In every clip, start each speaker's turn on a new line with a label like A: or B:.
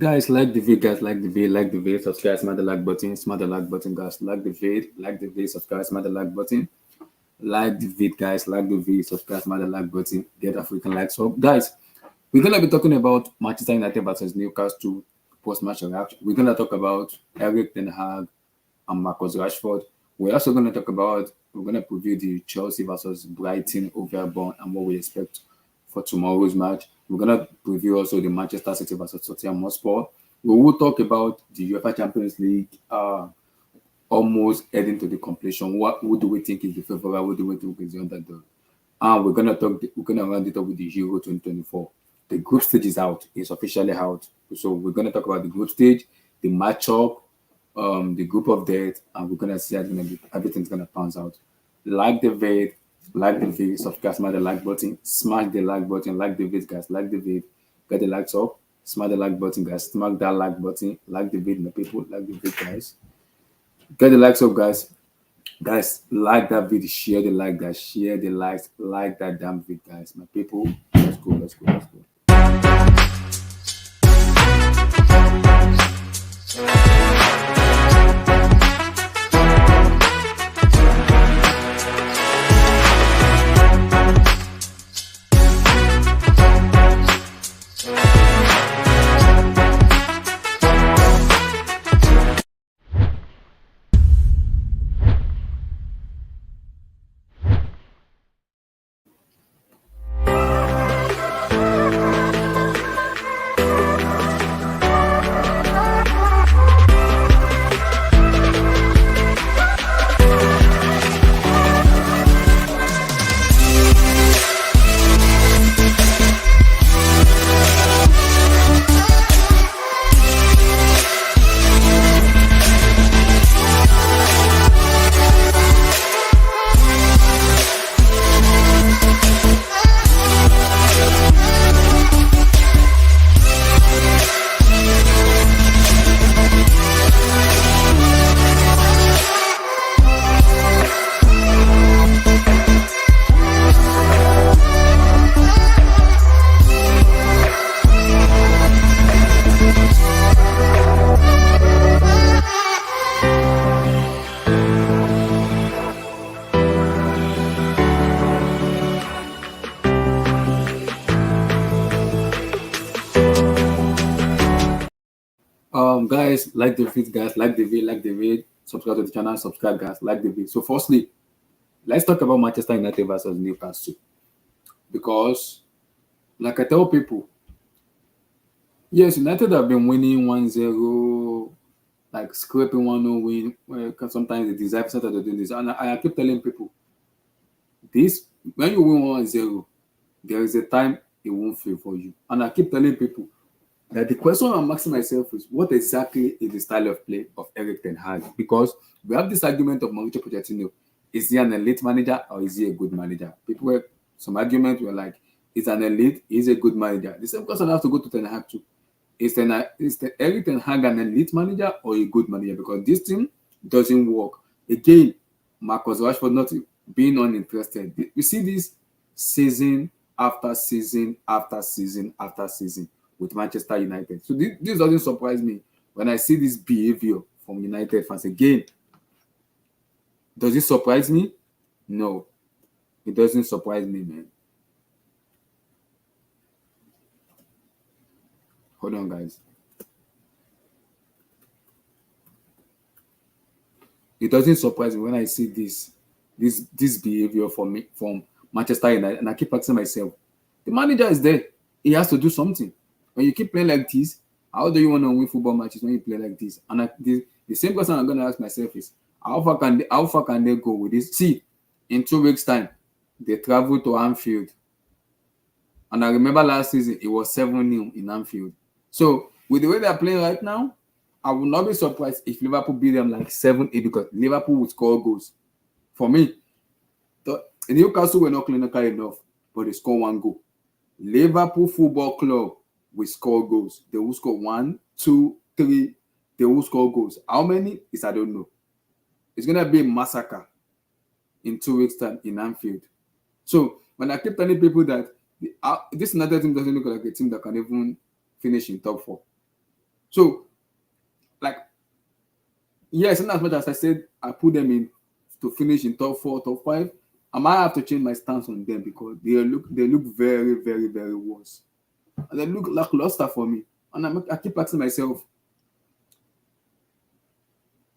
A: Guys, like the video, guys, like the video, subscribe, smash the like button, guys, like the video, subscribe, smash the like button, like the video, guys, like the video, subscribe, smash the like button, get African likes up. Guys, we're gonna be talking about Manchester United versus Newcastle post-match reaction. We're gonna talk about Eric Ten Hag and Marcus Rashford. We're also gonna talk about, we're gonna preview the Chelsea versus Brighton overborn and what we expect for tomorrow's match. We're gonna preview also the Manchester City versus Tottenham Hotspur. We will talk about the UEFA Champions League almost heading to the completion. Who do we think is the favorite? Who do we think is the underdog? And we're gonna round it up with the Euro 2024. The group stage is out. It's officially out. So we're gonna talk about the group stage, the matchup, the group of death, and we're gonna see how everything's gonna bounce out. Like the vid, subscribe, smash the like button, like the vid, guys, like the vid, get the likes up, smash the like button, guys, smash that like button, like the vid, my people, like the vid, guys, get the likes up, guys. Guys, like that video, share the like, guys, share the likes, like that damn vid, guys, my people. Let's go, let's go, let's go. Guys, like the video, guys, like the video, subscribe to the channel, subscribe, guys, like the video. So, firstly, let's talk about Manchester United versus Newcastle, because, like I tell people, yes, United have been winning 1-0, like scraping 1-0 win. Well, sometimes they deserve something to do this, and I keep telling people this: when you win 1-0, there is a time it won't feel for you, and I keep telling people that the question I'm asking myself is, what exactly is the style of play of Eric Ten Hag? Because we have this argument of Mauricio Pochettino. Is he an elite manager or is he a good manager? People were, some arguments were like, he's an elite, he's a good manager. The same question has to go to Ten Hag too. Is Eric Ten Hag an elite manager or a good manager? Because this team doesn't work. Again, Marcus Rashford not being uninterested. We see this season after season after season after season with Manchester United. So this doesn't surprise me when I see this behavior from United fans. Again, does it surprise me? No, it doesn't surprise me, man. Hold on, guys. It doesn't surprise me when I see this behavior from Manchester United, and I keep asking myself, the manager is there. He has to do something. When you keep playing like this, how do you want to win football matches when you play like this? And the same question I'm going to ask myself is, how far can they go with this? See, in 2 weeks' time, they travel to Anfield. And I remember last season, it was 7-0 in Anfield. So, with the way they're playing right now, I would not be surprised if Liverpool beat them like 7-8, because Liverpool would score goals. For me, Newcastle were not clinical enough, but they scored 1 goal. Liverpool Football Club will score goals. They will score 1, 2, 3. They will score goals. How many is I don't know. It's gonna be a massacre in 2 weeks' time in Anfield. So when I keep telling people that this United team doesn't look like a team that can even finish in top 4, So, like, yes, and as much as I said, I put them in to finish in top four, top five, I might have to change my stance on them because they look very, very, very worse. And they look lackluster for me. And I keep asking myself,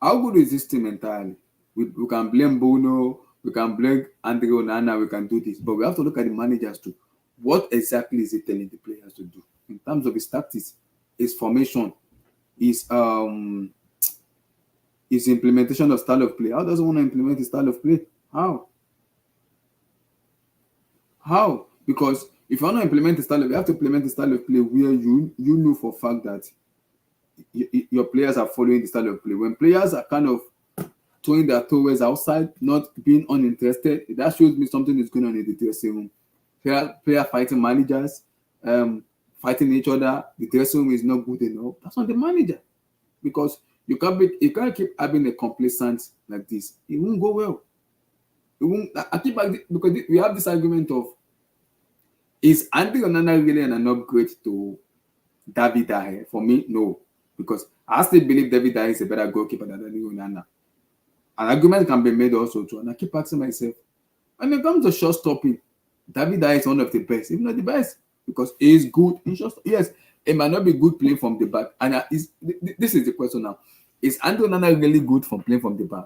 A: how good is this team entirely? We can blame Bruno, we can blame Andre Onana, we can do this, but we have to look at the managers too. What exactly is it telling the players to do in terms of his tactics, his formation, his his implementation of style of play? How does he want to implement his style of play? How? How? Because if you want to implement the style of, you have to implement the style of play where you know for a fact that your players are following the style of play. When players are kind of throwing their towards outside, not being uninterested, that shows me something is going on in the dressing room. Player fighting managers, fighting each other. The dressing room is not good enough. That's not the manager, because you can't keep having a complacent like this. It won't go well. It won't. I keep because we have this argument of, is Andy Onana really an upgrade to David Dahe? For me, no, because I still believe David Dahe is a better goalkeeper than Andy Onana. An argument can be made also too, and I keep asking myself, when it comes to shot stopping, David Dahe is one of the best, if not the best, because he is good in shot. Yes, it might not be good playing from the back, and this is the question now: is Andy Onana really good from playing from the back?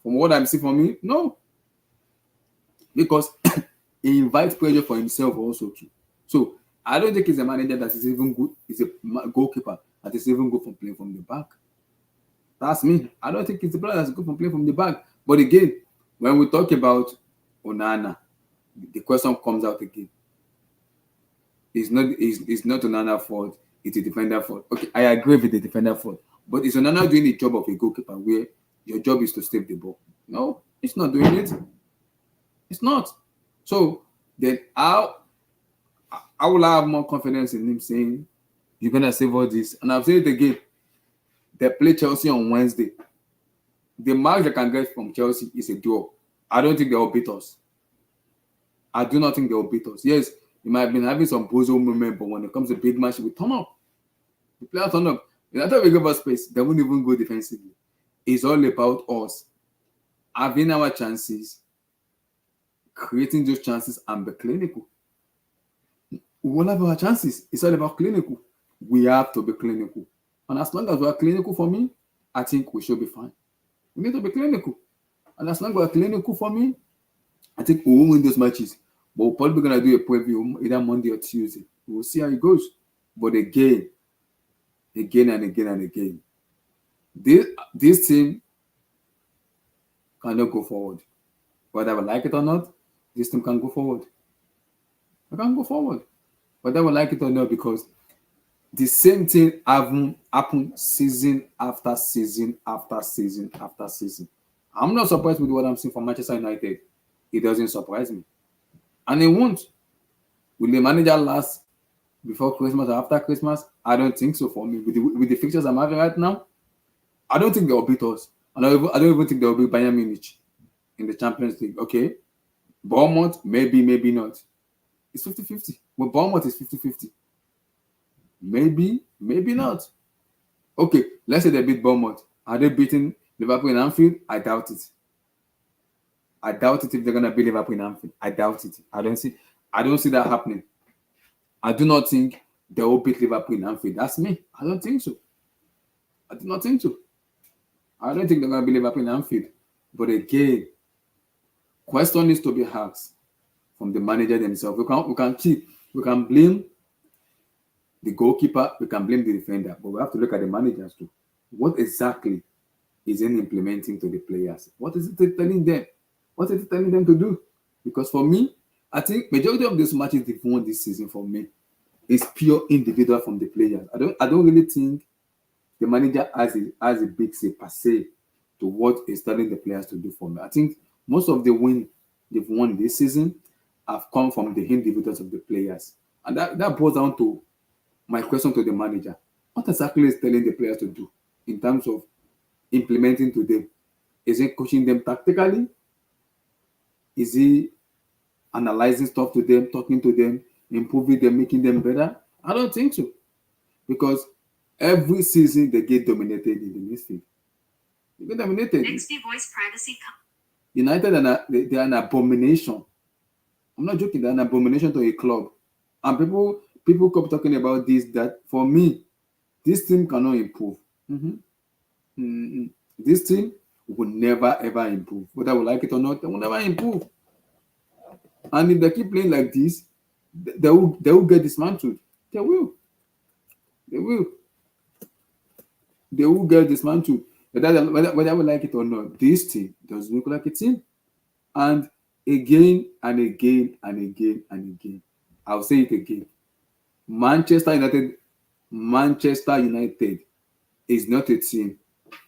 A: From what I'm seeing from me, no, because he invites pressure for himself also too. So I don't think he's a manager that is even good. He's a goalkeeper that is even good from playing from the back. That's me. I don't think it's a player that's good from playing from the back. But again, when we talk about Onana, the question comes out again. It's not Onana's fault. It's a defender fault. Okay, I agree with the defender fault. But is Onana doing the job of a goalkeeper where your job is to save the ball? No, it's not doing it. It's not. So then I will have more confidence in him saying, you're gonna save all this. And I've said it again. They play Chelsea on Wednesday. The mark they can get from Chelsea is a draw. I don't think they will beat us. I do not think they will beat us. Yes, you might have been having some bozo moment, but when it comes to big match, we turn up. The players turn up. After we give us space, they won't even go defensively. It's all about us having our chances, creating those chances, and be clinical. We won't have our chances. It's all about clinical. We have to be clinical. And as long as we are clinical for me, I think we should be fine. We need to be clinical. And as long as we are clinical for me, I think we will win those matches. But we're probably going to do a preview either Monday or Tuesday. We'll see how it goes. But again and again, this team cannot go forward. Whether we like it or not, this team can go forward. We can go forward. Whether we like it or not, because the same thing happened season after season after season after season. I'm not surprised with what I'm seeing from Manchester United. It doesn't surprise me. And it won't. Will the manager last before Christmas or after Christmas? I don't think so for me. With the fixtures I'm having right now, I don't think they'll beat us. And I don't even think they'll beat Bayern Munich in the Champions League. Okay. Bournemouth, maybe not. It's 50-50. With Bournemouth, it's 50-50. Maybe not. Okay, let's say they beat Bournemouth. Are they beating Liverpool in Anfield? I doubt it. I doubt it if they're gonna beat Liverpool in Anfield. I doubt it. I don't see that happening. I do not think they will beat Liverpool in Anfield. That's me. I don't think so. I do not think so. I don't think they're gonna beat Liverpool in Anfield. But again, question needs to be asked from the manager themselves. We can blame the goalkeeper, we can blame the defender, but we have to look at the managers too. What exactly is it implementing to the players? What is it telling them? What is it telling them to do? Because for me, I think majority of these matches they've won this season for me is pure individual from the players. I don't really think the manager has a big say per se to what is telling the players to do for me. I think most of the win they've won this season have come from the individuals of the players. And that boils down to my question to the manager. What exactly is telling the players to do in terms of implementing to them? Is it coaching them tactically? Is he analyzing stuff to them, talking to them, improving them, making them better? I don't think so. Because Every season they get dominated in the midfield. They get dominated.
B: Voice privacy.
A: United they are an abomination. I'm not joking. They're an abomination to a club. And people keep talking about this. That for me, this team cannot improve. This team will never ever improve. Whether we like it or not, they will never improve. And if they keep playing like this, they will get dismantled. They will. They will. They will get dismantled. Whether we like it or not, this team does look like a team. And again and again and again and again, I'll say it again. Manchester United is not a team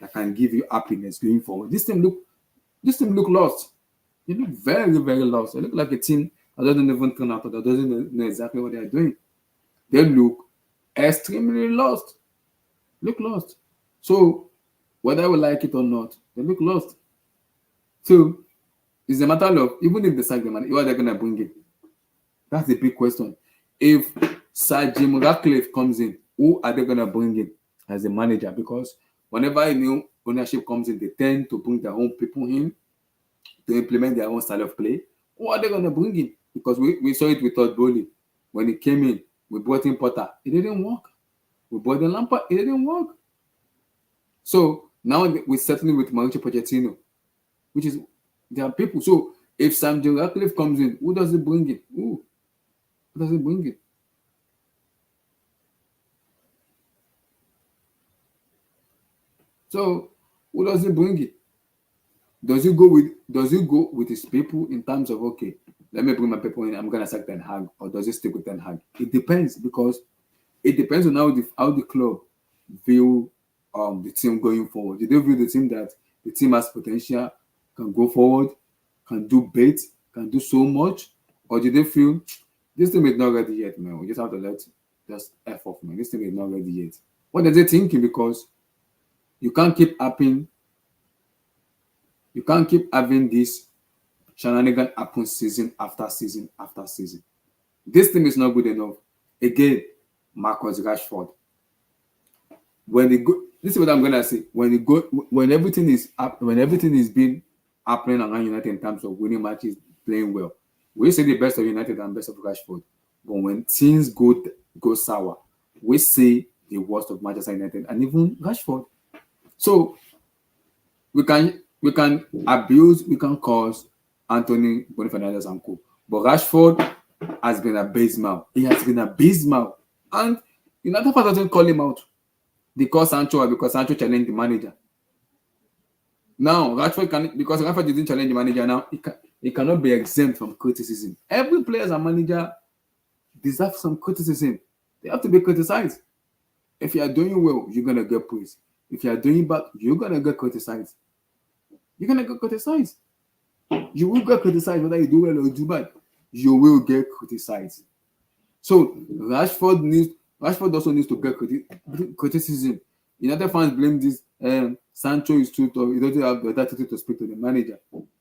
A: that can give you happiness going forward. This team look lost. They look very, very lost. They look like a team that doesn't even turn out, that doesn't know exactly what they are doing. They look extremely lost. Look lost. So whether we like it or not, they look lost. So it's a matter of, even if they sack them, who are they gonna bring in? That's the big question. If Sir Jim Ratcliffe comes in, who are they gonna bring in as a manager? Because whenever a new ownership comes in, they tend to bring their own people in to implement their own style of play. Who are they gonna bring in? Because we saw it with Todd Bowley. When he came in, we brought in Potter. It didn't work. We brought in Lampard. It didn't work. So now we're settling with Mauricio Pochettino, which is, there are people. So if Sam Jim Ratcliffe comes in, who does he bring in? Who does he bring in? So who does he bring in? Does he go with his people in terms of, okay, let me bring my people in, I'm gonna sack Ten Hag, or does he stick with Ten Hag? It depends, because it depends on how the club view the team going forward. Do they view the team that the team has potential, can go forward, can do bait, can do so much, or do they feel this team is not ready yet, man? We just have to just F off, man. This team is not ready yet. What are they thinking? Because you can't keep having this shenanigan happen season after season after season. This team is not good enough. Again, Marcus Rashford. This is what I'm gonna say. When everything is being happening around United in terms of winning matches, playing well, we say the best of United and best of Rashford. But when things go sour, we say the worst of Manchester United and even Rashford. So we can abuse, we can cause Anthony Fernandes and co. But Rashford has been abysmal. He has been abysmal. And United doesn't call him out because Sancho challenged the manager. Now, because Rashford didn't challenge the manager, now he cannot be exempt from criticism. Every player and manager deserves some criticism. They have to be criticized. If you are doing well, you're going to get praise. If you are doing bad, you're going to get criticized. You're going to get criticized. You will get criticized whether you do well or you do bad. You will get criticized. So Rashford also needs to get criticism. United fans blame this. Sancho is too tough. He doesn't have the authority to speak to the manager.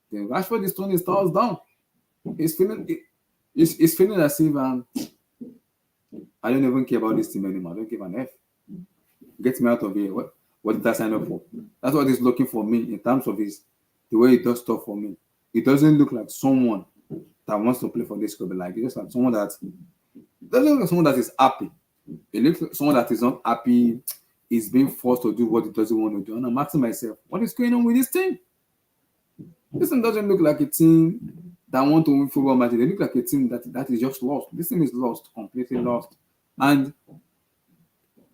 A: Then Rashford is throwing his towels down. He's feeling as if I don't even care about this team anymore. I don't give an F. Get me out of here. What did I sign up for? That's what he's looking for me in terms of the way he does stuff for me. He doesn't look like someone that wants to play for this club. Like, he looks like someone that is happy. He looks like someone that is not happy, is being forced to do what he doesn't want to do. And I'm asking myself, what is going on with this team? This team doesn't look like a team that want to win football matches. They look like a team that is just lost. This team is lost, completely lost. And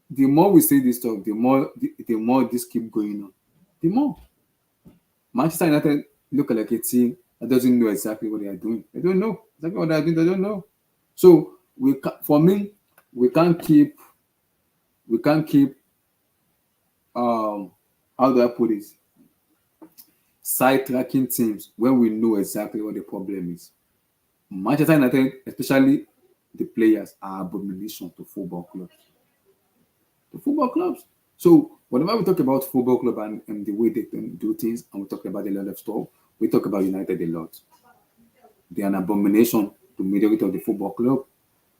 A: the more we say this stuff, the more this keep going on. The more Manchester United look like a team that doesn't know exactly what they are doing. They don't know exactly what they are doing. They don't know. So for me, we can't keep how do I put it? Side-tracking teams when we know exactly what the problem is. Manchester United, especially the players, are abomination to football clubs. The football clubs. So whenever we talk about football club and the way they can do things, and we talk about a lot of stuff, we talk about United a lot. They are an abomination to majority of the football club.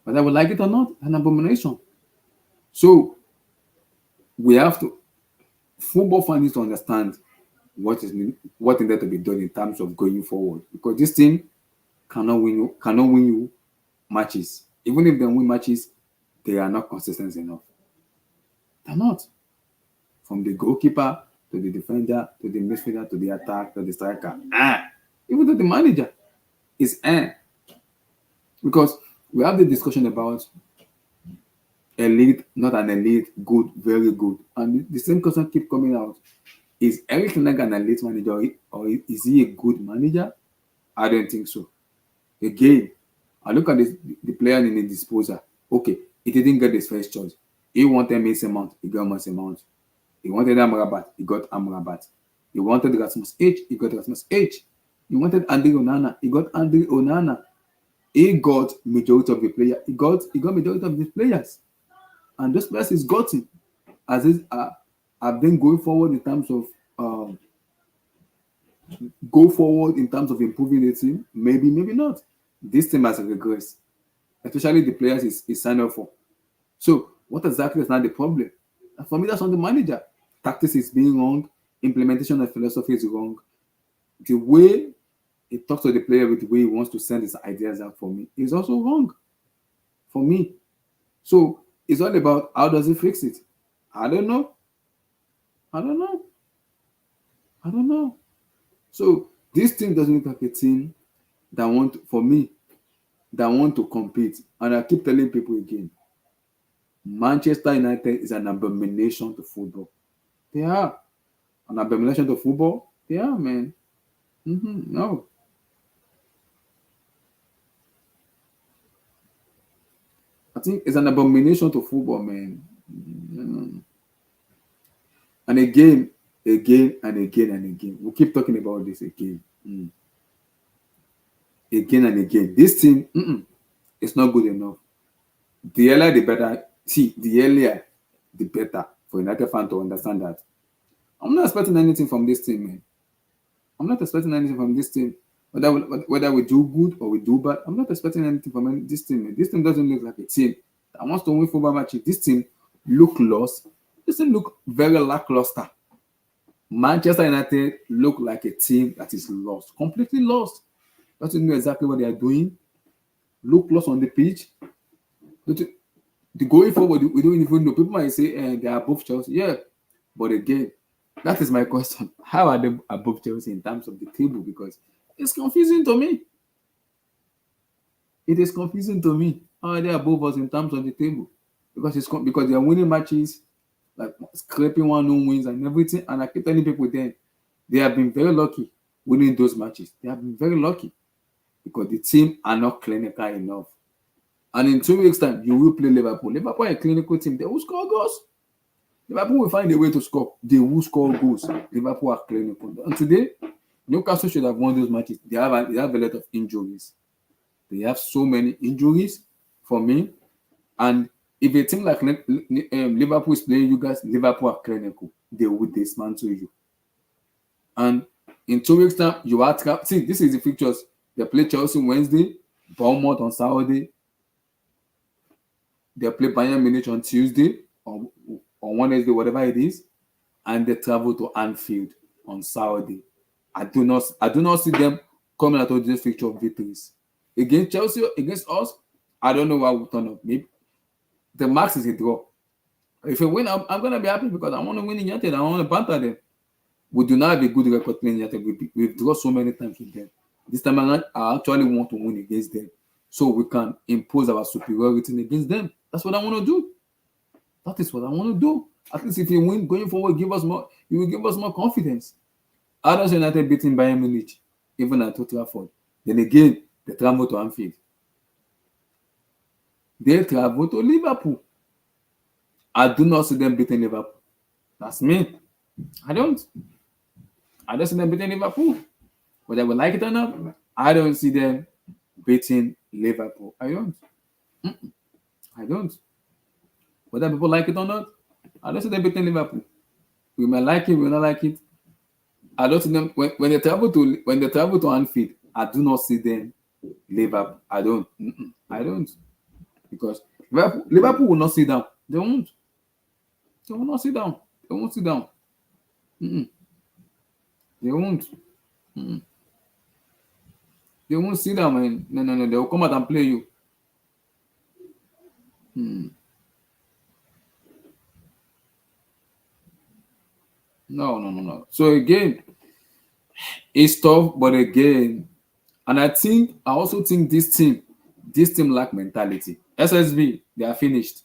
A: Whether we like it or not, an abomination. So we have to football fans need to understand what needed to be done in terms of going forward, because this team cannot win you matches. Even if they win matches, they are not consistent enough. They're not. From the goalkeeper to the defender to the midfielder to the attack to the striker. Even to the manager is because we have the discussion about elite, not an elite, good, very good. And the same question keep coming out. Is Eric Ten an elite manager, or is he a good manager? I don't think so. Again, I look at the player in the disposal. Okay, he didn't get his first choice. He wanted Mason Mount, he got Mason Mount. He wanted Amrabat, he got Amrabat. He wanted Rasmus H, he got Rasmus H. He wanted Andre Onana, he got Andre Onana. He got majority of the player. He got majority of the players, and those players he's gotten as is have been going forward in terms of improving the team. Maybe not. This team has regressed, especially the players is signed up for. So what exactly is not the problem? And for me, that's on the manager. Tactics is being wrong. Implementation of philosophy is wrong. The way he talks to the player with the way he wants to send his ideas out, for me, is also wrong. For me. So it's all about how does he fix it? I don't know. So this team doesn't look like a team that want to compete. And I keep telling people again, Manchester United is an abomination to football. They are an abomination to football. They are, man. No. I think it's an abomination to football, man. And again, and again. We keep talking about this again. Again and again. This team, it's not good enough. The earlier, the better. See, the earlier, the better for United fan to understand that. I'm not expecting anything from this team, man. I'm not expecting anything from this team. Whether we do good or we do bad, I'm not expecting anything from this team, man. This team doesn't look like a team that wants to win football matches. This team look lost. This team look very lackluster. Manchester United look like a team that is lost, completely lost. Doesn't know exactly what they are doing. Look lost on the pitch. The going forward, we don't even know. People might say they are above Chelsea. Yeah, but again, that is my question. How are they above Chelsea in terms of the table? Because it's confusing to me. It is confusing to me. How are they above us in terms of the table? Because they are winning matches, like scraping 1-0 wins and everything. And I keep telling people then, they have been very lucky winning those matches. They have been very lucky because the team are not clinical enough. And in 2 weeks' time, you will play Liverpool. Liverpool are a clinical team. They will score goals. Liverpool will find a way to score. They will score goals. Liverpool are clinical. And today, Newcastle should have won those matches. They have a lot of injuries. They have so many injuries for me. And if a team like Liverpool is playing you guys, Liverpool are clinical. They will dismantle you. And in 2 weeks' time, you are see, this is the fixtures. They play Chelsea Wednesday, Bournemouth on Saturday. They play Bayern Munich on Tuesday or on Wednesday, whatever it is, and they travel to Anfield on Saturday. I do not see them coming out of this fixture of victories. Against Chelsea, against us, I don't know what will turn up. Maybe the max is a draw. If we win, I'm gonna be happy because I want to win in United. I want to banter them. We do not have a good record playing United. We've drawn so many times with them. This time around, I actually want to win against them, so we can impose our superiority against them. That's what I want to do. That is what I want to do. At least if you win going forward, you will give us more confidence. Others United beating Bayern Munich, even at Old Trafford. Then again, they travel to Anfield. They travel to Liverpool. I do not see them beating Liverpool. That's me. I don't see them beating Liverpool. Whether we like it or not, I don't see them beating Liverpool. I don't. Whether people like it or not, I don't see them beating Liverpool. We might like it, we may not like it. I don't see them when they travel to Anfield. I do not see them Liverpool. I don't. Because Liverpool will not sit down. They won't. They will not sit down. They won't sit down. Mm-mm. They won't. Mm-mm. They won't sit down, man. No, no, no. They will come out and play you. Mm. No, no, no, no. So again, it's tough, but again, and I also think this team lack mentality. SSB, they are finished.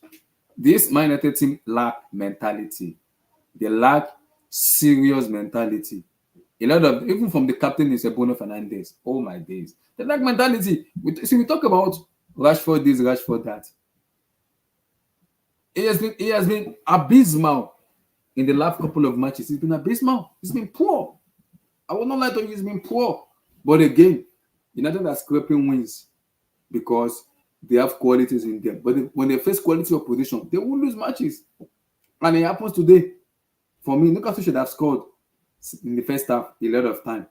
A: This Man United team lack mentality. They lack serious mentality. A lot of even from the captain is Bruno Fernandes. Oh my days, they lack mentality. We talk about Rashford this, Rashford that. He has been abysmal in the last couple of matches. He's been abysmal. He's been poor. I will not lie to you, he's been poor. But again, United are scraping wins because they have qualities in them. But when they face quality opposition, they will lose matches. And it happens today. For me, Newcastle should have scored in the first half a lot of time.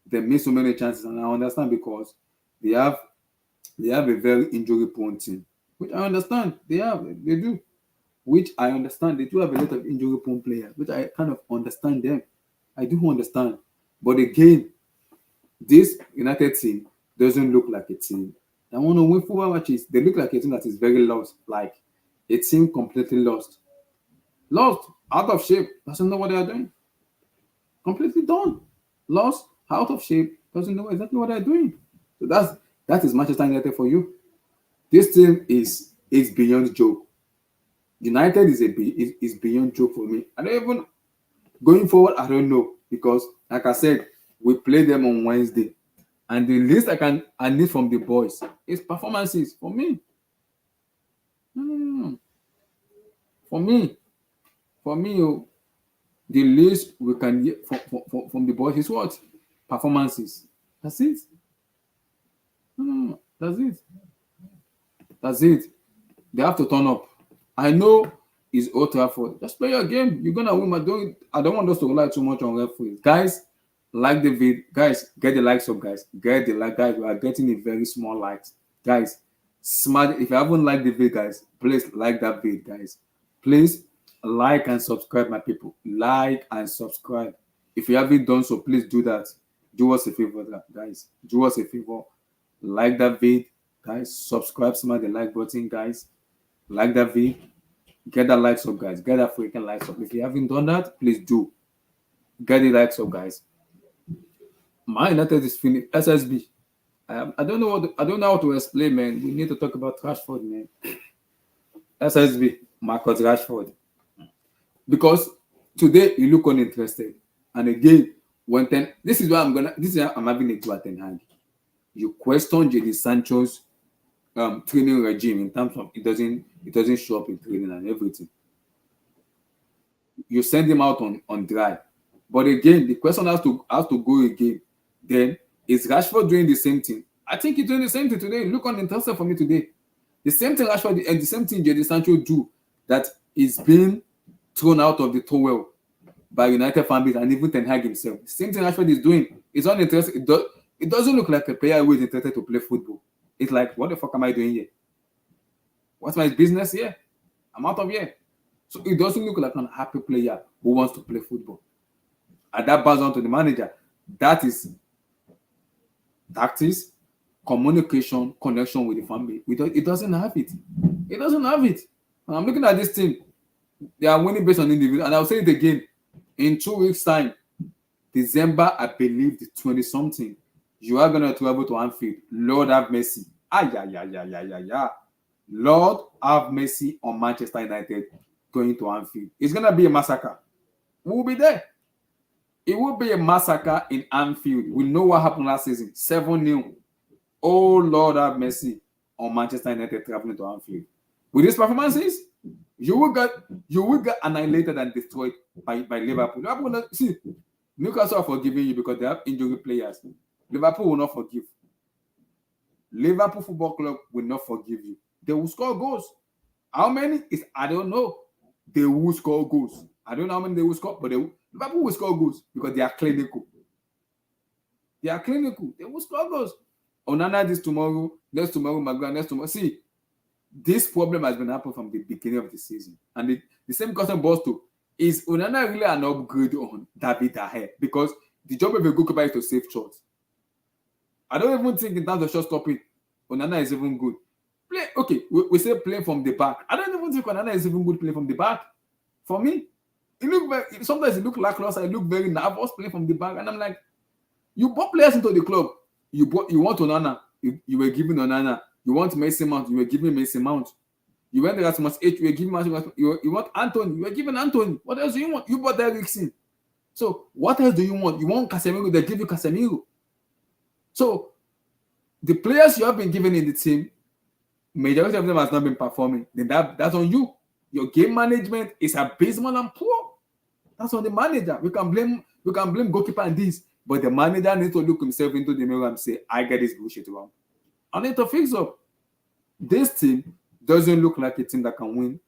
A: They missed so many chances, and I understand because they have a very injury prone team, which I understand. They do, which I understand. They do have a lot of injury prone players, which I kind of understand them. I do understand. But again, this United team doesn't look like a team that want to win football matches. They look like a team that is very lost, like a team completely lost. Lost, out of shape, doesn't know what they are doing. Completely done. Lost, out of shape, doesn't know exactly what they're doing. So that is Manchester United for you. This team is beyond joke. United is beyond joke for me. I don't even going forward, I don't know. Because like I said, we play them on Wednesday. And the least I need from the boys is performances for me. For me, the least we can get from the boys is what? Performances. That's it. That's it. That's it. They have to turn up. I know it's Old Trafford. Just play your game. You're gonna win. I don't want us to rely too much on referees. Guys, like the vid. Guys, get the likes up, guys. Get the like, guys. We are getting a very small likes. Guys, smart. If you haven't liked the vid, guys, please like that vid, guys. Please like and subscribe, my people. Like and subscribe. If you haven't done so, please do that. Do us a favor, guys. Do us a favor. Like that vid, guys. Subscribe, smash the like button, guys. Like that vid. Get that likes up, guys. Get that freaking likes up. If you haven't done that, please do. Get the likes up, guys. Man United is finished. SSB. I don't know how to explain, man. We need to talk about Rashford, man. SSB, Marcus Rashford. Because today you look uninterested. And again, this is why I'm having a go at Ten Hag. You question Jadon Sancho's training regime in terms of it doesn't show up in training and everything. You send him out on dry. But again, the question has to go again. Then is Rashford doing the same thing? I think he's doing the same thing today. Look uninterested for me today. The same thing Rashford and the same thing Jadon Sancho do that is being thrown out of the towel by United fan base and even Ten Hag himself. The same thing Rashford is doing. It's uninterested. It doesn't look like a player who is interested to play football. It's like, what the fuck am I doing here? What's my business here? I'm out of here. So it doesn't look like an happy player who wants to play football. And that bounds on to the manager. That is tactics, communication, connection with the family. It doesn't have it. It doesn't have it. And I'm looking at this team. They are winning based on individual. And I'll say it again. In 2 weeks' time, December, I believe the 20-something, you are going to travel to Anfield. Lord have mercy. Lord have mercy on Manchester United going to Anfield. It's going to be a massacre. We'll be there. It will be a massacre in Anfield. We know what happened last season. 7-0. Oh, Lord have mercy on Manchester United traveling to Anfield. With these performances, you will get annihilated and destroyed by Liverpool. See, Newcastle are forgiving you because they have injury players. Liverpool will not forgive. Liverpool Football Club will not forgive you. They will score goals. How many? I don't know. They will score goals. I don't know how many they will score, but Liverpool will score goals because they are clinical. They are clinical. They will score goals. Onana this tomorrow, next tomorrow, Maguire next tomorrow. See, this problem has been happening from the beginning of the season. And the same question boils to, is Onana really an upgrade on David Daher? Because the job of a goalkeeper is to save shots. I don't even think in terms of shot stopping, Onana is even good. We say play from the back. I don't even think Onana is even good playing from the back. For me, sometimes it look lackluster. It look very nervous playing from the back, and I'm like, you brought players into the club. You want Onana. You were giving Onana. You want Mason Mount. You were giving Mason Mount. You went Erasmus H. You were giving Erasmus. You want Anthony. You were giving Anthony. What else do you want? You bought Ericsson. So what else do you want? You want Casemiro? They give you Casemiro. So the players you have been given in the team, majority of them has not been performing. Then that's on you. Your game management is abysmal and poor. That's on the manager. We can blame goalkeeper and this, but the manager needs to look himself into the mirror and say, I get this bullshit wrong. I need to fix up. This team doesn't look like a team that can win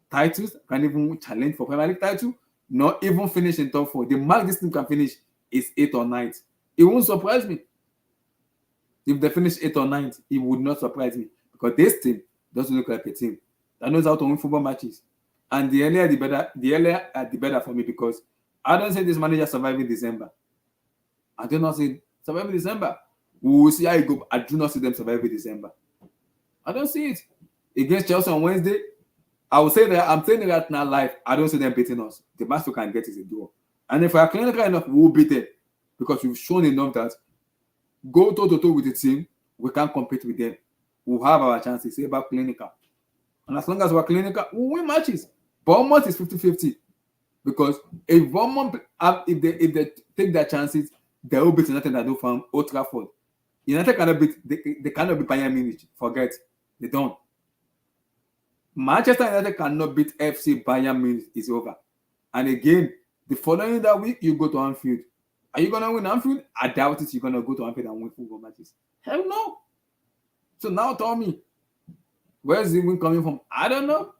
A: titles, can even challenge for Premier League title, not even finish in top 4. The mark this team can finish is 8th or 9th. It won't surprise me. If they finish 8th or 9th, it would not surprise me. Because this team doesn't look like a team that knows how to win football matches. And the earlier the better, the better for me, because I don't see this manager surviving December. I do not see surviving December. We will see how it goes. I do not see them surviving December. I don't see it. Against Chelsea on Wednesday, I will say that I'm saying it right now live. I don't see them beating us. The best we can get is a draw. And if we are clinical enough, we will beat them. Because we've shown enough that go toe-to-toe with the team, we can't compete with them. We'll have our chances. Say about clinical. And as long as we're clinical, we'll win matches. Bournemouth is 50-50. Because if Bournemouth, if they take their chances, they will beat United that do from Old Trafford. United cannot beat, they cannot beat Bayern Munich. Forget. They don't. Manchester United cannot beat FC Bayern Munich. It's over. And again, the following that week, you go to Anfield. Are you going to win Anfield? I doubt it. You're going to go to Anfield and win football matches. Hell no. So now tell me, where's the win coming from? I don't know.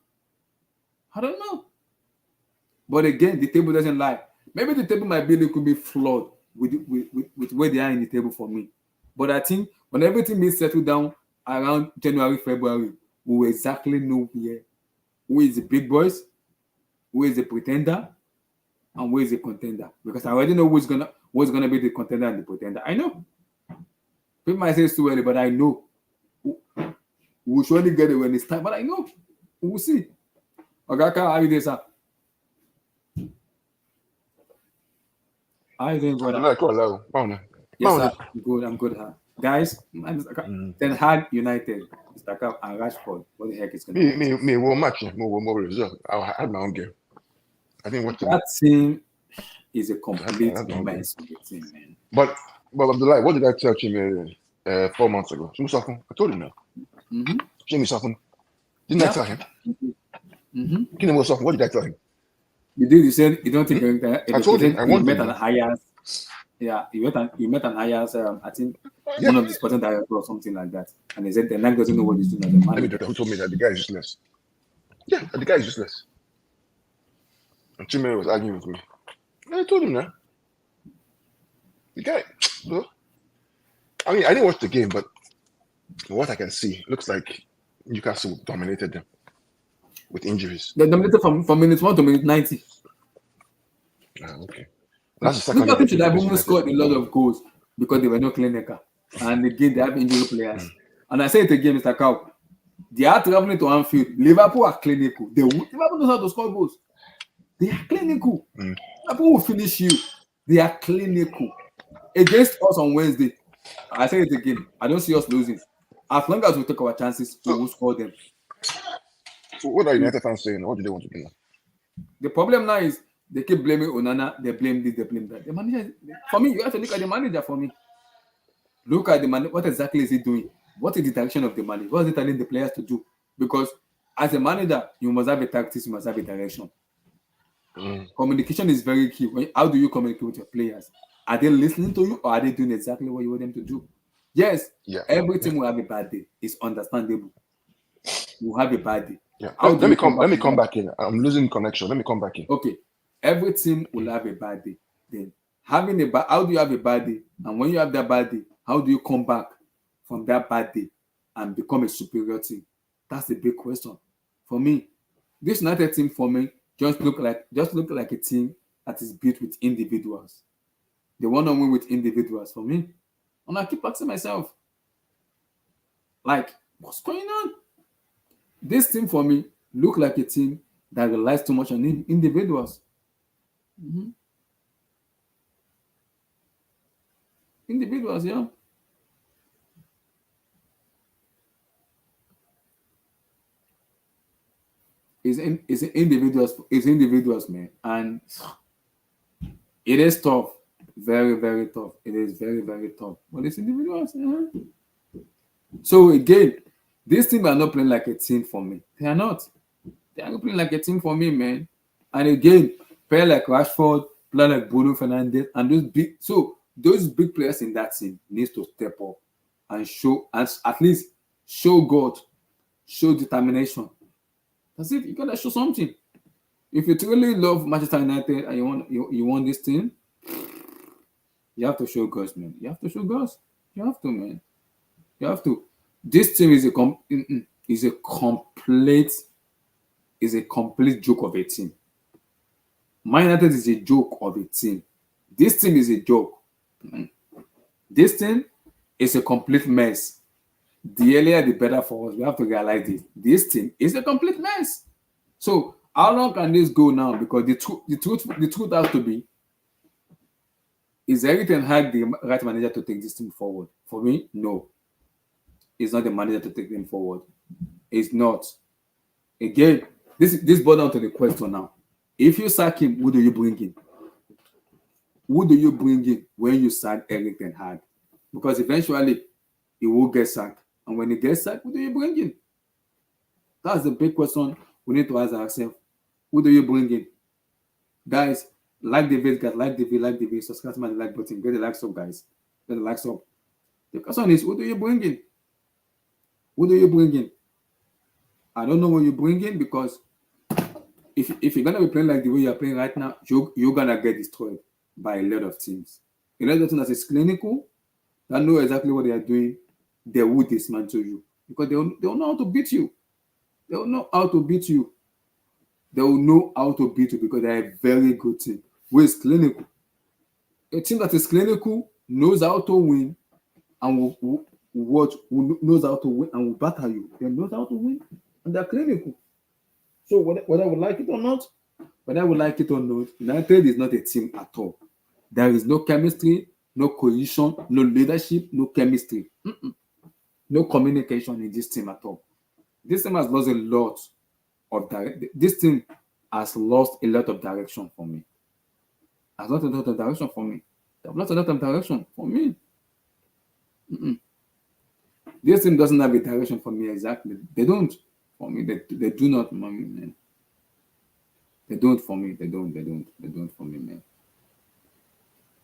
A: But again, the table doesn't lie. Maybe the table might be a little bit flawed with where they are in the table for me. But I think when everything is settled down around January, February, we will exactly know who is the big boys, who is the pretender, and who is the contender. Because I already know what's gonna be the contender and the pretender. I know. People might say it's too early, but I know. We'll surely get it when it's time, but I know. We'll see. Okay, how are you doing, sir? How are you doing, brother? Yes, sir. I'm good. Huh? Guys, Ten Hag United, Mr. Cap and Rashford. What the heck is going on?
B: Me, we'll match. More result. I had my own game. I didn't watch
A: that team is a complete mess of a team, man.
B: But Abdullah, what did I tell you 4 months ago? I told him now. Jimmy Soften. Didn't I tell him? What did I tell him?
A: You did. You said you don't think
B: I told him. I wanted
A: met an higher. Yeah, you met an higher. I think one of the sporting directors or something like that, and he said the Nag doesn't know what he's doing as a manager.
B: Who told me that the guy is useless? Yeah, the guy is useless. And Chimere was arguing with me. I told him that. The guy, I mean, I didn't watch the game, but what I can see, looks like Newcastle dominated them with injuries.
A: They dominated from minute 1 to minute 90.
B: Okay. That's the second.
A: Newcastle should have even scored a lot of goals because they were not clinical. And again, they have injury players. And I say it again, Mr. Cow. They are traveling to Anfield. Liverpool are clinical. Liverpool knows how to score goals. They are clinical. Liverpool will finish you. They are clinical. Against us on Wednesday, I say it again. I don't see us losing. As long as we take our chances, we will score them.
B: So what are United fans saying? What do they want to do now?
A: The problem now is they keep blaming Onana. They blame this, they blame that. The manager, for me, you have to look at the manager for me. Look at the manager. What exactly is he doing? What is the direction of the manager? What is he telling the players to do? Because as a manager, you must have a tactics, you must have a direction. Communication is very key. How do you communicate with your players? Are they listening to you or are they doing exactly what you want them to do? Yes, every team will have a bad day. It's understandable. You have a bad day.
B: Yeah. Let me come back in. I'm losing connection. Let me come back in.
A: Okay. Every team will have a bad day. Then how do you have a bad day? And when you have that bad day, how do you come back from that bad day and become a superior team? That's the big question for me. This United team for me just look like a team that is built with individuals. They want to win with individuals for me. And I keep asking myself, like, what's going on? This team for me look like a team that relies too much on individuals. Mhm. Individuals, yeah. It's individuals, man. And it is tough. Very, very tough. It is very, very tough. But it's individuals. Yeah. So again, these teams are not playing like a team for me. They are not. They are not playing like a team for me, man. And again, player like Rashford, player like Bruno Fernandes, and those big players in that team needs to step up and show, and at least show God, show determination. That's it. You gotta show something. If you truly love Manchester United and you want this team, you have to show guts, man. You have to show guts. You have to, man. You have to. This team is a complete joke of a team. Man United is a joke of a team. This team is a joke. This team is a complete mess. The earlier the better for us. We have to realize this. This team is a complete mess. So how long can this go now? Because the truth has to be, is Erik ten Hag the right manager to take this team forward? For me, no. He's not the manager to take them forward. It's not. Again, this boils down to the question now. If you sack him, who do you bring in? Who do you bring in when you sack Erik ten Hag? Because eventually he will get sacked. And when he gets sacked, who do you bring in? That's the big question we need to ask ourselves. Who do you bring in? Guys, like the video, subscribe to my like button, get the likes up, guys. Get the likes up. The question is, who do you bring in? Who do you bring in? I don't know what you bring in, because if you're gonna be playing like the way you're playing right now, you're gonna get destroyed by a lot of teams. A lot of teams that is clinical, that know exactly what they are doing, they will dismantle you because they'll know how to beat you. They'll know how to beat you. They will know how to beat you because they're a very good team who is clinical. A team that is clinical knows how to win and who knows how to win and will batter you. They know how to win and they're clinical. So whether I would like it or not, United is not a team at all. There is no chemistry, no cohesion, no leadership, no chemistry. No communication in this team at all. This team has lost a lot of This team has lost a lot of direction for me. Has lost a lot of direction for me. They have lost a lot of direction for me. This team doesn't have a direction for me exactly. They don't. For me, they do not, man. They don't for me. They don't for me, man.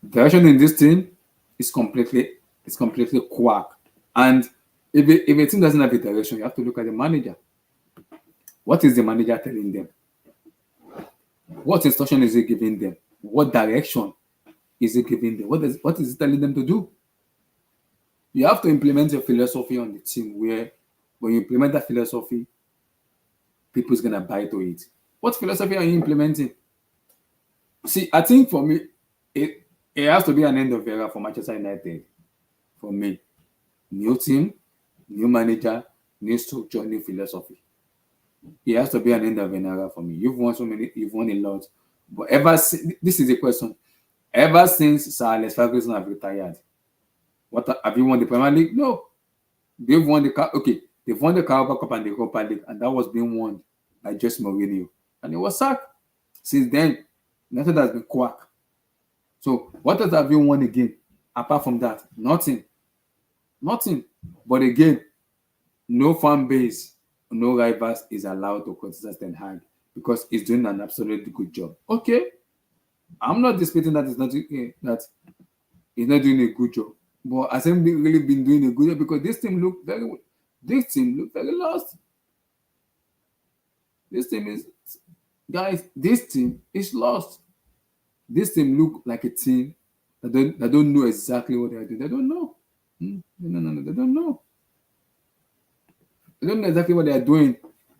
A: Direction in this team is completely quack. And if a team doesn't have a direction, you have to look at the manager. What is the manager telling them? What instruction is he giving them? What direction is he giving them? What is he telling them to do? You have to implement your philosophy on the team, where when you implement that philosophy, people's gonna buy to it. What philosophy are you implementing? See, I think for me, it has to be an end of era for Manchester United. For me, new team, new manager, new structure, new philosophy. It has to be an end of an era for me. You've won so many, you've won a lot. But this is the question. Ever since Sir Alex Ferguson have retired, have you won the Premier League? No. They've won they've won the Carabao Cup and the Europa League, and that was being won by Jose Mourinho. And it was sacked. Since then, nothing has been quack. So what else have you won again? Apart from that, nothing. Nothing. But again, no fan base, no rivals is allowed to criticize Ten Hag because he's doing an absolutely good job. Okay, I'm not disputing that he's not doing a good job, but hasn't really been doing a good job because this team look very lost. This team is lost. This team look like a team that don't know exactly what they are doing. They don't know. No, they don't know. I don't know exactly what they are doing.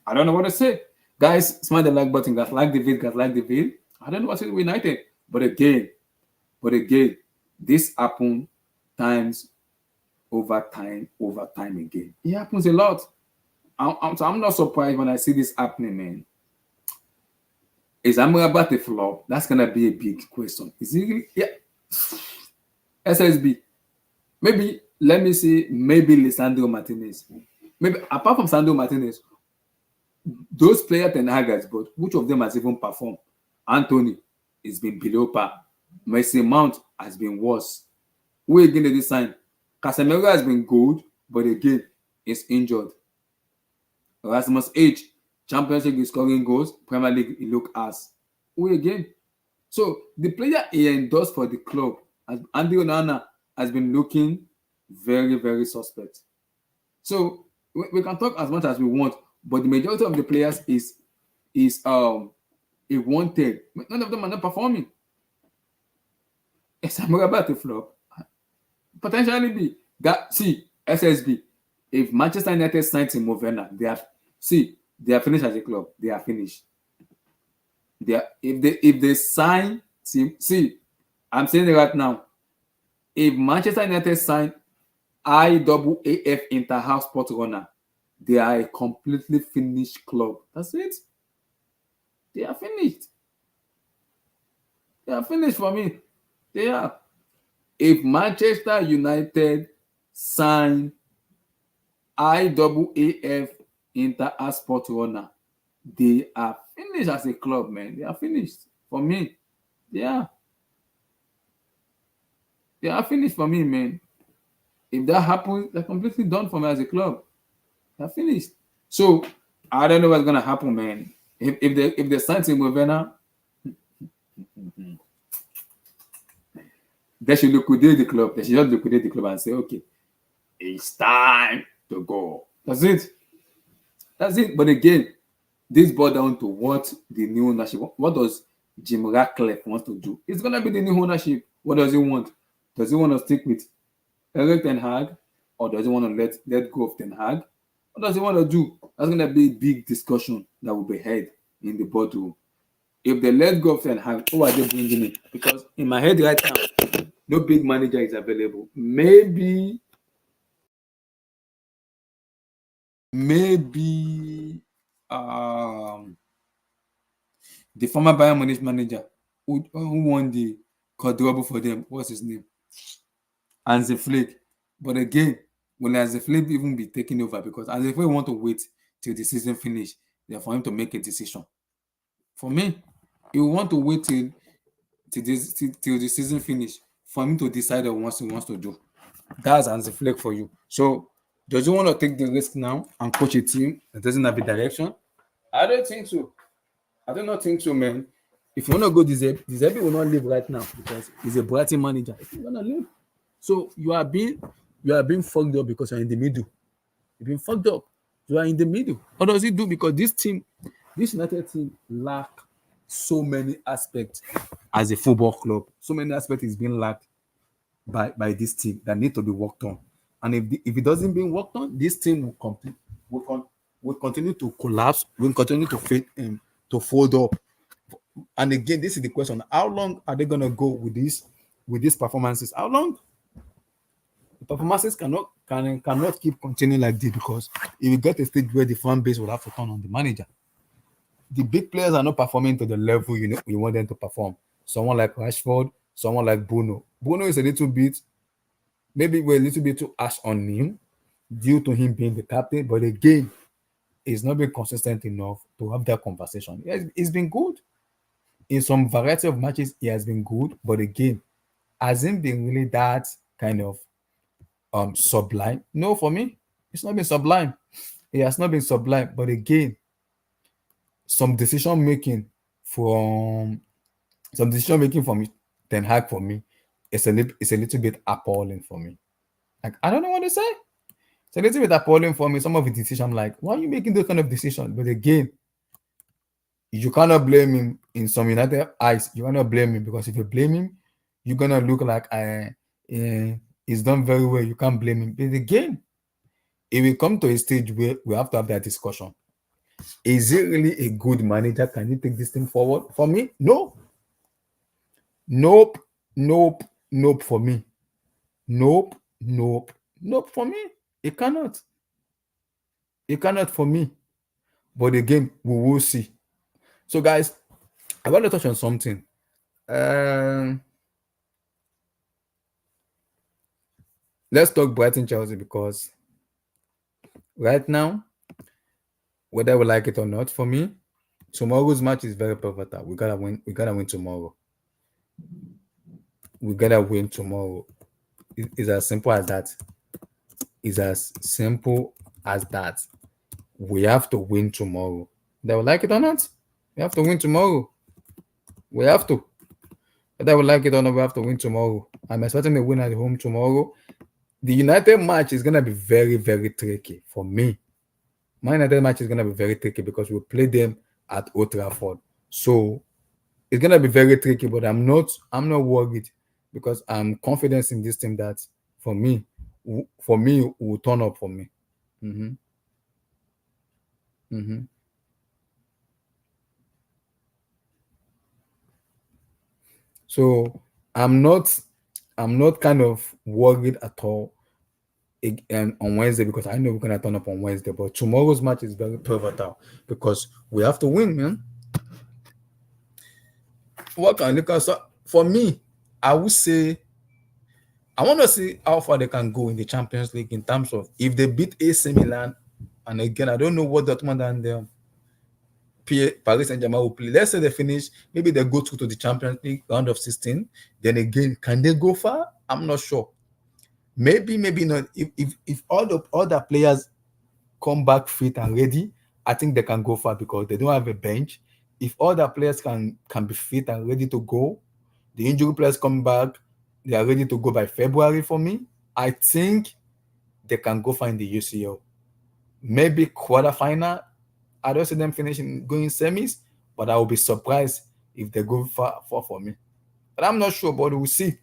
A: I don't know what to say. Guys, smash the like button. Guys, like the vid. Guys, like the vid. I don't know what's it with United. But again, this happen times over time again. It happens a lot. So I'm not surprised when I see this happening, man. Is Amrabat a flop? That's gonna be a big question. Is he? Yeah. SSB. Maybe let me see. Maybe Lisandro Martinez. Maybe apart from Sandro Martinez, those players Ten Hag has, but which of them has even performed? Anthony has been below par. Mason Mount has been worse. Who again did this sign? Casemiro has been good, but again, is injured. Rasmus H, Championship is scoring goals, Premier League he look as. Who again? So the player he endorsed for the club, as Andy Onana, has been looking very, very suspect. So we can talk as much as we want, but the majority of the players is a wanted. None of them are not performing. Is Amrabat a flop? Potentially be. See, SSB. If Manchester United signs in Movena, they are finished as a club. They are finished. If they sign, see, I'm saying it right now. If Manchester United sign IAAF Interhouse Sport Runner, they are a completely finished club. That's it. They are finished. They are finished for me. They are. If Manchester United sign IAAF Interhouse Sport Runner, they are finished as a club, man. They are finished for me. Yeah. They are finished for me, man. If that happens, they're completely done for me as a club. They're finished. So I don't know what's gonna happen, man. If they sign Tim Werner, they should liquidate the club. They should just liquidate the club and say, okay, it's time to go. That's it. That's it. But again, this boils down to what the new ownership. What does Jim Ratcliffe want to do? It's gonna be the new ownership. What does he want? Does he want to stick with Erik Ten Hag, or does he want to let go of Ten Hag? What does he want to do? That's gonna be a big discussion that will be had in the boardroom. If they let go of Ten Hag, who are they bringing in? Because in my head right now, no big manager is available. Maybe the former Bayern Munich manager who won the quadruple for them. What's his name? Hansi Flick. But again, will Hansi Flick even be taking over? Because Hansi Flick want to wait till the season finish for him to make a decision. For me, he will want to wait till the season finish for him to decide what he wants to do. That's Hansi Flick for you. So, does he want to take the risk now and coach a team that doesn't have a direction? I don't think so. I do not think so, man. If you want to go, Deserbi will not leave right now because he's a Brighton manager. If you want to leave, so you are being fucked up because you're in the middle. You've been fucked up. You are in the middle. What does he do? Because this United team lack so many aspects as a football club. So many aspects is being lacked by this team that need to be worked on. And if it doesn't being worked on, this team will continue to collapse. Will continue to fold up. And again, this is the question: how long are they gonna go with these performances? How long? The performances cannot keep continuing like this, because if you get a stage where the fan base will have to turn on the manager. The big players are not performing to the level you want them to perform. Someone like Rashford, someone like Bruno. Bruno is maybe we're a little bit too harsh on him due to him being the captain, but again, he's not been consistent enough to have that conversation. He's been good. In some variety of matches, he has been good, but again, hasn't been really that kind of sublime. No, for me, it's not been sublime. It has not been sublime, but again, some decision making from Ten Hag for me, it's a little bit appalling for me. Like, I don't know what to say. It's a little bit appalling for me. Some of the decisions, I'm like, why are you making those kind of decisions? But again, you cannot blame him in some United eyes. You cannot blame him, because if you blame him, you're gonna look like he's done very well. You can't blame him. But again,
C: it will come to a stage where we have to have that discussion. Is he really a good manager? Can he take this thing forward? For me, no. Nope, nope, nope for me. Nope, nope, nope for me. It cannot. It cannot for me. But again, we will see. So, guys, I want to touch on something. Um, let's talk Brighton Chelsea, because right now, whether we like it or not, for me, tomorrow's match is very pivotal. We gotta win. We gotta win tomorrow. We gotta win tomorrow. It's as simple as that. It's as simple as that. We have to win tomorrow. Whether we like it or not, we have to win tomorrow. We have to. Whether we like it or not, we have to win tomorrow. I'm expecting a win at home tomorrow. The United match is gonna be very, very tricky for me. My United match is gonna be very tricky because we play them at Old Trafford. So it's gonna be very tricky, but I'm not worried because I'm confident in this team that for me will turn up for me. hmm hmm So I'm not kind of worried at all on Wednesday, because I know we're gonna turn up on Wednesday. But tomorrow's match is very pivotal because we have to win, man. What can Newcastle? For me, I would say I want to see how far they can go in the Champions League in terms of if they beat AC Milan, and again, I don't know what Dortmund and Paris Saint-Germain will play. Let's say they finish, maybe they go through to the Champions League round of 16. Then again, can they go far? I'm not sure. Maybe, maybe not. If all the other players come back fit and ready, I think they can go far because they don't have a bench. If all the players can be fit and ready to go, the injury players come back, they are ready to go by February for me. I think they can go far in the UCL. Maybe quarterfinal. I don't see them finishing going semis, but I will be surprised if they go far for me. But I'm not sure, but we'll see.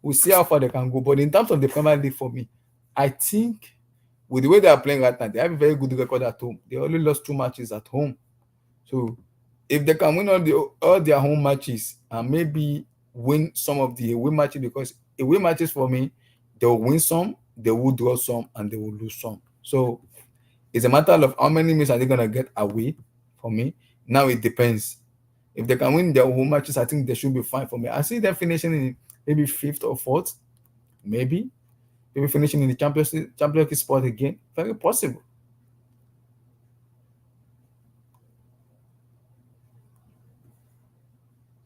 C: We'll see how far they can go. But in terms of the Premier League for me, I think with the way they are playing right now, they have a very good record at home. They only lost 2 matches at home. So if they can win all their home matches and maybe win some of the away matches, because away matches for me, they will win some, they will draw some, and they will lose some. So it's a matter of how many minutes are they gonna get away for me. Now it depends. If they can win their home matches, I think they should be fine for me. I see them finishing in maybe fifth or fourth, maybe finishing in the Champions League spot again. Very possible.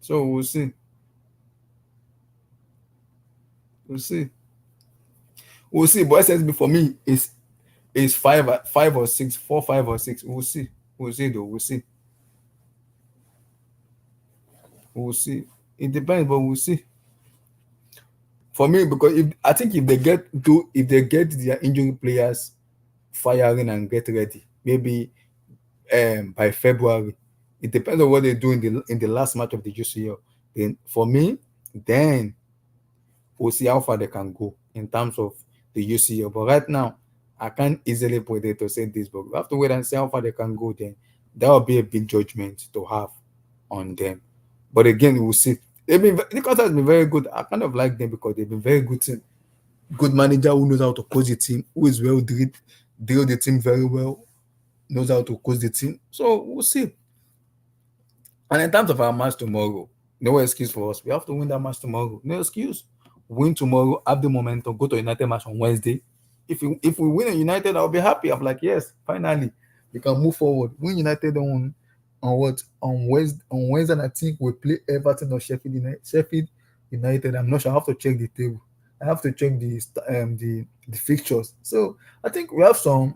C: So we'll see. We'll see. We'll see. But SSB for me is five or six, 4, 5 or 6. We'll see. We'll see though. We'll see. We'll see. It depends, but we'll see. For me, because I think if they get their injury players firing and get ready, maybe by February. It depends on what they do in the last match of the UCL. Then for me, then we'll see how far they can go in terms of the UCL. But right now, I can't easily predict to say this, but we have to wait and see how far they can go. Then that will be a big judgment to have on them. But again, we'll see. Newcastle has been very good. I kind of like them because they've been very good team. Good manager who knows how to coach the team, who is well drill the team very well, knows how to coach the team. So we'll see. And in terms of our match tomorrow, no excuse for us. We have to win that match tomorrow. No excuse. Win tomorrow, have the momentum, go to United match on Wednesday. If we win in United, I'll be happy. I'm like, yes, finally, we can move forward. Win United on what? On Wednesday, and I think we play Everton or Sheffield United. I'm not sure. I have to check the table. I have to check the fixtures. So I think we have some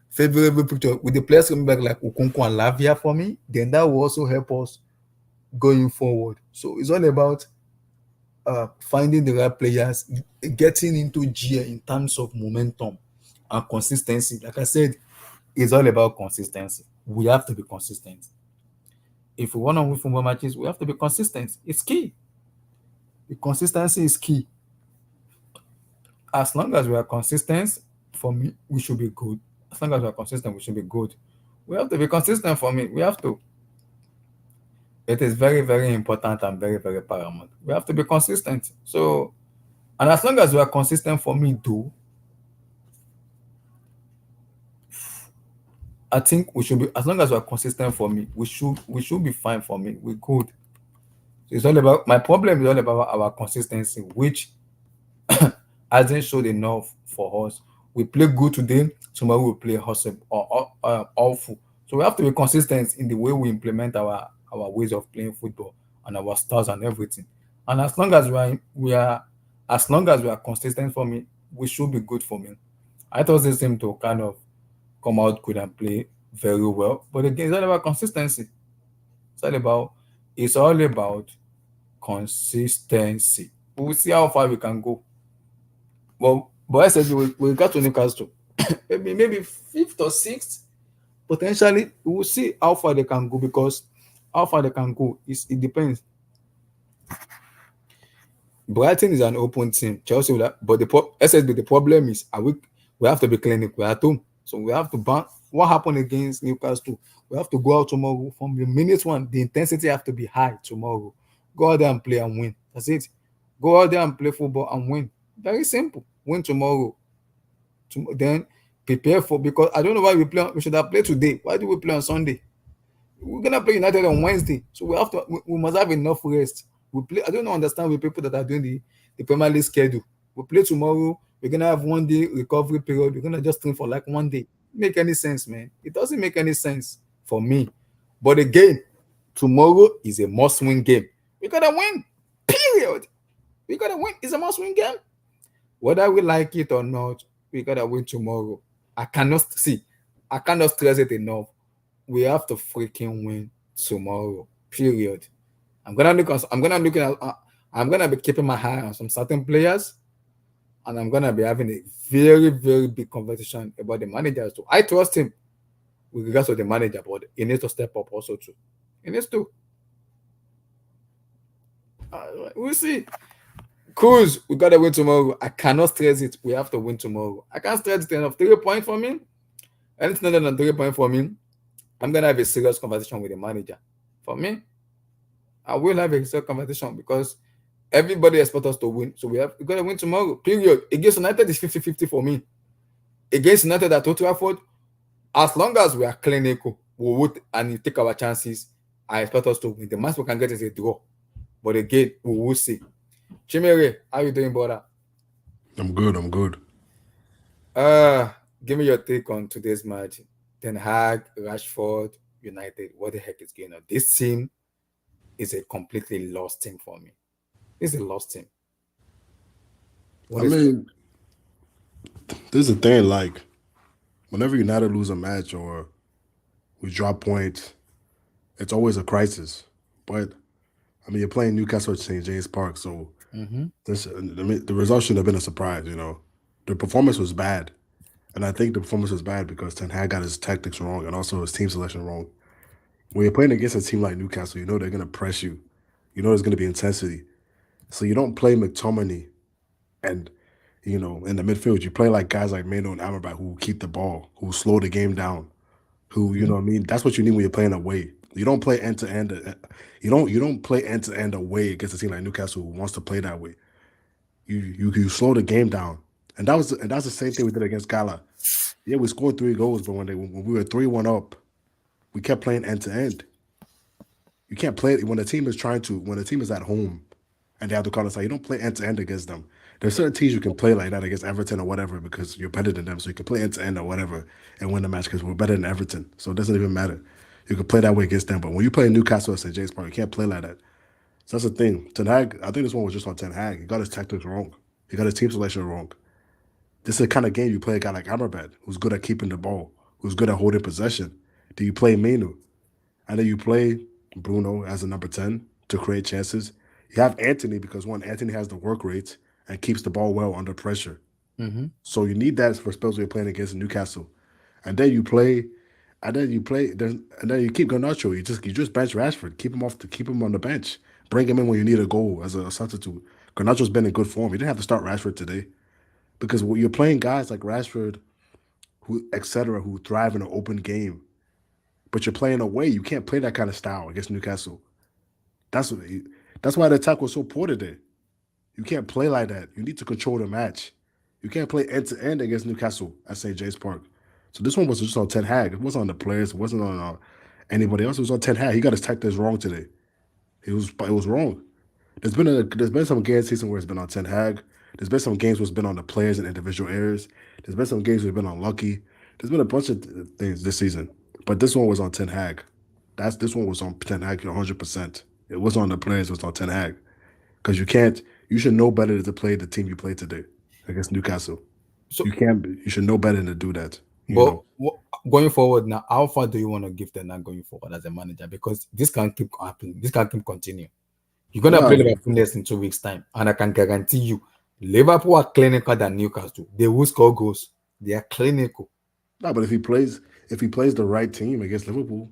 C: favorable picture with the players coming back like Okonkwo and Lavia for me, then that will also help us going forward. So it's all about finding the right players, getting into gear in terms of momentum and consistency. Like I said, it's all about consistency. We have to be consistent. If we want to win football matches, we have to be consistent. It's key. The consistency is key. As long as we are consistent, for me, we should be good. As long as we're consistent, we should be good. We have to be consistent for me. We have to. It is very, very important and very, very paramount. We have to be consistent. So, and as long as we are consistent for me, too, I think we should be. As long as we are consistent for me, we should be fine for me. We're good. So it's all about my problem is all about our consistency, which hasn't showed enough for us. We play good today, tomorrow we play hustle or awful. So we have to be consistent in the way we implement our ways of playing football and our styles and everything. And as long as as long as we are consistent for me, we should be good for me. I thought this team to kind of come out good and play very well. But again, it's all about consistency. It's all about consistency. We'll see how far we can go. Well, but I said we got to Newcastle. maybe fifth or sixth. Potentially, we will see how far they can go because how far they can go it depends. Brighton is an open team. Chelsea will but SSB, the problem is we have to be clinical at home. So we have to ban what happened against Newcastle. We have to go out tomorrow from the minute one. The intensity have to be high tomorrow. Go out there and play and win. That's it. Go out there and play football and win. Very simple. Win tomorrow. Then prepare for because I don't know why we should have played today. Why do we play on Sunday? We're gonna play United on Wednesday, so we must have enough rest. We play. I don't understand with people that are doing the Premier League schedule. We play tomorrow. We're gonna have 1 day recovery period. We're gonna just train for like 1 day. Make any sense, man? It doesn't make any sense for me. But again, tomorrow is a must-win game. We gotta win. Period. We gotta win. It's a must-win game. Whether we like it or not, we gotta win tomorrow. I cannot stress it enough. We have to freaking win tomorrow. Period. I'm gonna be keeping my eye on some certain players, and I'm gonna be having a very, very big conversation about the manager. So I trust him with regards to the manager, but he needs to step up also too. He needs to. We'll see. Cruz, we gotta win tomorrow. I cannot stress it. We have to win tomorrow. I can't stress it enough. 3 points for me. Anything other than 3 points for me, I'm gonna have a serious conversation with the manager. For me, I will have a serious conversation because everybody expects us to win. So we gotta win tomorrow. Period. Against United is 50-50 for me. Against United at Old Trafford, as long as we are clinical, we would and you take our chances. I expect us to win. The max we can get is a draw. But again, we will see. Chimere, how you doing, brother?
B: I'm good.
C: Give me your take on today's match. Ten Hag, Rashford, United. What the heck is going on? This team is a completely lost team for me. It's a lost team.
B: This is the thing. Like, whenever United lose a match or we drop points, it's always a crisis. But you're playing Newcastle at St. James Park, so the result shouldn't have been a surprise. The performance was bad. And I think the performance was bad because Ten Hag got his tactics wrong and also his team selection wrong. When you're playing against a team like Newcastle, you know they're going to press you. You know there's going to be intensity. So you don't play McTominay and, in the midfield. You play like guys like Mano and Amrabat who keep the ball, who slow the game down, who, you know what I mean? That's what you need when you're playing away. You don't play end-to-end. You don't play end-to-end away against a team like Newcastle who wants to play that way. You slow the game down. And that's the same thing we did against Gala. Yeah, we scored 3 goals, but when we were 3-1 up, we kept playing end to end. You can't play it when the team is at home and they have to call us out. You don't play end to end against them. There's certain teams you can play like that against Everton or whatever because you're better than them. So you can play end to end or whatever and win the match because we're better than Everton. So it doesn't even matter. You can play that way against them. But when you play Newcastle at St. James Park, you can't play like that. So that's the thing. Ten Hag, I think this one was just on Ten Hag. He got his tactics wrong. He got his team selection wrong. This is the kind of game you play a guy like Amrabat, who's good at keeping the ball, who's good at holding possession. Do you play Manu? And then you play Bruno as a number 10 to create chances. You have Anthony because, one, Anthony has the work rate and keeps the ball well under pressure.
C: Mm-hmm.
B: So you need that for spells when you're playing against Newcastle. And then you keep Garnacho. You just bench Rashford. Keep him on the bench. Bring him in when you need a goal as a substitute. Garnacho's been in good form. You didn't have to start Rashford today. Because you're playing guys like Rashford
D: etc., who thrive in an open game. But you're playing away. You can't play that kind of style against Newcastle. That's what, that's why the attack was so poor today. You can't play like that. You need to control the match. You can't play end to end against Newcastle at St. James Park. So this one was just on Ten Hag. It wasn't on the players. It wasn't on anybody else. It was on Ten Hag. He got his tactics wrong today. It was wrong. There's been some games season where it's been on Ten Hag. There's been some games where it's been on the players and individual errors. There's been some games where it's been unlucky. There's been a bunch of things this season, but this one was on Ten Hag. This one was on Ten Hag 100%. It was on the players. It was on Ten Hag because you can't. You should know better to play the team you played today against Newcastle.
C: So,
D: you can't. You should know better than to do that.
C: but going forward now, how far do you want to give Ten Hag going forward as a manager? Because this can't keep happening. This can't keep continuing. You're gonna play Liverpool next in 2 weeks' time, and I can guarantee you, Liverpool are clinical than Newcastle. They will score goals. They are clinical.
D: No, but if he plays the right team against Liverpool,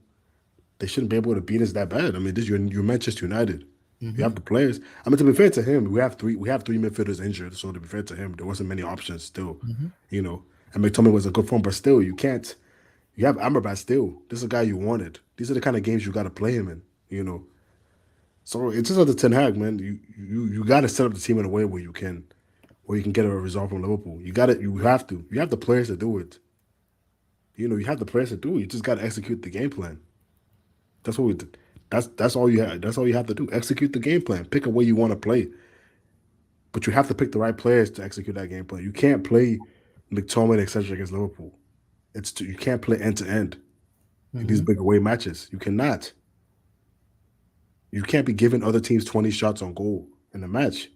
D: they shouldn't be able to beat us that bad. I mean, you're Manchester United. You have the players. I mean, to be fair to him, we have three midfielders injured. So to be fair to him, there wasn't many options still. And McTominay was in good form, but still, you can't. You have Amrabat still. This is a guy you wanted. These are the kind of games you got to play him in. So it's just under Ten Hag, man. You got to set up the team in a way where you can get a result from Liverpool. You got it. You have to. You have the players to do it. You have the players to do it. You just got to execute the game plan. That's what we did. That's all you have. That's all you have to do. Execute the game plan. Pick a way you want to play. But you have to pick the right players to execute that game plan. You can't play McTominay, etc. against Liverpool. You can't play end to end in these big away matches. You cannot. You can't be giving other teams 20 shots on goal in a match.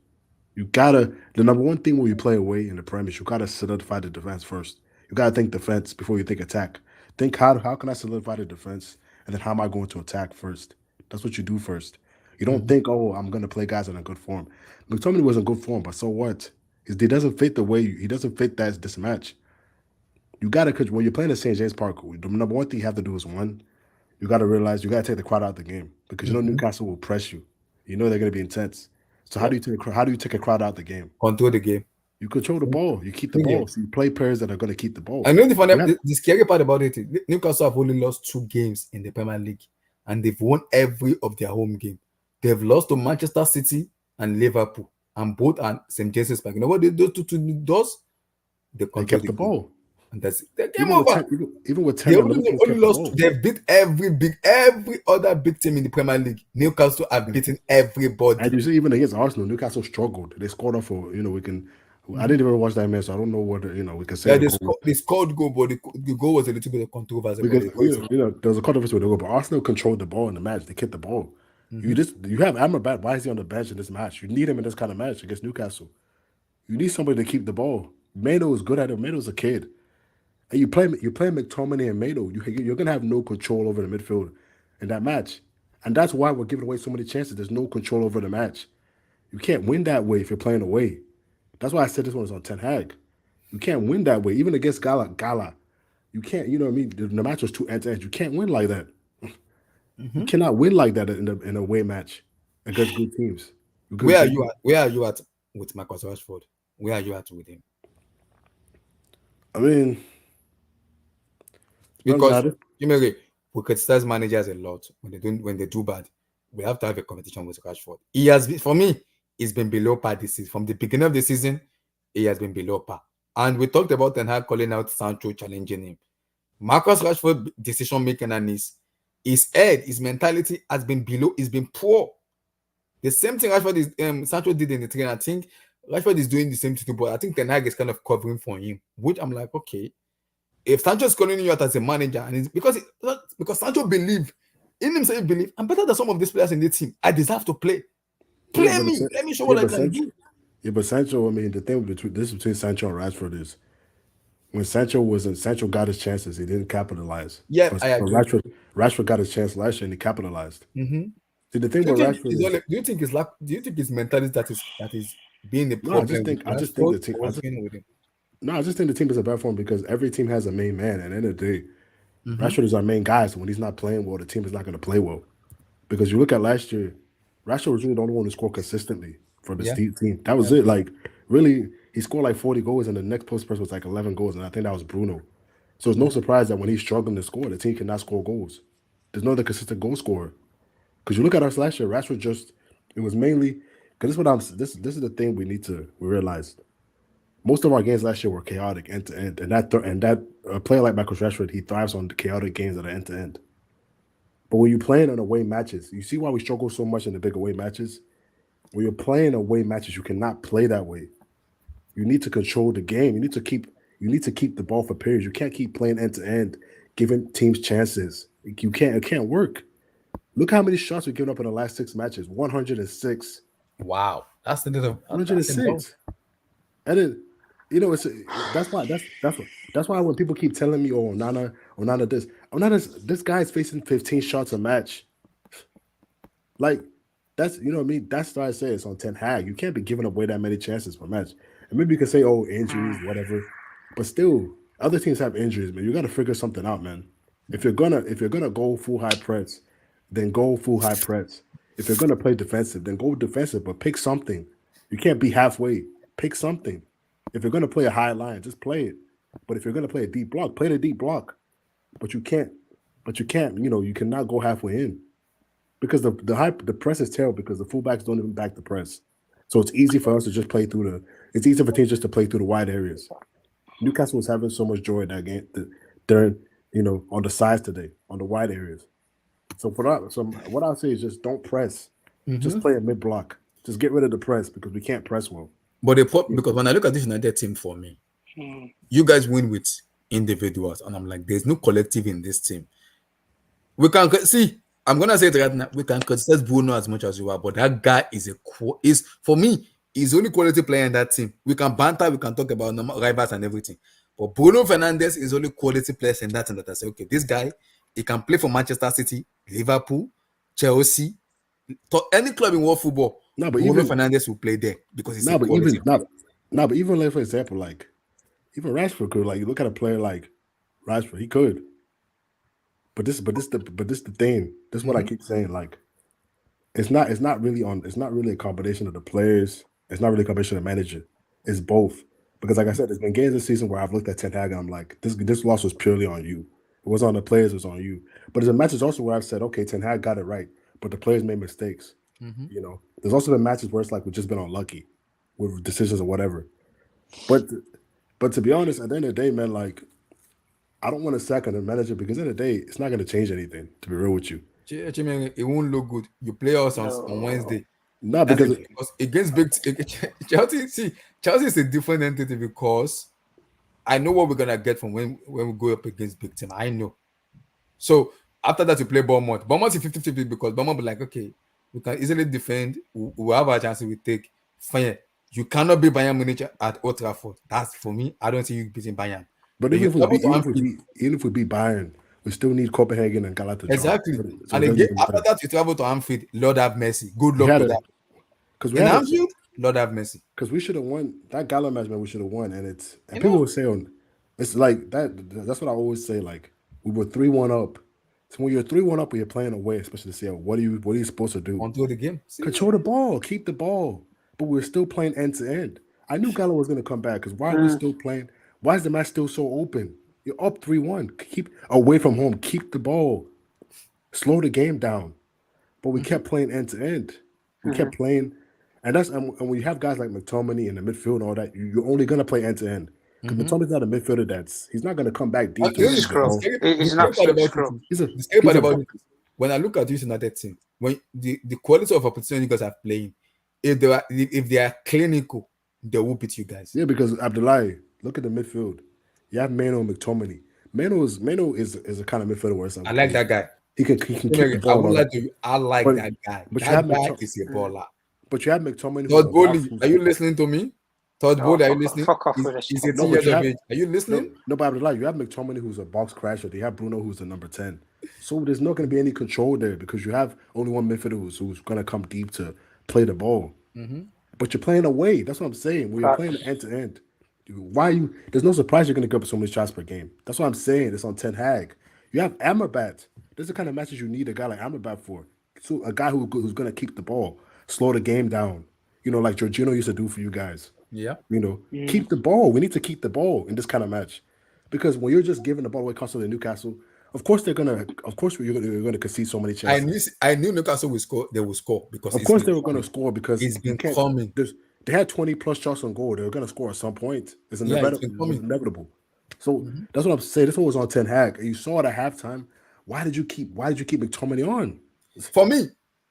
D: You gotta. The number one thing when you play away in the Premier, you gotta solidify the defense first. You gotta think defense before you think attack. Think how can I solidify the defense, and then how am I going to attack first? That's what you do first. You don't think, oh, I'm gonna play guys in a good form. McTominay was in good form, but so what? He doesn't fit the way he doesn't fit this match. You gotta when you're playing at St. James Park, the number one thing you have to do is you gotta realize you gotta take the crowd out of the game because Newcastle will press you. You know they're gonna be intense. So how do you take a crowd out of the game?
C: Control the game.
D: You control the ball. You keep the ball. So you play players that are going to keep the ball.
C: I know the scary part about it. Newcastle have only lost 2 games in the Premier League, and they've won every of their home game. They've lost to Manchester City and Liverpool, and both are St. James's Park. You know what those two does? They
D: kept the ball,
C: and that's the game over.
D: Even with 10,
C: they only lost. They've beat every other big team in the Premier League. Newcastle have beaten everybody.
D: And you see, even against Arsenal, Newcastle struggled. They scored off for we can. I didn't even watch that match, so I don't know what we can say.
C: Yeah, they scored goal, but the goal was a little bit of controversy.
D: Because there was a controversy with the goal, but Arsenal controlled the ball in the match. They kept the ball. You have Amrabat. Why is he on the bench in this match? You need him in this kind of match against Newcastle. You need somebody to keep the ball. Mano is good at it. Mano's a kid, and you play McTominay and Mano. You're gonna have no control over the midfield in that match, and that's why we're giving away so many chances. There's no control over the match. You can't win that way if you're playing away. That's why I said this one was on Ten Hag. You can't win that way. Even against Gala. You can't, you know what I mean? The match was too end-to-end. You can't win like that. You cannot win like that in a away match against good teams.
C: Where are you at with Marcus Rashford? Where are you at with him?
D: I mean,
C: because we criticize managers a lot when they do bad. We have to have a competition with Rashford. He has been, for me, he's been below par this season. From the beginning of the season, he has been below par. And we talked about Ten Hag calling out Sancho, challenging him. Marcus Rashford's decision making and his head, his mentality has been below. He's been poor. The same thing Sancho did in the training. I think Rashford is doing the same thing, but I think Ten Hag is kind of covering for him. Which I'm like, okay, if Sancho is calling you out as a manager, and it's because Sancho believe in himself, I'm better than some of these players in the team. I deserve to play. Let me show what I can do.
D: Yeah, but Sancho, I mean, the thing between Sancho and Rashford is when Sancho got his chances, he didn't capitalize.
C: Yeah, I agree.
D: Rashford got his chance last year and he capitalized.
C: Mm-hmm.
D: See, the thing with Rashford
C: do you think his mentality that is being the problem?
D: I just think the team is a bad form because every team has a main man. And at the end of the day, Rashford is our main guy. So when he's not playing well, the team is not going to play well. Because you look at last year, Rashford was really the only one who scored consistently for the team. That was it. Like, really, he scored like 40 goals, and the next post person was like 11 goals, and I think that was Bruno. So it's no surprise that when he's struggling to score, the team cannot score goals. There's no other consistent goal scorer. Because you look at us last year, Rashford it was mainly because this is the thing we realize. Most of our games last year were chaotic end to end, and that a player like Marcus Rashford, he thrives on the chaotic games that are end to end. But when you're playing on away matches, you see why we struggle so much in the big away matches. When you're playing away matches, you cannot play that way. You need to control the game. You need to keep the ball for periods. You can't keep playing end to end, giving teams chances. It can't work. Look how many shots we've given up in the last 6 matches. 106.
C: Wow, that's the
D: 106. And then, that's why when people keep telling me, oh, Onana this guy's facing 15 shots a match. Like, that's, you know what I mean? That's why I say it's on Ten Hag. You can't be giving away that many chances per match. And maybe you can say, oh, injuries, whatever. But still, other teams have injuries, man. You got to figure something out, man. If you're gonna go full high press, then go full high press. If you're gonna play defensive, then go defensive. But pick something. You can't be halfway. Pick something. If you're gonna play a high line, just play it. But if you're gonna play a deep block, play the deep block. But you can't. You cannot go halfway in. Because the press is terrible because the fullbacks don't even back the press. So it's easy for us to just play through it's easy for teams just to play through the wide areas. Newcastle was having so much joy in that game during, on the sides today, on the wide areas. So what I'll say is just don't press. Just play a mid block. Just get rid of the press because we can't press well.
C: But because when I look at this United team for me, you guys win with individuals, and I'm like, there's no collective in this team. We can see. I'm gonna say it right now. We can criticize Bruno as much as you are, but that guy is for me, he's the only quality player in that team. We can banter, we can talk about rivals and everything, but Bruno Fernandes is only quality players in that team that I say, okay, this guy, he can play for Manchester City, Liverpool, Chelsea, any club in world football.
D: No, but
C: Bruno Fernandes will play there because he's
D: but even like, for example, like even Rashford could, like, you look at a player like Rashford, he could. But this the thing. This is what I keep saying. Like, it's not really a combination of the players. It's not really a combination of the manager. It's both. Because like I said, there's been games this season where I've looked at Ten Hag and I'm like, this loss was purely on you. It wasn't on the players, it was on you. But there's a matches also where I've said, okay, Ten Hag got it right, but the players made mistakes. There's also been matches where it's like we've just been unlucky with decisions or whatever. But to be honest, at the end of the day, man, like, I don't want to sack on the manager because at the end of the day, it's not going to change anything, to be real with you.
C: It won't look good. You play us on Wednesday.
D: No, because
C: against Chelsea is a different entity because I know what we're going to get from when we go up against big team. I know. So after that, you play Bournemouth. Bournemouth is 50-50 because Bournemouth will be like, okay, we can easily defend. We'll have our chances we take. Fine. You cannot beat Bayern Munich at Old Trafford. That's, for me, I don't see you beating Bayern.
D: But even if we beat Bayern, we still need Copenhagen and Galatasaray.
C: Exactly. And again, after that, you travel to Anfield. Lord have mercy. Good luck with that.
D: Because
C: in Anfield, Lord have mercy.
D: Because we should have won that Gala match, man. We should have won, and people will say it's like that. That's what I always say. Like, we were 3-1 up. So when you're 3-1 up, when you're playing away, especially to say, what are you supposed to do?
C: Control the game.
D: Control the ball. Keep the ball. But we're still playing end to end. I knew Gala was going to come back because why are we still playing? Why is the match still so open? You're up 3-1. Keep away from home. Keep the ball. Slow the game down. But we kept playing end to end. We kept playing, and when you have guys like McTominay in the midfield and all that, you're only gonna play end to end. Because McTominay's not a midfielder he's not gonna come back deep.
E: He's not
C: about when I look at this United team, when the quality of opportunity you guys are playing, if they are clinical, they will beat you guys.
D: Yeah, because Abdullahi, look at the midfield. You have Mano and McTominay. Mano is a kind of midfielder where
C: I like that guy.
D: He can kick the ball.
C: I like that guy.
D: But
C: that guy is a baller.
D: But you have McTominay.
C: Todd Bowley, are you listening to me? Todd Bowley, are you listening?
E: Fuck off with this.
C: He's 18 years of age. Are you listening?
D: No, but Abdullah, you have McTominay who's a box crasher. They have Bruno who's the number 10. So there's not going to be any control there because you have only one midfielder who's going to come deep to play the ball. But you're playing away. That's what I'm saying. When you're playing end to end, there's no surprise you're going to give up so many shots per game. That's what I'm saying. It's on Ten Hag. You have Amrabat. There's the kind of matches you need a guy like Amrabat for. So a guy who's going to keep the ball, slow the game down. Like Jorginho used to do for you guys.
C: Yeah.
D: Keep the ball. We need to keep the ball in this kind of match. Because when you're just giving the ball away constantly to Newcastle, of course you're gonna concede so many chances.
C: I knew Newcastle will score. They will score because
D: Of course they were gonna score because
C: it's
D: you
C: been
D: can't.
C: coming.
D: They had 20 plus shots on goal. They were gonna score at some point. It's
C: Yeah, it's been coming.
D: inevitable. So that's what I'm saying. This one was on Ten Hag. You saw it at halftime. Why did you keep McTominay on?
C: For me,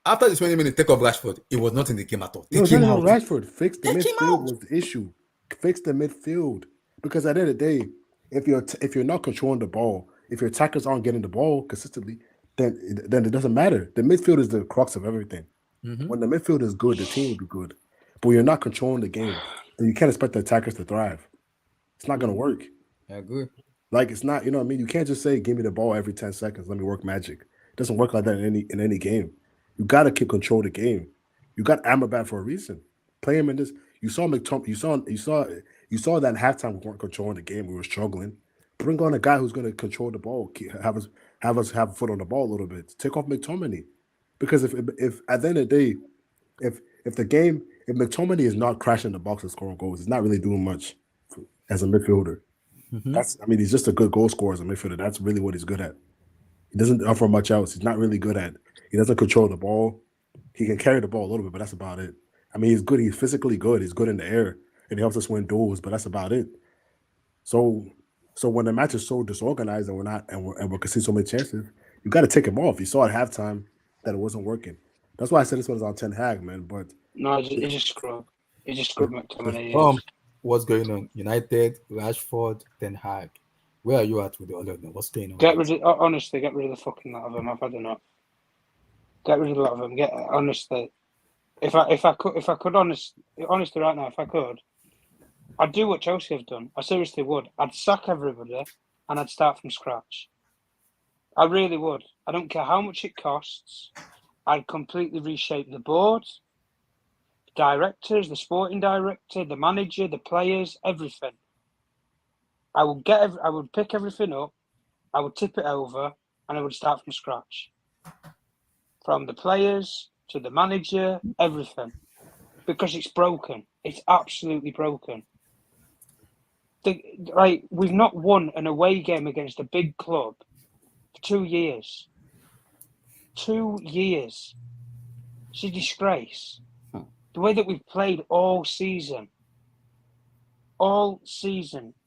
C: after the 20 minutes take off Rashford, it was not in the game at all.
D: No,
C: Take him out.
D: Rashford. Fix the
C: Take him
D: midfield
C: out.
D: was the issue. Fix the midfield. Because at the end of the day, if you're not controlling the ball, if your attackers aren't getting the ball consistently, then it doesn't matter. The midfield is the crux of everything. When the midfield is good, the team will be good. But when you're not controlling the game, then you can't expect the attackers to thrive. It's not going to work.
C: I agree.
D: Like, it's not, you know what I mean? You can't just say, give me the ball every 10 seconds. Let me work magic. It doesn't work like that in any game. You got to keep control of the game. You got Amrabat for a reason. Play him in this. You saw McTominay. You saw that at halftime we weren't controlling the game. We were struggling. Bring on a guy who's going to control the ball. Have us have a foot on the ball a little bit. Take off McTominay. Because if at the end of the day, if McTominay is not crashing the box and scoring goals, he's not really doing much as a midfielder. He's just a good goal scorer as a midfielder. That's really what he's good at. He doesn't offer much else. He's not really good at. He doesn't control the ball. He can carry the ball a little bit, but that's about it. I mean, he's good. He's physically good. He's good in the air, and he helps us win duels. But that's about it. So when the match is so disorganized and we're conceding so many chances, you got to take him off. You saw at halftime that it wasn't working. That's why I said this one's on Ten Hag, man. But
E: no, it's just scrub. It's just scrub McTominay.
C: What's going on? United, Rashford, Ten Hag. Where are you at with the other of them? What's going on?
E: Honestly, get rid of the fucking lot of them. I've had enough. Get rid of the lot of them. Honestly, if I could honestly right now, if I could, I'd do what Chelsea have done. I seriously would. I'd sack everybody and I'd start from scratch. I really would. I don't care how much it costs. I'd completely reshape the board, the directors, the sporting director, the manager, the players, everything. I would pick everything up, I would tip it over, and I would start from scratch. From the players to the manager, everything. Because it's broken. It's absolutely broken. We've not won an away game against a big club for 2 years. 2 years. It's a disgrace. The way that we've played all season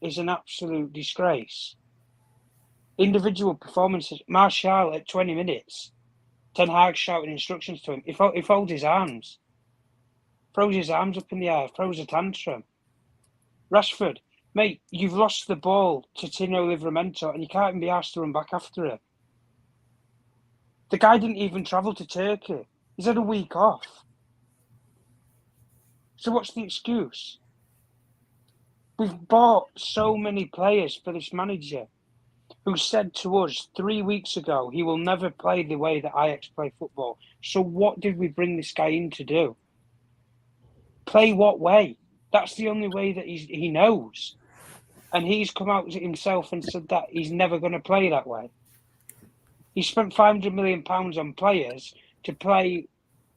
E: is an absolute disgrace. Individual performances. Martial at 20 minutes. Ten Hag shouting instructions to him. He folds his arms. Throws his arms up in the air. Throws a tantrum. Rashford, mate, you've lost the ball to Tino Livramento and you can't even be asked to run back after it. The guy didn't even travel to Turkey. He's had a week off. So what's the excuse? We've bought so many players for this manager who said to us 3 weeks ago he will never play the way that Ajax play football. So what did we bring this guy in to do? Play what way? That's the only way that he knows. And he's come out himself and said that he's never going to play that way. He spent £500 million on players to play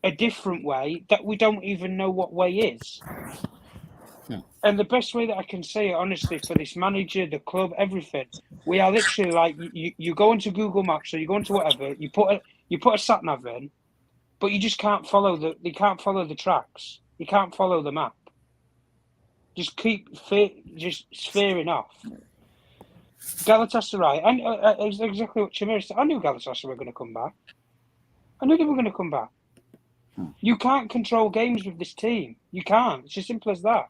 E: a different way that we don't even know what way is. And the best way that I can say it, honestly, for this manager, the club, everything, we are literally like you go into Google Maps or you go into whatever, you put a sat nav in, but you just can't follow the tracks. You can't follow the map. Just keep veering off. Galatasaray, and exactly what Chimera said. I knew Galatasaray were going to come back. I knew they were going to come back. You can't control games with this team. You can't. It's as simple as that.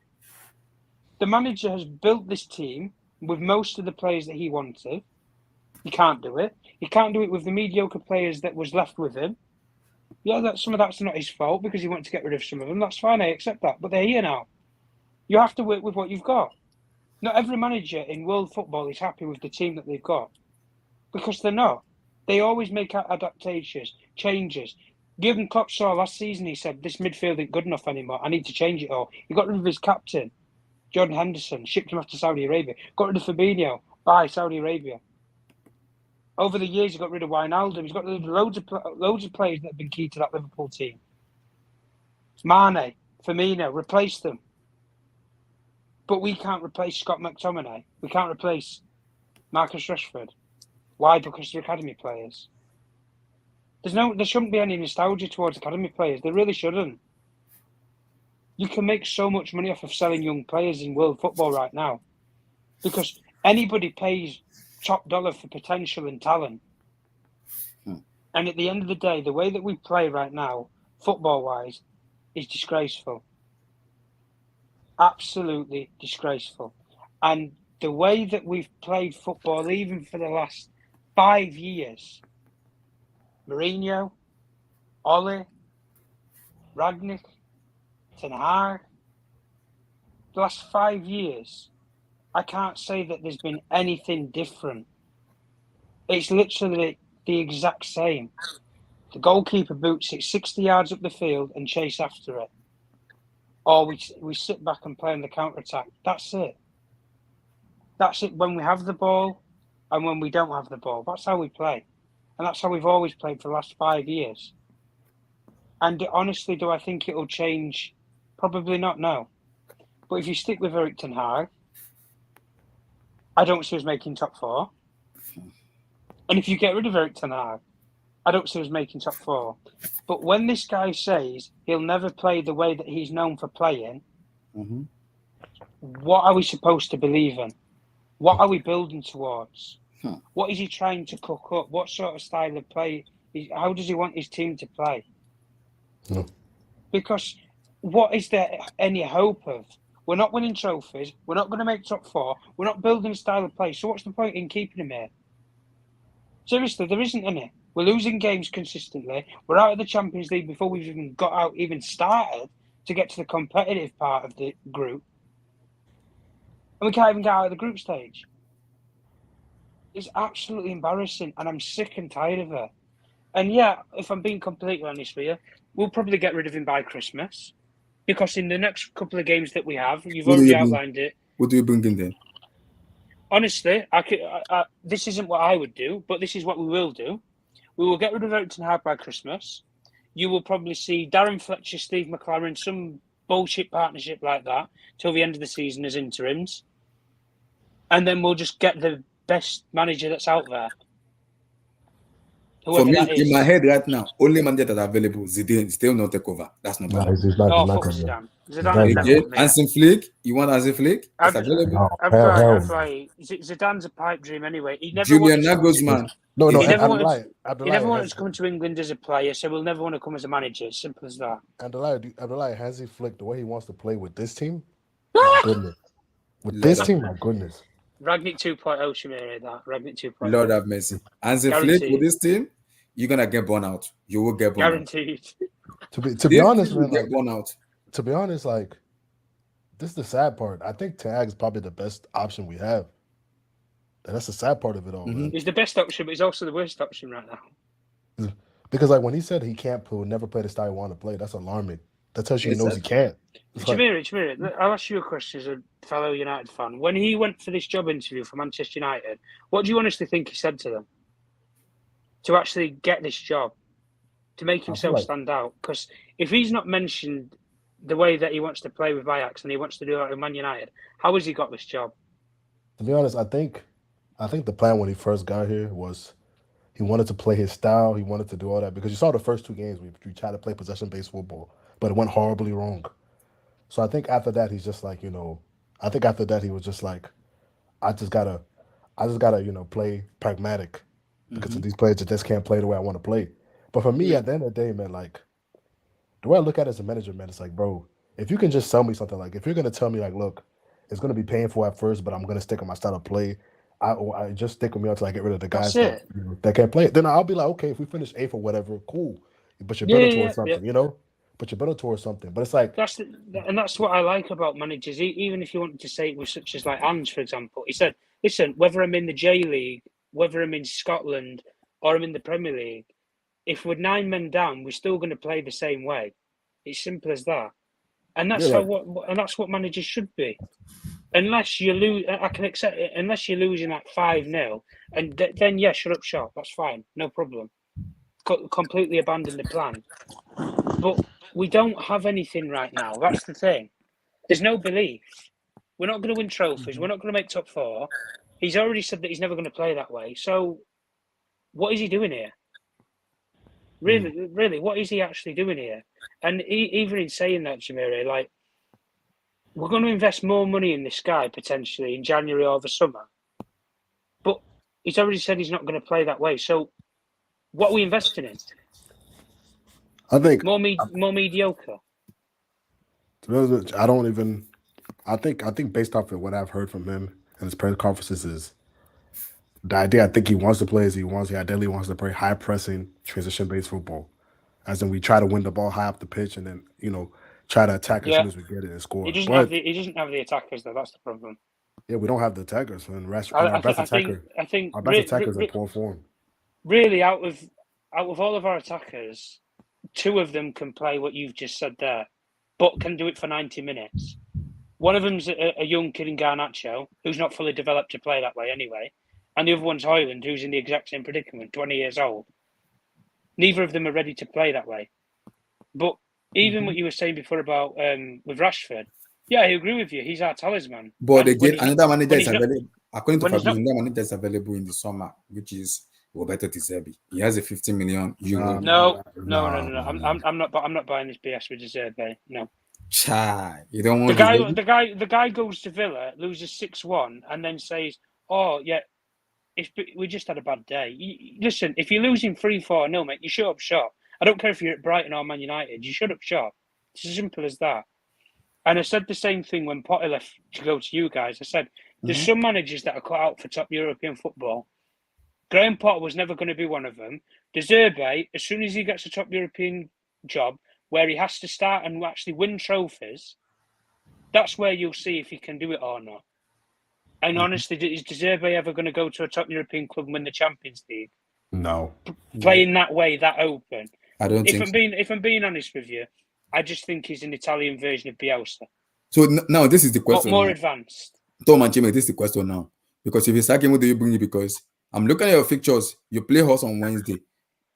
E: The manager has built this team with most of the players that he wanted. He can't do it. He can't do it with the mediocre players that was left with him. Yeah, some of that's not his fault because he wanted to get rid of some of them. That's fine. I accept that. But they're here now. You have to work with what you've got. Not every manager in world football is happy with the team that they've got because they're not. They always make adaptations, changes. Given Klopp saw last season, he said, this midfield ain't good enough anymore. I need to change it all. He got rid of his captain, Jordan Henderson, shipped him off to Saudi Arabia. Got rid of Fabinho, bye, Saudi Arabia. Over the years, he got rid of Wijnaldum. He's got rid of loads of players that have been key to that Liverpool team. Mane, Firmino, replace them. But we can't replace Scott McTominay. We can't replace Marcus Rashford. Why? Because they're academy players. There shouldn't be any nostalgia towards academy players. There really shouldn't. You can make so much money off of selling young players in world football right now, because anybody pays top dollar for potential and talent. And at the end of the day, the way that we play right now, football-wise, is disgraceful. Absolutely disgraceful. And the way that we've played football, even for the last 5 years, Mourinho, Ole, Rangnick, Ten Hag, the last 5 years, I can't say that there's been anything different. It's literally the exact same. The goalkeeper boots it 60 yards up the field and chase after it. Or we sit back and play on the counter-attack. That's it. That's it when we have the ball and when we don't have the ball. That's how we play. And that's how we've always played for the last 5 years. And honestly, do I think it'll change? Probably not, no. But if you stick with Erik ten Hag, I don't see us making top 4. And if you get rid of Erik ten Hag, I don't see us making top 4. But when this guy says he'll never play the way that he's known for playing, what are we supposed to believe in? What are we building towards? What is he trying to cook up? What sort of style of play? How does he want his team to play? Because what is there any hope of? We're not winning trophies. We're not going to make top 4. We're not building a style of play. So what's the point in keeping him here? Seriously, there isn't any. We're losing games consistently. We're out of the Champions League before we've even started to get to the competitive part of the group. And we can't even get out of the group stage. It's absolutely embarrassing, and I'm sick and tired of it. And yeah, if I'm being completely honest with you, we'll probably get rid of him by Christmas. Because in the next couple of games that we have, you've already outlined it.
C: What do you bring in then?
E: Honestly, this isn't what I would do, but this is what we will do. We will get rid of Erik ten Hag by Christmas. You will probably see Darren Fletcher, Steve McLaren, some bullshit partnership like that till the end of the season as interims. And then we'll just get the best manager that's out there.
C: For me, in my head right now, only manager that are available, Zidane still not take over. That's not bad.
D: He's not
E: fuck
D: coming.
E: Zidane. Zidane
C: Okay, Hansen Flick, you want Hansen Flick? It's available.
E: Zidane's a pipe dream anyway. He never
C: Julian
E: wants
C: Nagelsmann.
D: No,
E: he never wanted
D: Abdullah
E: to come to England as a player, so we'll never want to come as a manager. Simple as that.
D: Abdullah Hansi Flick, the way he wants to play with this team, my goodness. With this team, my goodness.
E: Rangnick 2.0, Shamiri, that. Rangnick 2.0.
C: Lord have mercy. Hansen Flick with this team, you're gonna get burnt out. You will get burnt
E: Guaranteed.
D: out. To be honest, man,
C: get burnt out.
D: To be honest, like, this is the sad part. I think Ten Hag is probably the best option we have. And that's the sad part of it all, man.
E: He's the best option, but he's also the worst option right now.
D: Because, like, when he said he will never play the style he want to play, that's alarming. That tells you he knows he can't.
E: Shamiri, I'll ask you a question as a fellow United fan. When he went for this job interview for Manchester United, what do you honestly think he said to them? To actually get this job? To make himself stand out? Because if he's not mentioned the way that he wants to play with Ajax and he wants to do that with Man United, how has he got this job?
D: To be honest, I think the plan when he first got here was he wanted to play his style. He wanted to do all that because you saw the first 2 games we tried to play possession-based football, but it went horribly wrong. So I think after that he's just like, I think after that he was just like, I just gotta play pragmatic because of these players that just can't play the way I want to play. But for me, at the end of the day, man, like the way I look at it as a manager, man, it's like, bro, if you can just sell me something, like if you're gonna tell me like, look, it's gonna be painful at first, but I'm gonna stick with my style of play. I just stick with me until I get rid of the guys that can't play it. Then I'll be like, okay, if we finish 8th or whatever, cool. But you're better towards something, But you're better towards something. But it's like
E: that's what I like about managers. Even if you wanted to say it was such as like Ange, for example, he said, "Listen, whether I'm in the J League, whether I'm in Scotland, or I'm in the Premier League, if we're 9 men down, we're still going to play the same way. It's simple as that." And that's that's what managers should be. Unless you lose, I can accept it. Unless you're losing at 5-0, and then shut up shop. That's fine, no problem. Completely abandon the plan. But we don't have anything right now. That's the thing. There's no belief. We're not going to win trophies. We're not going to make top 4. He's already said that he's never going to play that way. So, what is he doing here? Really, what is he actually doing here? And even in saying that, Jamiri, like, we're going to invest more money in this guy potentially in January or the summer. But he's already said he's not going to play that way. So, what are we investing in?
D: I think
E: More mediocre.
D: I don't even. I think based off of what I've heard from him in his press conferences is the idea. I think he wants to play as he ideally wants to play high pressing, transition based football, as in we try to win the ball high up the pitch and then try to attack as soon as we get it and score.
E: He doesn't have the attackers though. That's the problem.
D: Yeah, we don't have the attackers, and
E: I think
D: our best attackers are in poor form.
E: Really, out of all of our attackers, 2 of them can play what you've just said there, but can do it for 90 minutes. One of them's a young kid in Garnacho who's not fully developed to play that way anyway, and the other one's Højlund, who's in the exact same predicament, 20 years old. Neither of them are ready to play that way. But even what you were saying before about with Rashford, yeah, I agree with you. He's our talisman.
C: But again, another manager is available. According to Fabio, another manager is available in the summer, which is Roberto Di Zerbi. He has a 50 million euro.
E: No. I'm not buying this BS with Di Zerbi. No.
C: Chai, you don't want
E: the guy goes to Villa, loses 6-1, and then says, "Oh yeah, we just had a bad day." Listen, if you're losing 3-4-0, mate, you shut up shop. I don't care if you're at Brighton or Man United. You shut up shop. It's as simple as that. And I said the same thing when Potter left to go to you guys. I said, there's some managers that are cut out for top European football. Graham Potter was never going to be one of them. De Zerbi, as soon as he gets a top European job where he has to start and actually win trophies, that's where you'll see if he can do it or not. And honestly, is De Zerbi ever going to go to a top European club and win the Champions League?
D: No.
E: Playing that way, that open.
C: I don't think
E: If I'm being honest with you, I just think he's an Italian version of Bielsa.
C: so. Now this is the question.
E: More advanced.
C: Tom and Jimmy, this is the question now. Because if you sack him, what do you bring it? Because I'm looking at your fixtures. You play Horse on Wednesday.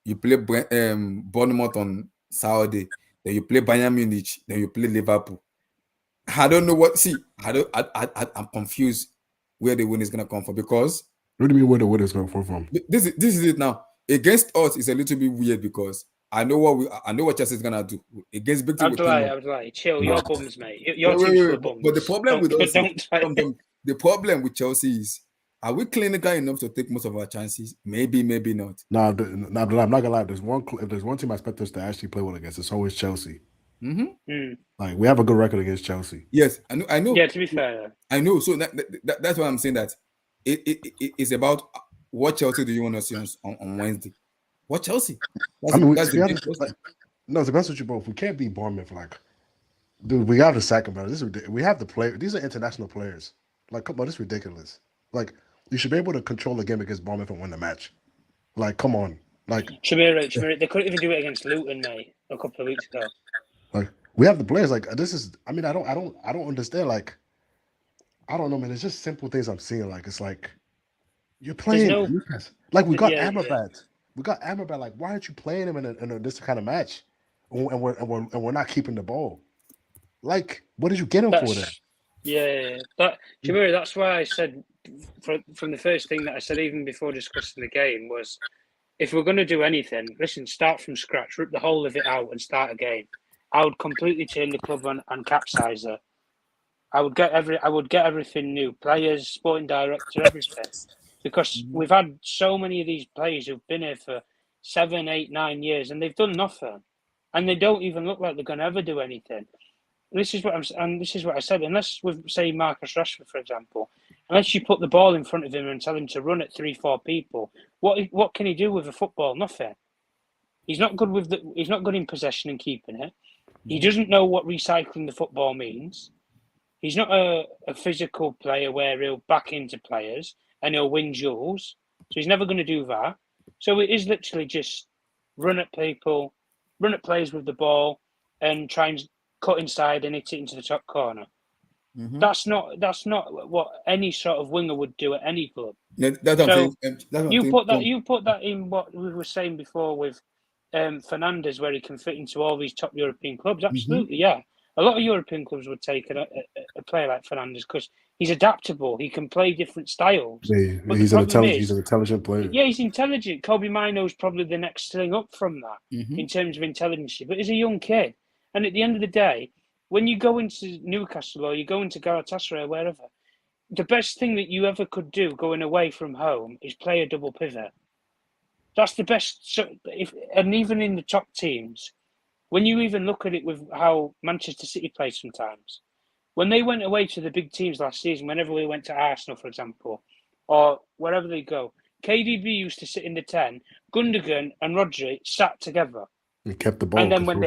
C: You play Bournemouth on Saturday. Then you play Bayern Munich. Then you play Liverpool. I don't know what. See, I'm confused where the win is gonna come from because.
D: What do you mean where the win is gonna come from?
C: This is it now. Against us is a little bit weird because I know what Chelsea is gonna do against big team.
E: Abdullah, chill. Your bums, mate. Your team's bums.
C: But the problem with Chelsea is, are we clinical enough to take most of our chances? Maybe not.
D: No, I'm not gonna lie. If there's one team I expect us to actually play well against, it's always Chelsea. Like we have a good record against Chelsea.
C: Yes, I know.
E: Yeah, to be fair,
C: I know. So that's why I'm saying that it's about what Chelsea do you want to see on Wednesday? What Chelsea?
D: No, to be honest with you, bro, if we can't beat Bournemouth, like, dude, we got to sack him, bro. We have the player. These are international players. Like, come on, this is ridiculous. Like, you should be able to control the game against Bournemouth and win the match. Like, come on. Like,
E: Shamira, they couldn't even do it against Luton, mate, a couple of weeks ago.
D: Like, we have the players. Like, this is. I mean, I don't understand. Like, I don't know, man. It's just simple things I'm seeing. Like, it's like you're playing Newcastle. Like, we got Amrabat. Yeah. We got Amrabat. Like, why aren't you playing him in this kind of match? And we're not keeping the ball. Like, what did you get him for that?
E: Yeah, Jamiri, that's why I said from the first thing that I said even before discussing the game was, if we're going to do anything, listen, start from scratch, rip the whole of it out and start again. I would completely turn the club on and capsize it. I would get everything new, players, sporting director, everything. Because we've had so many of these players who've been here for 7, 8, 9 years and they've done nothing. And they don't even look like they're going to ever do anything. This is what I said. Unless with, say, Marcus Rashford, for example, unless you put the ball in front of him and tell him to run at 3-4 people, what can he do with a football? Nothing. He's not good he's not good in possession and keeping it. He doesn't know what recycling the football means. He's not a physical player where he'll back into players and he'll win duels. So he's never going to do that. So it is literally just run at people, run at players with the ball, and try and cut inside and hit it into the top corner. Mm-hmm. That's not what any sort of winger would do at any club.
C: You
E: put that in what we were saying before with Fernandes, where he can fit into all these top European clubs. Absolutely, yeah. A lot of European clubs would take a player like Fernandes because he's adaptable. He can play different styles.
D: Yeah,
E: But
D: he's
E: the
D: an
E: problem
D: intelligent.
E: is,
D: He's an intelligent player.
E: yeah, he's intelligent. Kobe Mino's probably the next thing up from that in terms of intelligence. But he's a young kid, and at the end of the day, when you go into Newcastle or you go into Galatasaray or wherever, the best thing that you ever could do going away from home is play a double pivot. That's the best. So and even in the top teams, when you even look at it with how Manchester City plays sometimes, when they went away to the big teams last season, whenever we went to Arsenal, for example, or wherever they go, KDB used to sit in the 10, Gundogan and Rodri sat together.
D: He kept the ball.
E: And then when they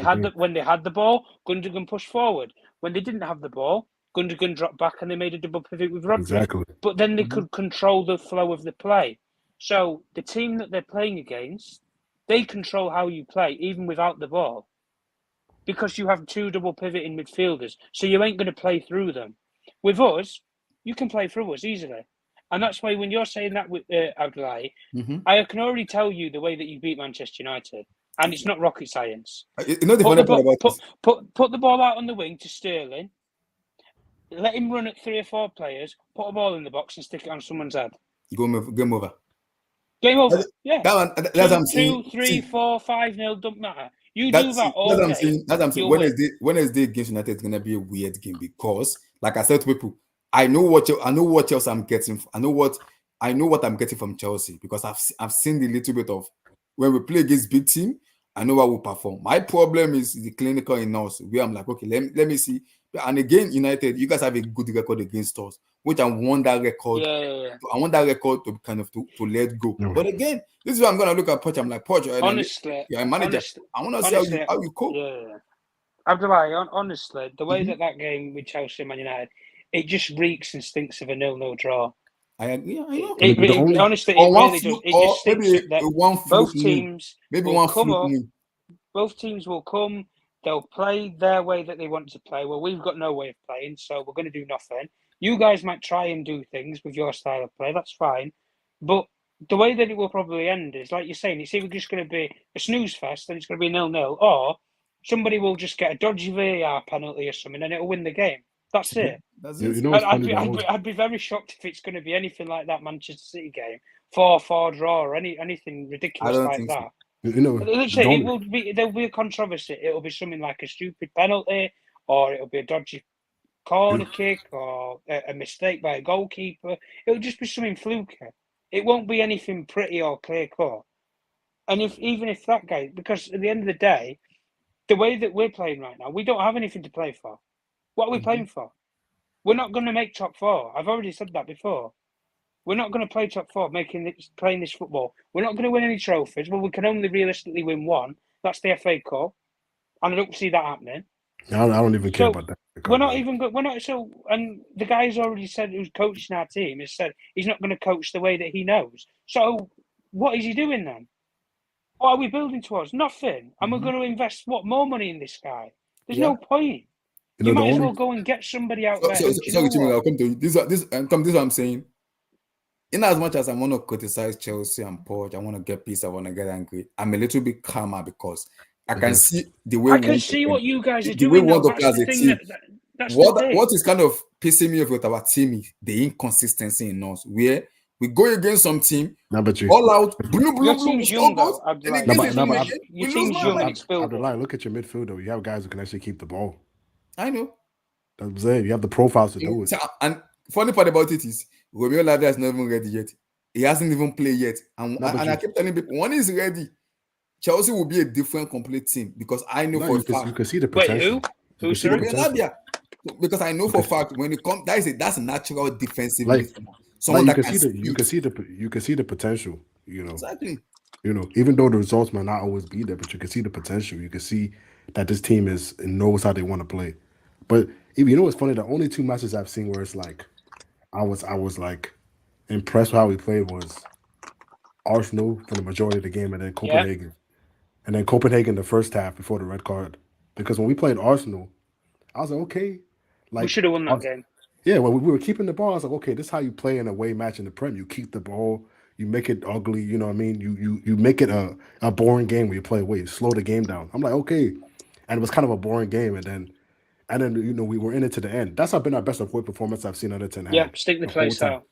E: had the ball, Gundogan pushed forward. When they didn't have the ball, Gundogan dropped back and they made a double pivot with Rodri.
D: Exactly.
E: But then they could control the flow of the play. So the team that they're playing against, they control how you play, even without the ball. Because you have two double pivoting midfielders. So you ain't going to play through them. With us, you can play through us easily. And that's why when you're saying that with Abdullahi, I can already tell you the way that you beat Manchester United. And it's not rocket science.
C: You know the funny part about this?
E: Put the ball out on the wing to Sterling. Let him run at 3 or 4 players. Put a ball in the box and stick it on someone's head.
C: Game over.
E: Game over. Yeah.
C: That's what I'm saying.
E: 2, 3, 4, 5-0, don't matter. You
C: That's
E: do that all
C: what I'm
E: day.
C: saying. That's what I'm saying. Wednesday against United is gonna be a weird game because, like I said to people, I know what Chelsea I'm getting. I know what I'm getting from Chelsea because I've seen the little bit of when we play against big team. I know how we perform. My problem is the clinical in us, where I'm like, okay, let me see. And again, United, you guys have a good record against us, which I want that record.
E: Yeah.
C: I want that record to kind of to let go. But again, this is why I'm gonna look at Poch. I'm like, Poch,
E: honestly,
C: you're a manager. I want to see how you cope.
E: Yeah. Abdullahi, honestly, the way that game with Chelsea and Man United, it just reeks and stinks of a 0-0 draw.
C: I agree. I know.
E: Honestly, it really does. It just stinks of that. Both teams will come up. Both teams will come. They'll play their way that they want to play. Well, we've got no way of playing, so we're going to do nothing. You guys might try and do things with your style of play. That's fine. But the way that it will probably end is, like you're saying, it's either just going to be a snooze fest and it's going to be 0-0, or somebody will just get a dodgy VAR penalty or something and it'll win the game. That's it. I'd be very shocked if it's going to be anything like that Manchester City game, 4-4 draw or anything ridiculous like that. There'll be a controversy. It'll be something like a stupid penalty, or it'll be a dodgy corner kick, or a mistake by a goalkeeper. It'll just be something fluky. It won't be anything pretty or clear cut. And even if that guy, because at the end of the day, the way that we're playing right now, we don't have anything to play for. What are we playing for? We're not going to make top 4. I've already said that before. We're not going to play top 4, playing this football. We're not going to win any trophies. Well, we can only realistically win one. That's the FA Cup, and I don't see that happening.
D: I don't even care about that.
E: We're not even good. We're not. So, and the guy's already said, who's coaching our team, has said he's not going to coach the way that he knows. So, what is he doing then? What are we building towards? Nothing. And we're going to invest more money in this guy. There's no point. You might as well go and get somebody out there.
C: Sorry, Jimmy, I'll come to you. This is what I'm saying. In as much as I want to criticize Chelsea and Poch, I want to get peace, I want to get angry, I'm a little bit calmer because I can see the way.
E: I can see what you guys are doing. That's the thing.
C: What is kind of pissing me off with our team is the inconsistency in us, where we go against some team, all out,
E: your team's young, though, Abdullahi. Your team's young and it's built.
D: Abdullahi, look at your midfield, though. You have guys who can actually keep the ball.
C: I know.
D: That's what I'm saying. You have the profiles to do it.
C: And funny part about it is, Romeo Lavia is not even ready yet. He hasn't even played yet. And I keep telling people, when he's ready, Chelsea will be a different complete team because I know for a fact.
D: You can see the potential.
E: Wait, who? Sorry?
C: Romeo Lavia. Because I know for a fact when it comes, that's a natural defensive.
D: Someone that you can see the potential. You know
C: exactly.
D: You know, even though the results might not always be there, but you can see the potential. You can see that this team knows how they want to play. But you know what's funny? The only 2 matches I've seen where it's like I was like impressed with how we played was Arsenal for the majority of the game, and then Copenhagen. Yeah. And then Copenhagen the first half before the red card. Because when we played Arsenal, I was like, okay.
E: We should have won that game.
D: Yeah, when we were keeping the ball, I was like, okay, this is how you play in a away match in the Prem. You keep the ball, you make it ugly, you know what I mean? You make it a boring game when you play away. You slow the game down. I'm like, okay. And it was kind of a boring game. And And then we were in it to the end. That's not been our best away performance I've seen under Ten Hag.
E: Yeah, stick the place out.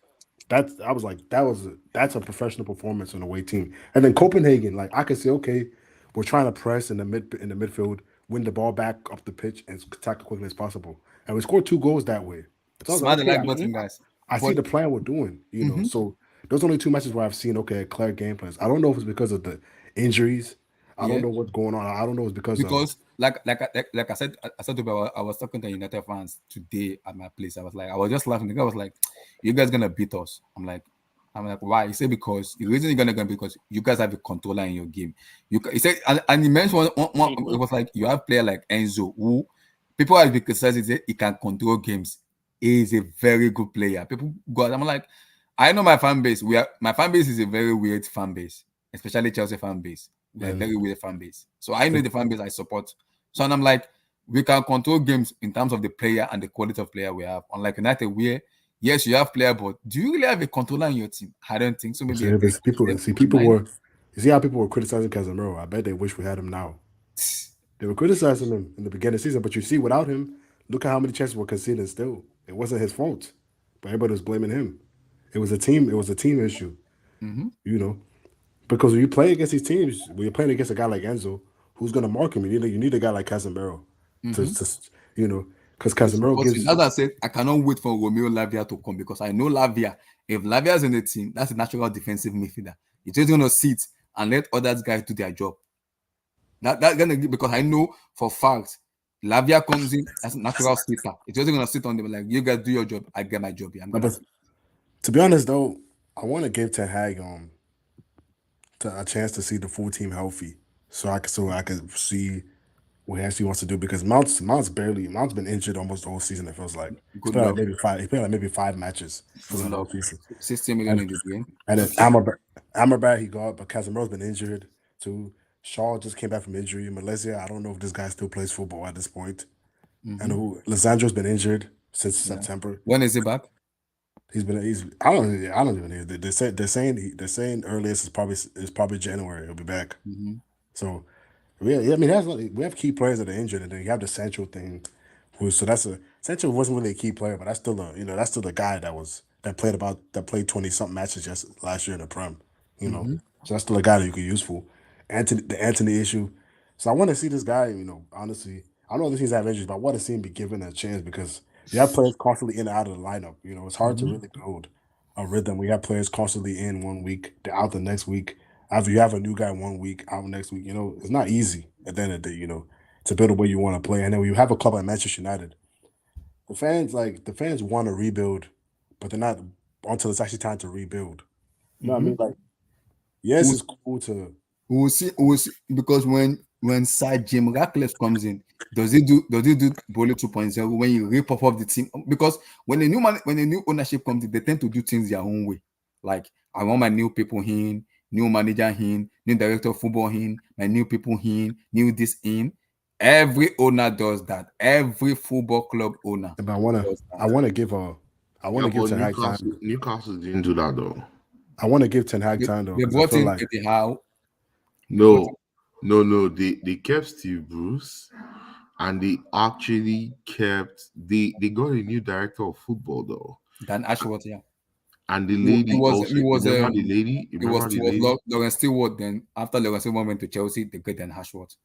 D: I was like, that's a professional performance on the away team. And then Copenhagen, like I could say, okay, we're trying to press in the midfield, win the ball back up the pitch, and attack as quickly as possible. And we scored 2 goals that way. So
C: Smash the like button, guys.
D: I see the plan we're doing, know. So those are only 2 matches where I've seen a clear game plans. I don't know if it's because of the injuries. I don't know what's going on. I don't know if it's because
C: like I said to you, I was talking to United fans today at my place. I was just laughing. The guy was like, "You guys gonna beat us?" I'm like, why? He said because the reason you're gonna because you guys have a controller in your game. He said, and he mentioned one it was like you have player like Enzo who people have been criticizing he can control games. He is a very good player. People go. I'm like, I know my fan base. My fan base is a very weird fan base, especially Chelsea fan base. We're a very weird fan base. So I know the fan base I support. So and I'm like, we can control games in terms of the player and the quality of player we have. Unlike United, where yes, you have player, but do you really have a controller in your team? I don't think so. Maybe
D: people were. You see how people were criticizing Casemiro? I bet they wish we had him now. They were criticizing him in the beginning of the season, but you see, without him, look at how many chances were conceded. Still, it wasn't his fault, but everybody was blaming him. It was a team. It was a team issue. Because when you play against these teams, when you're playing against a guy like Enzo, who's going to mark him? You need a guy like Casemiro to because Casemiro gives.
C: As I said, I cannot wait for Romeo Lavia to come because I know Lavia. If Lavia is in the team, that's a natural defensive midfielder. He's just going to sit and let other guys do their job. That's gonna because I know for fact Lavia comes in as a natural sitter. It's just gonna sit on them like you guys do your job, I get my job here.
D: But to be honest though, I want to give Ten Hag a chance to see the full team healthy, so I can see what he actually wants to do because Mount's been injured almost the whole season. It feels like he played like maybe 5 matches for the whole season.
C: 60 million in this game.
D: And then Amrabat he got, but Casemiro's been injured too. Shaw just came back from injury. Malaysia, I don't know if this guy still plays football at this point. And Lisandro's been injured since September.
C: When is he back?
D: I don't even know. They're saying earliest is probably January. He'll be back. So I mean we have key players that are injured, and then you have the Sancho thing. Sancho wasn't really a key player, but that's still the guy that played 20-something matches last year in the Prem. So that's still a guy that you could use for. The Anthony issue. So I want to see this guy, honestly. I know this teams have injuries, but I want to see him be given a chance because you have players constantly in and out of the lineup. It's hard to really build a rhythm. We have players constantly in 1 week, they're out the next week. After you have a new guy 1 week, out next week. It's not easy at the end of the day, to build the way you want to play. And then when you have a club like Manchester United, the fans want to rebuild, but they're not until it's actually time to rebuild. You know what I mean? Like, yes, it's cool to.
C: We'll see because when Sir Jim Ratcliffe comes in, does he do Bolo 2.0 when you repop up the team? Because when a new ownership comes in, they tend to do things their own way. Like I want my new people in, new manager in, new director of football in, my new people in, new this in. Every owner does that. Every football club owner.
D: But I want to give Ten Hag time.
B: Newcastle didn't do that though.
D: I want to give Ten Hag time though.
C: They brought in Eddie Howe.
B: No. They kept Steve Bruce, and they actually they got a new director of football though.
C: Dan Ashworth, yeah.
B: And the lady
C: it was Lawrence Stewart. Then after Lawrence Stewart went to Chelsea, they got Dan Ashworth.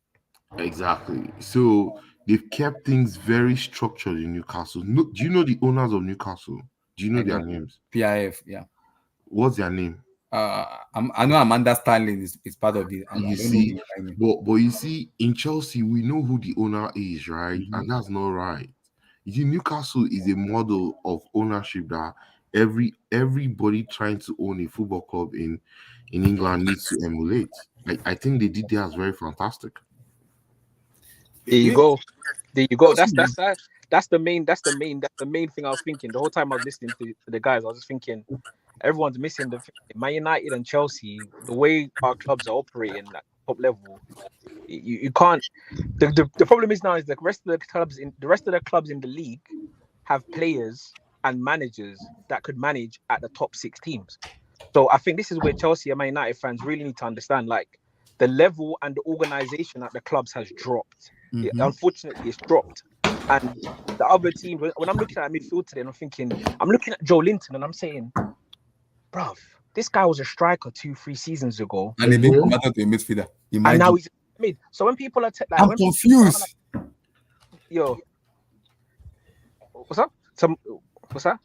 B: Exactly. So they've kept things very structured in Newcastle. Do you know the owners of Newcastle? Do you know their names?
C: PIF, yeah.
B: What's their name?
C: I know Amanda Stanley is part of it.
B: But you see, in Chelsea, we know who the owner is, right? And that's not right. You see, Newcastle is a model of ownership that everybody trying to own a football club in England needs to emulate. I think they did that very fantastic.
F: There you go. That's the main thing I was thinking the whole time I was listening to the guys. I was just thinking everyone's missing the Man United and Chelsea. The way our clubs are operating at top level, you can't. The problem is now is the rest of the clubs in the league have players and managers that could manage at the top 6 teams. So I think this is where Chelsea and Man United fans really need to understand, like, the level and the organization at the clubs has dropped. Unfortunately, it's dropped. And the other team, when I'm looking at midfield today, and I'm looking at Joe Linton, and I'm saying, bruv, this guy was a striker 2-3 seasons ago,
C: And he been converted to a midfielder.
F: and now he's mid. So when people are like,
C: I'm
F: when
C: confused.
F: Yo, what's up? What's that?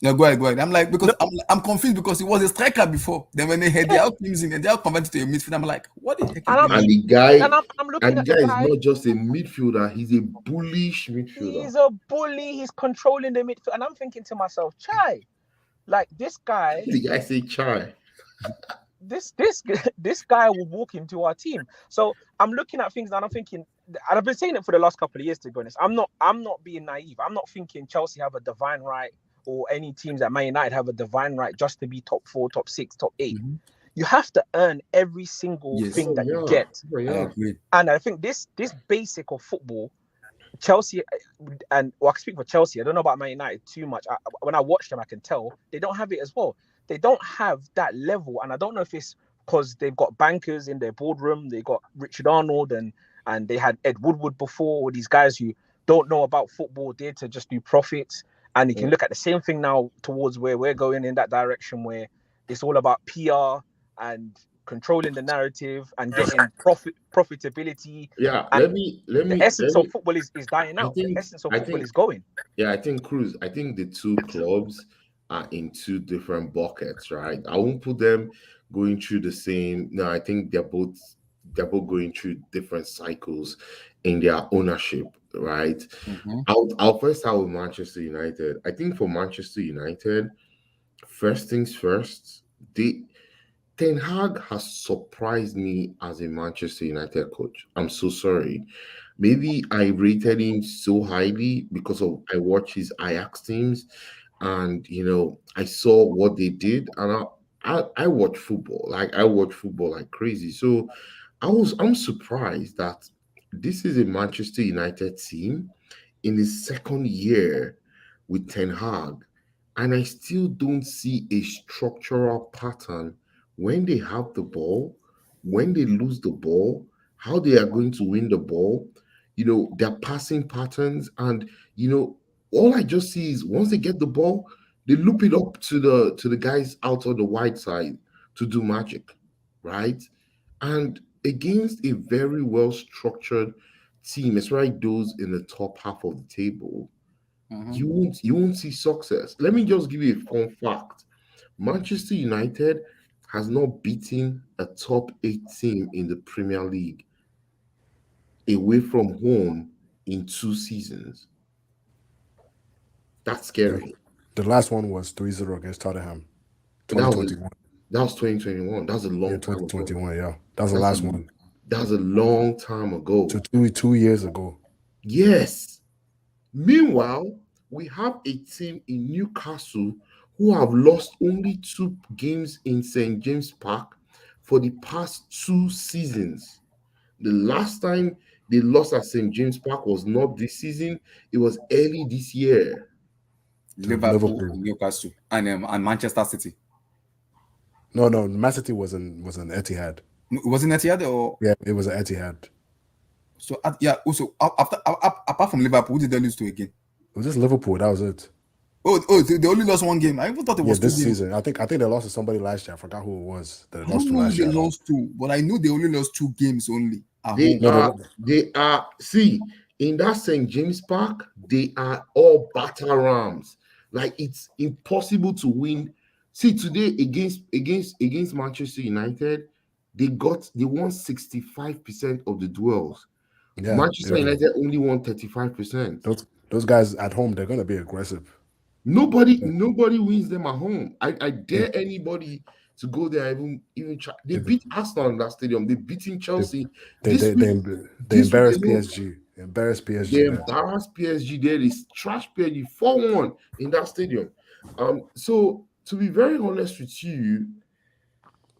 C: No, go ahead. I'm like, because I'm confused because he was a striker before. Then when they had the out teams in and they are converted to a midfielder, I'm like, what the heck?
G: And the guy,
F: And I'm looking at the
G: guy
F: guy.
G: is not just a midfielder; he's a bullish midfielder.
F: He's a bully. He's controlling the midfield, and I'm thinking to myself, Chai, like this guy.
G: The guy say Chai.
F: This guy will walk into our team. So I'm looking at things and I'm thinking, and I've been saying it for the last couple of years, to be honest. I'm not being naive. I'm not thinking Chelsea have a divine right, or any teams at Man United have a divine right just to be top 4, top 6, top 8.
C: Mm-hmm.
F: You have to earn every single thing that you get. And I think this basic of football, Chelsea, and I can speak for Chelsea. I don't know about Man United too much. When I watch them, I can tell they don't have it as well. They don't have that level, and I don't know if it's because they've got bankers in their boardroom. They got Richard Arnold and they had Ed Woodward before, or these guys who don't know about football, there to just do profits. And you can look at the same thing now towards where we're going in that direction, where it's all about PR and controlling the narrative and getting profitability.
G: Yeah,
F: and
G: let me.
F: The essence of football is dying out. The essence of football is going.
G: Yeah, I think Cruz. I think the two clubs are in two different buckets, right? I won't put them going through the same. No, I think they're both going through different cycles in their ownership, right?
C: Mm-hmm.
G: I'll first start with Manchester United. I think for Manchester United, first things first, Ten Hag has surprised me as a Manchester United coach. I'm so sorry. Maybe I rated him so highly because I watch his Ajax teams, and I saw what they did, and I watch football. I watch football like crazy. So I'm surprised that this is a Manchester United team in the second year with Ten Hag, and I still don't see a structural pattern when they have the ball, when they lose the ball, how they are going to win the ball, their passing patterns, and all I just see is once they get the ball, they loop it up to the guys out on the wide side to do magic, right? And against a very well structured team, especially those in the top half of the table, you won't see success. Let me just give you a fun fact. Manchester United has not beaten a top 8 team in the Premier League away from home in 2 seasons. That's scary.
D: The last one was 3-0 against Tottenham. 2021.
G: That was 2021. That was a long time ago.
D: 2021, yeah. That was the last one.
G: That was a long time ago.
D: 2 years ago.
G: Yes. Meanwhile, we have a team in Newcastle who have lost only 2 games in St. James Park for the past 2 seasons. The last time they lost at St. James Park was not this season. It was early this year.
C: Liverpool, Newcastle, and Manchester City.
D: No, Mancity was in Etihad.
C: Was it Etihad or?
D: Yeah, it was Etihad.
C: So also apart from Liverpool, who did they lose to again?
D: It was just Liverpool. That was it.
C: Oh, they only lost 1 game. I even thought it was 2
D: this
C: games.
D: season. I think they lost to somebody last year. I forgot who it was. That
C: I don't know if they lost 2, but I knew they only lost 2 games only.
G: They are see in that St. James Park. They are all batter rams. Like it's impossible to win. See today against Manchester United, they won 65% of the duels. Yeah, Manchester United only won 35%.
D: Those guys at home, they're gonna be aggressive.
G: Nobody wins them at home. I dare anybody to go there even try. They beat Arsenal in that stadium. They beating Chelsea.
D: They embarrassed PSG. They embarrassed PSG.
G: They embarrassed PSG there. They trash PSG 4-1 in that stadium. So to be very honest with you,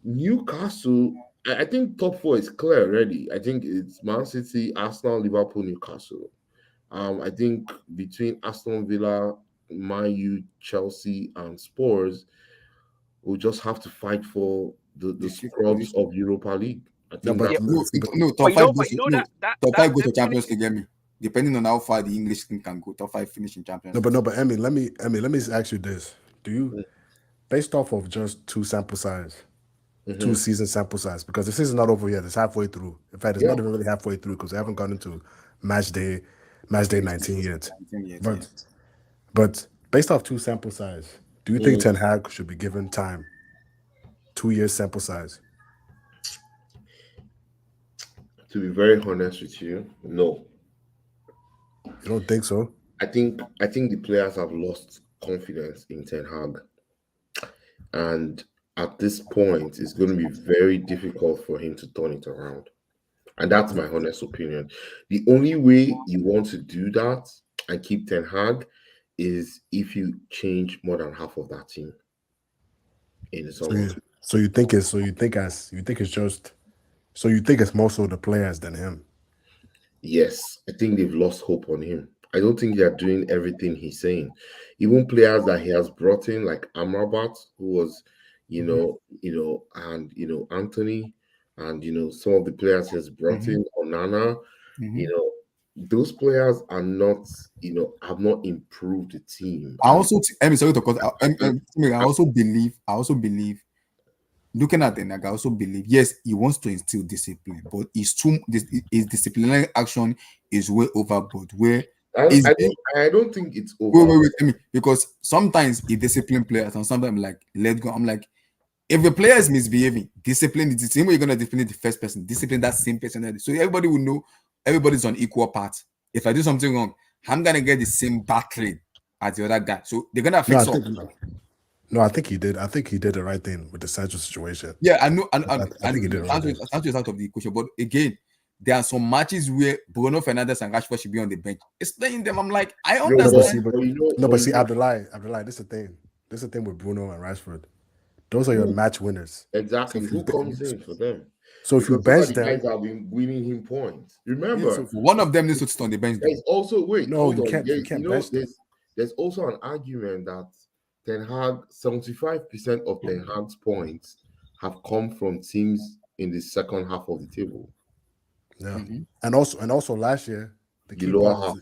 G: Newcastle, I think top 4 is clear already. I think it's Man City, Arsenal, Liverpool, Newcastle. I think between Aston Villa, Man U, Chelsea, and Spurs, we'll just have to fight for the scrubs of Europa League. I think
C: top 5 goes to Champions League. Get me. depending on how far the English team can go, top 5 finish in Champions League.
D: No, but Emmy, let me ask you this: do you, based off of just 2 sample size, 2 season sample size, because the season's not over yet, it's halfway through. In fact, it's not even really halfway through because we haven't gotten to match day 19 yet. But based off 2 sample size, do you think Ten Hag should be given time? 2 years sample size.
G: To be very honest with you, no.
D: You don't think so?
G: I think the players have lost confidence in Ten Hag, and at this point, it's going to be very difficult for him to turn it around. And that's my honest opinion. The only way you want to do that and keep Ten Hag is if you change more than half of that team in the summer.
D: So you think it's more so the players than him?
G: Yes, I think they've lost hope on him. I don't think they're doing everything he's saying. Even players that he has brought in, like Amrabat, who was, and Anthony, and some of the players he has brought in, Onana, those players are not, have not improved the team.
C: I also, sorry to cut. I also believe. Looking at Ten Hag, I also believe, yes, he wants to instill discipline, but his disciplinary action is way overboard.
G: I don't think it's over.
C: Wait, because sometimes he discipline players, and sometimes I'm like, let go. I'm like, if the player is misbehaving, discipline is the same way you're gonna discipline the first person. Discipline that same person. So everybody will know everybody's on equal part. If I do something wrong, I'm gonna get the same battering as the other guy. So they're gonna fix up.
D: No, I think he did. I think he did the right thing with the Sancho situation.
C: Yeah, I know. I
D: think he did the right thing.
C: Sancho is out of the equation, but again, there are some matches where Bruno Fernandes and Rashford should be on the bench. Explaining them, I'm like, I understand.
D: But see, Abdullah, this is the thing. This is the thing with Bruno and Rashford. Those are your match winners.
G: Exactly. Who comes in for them?
D: So if you bench them,
G: guys have been winning him points. Remember,
C: one of them needs to sit on the bench.
G: There's also
D: you can't bench them.
G: There's also an argument that Ten Hag, 75% of Ten Hag's points have come from teams in the second half of the table.
D: Yeah, and also last year, the
G: lower half.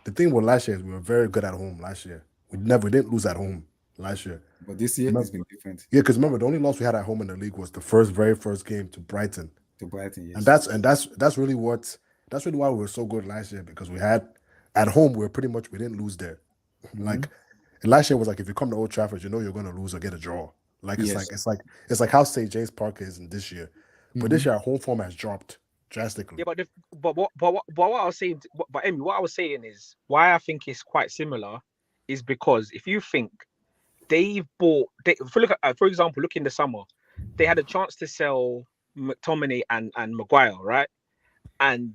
D: The thing with last year is we were very good at home last year. We didn't lose at home last year.
C: But this year it's been different.
D: Yeah, because remember the only loss we had at home in the league was the very first game to Brighton.
C: Yes.
D: And that's really why we were so good last year, because we had at home we didn't lose there. Like last year was like, if you come to Old Trafford, you're going to lose or get a draw. Like it's like how St. James Park is in this year, but this year our home form has dropped drastically.
F: Yeah, but what I was saying, but Emmy, what I was saying is why I think it's quite similar is because if you think they've bought, for example, look in the summer, they had a chance to sell McTominay and Maguire, right? And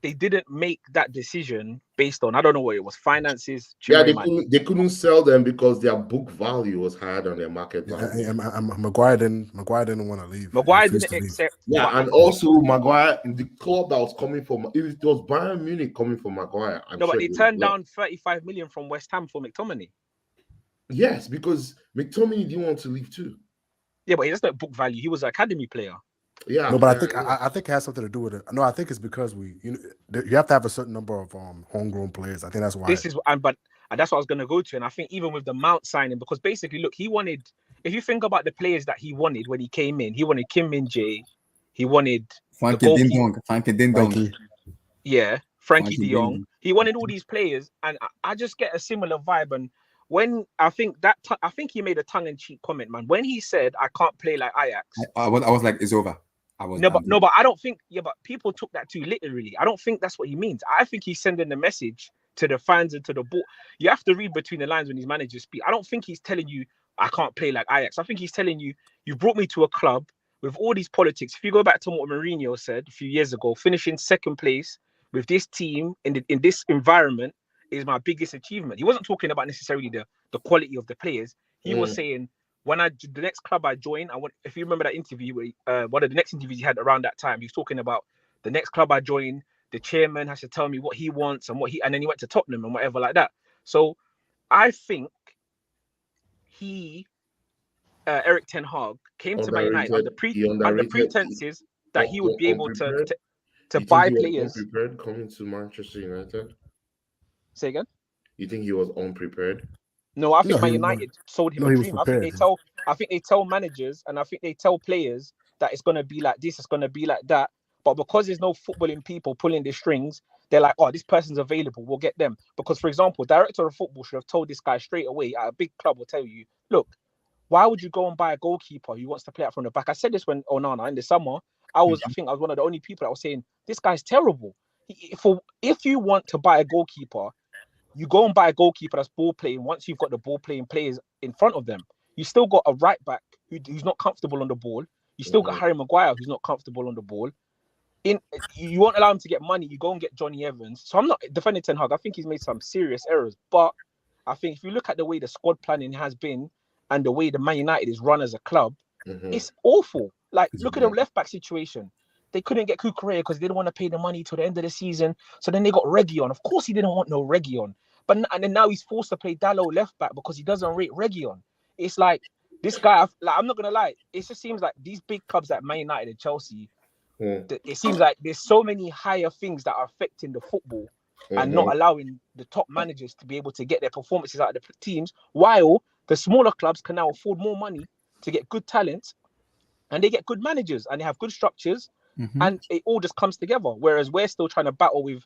F: they didn't make that decision based on, I don't know what it was, finances.
G: Yeah, they couldn't sell them because their book value was higher than their market value.
D: Maguire didn't want to leave.
F: Maguire didn't accept.
G: Yeah, and also Maguire, the club that was coming from, if it was Bayern Munich coming from Maguire,
F: but they turned down 35 million from West Ham for McTominay.
G: Yes, because McTominay didn't want to leave too.
F: Yeah, but he doesn't book value. He was an academy player.
G: Yeah,
D: no, but I think it has something to do with it. No, I think it's because you have to have a certain number of homegrown players. I think that's why.
F: And that's what I was going to go to. And I think even with the Mount signing, because basically, look, he wanted. If you think about the players that he wanted when he came in, he wanted Kim Min-jae, he wanted
C: Frankie Ding Dong.
F: Yeah, Frankie De Jong. He wanted all these players, and I just get a similar vibe. And when I think he made a tongue-in-cheek comment, man. When he said, "I can't play like Ajax," I was
C: like, "It's over."
F: But I don't think. Yeah, but people took that too literally. I don't think that's what he means. I think he's sending the message to the fans and to the board. You have to read between the lines when these managers speak. I don't think he's telling you, "I can't play like Ajax." I think he's telling you, "You brought me to a club with all these politics." If you go back to what Mourinho said a few years ago, finishing second place with this team in this environment is my biggest achievement. He wasn't talking about necessarily the quality of the players. He was saying, the next club I join, if you remember that interview, one of the next interviews he had around that time, he was talking about the next club I join, the chairman has to tell me what he wants and and then he went to Tottenham and whatever like that. So I think Eric Ten Hag came to Man United under pretenses that he would be able to to
G: You think
F: buy
G: he was
F: players.
G: unprepared coming to Manchester United?
F: Say again.
G: You think he was unprepared?
F: No, I think
D: No,
F: Man
D: he
F: United sold him
D: no,
F: a
D: he was
F: dream. I think
D: prepared.
F: they tell managers and I think they tell players that it's gonna be like this, it's gonna be like that. But because there's no footballing people pulling the strings, they're like, oh, this person's available, we'll get them. Because, for example, director of football should have told this guy straight away at a big club will tell you, look, why would you go and buy a goalkeeper who wants to play out from the back? I said this when Onana in the summer. I think I was one of the only people that was saying this guy's terrible. If you want to buy a goalkeeper, you go and buy a goalkeeper that's ball playing. Once you've got the ball playing players in front of them, you still got a right back who's not comfortable on the ball. You still got Harry Maguire who's not comfortable on the ball. You won't allow him to get money. You go and get Johnny Evans. So I'm not defending Ten Hag. I think he's made some serious errors, but I think if you look at the way the squad planning has been and the way the Man United is run as a club, it's awful. Like, look at the left back situation. They couldn't get Cucurella because they didn't want to pay the money till the end of the season. So then they got Reguilon. Of course, he didn't want no Reguilon. And then now he's forced to play Dalot left back because he doesn't rate Reguilon. It's like this guy. Like, I'm not gonna lie. It just seems like these big clubs like Man United and Chelsea. It seems like there's so many higher things that are affecting the football and not allowing the top managers to be able to get their performances out of the teams, while the smaller clubs can now afford more money to get good talent and they get good managers and they have good structures and it all just comes together. Whereas we're still trying to battle with,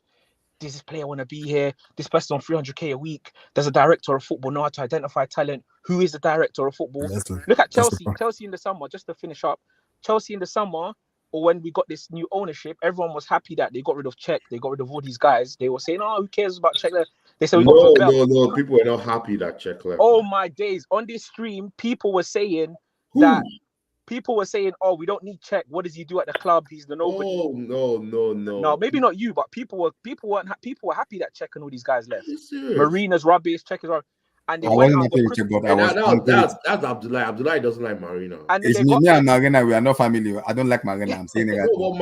F: does this player want to be here? This person's on 300k a week. Does a director of football know how to identify talent? Who is the director of football? Look at Chelsea. Chelsea in the summer, just to finish up, Chelsea in the summer, or when we got this new ownership, everyone was happy that they got rid of Czech, they got rid of all these guys. They were saying, "Oh, who cares about Czech?" They said,
G: No. People were not happy that Czech left.
F: Oh my days! On this stream, people were saying that. People were saying, "Oh, we don't need Czech. What does he do at the club? He's the nobody."
G: Oh no.
F: No, maybe not you, but people were happy that Czech and all these guys left. Marina's rubbish, Czech is rubbish. And they went out
G: that's Abdullah. Abdullah doesn't like Marina.
C: And it's me and Marina. We are not family. I don't like Marina. I'm saying it.
G: But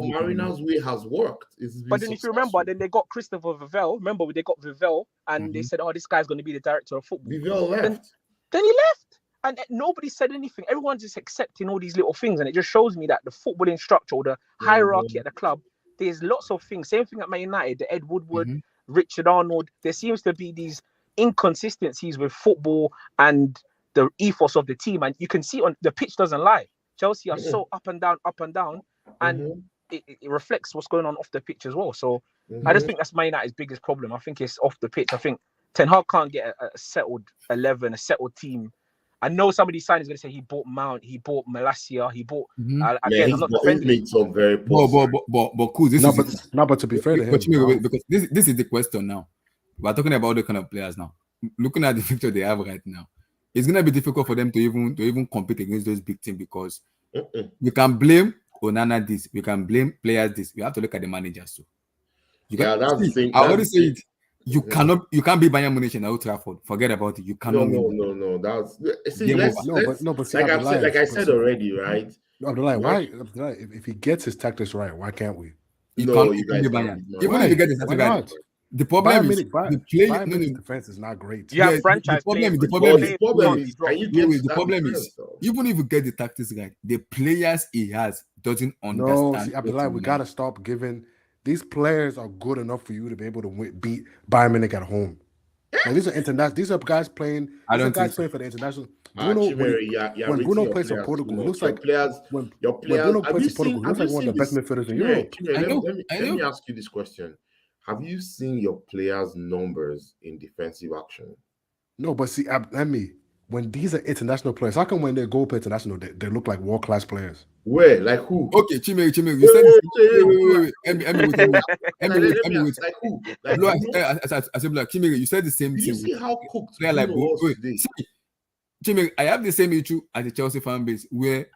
G: Marina's way has worked.
F: But then, if you remember, then they got Christopher Vivell. Remember, they got Vivell, and they said, "Oh, this guy's going to be the director of football."
G: Vivell left.
F: Then he left, and nobody said anything. Everyone's just accepting all these little things, and it just shows me that the footballing structure or the hierarchy at the club, there's lots of things. Same thing at Man United. The Ed Woodward, Richard Arnold. There seems to be these inconsistencies with football and the ethos of the team, and you can see on the pitch doesn't lie. Chelsea are so up and down, and it reflects what's going on off the pitch as well. So I just think that's Man United's biggest problem. I think it's off the pitch. I think Ten Hag can't get a settled 11, a settled team. I know somebody signed is going to say he bought Mount, he bought Malacia, he bought again. I'm not defending.
G: Made some very
C: but cool.
D: But to be fair to him,
C: because this is the question now. We're talking about the kind of players now. Looking at the picture they have right now, it's gonna be difficult for them to even compete against those big teams because we can blame Onana this, we can blame players this. We have to look at the managers too. I already say it. You can't be Bayern Munich in Old Trafford. Forget about it. You cannot.
G: No. But like I said already, right?
D: Abdullah, why? Abdullah, if he gets his tactics right, why can't we?
C: You can't be Bayern. Even if you get his tactics right. The problem is the
D: defense is not great.
F: You have franchise.
C: The problem is even if you get the tactics right, the players he has doesn't understand.
D: No, see, Abdullah, we gotta stop giving. These players are good enough for you to be able to beat Bayern Munich at home. Like, these are international. These are guys playing. Playing for the international. When Bruno plays for Portugal, it looks like when Bruno plays for Portugal, it looks like one of the best midfielders in Europe.
G: Let me ask you this question. Have you seen your players' numbers in defensive action?
D: No, but see, when these are international players, how come when they go for international, they look like world-class players?
G: Where? Like who?
C: Okay, Chime, you said like
G: who?
C: I said like Chime, you said the same thing.
G: You see how cooked
C: they're like Chime, I have the same issue as the Chelsea fan base where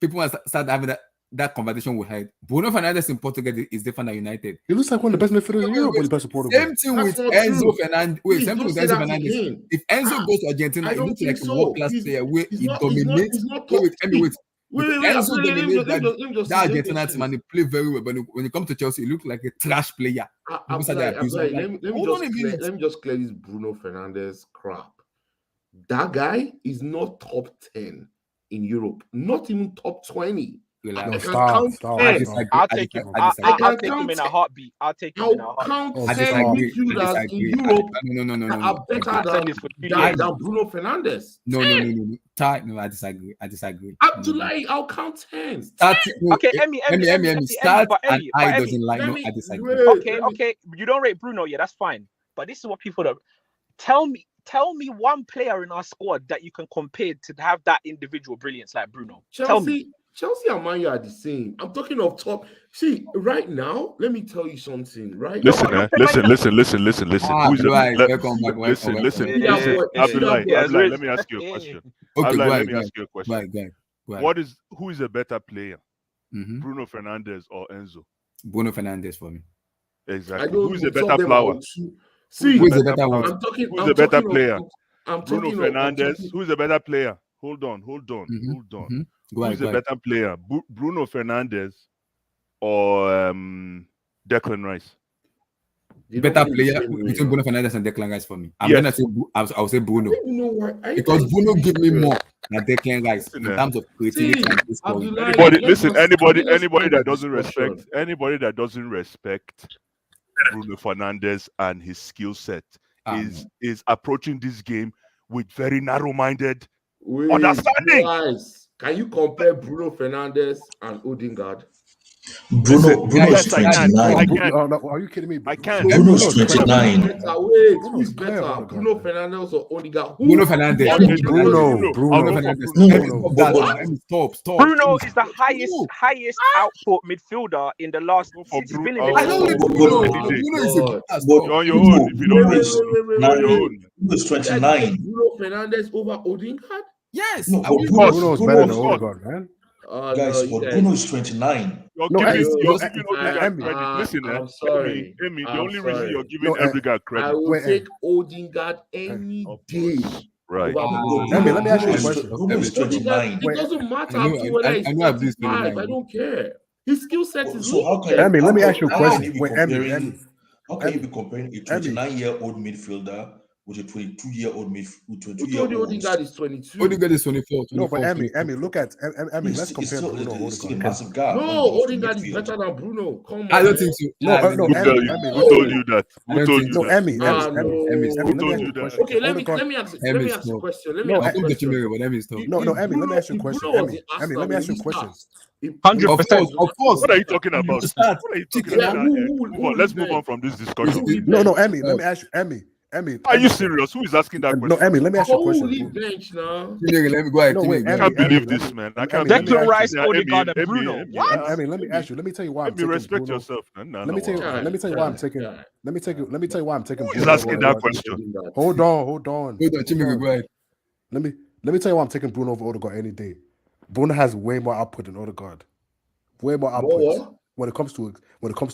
C: people start having that conversation with her. Bruno Fernandes in Portugal is different than United.
D: He looks like one of the best midfielders in Europe. The best of Portugal.
C: Same thing with Enzo Fernandez. Same thing with Enzo Fernandez. If Enzo goes to Argentina, he looks like a world-class player where he dominates. Enzo dominates that Argentina team and he play very well. But when it comes to Chelsea, he looks like a trash player.
G: Let me just clear this Bruno Fernandes crap. That guy is not top 10 in Europe, not even top 20.
C: Relax.
D: No,
G: I can
D: stop,
G: count
D: stop,
G: 10.
D: stop.
F: I'll take him. I'll take him
G: count
F: in a
G: 10.
F: heartbeat. I'll take him in a
G: I'll
F: heartbeat.
G: count
D: Oh,
G: 10
D: stop.
G: midfielders in
C: disagree.
G: Europe
C: No.
G: that are better
F: I said this for 2 years.
G: than Bruno Fernandes.
C: No. No, I disagree.
G: Abdullahi, I'll count 10.
F: Okay, Emmy,
C: Start
F: but
C: and
F: Emmy,
C: I
F: but Emmy.
C: doesn't like.
G: Let
C: No,
G: me-
C: I disagree.
G: wait,
F: Okay. You don't rate Bruno, yeah, that's fine. But this is what people that tell me one player in our squad that you can compare to have that individual brilliance like Bruno. Tell me.
G: Chelsea and Man U are the same. I'm talking of top. See, right now, let me tell you something. Right
H: Listen,
G: now,
H: listen. Who's
C: Right,
H: the
C: welcome back.
H: listen?
G: Yeah.
H: Abdullahi,
F: Yeah,
H: let me ask you a question.
C: Okay,
H: Abdullahi,
C: go
H: let
C: ahead.
H: me ask you a question.
C: Go ahead.
H: Who is a better player,
C: Mhm.
H: Bruno Fernandes or Enzo?
C: Bruno Fernandes for me.
H: Exactly.
G: I don't
H: Who is a
G: know, some
H: better
G: of them
H: flower?
G: are too- See,
C: Who is a better one?
G: I'm talking.
H: Who's
G: I'm
H: a better
G: talking of-
H: player?
G: I'm
H: Bruno
G: talking of- I'm
H: Fernandes.
G: talking-
H: Who is a better player? Hold on.
C: Mhm. Go
H: Who
C: ahead.
H: is a better player, Bruno Fernandes or Declan Rice?
G: They don't
C: Better
G: play the
C: player
G: same way,
C: between Bruno Fernandes and Declan Rice for me. I'm
H: Yes.
C: gonna say I'll say Bruno
G: I don't know why.
C: because Bruno give me more than Declan Rice
H: Listen,
C: in terms of creativity
G: See,
C: and goal scoring.
G: Abdullah,
H: Anybody
G: let's end
H: that
G: the
H: doesn't respect Bruno Fernandes and his skill set is approaching this game with very narrow-minded
G: Wait,
H: understanding.
G: guys, can you compare Bruno Fernandes and Odegaard?
I: Bruno is
H: yes, I can.
I: 29.
H: I
D: No,
H: can.
D: no, are you kidding me?
H: I can.
I: Bruno is
D: Bruno's
I: 29.
G: Wait, who
D: Bruno's
G: is
D: clear,
G: better,
D: Odegaard,
G: Bruno
D: man.
G: Fernandes or Odegaard?
C: Bruno Fernandes.
H: Okay,
D: Bruno.
H: I'll
C: Bruno
H: go for
C: Fernandes.
H: Bruno.
C: Stop.
F: Bruno is the highest output midfielder in the last
H: Go for
F: since he's
H: Bruno.
F: been in
C: I
F: the
C: don't
F: league.
C: need
I: Bruno.
C: Bruno is a
G: God.
C: blast.
H: You're on your own. If you don't
I: Bruno
H: know,
I: is
H: you're on your own.
I: Bruno is
G: You guys
I: 29.
G: put Bruno Fernandes over Odegaard?
C: Yes.
I: No,
C: I
I: but
C: will-
D: Bruno's better than
I: Bruno,
D: Odegaard, man.
I: guys,
G: you
I: but
G: guys-
I: Bruno is 29.
H: You're
D: No,
H: giving
D: no,
H: Odegaard
D: Emmy.
H: credit. Listen,
G: I'm sorry.
H: Emmy, the
G: I'm
H: only reason
G: sorry.
H: you're giving
D: No,
H: Odegaard
G: I
H: credit,
G: will
D: Wait,
G: take Odegaard any
H: Of
G: day.
H: right?
G: over
D: Emmy, let me ask you a
I: Bruno is-
D: question.
I: Bruno is
G: Odegaard,
I: 29.
G: it doesn't matter
C: I know-
G: to whether
C: I
G: he's
C: know I've been
G: 45.
C: 29.
G: I don't care. His skill set is
I: So how can
G: limited.
D: Emmy, let me ask you a
I: how
D: question.
I: can you be
D: Wait, Emmy,
I: comparing? How can you
D: Emmy,
I: be comparing a 29-year-old midfielder with a 22-year-old
G: Who told you
I: 22-year-old?
G: Odegaard is 22?
C: Odegaard is 24.
D: No, but
C: 24.
D: Emmy, look at Emmy. Let's
I: It's
D: compare
I: still,
D: Bruno
I: it's still a
D: Odegaard.
I: massive gap.
G: No,
I: when it comes to
G: Odegaard is
I: midfield.
G: better than Bruno. Come on.
C: I don't think so.
D: No, no,
H: Who
D: Emmy,
H: told you?
D: Emmy,
H: Who told you that?
C: I
H: Who
C: don't
H: told
C: think
H: you
D: No,
C: so.
H: that?
D: Emmy,
G: Ah,
D: Emmy,
G: no.
D: Emmy,
H: Who
D: let me
H: told
D: ask
H: you
D: you a
H: that?
D: question.
G: Okay, let me
D: Odegaard-
G: ask a
C: Emmy's
G: question. Let me
D: No,
G: ask
C: I
G: a
C: think the
G: question.
C: Chimere, but Emmy's top.
D: No, Emmy, let me ask you a
G: If
D: question.
G: Bruno was
D: Emmy,
G: in Arsenal,
D: let me ask you a
G: will he
D: question.
G: start?
F: 100%.
C: Of course.
H: What are you talking about?
C: Start.
H: What are you talking
C: Chicken.
H: about?
G: Yeah,
H: Move on. Let's move on from this discussion.
G: Who will
D: No,
G: bench?
D: Emmy, let me ask you, Emmy.
H: Are you serious? Who is asking that
D: No,
H: question?
D: Emmy, let me ask you a
G: Who will
D: question.
G: he
D: bro.
G: bench now?
C: Chimere, let me go ahead.
D: No, wait,
C: Chimere,
H: I
C: go
H: can't
C: ahead.
H: believe
D: Emmy,
H: this, man. I
D: Emmy,
H: can't
D: let me
F: Declan
D: ask
F: Rice,
D: you-
F: Odegaard, and Bruno. What?
D: Emmy, let me ask you. Let me tell you why I'm
H: Emmy,
D: taking
H: respect
D: Bruno.
H: yourself, man.
D: Let me tell you why I'm taking. Let me tell you why I'm taking.
H: Who is
D: Bruno
H: asking
D: over
H: that
D: Odegaard.
H: question?
D: Hold on.
C: Hold on, Chimere, go ahead.
D: Let me tell you why I'm taking Bruno over Odegaard any day. Bruno has way more output than Odegaard. Way more output
G: What?
D: when it comes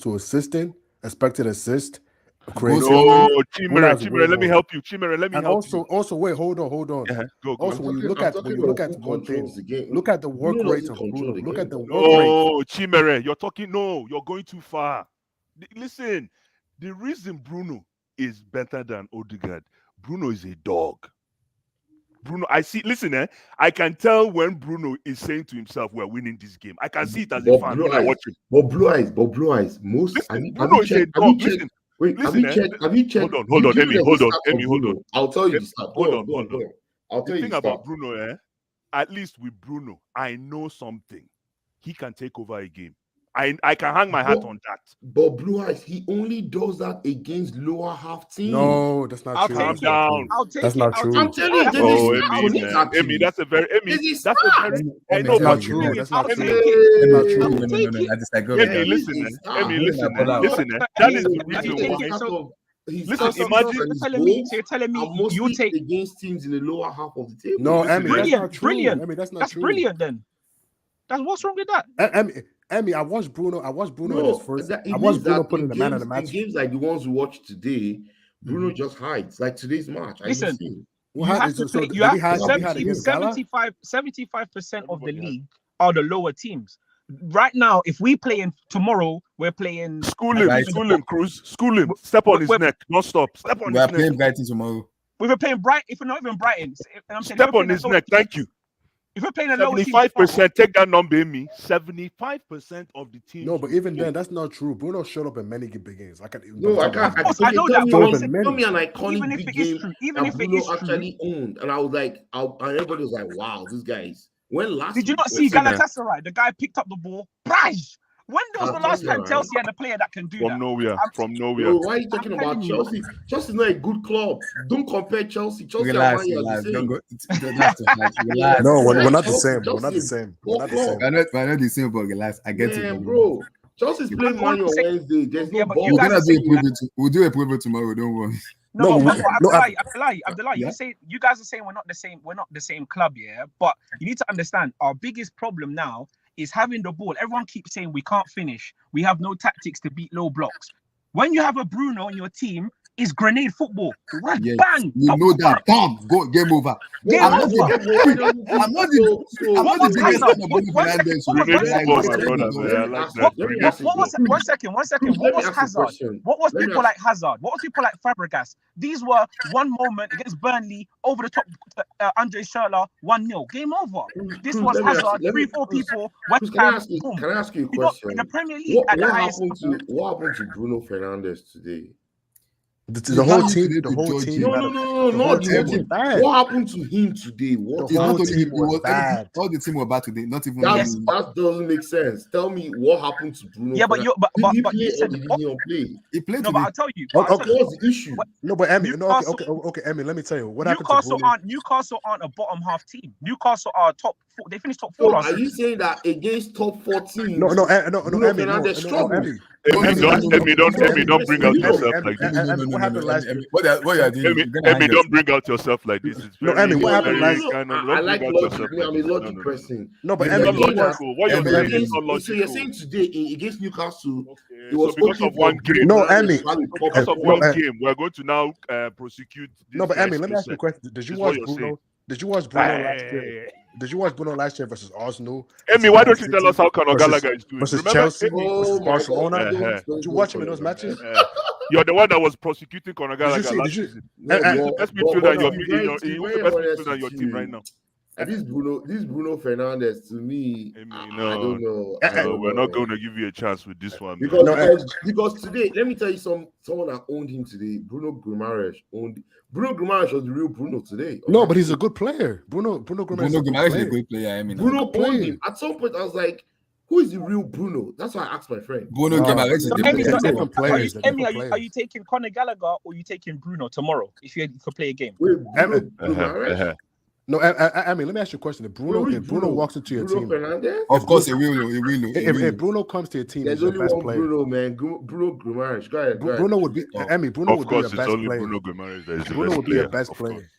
D: to assisting, expected assist,
C: Goal
D: creativity.
C: scoring.
H: No,
D: Bruno has
H: Chimere,
D: way
H: let me
D: more.
H: help you. Chimere, let me
D: And
H: help you.
D: also, wait, hold on.
H: Go.
D: Also, when you look at one thing,
G: the game.
D: look at the work
G: Bruno
D: rate
G: doesn't
D: of
G: control
D: Bruno.
G: the
D: Look
G: game,
D: at the
G: though.
D: work rate.
H: No, Chimere, you're talking. No, you're going too far. Listen, the reason Bruno is better than Odegaard, Bruno is a dog. Bruno, I see. Listen, I can tell when Bruno is saying to himself, "We're winning this game." I can see it as a
G: But
H: fan
G: blue
H: when I
G: eyes.
H: watch him.
G: But blue eyes. Most
H: Listen,
G: have
H: Bruno
G: you
H: is a
G: checked? Have
H: dog.
G: you checked?
H: Listen,
G: Wait, have
H: listen,
G: you checked?
H: hold on,
G: You
H: Emmy,
G: know
H: hold
G: the
H: on,
G: stats of
H: Emmy, hold
G: Bruno.
H: on.
G: I'll tell you the stats.
H: Hold
G: Go
H: on.
G: on. I'll
H: The
G: tell you
H: thing
G: the
H: about
G: stats.
H: Bruno, at least with Bruno, I know something. He can take over a game. I can hang my hat on that.
G: But blue eyes, he only does that against lower half teams.
D: No, that's not
F: I'll
D: true.
F: take
H: Calm
F: it.
H: down.
F: I'll take
D: That's
F: it.
D: not
F: I'll
D: true.
F: take
G: I'm
F: it.
G: telling you,
F: That's
G: there's
H: Oh,
G: a stat on
H: Emmy,
G: it,
H: man.
G: actually.
H: Emmy, that's a very
G: There's a
H: I
G: stat.
H: know,
D: That's not
H: but
D: true.
H: Emmy,
D: That's
F: I'll
D: not
F: take
D: true.
F: it.
D: That's not
G: Hey,
D: true.
F: I'll take it.
C: I disagree.
H: Emmy,
G: There is
H: listen,
G: a
H: Emmy,
G: stat.
H: listen,
C: Pull out.
H: listen.
F: But
H: That
F: Emmy,
H: is the
F: if you
H: reason
F: take
H: why.
F: it, so
G: His
H: Listen,
G: assist
H: imagine-
G: and his
F: so
G: goals
F: you're telling me
G: are mostly
F: you take
G: against teams in the lower half of the table.
D: No,
H: Listen,
D: Emmy, that's
F: brilliant,
D: not true.
F: brilliant.
D: Emmy, that's not
F: That's
D: true.
F: brilliant. Then that's what's wrong with that.
D: Emmy, I watched Bruno in his first.
G: It
D: I
G: means
D: watched Bruno
G: that
D: put in the man of the
G: in
D: match.
G: games like the ones we watched today, Bruno just hides. Like today's match.
F: Listen,
G: You
F: you have to play. You have 75% of the league are the lower teams. Right now, if we play in tomorrow, we're playing.
H: School him, Cruz. School him. Step on his neck. Not stop. Step on
C: We are
H: his
C: playing
H: neck.
C: Brighton tomorrow.
F: We were playing Brighton. If we're not even Brighton, I'm saying
H: Step on his neck. Thank you.
F: If we're playing a lower team,
H: 75%. Take that number, Amy. 75% of the team.
D: No, but even then, that's not true. Bruno showed up in many big games. I can't.
G: No, I can't.
F: I know that,
G: Tell
F: but
G: me an
F: even
G: iconic
F: if
G: big
F: it is
G: game
F: true, even
G: that
F: if it
G: Bruno
F: is true,
G: actually owned, and I was like, and everybody was like, "Wow, this guy's." When last?
F: did you not see Galatasaray? The guy picked up the ball. Braj! When was the last time Chelsea had a player that can do that?
H: From nowhere.
G: Bro, why are you talking about Chelsea? Chelsea's not a good club. Don't compare Chelsea. Chelsea
C: Relax.
G: and Man
D: No, we're not the same. We're not the same. We're not the same.
C: We're not the same, but relax. I get it,
G: bro. Chelsea's playing Man on Wednesday. There's no ball.
C: We'll do a preview tomorrow. Don't worry.
F: No, Abdullah, you guys are saying we're not the same. We're not the same club, yeah. But you need to understand our biggest problem now is having the ball. Everyone keeps saying we can't finish. We have no tactics to beat low blocks. When you have a Bruno on your team, it's grenade football. Right,
C: yes.
F: bang.
C: You know that. Bam. Go. Game over. I'm not the biggest fan of Bruno Fernandes.
F: One second. What was Hazard? What was people like Hazard? What was people like Fabregas? These were one moment against Burnley, over the top, Andre Schürrle, 1-0. Game over. This was Hazard, 3-4 people.
G: Can I ask you a question?
F: In the Premier League,
G: what happened to Bruno Fernandes today?
D: The whole team. The whole team.
G: No, not the whole team. What happened to him today?
C: The whole team was bad. All the team were bad today. Not even
G: that doesn't make sense. Tell me what happened to Bruno.
F: Yeah, but
G: you said
F: he played. No, but I'll tell you.
G: What was the issue?
D: No, but Emmy. Okay, Emmy. Let me tell you what happened.
F: Newcastle aren't a bottom half team. Newcastle are top 4. They finished top 4.
G: So are you saying that against top 4 teams?
D: No, Emmy.
H: Emmy, don't bring out yourself like this.
D: What happened last year?
C: What are you doing?
H: Emmy, don't bring out yourself like this.
D: No, Emmy, what happened last year?
G: I like logic. I'm a logic person.
D: No, but
H: Emmy,
G: what you're saying is not logical. So you're saying today against Newcastle, it was
H: because of one game.
D: No, Emmy.
H: Because of one game, we're going to now prosecute.
D: No, but Emmy, let me ask you a question. Did you watch Bruno? Did you watch Bruno last year? Did you watch Bruno last year versus Arsenal?
H: Emmy, why don't you tell us how Conor Gallagher is doing?
D: Versus Chelsea, versus Barcelona? Did you watch him in those matches?
H: You're the one that was prosecuting Conor Gallagher last season. Let's be true that you're your team right now.
G: This Bruno Fernandes, to me, I don't know.
H: We're not going to give you a chance with this one.
G: Because today, let me tell you someone that owned him today. Bruno Guimaraes was the real Bruno today.
D: No, but he's a good player. Bruno Guimaraes is
C: a good player. I mean,
G: Bruno owned him. At some point, I was like, who is the real Bruno? That's why I asked my friend.
C: Bruno Guimaraes is
F: different players. Emmy, are you taking Conor Gallagher or are you taking Bruno tomorrow if you could play a game?
D: No, I mean, let me ask you a question. If Bruno walks into your team,
C: of course he will.
D: If Bruno comes to your team,
G: there's only one player. Bruno, man. Bruno Guimaraes. Go ahead.
D: Bruno would be. Emmy, Bruno would be your best player.
H: Bruno
D: would be your best player.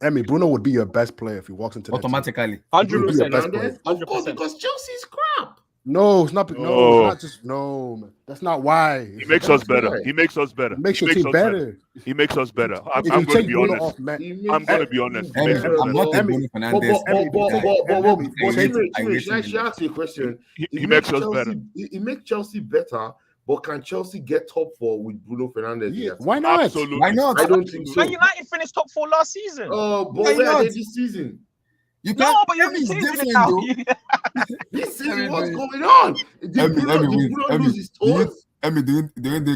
D: Emmy, Bruno would be your best player if he walks into
C: automatically.
F: 100%.
G: Of course, because Chelsea's crap.
D: No, it's not. No, it's not just man. That's not why.
H: He makes us better. He makes us better.
D: Makes your team better.
H: He makes us better. I'm going to be honest. I'm going to be honest.
C: I'm not a Bruno Fernandes.
G: Should I ask you a question?
H: He makes us better.
G: He makes Chelsea better. But can Chelsea get top 4 with Bruno Fernandes?
D: Yeah, why not?
H: Absolutely.
C: Why not?
G: I don't think so.
F: Man United finished top 4 last season.
G: Oh, but where are they this season?
C: You can't.
F: No, but you're different now.
G: This season, what's going on? Did Bruno lose his toes?
C: Emmy, doing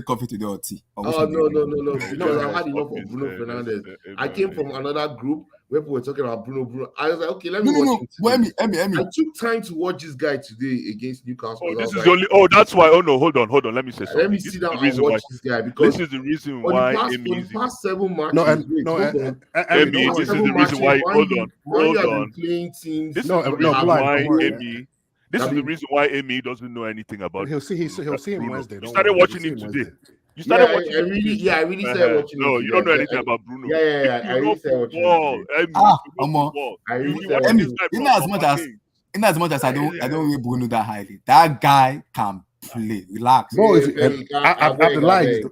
C: coffee today or tea?
G: Oh, no. Because I had enough of Bruno Fernandes. I came from another group where people were talking about Bruno. I was like, okay, let me watch him.
C: Emmy.
G: I took time to watch this guy today against Newcastle.
H: Oh, this is the only. Oh, that's why. Oh no, hold on. Let me say something.
G: Let me sit down and watch this guy because
H: this is the reason why Emmy is
G: the past 7 matches.
H: Emmy, this is the reason why. Hold on.
G: Playing teams.
H: This is the reason why Emmy. This is the reason why Emmy doesn't know anything about.
D: He'll see him Wednesday.
H: You started watching him today. You started watching.
G: I really started watching.
H: No, you don't know anything about Bruno.
G: Yeah. I really started watching.
C: Emmy, in as much as I don't rate Bruno that highly, that guy can play. Relax.
D: Bro, Abdullah, if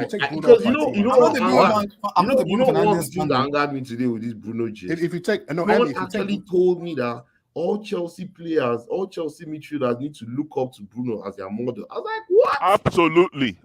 D: you take Bruno,
G: because you know what angered me today with this Bruno gist.
D: If you take
G: Emmy actually told me that all Chelsea players, all Chelsea midfielders need to look up to Bruno as their model. I was like, what?
H: Absolutely.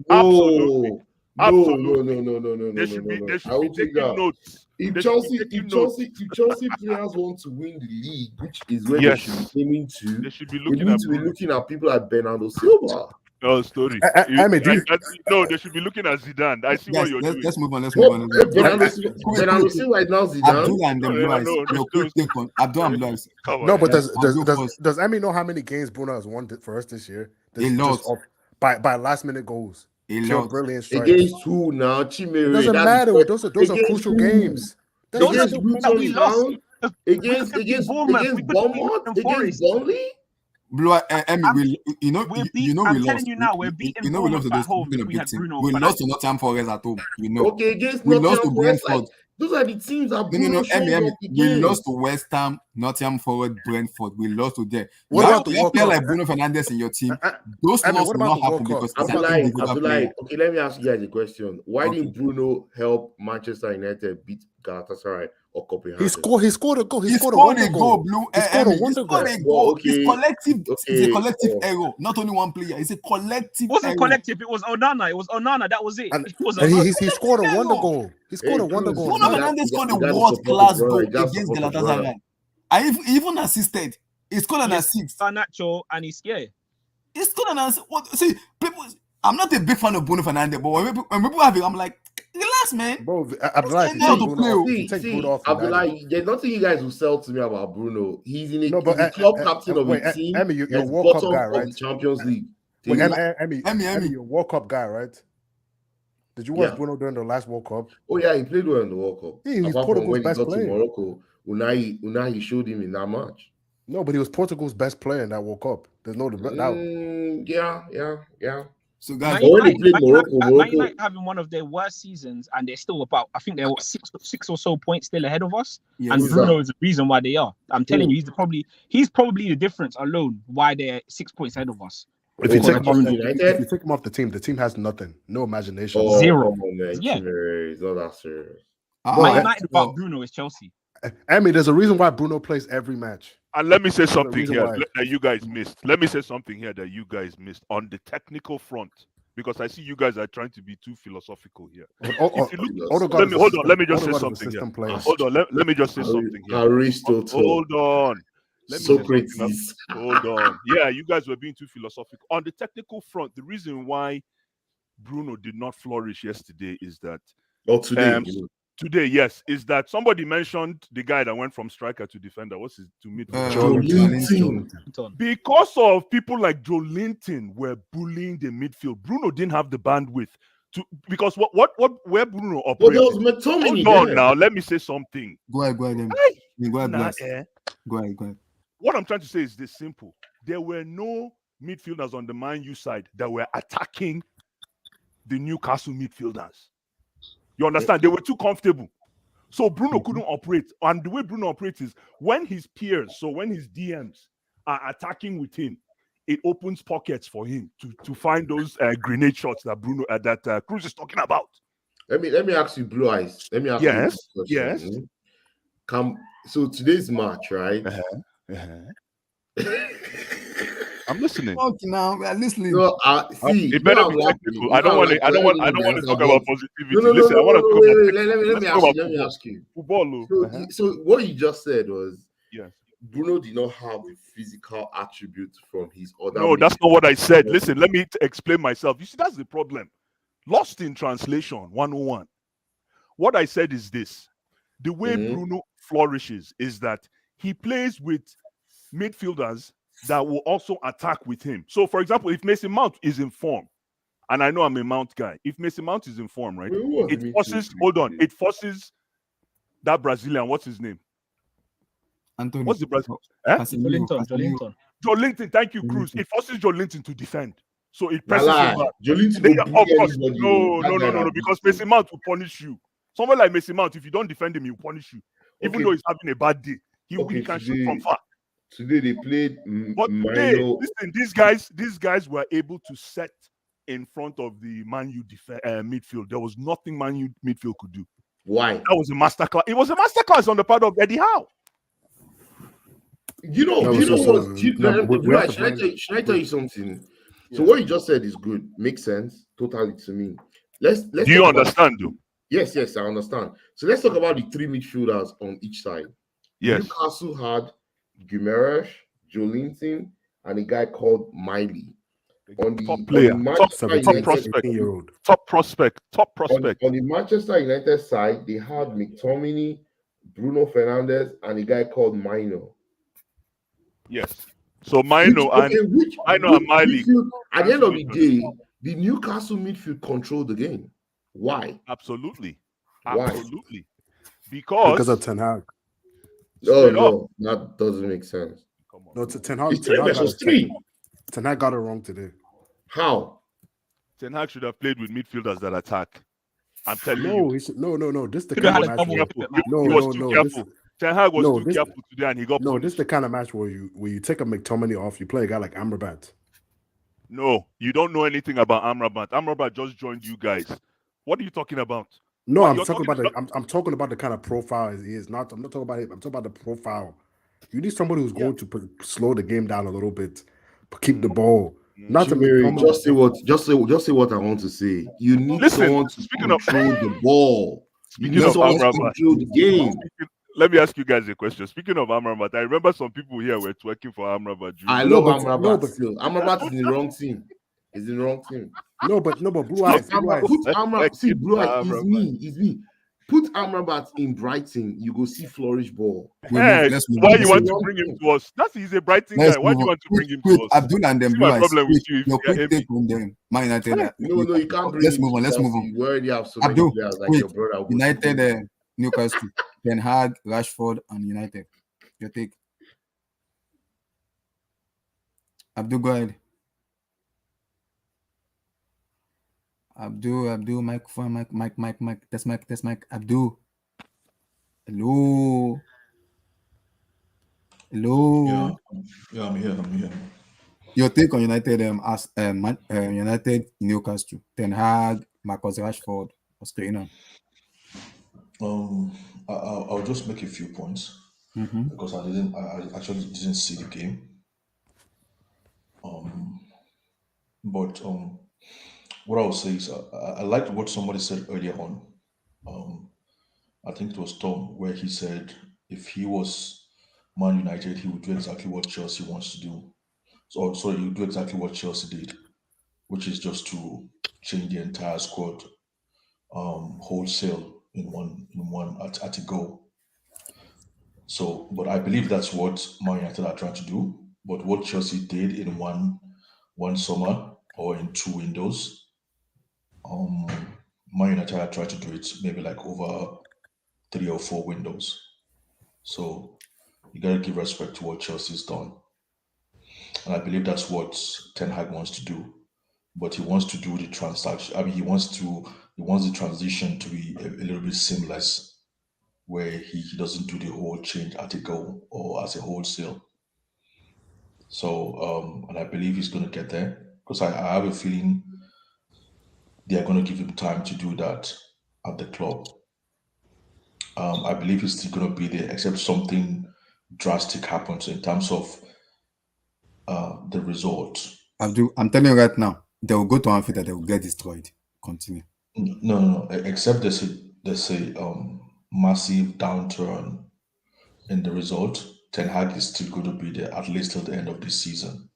H: Absolutely.
G: No.
H: They should be
G: I
H: taking
G: will take that.
H: notes.
G: If
H: They should
G: Chelsea,
H: be taking
G: if
H: notes.
G: Chelsea, if Chelsea players want to win the league, which is where
H: Yes.
G: they should be aiming to,
H: They should be
G: they
H: looking
G: need
H: at
G: to be
H: Bruno.
G: looking at people like Bernardo Silva.
H: Oh, story.
D: Amy, do you-
H: No, they should be looking at Zidane. I see what
C: Guys,
H: you're doing.
C: let's move on.
G: What? Bernardo Silva is now Zidane.
C: Abdul and them Blue Eyes.
H: No,
C: No, quick take on Abdul and Blue Eyes.
H: Come on.
D: No, but
C: Abdul first.
D: does Amy know how many games Bruno has won for us this year?
C: A lot.
D: By last minute goals.
C: A
D: Pure
C: lot.
D: brilliant strike.
G: Against who now? Chimere.
D: It doesn't matter. Those are crucial games.
F: Those are
G: Against
F: the ones that we
G: Luton
F: lost.
G: Town. Against Bournemouth. Against Burnley.
C: Blue Eye, Emmy, we
F: I'm
C: we
F: telling
C: lost.
F: you now, we're beating
C: we lost to
F: Bournemouth at
C: those
F: home
C: people
F: if we had Bruno.
C: We lost to Nottingham Forest at home. You know.
G: Okay, against
C: We lost to
G: Nottingham Forest,
C: Brentford.
G: like, those are the teams that
C: No,
G: Bruno showed
C: Emmy,
G: up
C: we
G: against.
C: lost to West Ham, Nottingham Forest, Brentford. We lost to them.
D: What
C: You
D: about
C: have
D: the
C: to
D: World
C: player
D: Cup?
C: like Bruno Fernandes in your team. Those
D: Emmy,
C: losses
D: what
C: will
D: about
C: not
D: the
C: happen
D: World Cup?
C: because it's an
G: Abdullahi,
C: individual player.
G: okay, let me ask you guys a question. Why
C: Okay.
G: didn't Bruno help Manchester United beat Galatasaray or Copenhagen?
D: He scored a goal.
C: He scored
D: wonder
C: a goal, Blue.
D: He scored a
C: He
D: wonder
C: scored
D: goal.
C: a goal.
G: Well, okay,
C: It's collective. It's a collective
G: oh.
C: error. Not only one player. It's a collective.
F: It wasn't
C: error.
F: collective. It was Onana. It was Onana. That was it.
D: And
F: It was
D: he
F: Onana.
D: scored a
C: Collective
D: wonder
C: error.
D: goal. He scored a wonder goal.
C: Bruno
G: You got-
C: Fernandes scored a
G: you gotta
C: world-class
G: support
C: goal
G: the brother. You
C: against
G: gotta support the brother.
C: Galatasaray. I even assisted. He scored an assist.
F: Garnacho and he's scared.
C: He scored an assist. See, people. I'm not a big fan of Bruno Fernandes, but when people have it, I'm like, relax, man.
D: Bro, Abdullahi, if you
C: How
D: take
C: to
D: Bruno
C: play.
D: off, if you take Bruno off,
G: Abdullahi, there's nothing you guys will sell to me about Bruno. He's in a
D: No, but,
G: he's the club captain of
D: wait,
G: a team.
D: Emmy, you're a
G: that's
D: World Cup
G: bottom
D: guy,
G: of
D: right?
G: the Champions League.
D: Wait,
G: team.
D: Emmy, you're a World Cup guy, right? Did you watch
G: Yeah.
D: Bruno during the last World Cup?
G: Oh yeah, he played well in the World Cup.
D: Yeah, he's
G: Apart from
D: Portugal's
G: when he
D: best
G: got
D: player.
G: to Morocco, Unai showed him in that match.
D: No, but he was Portugal's best player in that World Cup. There's no doubt.
G: Yeah.
C: So guys,
G: But when they played Morocco,
F: Man United having one of their worst seasons, and they're still about. I think they're six or so points still ahead of us.
C: yes.
F: And Bruno is the reason why they are. I'm telling you, he's probably the difference alone why they're 6 points ahead of us.
D: If you take him off,
G: United?
D: if you take him off the team has nothing, no imagination.
G: Oh,
F: Zero.
G: come on, man.
F: Yeah.
G: It's not that serious.
F: Man United without Bruno is Chelsea.
D: Emmy, there's a reason why Bruno plays every match.
H: And let me say something
D: reason
H: here
D: why.
H: that you guys missed. Let me say something here that you guys missed on the technical front, because I see you guys are trying to be too philosophical here. If you look, let me just say something here. Hold on, let me just say something here.
G: Aristotle.
H: Hold on. Let me say something else.
G: Socrates.
H: Hold on. Yeah, you guys were being too philosophical. On the technical front, the reason why Bruno did not flourish yesterday is that
G: Today.
H: today, yes, is that somebody mentioned the guy that went from striker to defender. What's his to midfielder?
G: Joelinton.
H: Because of people like Joe Linton were bullying the midfield. Bruno didn't have the bandwidth to, because where Bruno
G: But
H: operated.
G: there was McTominay.
H: Hold on
G: there.
H: now, let me say something.
C: Go ahead, then. Go ahead,
H: Nah,
C: bless. Go ahead.
H: What I'm trying to say is this simple. There were no midfielders on the Man U side that were attacking the Newcastle midfielders. You understand? They were too comfortable. So Bruno couldn't operate. And the way Bruno operates is when his peers, so when his DMs are attacking with him, it opens pockets for him to find those grenade shots that that Cruz is talking about.
G: Let me ask you, Blue Eyes. Let me ask you
H: Yes,
G: this question.
H: yes.
G: So today's match, right?
H: I'm listening.
C: Okay, now we are listening.
G: No, see,
H: It better be technical. I don't want to talk about positivity.
G: No,
H: Listen, I want to talk about
G: let me ask you.
H: football.
G: So what you just said was,
H: yes,
G: Bruno did not have the physical attributes from his other.
H: No, that's not what I said. Listen, let me explain myself. You see, that's the problem. Lost in translation, 101. What I said is this. The way Bruno flourishes is that he plays with midfielders that will also attack with him. So, for example, if Mason Mount is in form, and I know I'm a Mount guy, if Mason Mount is in form, right, it forces that Brazilian, what's his name?
C: Antonio.
H: What's the Brazilian?
F: Joelinton.
H: Joelinton, thank you, Cruz. It forces Joelinton to defend. So it presses him back.
G: Joelinton,
H: Of course, no, because Mason Mount will punish you. Someone like Mason Mount, if you don't defend him, he will punish you. Even though he's having a bad day, he can shoot from far.
G: Today they played.
H: But today, listen, these guys were able to set in front of the Man U midfield. There was nothing Man U midfield could do.
G: Why?
H: That was a masterclass. It was a masterclass on the part of Eddie Howe.
G: Should I tell you something? So what you just said is good, makes sense totally to me. let's
H: Do you
G: talk about.
H: understand, though?
G: Yes, I understand. So let's talk about the three midfielders on each side.
H: Yes.
G: Newcastle had Guimaraes, Joelinton, and a guy called Miley. On the
H: Top player,
G: Manchester
H: top
G: United,
H: prospect,
D: 18-year-old.
H: top prospect.
G: on the Manchester United side, they had McTominay, Bruno Fernandes, and a guy called Mino.
H: Yes. So Mino and Miley.
G: At the end of the day, the Newcastle midfield controlled the game. Why?
H: Absolutely.
G: Why?
H: Absolutely. Because
D: of Ten Hag.
G: Oh no, that doesn't make sense.
H: Come on.
D: No, Ten Hag.
G: It's 3 versus 3.
D: Ten Hag got it wrong today.
G: How?
H: Ten Hag should have played with midfielders that attack. I'm telling
D: No,
H: you.
D: he should, no. This is the
F: Could
D: kind
F: have
D: of
F: had a
D: match.
F: double
D: Where,
F: pivot,
D: no,
H: He was too careful. Ten Hag was too careful today, and he got
D: no.
H: punished.
D: This is the kind of match where you take a McTominay off. You play a guy like Amrabat.
H: No, you don't know anything about Amrabat. Amrabat just joined you guys. What are you talking about?
D: No,
H: What,
D: I'm
H: you're
D: talking
H: talking
D: about. I'm talking about the kind of profile he is. I'm not talking about him. I'm talking about the profile. You need somebody who's going to slow the game down a little bit, keep the ball. Not to
G: Jimmy, just say what I want to say. You need someone to control the ball. You need someone to control the game.
H: Let me ask you guys a question. Speaking of Amrabat, I remember some people here were twerking for Amrabat.
G: I love Amrabat still. Amrabat is in the wrong team. He's in the wrong team.
D: No, but Blue Eyes.
G: Put Amrabat. Blue Eyes is me. Put Amrabat in Brighton, you go see flourish ball.
H: Hey, why you want to bring him to us? He's a Brighton guy. Why do you want to bring him to us?
C: Abdul and them
H: See
C: Blue
H: my
C: Eyes.
H: problem with you.
C: Your quick take on them. Man United.
G: No, you can't bring
C: Let's
G: him
C: move on.
G: to
C: Let's move
G: Chelsea.
C: on.
G: You already have so
C: Abdul,
G: many players like
C: quick.
G: your brother.
C: United, Newcastle, Ten Hag, Rashford, and United. Your take. Abdul, go ahead. Abdul, microphone, mic. Test mic. Abdul. Hello.
I: Yeah, I'm here.
C: Your take on United United Newcastle, Ten Hag, Marcus Rashford, what's going on?
I: I'll just make a few points because I actually didn't see the game. But what I would say is I liked what somebody said earlier on. I think it was Tom where he said if he was Man United, he would do exactly what Chelsea wants to do. So sorry, he would do exactly what Chelsea did, which is just to change the entire squad wholesale in one at a go. So, but I believe that's what Man United are trying to do. But what Chelsea did in one summer or in 2 windows, Man United are trying to do it maybe like over 3 or 4 windows. So you gotta give respect to what Chelsea's done. And I believe that's what Ten Hag wants to do. But he wants to do the transaction. I mean, he wants the transition to be a little bit seamless, where he doesn't do the whole change at a go or as a wholesale. So, and I believe he's going to get there because I have a feeling they are going to give him time to do that at the club. I believe he's still going to be there, except something drastic happens in terms of the result.
C: Abdul, I'm telling you right now, they will go to Anfield and they will get destroyed. Continue.
I: No. Except there's a massive downturn in the result. Ten Hag is still going to be there at least till the end of this season.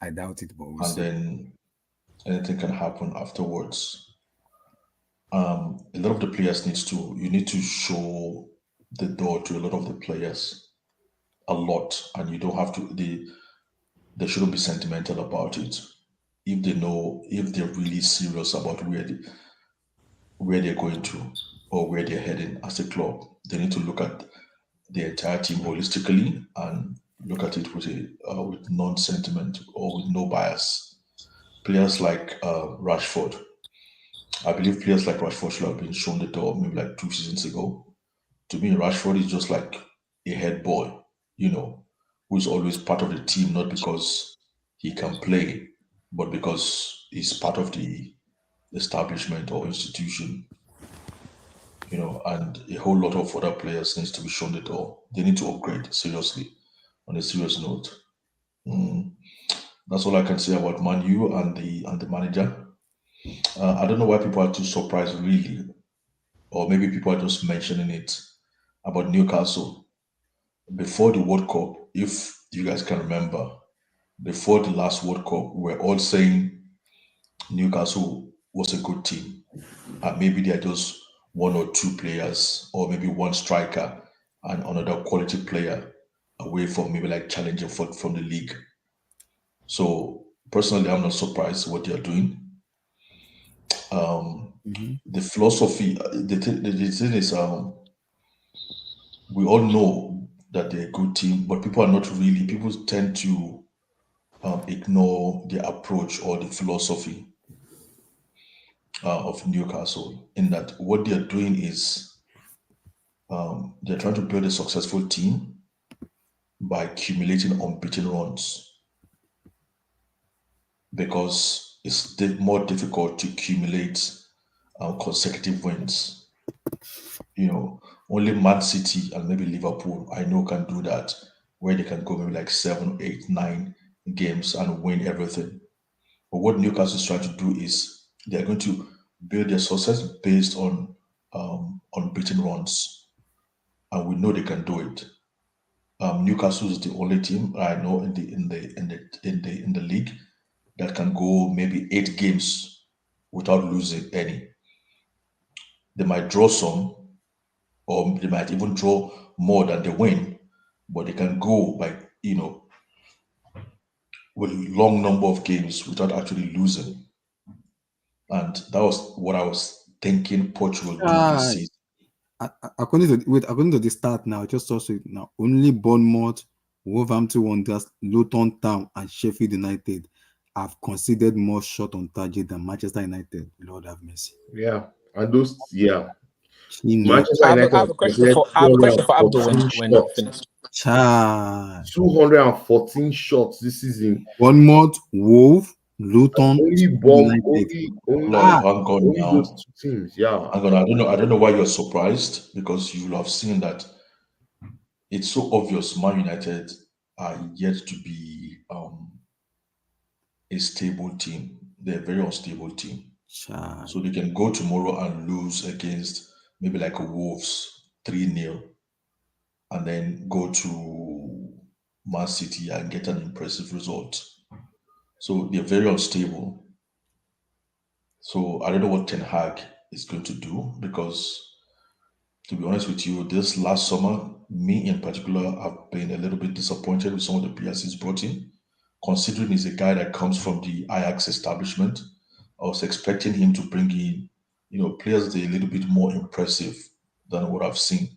C: I doubt it, but we'll
I: And
C: see.
I: then anything can happen afterwards. A lot of the players you need to show the door to a lot of the players a lot, and you don't have to. They shouldn't be sentimental about it. If they're really serious about where they're going to or where they're heading as a club, they need to look at the entire team holistically and look at it with non-sentiment or with no bias. Players like Rashford, I believe players like Rashford should have been shown the door maybe like 2 seasons ago. To me, Rashford is just like a head boy, who is always part of the team, not because he can play, but because he's part of the establishment or institution. And a whole lot of other players needs to be shown the door. They need to upgrade seriously, on a serious note. That's all I can say about Man U and the manager. I don't know why people are too surprised, really, or maybe people are just mentioning it about Newcastle before the World Cup. If you guys can remember, before the last World Cup, we were all saying Newcastle was a good team, and maybe they are just one or two players, or maybe one striker and another quality player away from maybe like challenging from the league. So personally, I'm not surprised what they are doing. The philosophy, the thing is, we all know that they're a good team, but people are not really. People tend to ignore the approach or the philosophy of Newcastle. In that, what they are doing is they're trying to build a successful team by accumulating unbeaten runs, because it's more difficult to accumulate consecutive wins. Only Man City and maybe Liverpool I know can do that, where they can go maybe like 7, 8, 9 games and win everything. But what Newcastle is trying to do is they're going to build their success based on unbeaten runs, and we know they can do it. Newcastle is the only team I know in the league that can go maybe 8 games without losing any. They might draw some, or they might even draw more than they win, but they can go by with long number of games without actually losing. And that was what I was thinking Portugal do this season.
C: According to the start now, just also now, only Bournemouth, Wolverhampton Wanderers, Luton Town, and Sheffield United have conceded more shot on target than Manchester United. Lord have mercy.
G: Yeah, and those, yeah.
C: Manchester
F: I have
G: United
F: a question for Abdul when you're finished.
G: 214 shots this season.
C: Bournemouth, Wolves, Luton,
I: Hang on
G: only
I: now.
G: those two teams. Yeah.
I: I don't know why you're surprised, because you will have seen that it's so obvious Man United are yet to be a stable team. They're a very unstable team. So they can go tomorrow and lose against maybe like a Wolves 3-0, and then go to Man City and get an impressive result. So they're very unstable. So I don't know what Ten Hag is going to do, because to be honest with you, this last summer, me in particular, have been a little bit disappointed with some of the players he's brought in, considering he's a guy that comes from the Ajax establishment. I was expecting him to bring in, players that are a little bit more impressive than what I've seen.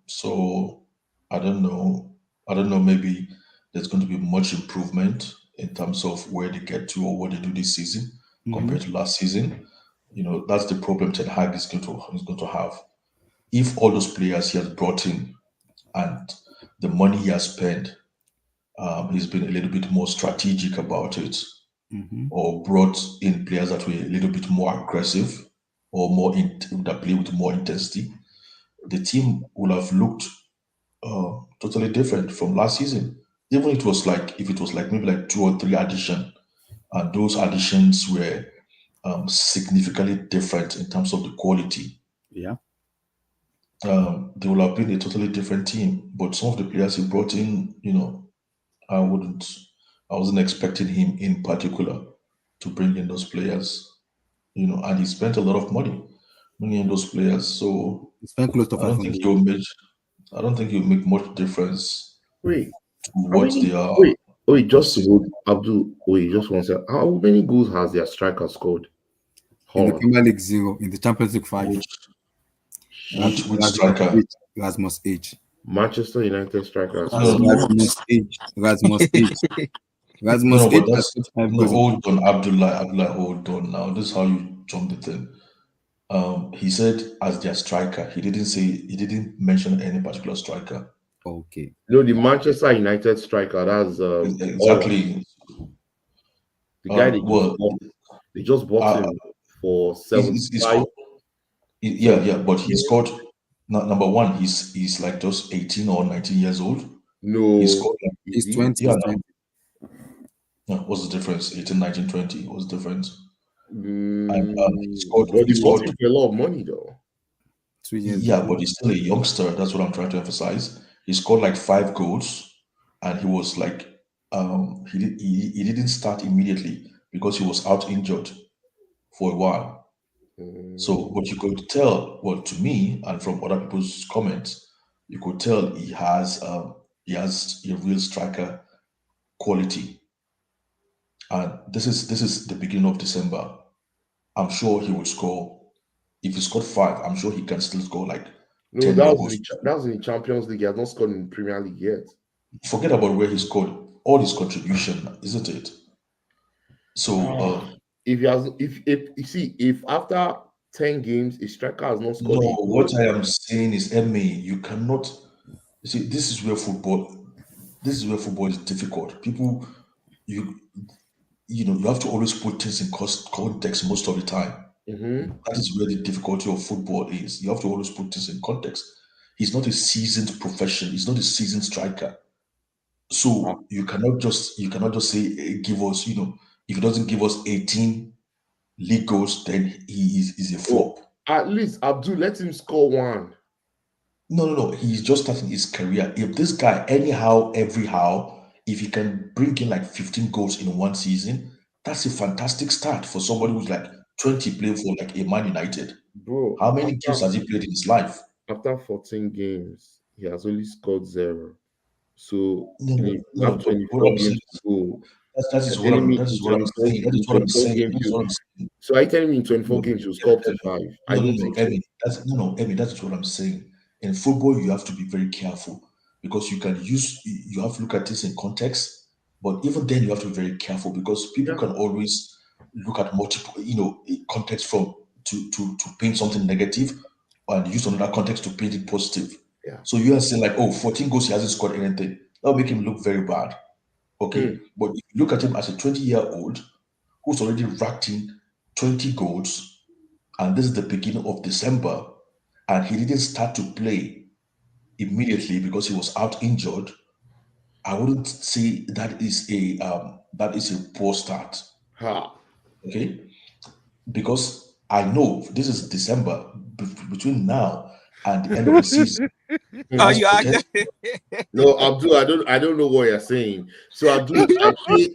I: So I don't know. Maybe there's going to be much improvement in terms of where they get to or what they do this season compared to last season. That's the problem Ten Hag is going to have. If all those players he has brought in and the money he has spent, he's been a little bit more strategic about it, or brought in players that were a little bit more aggressive, or that play with more intensity, the team would have looked totally different from last season. Even if it was like maybe like 2 or 3 additions, and those additions were significantly different in terms of the quality.
C: Yeah.
I: They would have been a totally different team. But some of the players he brought in, I wasn't expecting him in particular to bring in those players. And he spent a lot of money bringing in those players. So
C: He spent close to
I: I don't think he'll make much difference
G: Wait,
I: to what they are.
G: just to hold Abdul. Wait, just one second. How many goals has their striker scored?
C: In the Premier League 0, in the Champions League 5.
I: Which striker?
C: Rasmus H.
G: Manchester United striker.
C: Rasmus H. Rasmus H. Rasmus
I: No,
C: H.
I: but hold on, Abdullah, hold on now. This is how you jump the thing. He said as their striker. He didn't mention any particular striker.
C: Okay.
G: No, the Manchester United striker. That's
I: exactly
G: the guy they just bought him for 75.
I: But he scored. Number one, he's like just 18 or 19 years old.
G: No,
I: he's
C: 20.
I: Yeah, what's the difference? 18, 19, 20. What's the difference? He scored.
G: But
I: He
G: he bought
I: scored.
G: him for a lot of money, though.
I: Yeah, but he's still a youngster. That's what I'm trying to emphasize. He scored like 5 goals, and he was like, he didn't start immediately because he was out injured for a while. So, but you could tell, well, to me, and from other people's comments, you could tell he has a real striker quality. And this is the beginning of December. I'm sure he will score. If he scored 5, I'm sure he can still score like
G: No,
I: 10
G: that
I: more
G: was
I: goals.
G: that was in the Champions League. He has not scored in the Premier League yet.
I: Forget about where he scored. All his contribution, isn't it? So
G: If he has, if you see, if after 10 games a striker has not scored
I: no,
G: a goal,
I: what I am saying is, Emmy, you cannot. You see, this is where football is difficult. People, you you have to always put things in context most of the time. That is where the difficulty of football is. You have to always put things in context. He's not a seasoned professional. He's not a seasoned striker. So you cannot just say give us, if he doesn't give us 18 league goals, then he is a flop.
G: at least Abdul, let him score one.
I: No. He's just starting his career. If this guy, everyhow, if he can bring in like 15 goals in one season, that's a fantastic start for somebody who's like 20 playing for like a Man United.
G: Bro,
I: How many games has he played in his life?
G: After 14 games, he has only scored 0. So
I: No,
G: you
I: no,
G: have
I: but
G: 24
I: what I'm
G: games
I: saying
G: to go.
I: that is
G: You're
I: what
G: telling
I: I'm
G: me
I: that
G: in
I: is what I'm
G: 24
I: saying. That is
G: in
I: what I'm
G: 24
I: saying.
G: games,
I: That is what I'm saying.
G: so are you telling me in 24
I: No,
G: games you'll score up to 5? I don't think so.
I: Emmy. Emmy. That is what I'm saying. In football, you have to be very careful because you have to look at this in context. But even then, you have to be very careful because people can always look at multiple, context from to paint something negative, and use another context to paint it positive.
G: Yeah.
I: So you are saying like, 14 goals, he hasn't scored anything. That'll make him look very bad. Okay, but if you look at him as a 20-year-old who's already racked in 20 goals, and this is the beginning of December, and he didn't start to play immediately because he was out injured, I wouldn't say that is a poor start. Okay, because I know this is December. Between now and the end of the season,
F: Oh, you are.
G: No, Abdul, I don't know what you're saying. So Abdul, I pay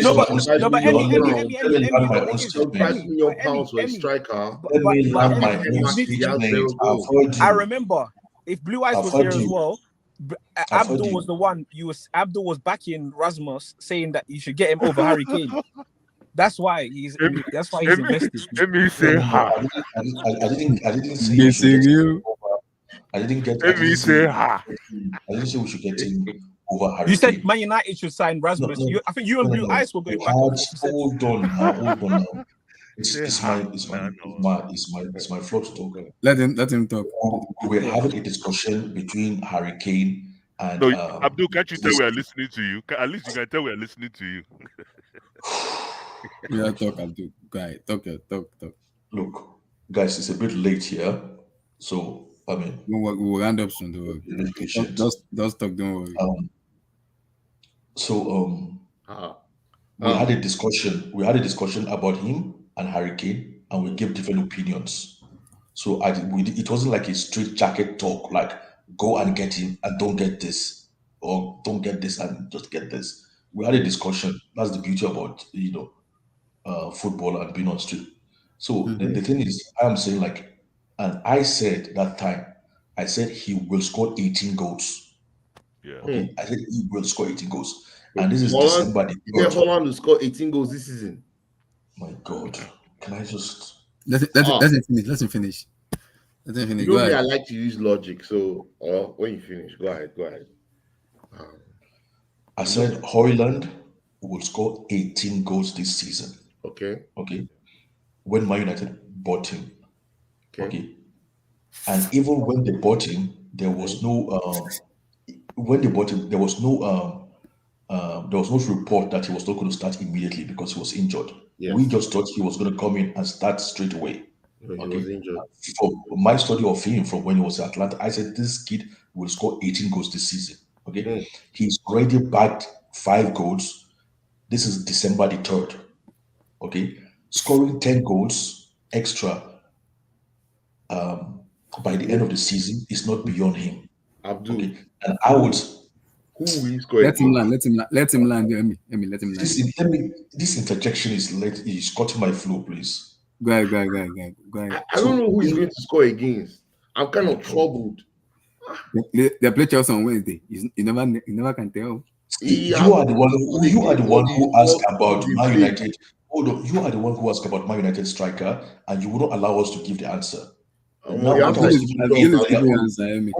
F: No, but
G: £75
F: Emmy, the thing is,
G: £75 million for a striker.
F: this,
G: He has 0 goals.
F: I remember if Blue Eyes
I: I've
F: was
I: heard
F: here as
I: you.
F: well,
I: I've heard
F: Abdul
I: you.
F: was the one. Abdul was backing Rasmus, saying that you should get him over Harry Kane. That's why he's invested.
H: Emmy say ha.
I: I didn't say you should get him over. I didn't say
H: ha.
I: I didn't say we should get him over Harry
F: You said
I: Kane.
F: Man United should sign Rasmus.
I: No.
F: I think you and Blue Eyes were going back and forth.
I: Hold on now. It's my floor to talk.
C: Let him talk.
I: We're having a discussion between Harry Kane and
H: No, Abdul, can't you tell we are listening to you? At least you can tell we are listening to you.
C: Yeah, talk, Abdul. Go ahead. Talk.
I: Look, guys, it's a bit late here, so I mean,
C: we'll round up soon. Don't worry. Just talk. Don't worry.
I: We had a discussion. We had a discussion about him and Harry Kane, and we gave different opinions. So it wasn't like a straight jacket talk, like go and get him and don't get this, or don't get this and just get this. We had a discussion. That's the beauty about football and being on street. So the thing is, I'm saying like, and I said that time, I said he will score 18 goals.
H: Yeah.
I: Okay, I said he will score 18 goals, and this is December.
G: You get Holland to score 18 goals this season.
I: My God, can I just
C: let him finish?
G: You know me, I like to use logic. So when you finish, go ahead.
I: I said Højlund will score 18 goals this season.
G: Okay.
I: When Man United bought him. Okay. And even when they bought him, there was no there was no report that he was not going to start immediately because he was injured.
G: Yes.
I: We just thought he was going to come in and start straight away.
G: He was injured.
I: From my study of him from when he was at Atlanta, I said this kid will score 18 goals this season. Okay. He's already bagged 5 goals. This is December the 3rd. Okay. scoring 10 goals extra by the end of the season is not beyond him.
G: Abdul,
I: Okay, and I would.
G: who will he score
C: Let him
G: against?
C: land. Let him land. Emi, let him land.
I: This interjection is cutting my flow, please.
C: Go ahead.
G: I don't know who he's going to score against. I'm kind of troubled.
C: They play Chelsea on Wednesday. You never can tell.
I: You are the one who asked about Man United. Hold on, you are the one who asked about Man United striker, and you wouldn't allow us to give the answer. Now, what I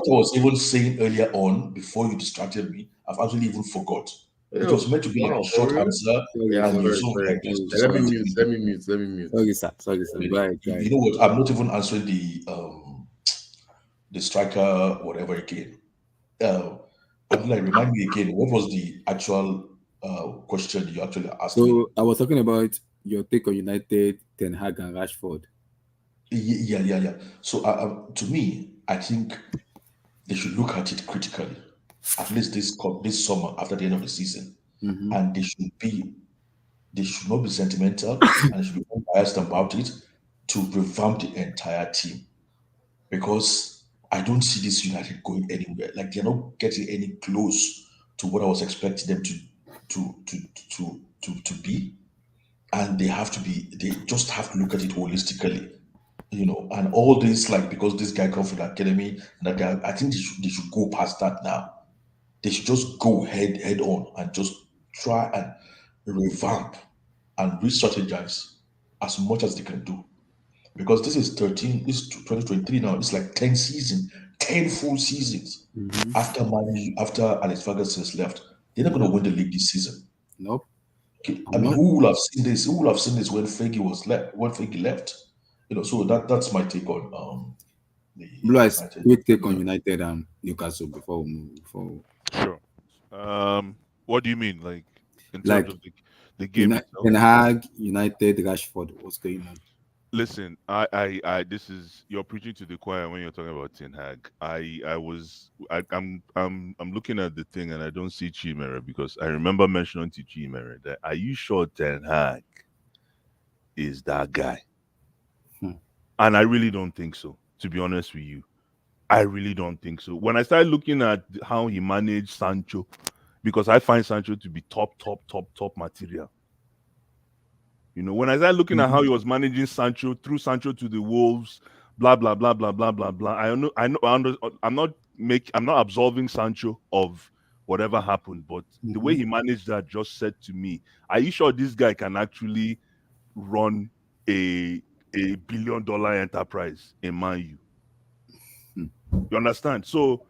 I: was even saying earlier on, before you distracted me, I've actually even forgot. It was meant to be like a short answer.
G: Let me mute.
C: Sorry, sir. Right.
I: You know what? I'm not even answering the striker, whatever again. Abdullah, remind me again, what was the actual question you actually asked me?
C: So I was talking about your take on United, Ten Hag and Rashford.
I: Yeah. So to me, I think they should look at it critically, at least this summer after the end of the season, and they should not be sentimental and they should be unbiased about it to revamp the entire team, because I don't see this United going anywhere. Like, they're not getting any close to what I was expecting them to be, and they just have to look at it holistically. And all this, like, because this guy comes from the academy, that guy, I think they should go past that now. They should just go head on and just try and revamp and re-strategize as much as they can do. Because this is 2023 now. It's like 10 full seasons after Alex Ferguson has left. They're not going to win the league this season.
C: Nope.
I: Okay. I mean, who would have seen this? Who would have seen this when Fergie left? So that's my take on
C: Blue Eyes, quick take on United and Newcastle before we move.
H: Sure. What do you mean, like in terms of the game itself?
C: Ten Hag, United, Rashford, what's going on?
H: Listen, this is, you're preaching to the choir when you're talking about Ten Hag. I'm looking at the thing and I don't see Chimera, because I remember mentioning to Chimera that, are you sure Ten Hag is that guy? And I really don't think so, to be honest with you. I really don't think so. When I started looking at how he managed Sancho, because I find Sancho to be top material. When I started looking at how he was managing Sancho, threw Sancho to the Wolves, blah blah blah blah blah blah blah. I'm not absolving Sancho of whatever happened, but the way he managed that just said to me, are you sure this guy can actually run a $1 billion enterprise in Man U? You understand? So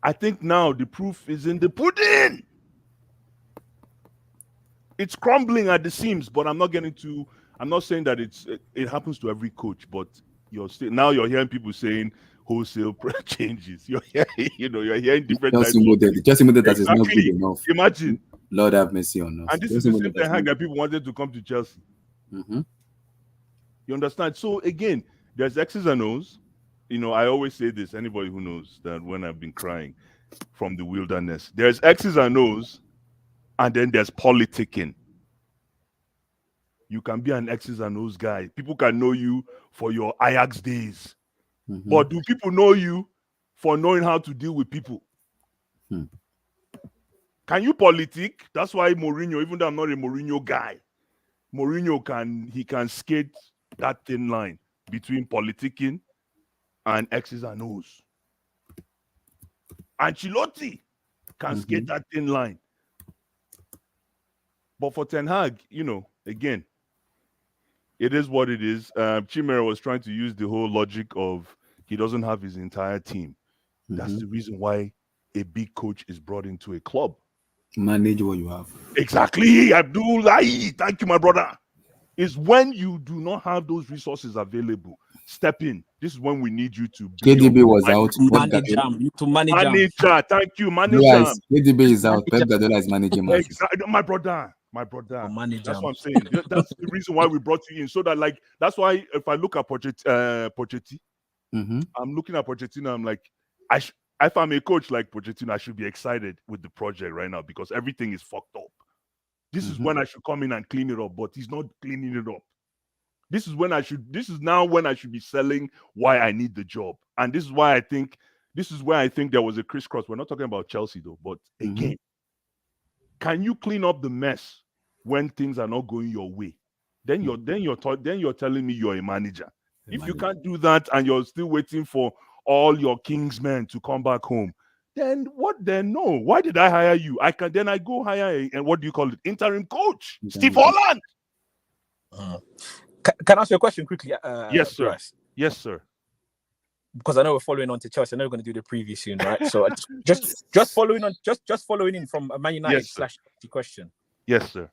H: I think now the proof is in the pudding. It's crumbling at the seams, but I'm not saying that it happens to every coach, but you're hearing people saying wholesale changes. You're hearing different types of
C: Just model that is not good enough.
H: Imagine.
C: Lord have mercy on us.
H: And this is the same thing that people wanted to come to Chelsea. You understand? So again, there's X's and O's. I always say this, anybody who knows that when I've been crying from the wilderness, there's X's and O's, and then there's politicking. You can be an X's and O's guy. People can know you for your Ajax days. But do people know you for knowing how to deal with people? Can you politic? That's why Mourinho, even though I'm not a Mourinho guy, Mourinho can skate that thin line between politicking and X's and O's. Ancelotti can skate that thin line. But for Ten Hag, again, it is what it is. Chimera was trying to use the whole logic of he doesn't have his entire team. That's the reason why a big coach is brought into a club.
C: Manage what you have.
H: Exactly, Abdul. Thank you, my brother. It's when you do not have those resources available, step in. This is when we need you to.
C: KDB was out.
H: Manager. Thank you, manager.
C: Yes, KDB is out. Pep Guardiola is managing.
H: Exactly, my brother. That's what I'm saying. That's the reason why we brought you in, so that that's why if I look at Pochettino, I'm looking at Pochettino. I'm like, if I'm a coach like Pochettino, I should be excited with the project right now because everything is fucked up. This is when I should come in and clean it up, but he's not cleaning it up. This is now when I should be selling why I need the job. And this is why I think there was a crisscross. We're not talking about Chelsea though, but again, can you clean up the mess when things are not going your way? Then you're telling me you're a manager. If you can't do that and you're still waiting for all your Kingsmen to come back home, then what? Then no. Why did I hire you? I go hire and what do you call it? Interim coach, Steve Holland.
F: Can I ask you a question quickly?
H: Yes, sir.
F: Bryce?
H: Yes, sir.
F: Because I know we're following on to Chelsea. I know we're going to do the preview soon, right? So just following in from a Man United / question.
H: Yes, sir.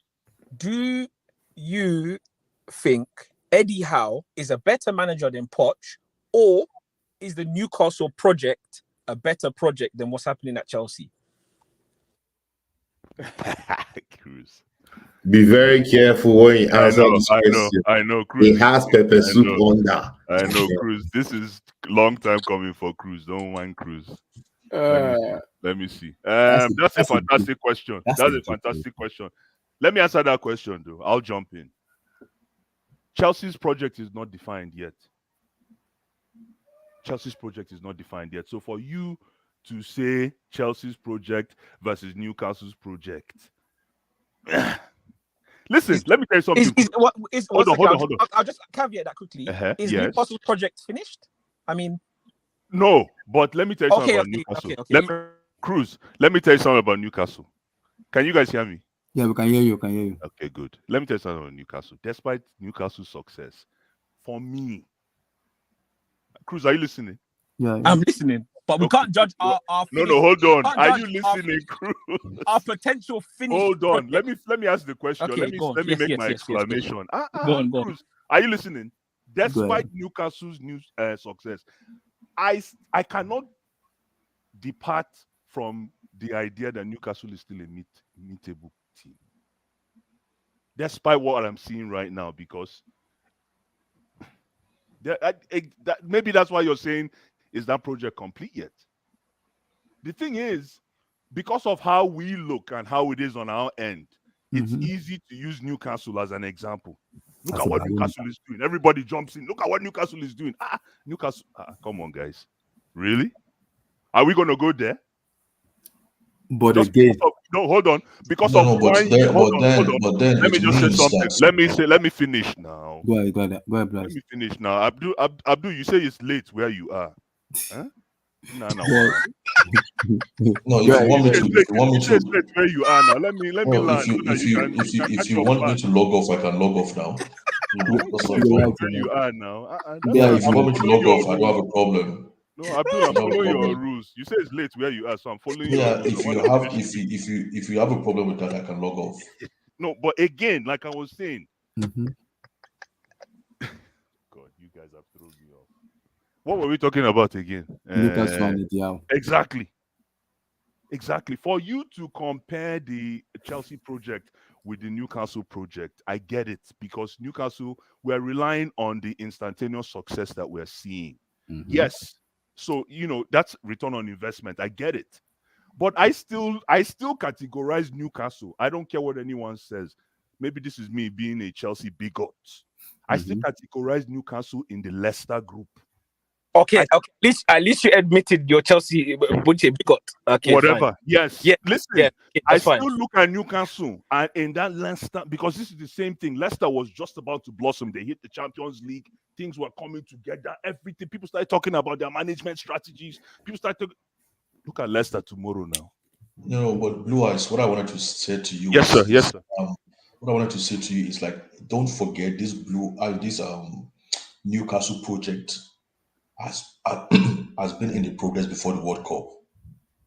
F: Do you think Eddie Howe is a better manager than Poch, or is the Newcastle project a better project than what's happening at Chelsea?
H: Cruz.
G: Be very careful when you answer this question.
H: I know, Cruz.
G: It has pepper soup under.
H: I know, Cruz. This is long time coming for Cruz. Don't mind Cruz. Let me see. That's a fantastic question. That's a fantastic question. Let me answer that question, though. I'll jump in. Chelsea's project is not defined yet. So for you to say Chelsea's project versus Newcastle's project, listen, let me tell you something. Hold on.
F: I'll just caveat that quickly. Is Newcastle's project finished? I mean,
H: no, but let me tell you something about Newcastle. Cruz, let me tell you something about Newcastle. Can you guys hear me?
C: Yeah, we can hear you.
H: Okay, good. Let me tell you something about Newcastle. Despite Newcastle's success, for me, Cruz, are you listening?
C: Yeah.
F: I'm listening. But we can't judge our finish.
H: No, hold on. Are you listening, Cruz?
F: Our potential finish.
H: Hold on. Let me ask the question.
F: Okay,
H: let me make my exclamation.
F: Go on.
H: Cruz, are you listening? Despite Newcastle's success, I cannot depart from the idea that Newcastle is still a mid-table team. Despite what I'm seeing right now, because maybe that's why you're saying, is that project complete yet? The thing is, because of how we look and how it is on our end, it's easy to use Newcastle as an example. Look at what Newcastle is doing. Everybody jumps in. Look at what Newcastle is doing. Newcastle. Come on, guys. Really? Are we going to go there?
C: But again,
H: hold on. Because
I: No,
H: of
I: but then
H: let me just say something. Let me finish now.
C: Go ahead,
H: Let me finish now. Abdul, you say it's late where you are. Huh? No.
I: No, if you want me to
H: it's late where you are now. Let me land.
I: If you want me to log off, I can log off now. That's not
H: where
I: problem.
H: you are now.
I: If you want me to log off, I don't have a problem.
H: No, Abdul, I'm following your rules. You say it's late where you are, so I'm following your rules.
I: If you have a problem with that, I can log off.
H: No, but again, like I was saying, God, you guys have thrown me off. What were we talking about again? Exactly. For you to compare the Chelsea project with the Newcastle project, I get it, because Newcastle, we're relying on the instantaneous success that we're seeing. Yes. So, that's return on investment. I get it. But I still categorize Newcastle. I don't care what anyone says. Maybe this is me being a Chelsea bigot. I still categorize Newcastle in the Leicester group.
F: Okay. At least you admitted your Chelsea bigot. Okay,
H: whatever.
F: Fine.
H: Yes.
F: Yeah.
H: Listen,
F: Yeah.
H: I still look at Newcastle and in that Leicester, because this is the same thing. Leicester was just about to blossom. They hit the Champions League. Things were coming together. Everything. People started talking about their management strategies. People started look at Leicester tomorrow now.
I: No, but Blue Eyes, what I wanted to say to you
H: Yes, sir.
I: what I wanted to say to you is, like, don't forget this Newcastle project has been in the progress before the World Cup.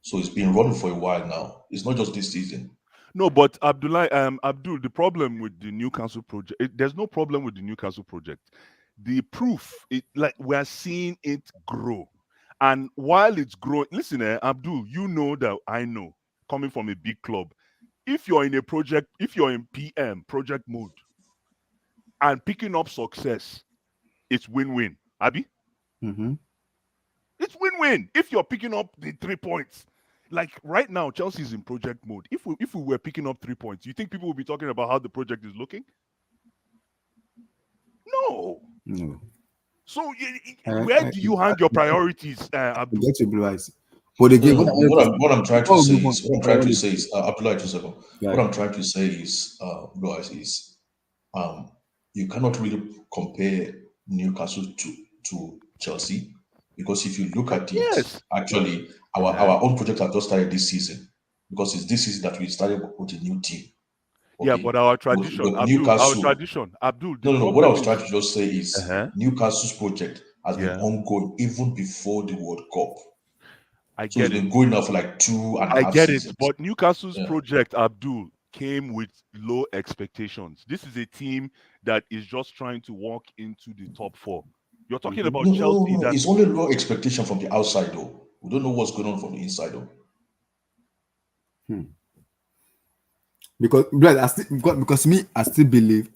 I: So it's been running for a while now. It's not just this season.
H: No, but Abdul, the problem with the Newcastle project, there's no problem with the Newcastle project. The proof, we're seeing it grow. And while it's growing, listen, Abdul, you know that I know, coming from a big club, if you're in a project, if you're in PM, project mode, and picking up success, it's win-win. Abi? It's win-win if you're picking up the 3 points. Like right now, Chelsea's in project mode. If we were picking up 3 points, you think people will be talking about how the project is looking? No.
C: No.
H: So where do you hang your priorities, Abdul?
C: Get your blue eyes. But again,
I: No, what I'm trying to
C: before we
I: say
C: move on,
I: is, what I'm trying to say is, Abdullah, just a second.
C: Yeah.
I: What I'm trying to say is, guys, is you cannot really compare Newcastle to Chelsea, because if you look at it,
H: Yes.
I: actually, our own project has just started this season, because it's this season that we started with a new team.
H: Yeah,
I: Okay?
H: but our tradition,
I: But
H: Abdul, our
I: Newcastle,
H: tradition, Abdul. The
I: no. What I
H: problem
I: was
H: is,
I: trying to just say is Newcastle's project has been
H: Yeah.
I: ongoing even before the World Cup.
H: I
I: So it's
H: get it.
I: been going now for like 2.5
H: I get
I: seasons.
H: it. But Newcastle's
I: Yeah.
H: project, Abdul, came with low expectations. This is a team that is just trying to walk into the top 4. You're talking about Chelsea.
I: No. It's only low expectation from the outside, though. We don't know what's going on from the inside, though.
C: Because me, I still believe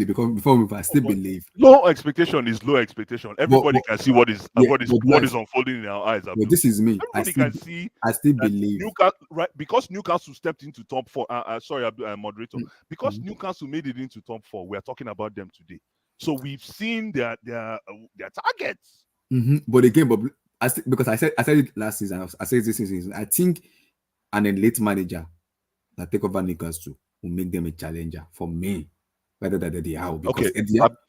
C: because before we move, I still believe
H: low expectation is low expectation. Everybody can see what is unfolding in our eyes.
C: But this is me.
H: Everybody can see.
C: I still believe
H: Newcastle, right? Because Newcastle stepped into top 4. Sorry, moderator. Because Newcastle made it into top 4, we are talking about them today. So we've seen their targets.
C: But again, because I said it last season, I said this season. I think an elite manager that take over Newcastle will make them a challenger for me, rather than Eddie Howe. Because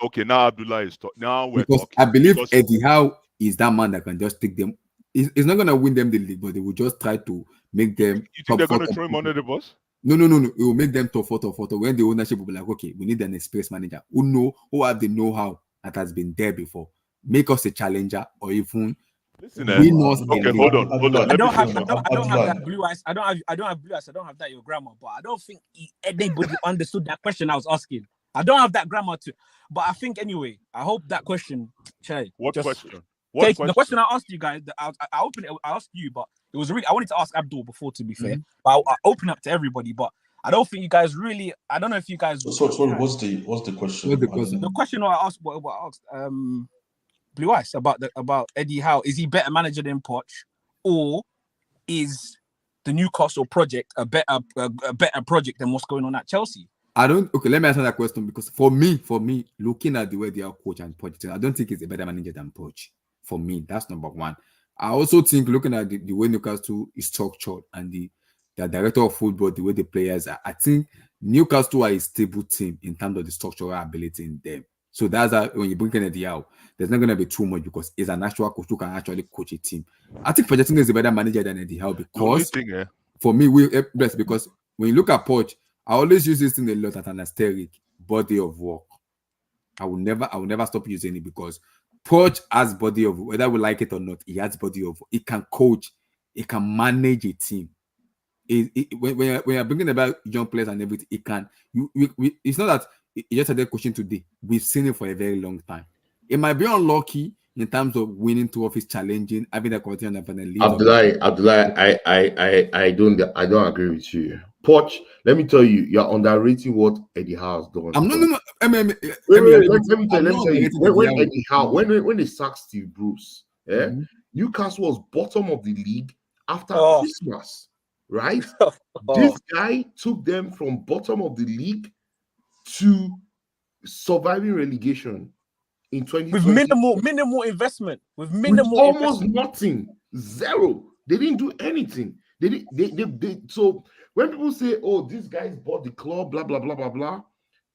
H: Okay, now Abdullah is talking. Now we're
C: because
H: talking.
C: I believe Eddie Howe is that man that can just take them. He's not gonna win them the league, but they will just try to make them.
H: You think they're gonna throw him under the bus?
C: No. It will make them top 4. When the ownership will be like, okay, we need an experienced manager who have the know-how that has been there before. Make us a challenger, or even win us.
H: Okay, hold on.
E: I don't have that blue eyes. I don't have blue eyes. I don't have that your grammar, but I don't think anybody understood that question I was asking. I don't have that grammar too, but I think anyway. I hope that question.
H: What question?
E: The question I asked you guys, I opened it. I asked you, but it was really. I wanted to ask Abdul before, to be fair, but I opened up to everybody. But I don't think you guys really. I don't know if you guys.
I: Sorry, what's the question?
E: The question I asked, what I asked, Blue Ice about Eddie Howe. Is he better manager than Poch, or is the Newcastle project a better project than what's going on at Chelsea?
C: Okay, let me answer that question, because for me, looking at the way they are coach and Poch, I don't think he's a better manager than Poch. For me, that's number one. I also think, looking at the way Newcastle is structured and the director of football, the way the players are, I think Newcastle are a stable team in terms of the structural ability in them. So that's when you bring in Eddie Howe, there's not going to be too much, because he's an actual coach who can actually coach a team. I think Pochettino is a better manager than Eddie Howe, because for me, because when you look at Poch, I always use this thing a lot as an asterisk body of work. I will never stop using it, because Poch has body of, whether we like it or not, he has body of. He can coach, he can manage a team. When you're bringing about young players and everything, he can. It's not that he just started coaching today. We've seen it for a very long time. It might be unlucky in terms of winning trophies, challenging, having a quality on the league.
G: Abdullah, I don't agree with you. Poch, let me tell you, you're underrating what Eddie Howe has done.
C: Let me
G: tell you. When Eddie Howe, when they sacked Steve Bruce, Newcastle was bottom of the league after Christmas, right? This guy took them from bottom of the league to surviving relegation in 2020
E: with minimal investment, with
G: almost nothing, zero. They didn't do anything. They so when people say, oh, these guys bought the club, blah blah blah blah blah,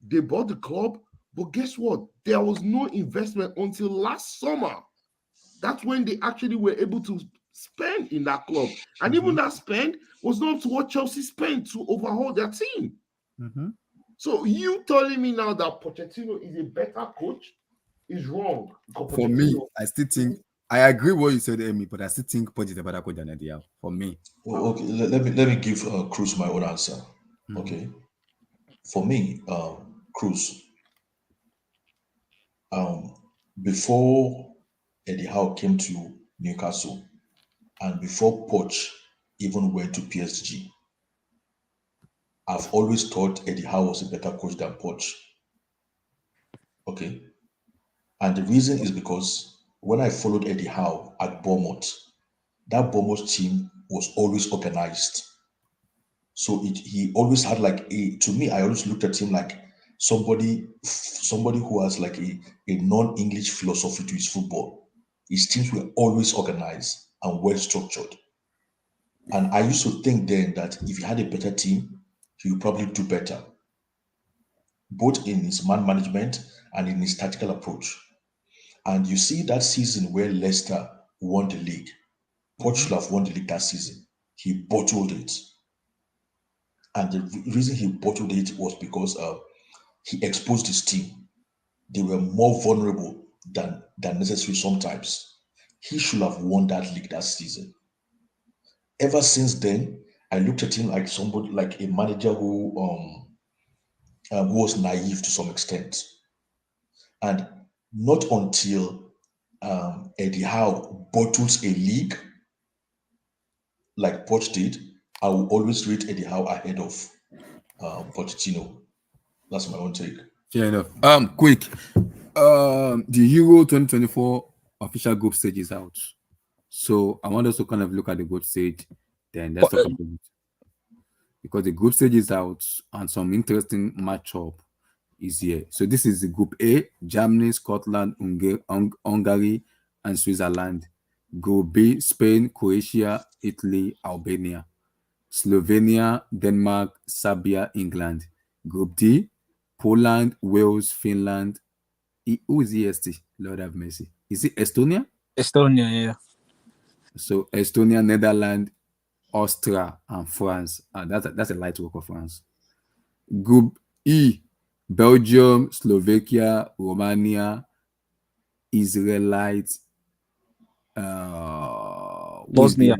G: they bought the club, but guess what? There was no investment until last summer. That's when they actually were able to spend in that club, and even that spend was not to what Chelsea spent to overhaul their team. So you telling me now that Pochettino is a better coach is wrong.
C: For me, I still think, I agree what you said, Amy, but I still think Poch is a better coach than Eddie Howe. For me.
I: Okay, let me give Cruz my own answer. Okay, for me, Cruz, before Eddie Howe came to Newcastle, and before Poch even went to PSG, I've always thought Eddie Howe was a better coach than Poch. Okay. And the reason is because when I followed Eddie Howe at Bournemouth, that Bournemouth team was always organized. So he always had to me, I always looked at him like somebody who has like a non-English philosophy to his football. His teams were always organized and well structured. And I used to think then that if he had a better team, he would probably do better, both in his man management and in his tactical approach. And you see that season where Leicester won the league, Poch should have won the league that season. He bottled it. And the reason he bottled it was because he exposed his team. They were more vulnerable than necessary sometimes. He should have won that league that season. Ever since then, I looked at him like somebody, like a manager who was naive to some extent. And not until Eddie Howe bottles a league like Poch did, I will always rate Eddie Howe ahead of Pochettino. That's my own take.
C: Fair enough. Quick. The Euro 2024 official group stage is out. So I want us to kind of look at the group stage. Then let's talk about it. Because the group stage is out and some interesting matchup is here. So this is the group A: Germany, Scotland, Hungary, and Switzerland. Group B: Spain, Croatia, Italy, Albania. Slovenia, Denmark, Serbia, England. Group D: Poland, Wales, Finland. Who is EST? Lord have mercy. Is it Estonia?
F: Estonia, yeah.
C: So Estonia, Netherlands, Austria, and France. That's a light work of France. Group E: Belgium, Slovakia, Romania, Israelites,
F: Bosnia.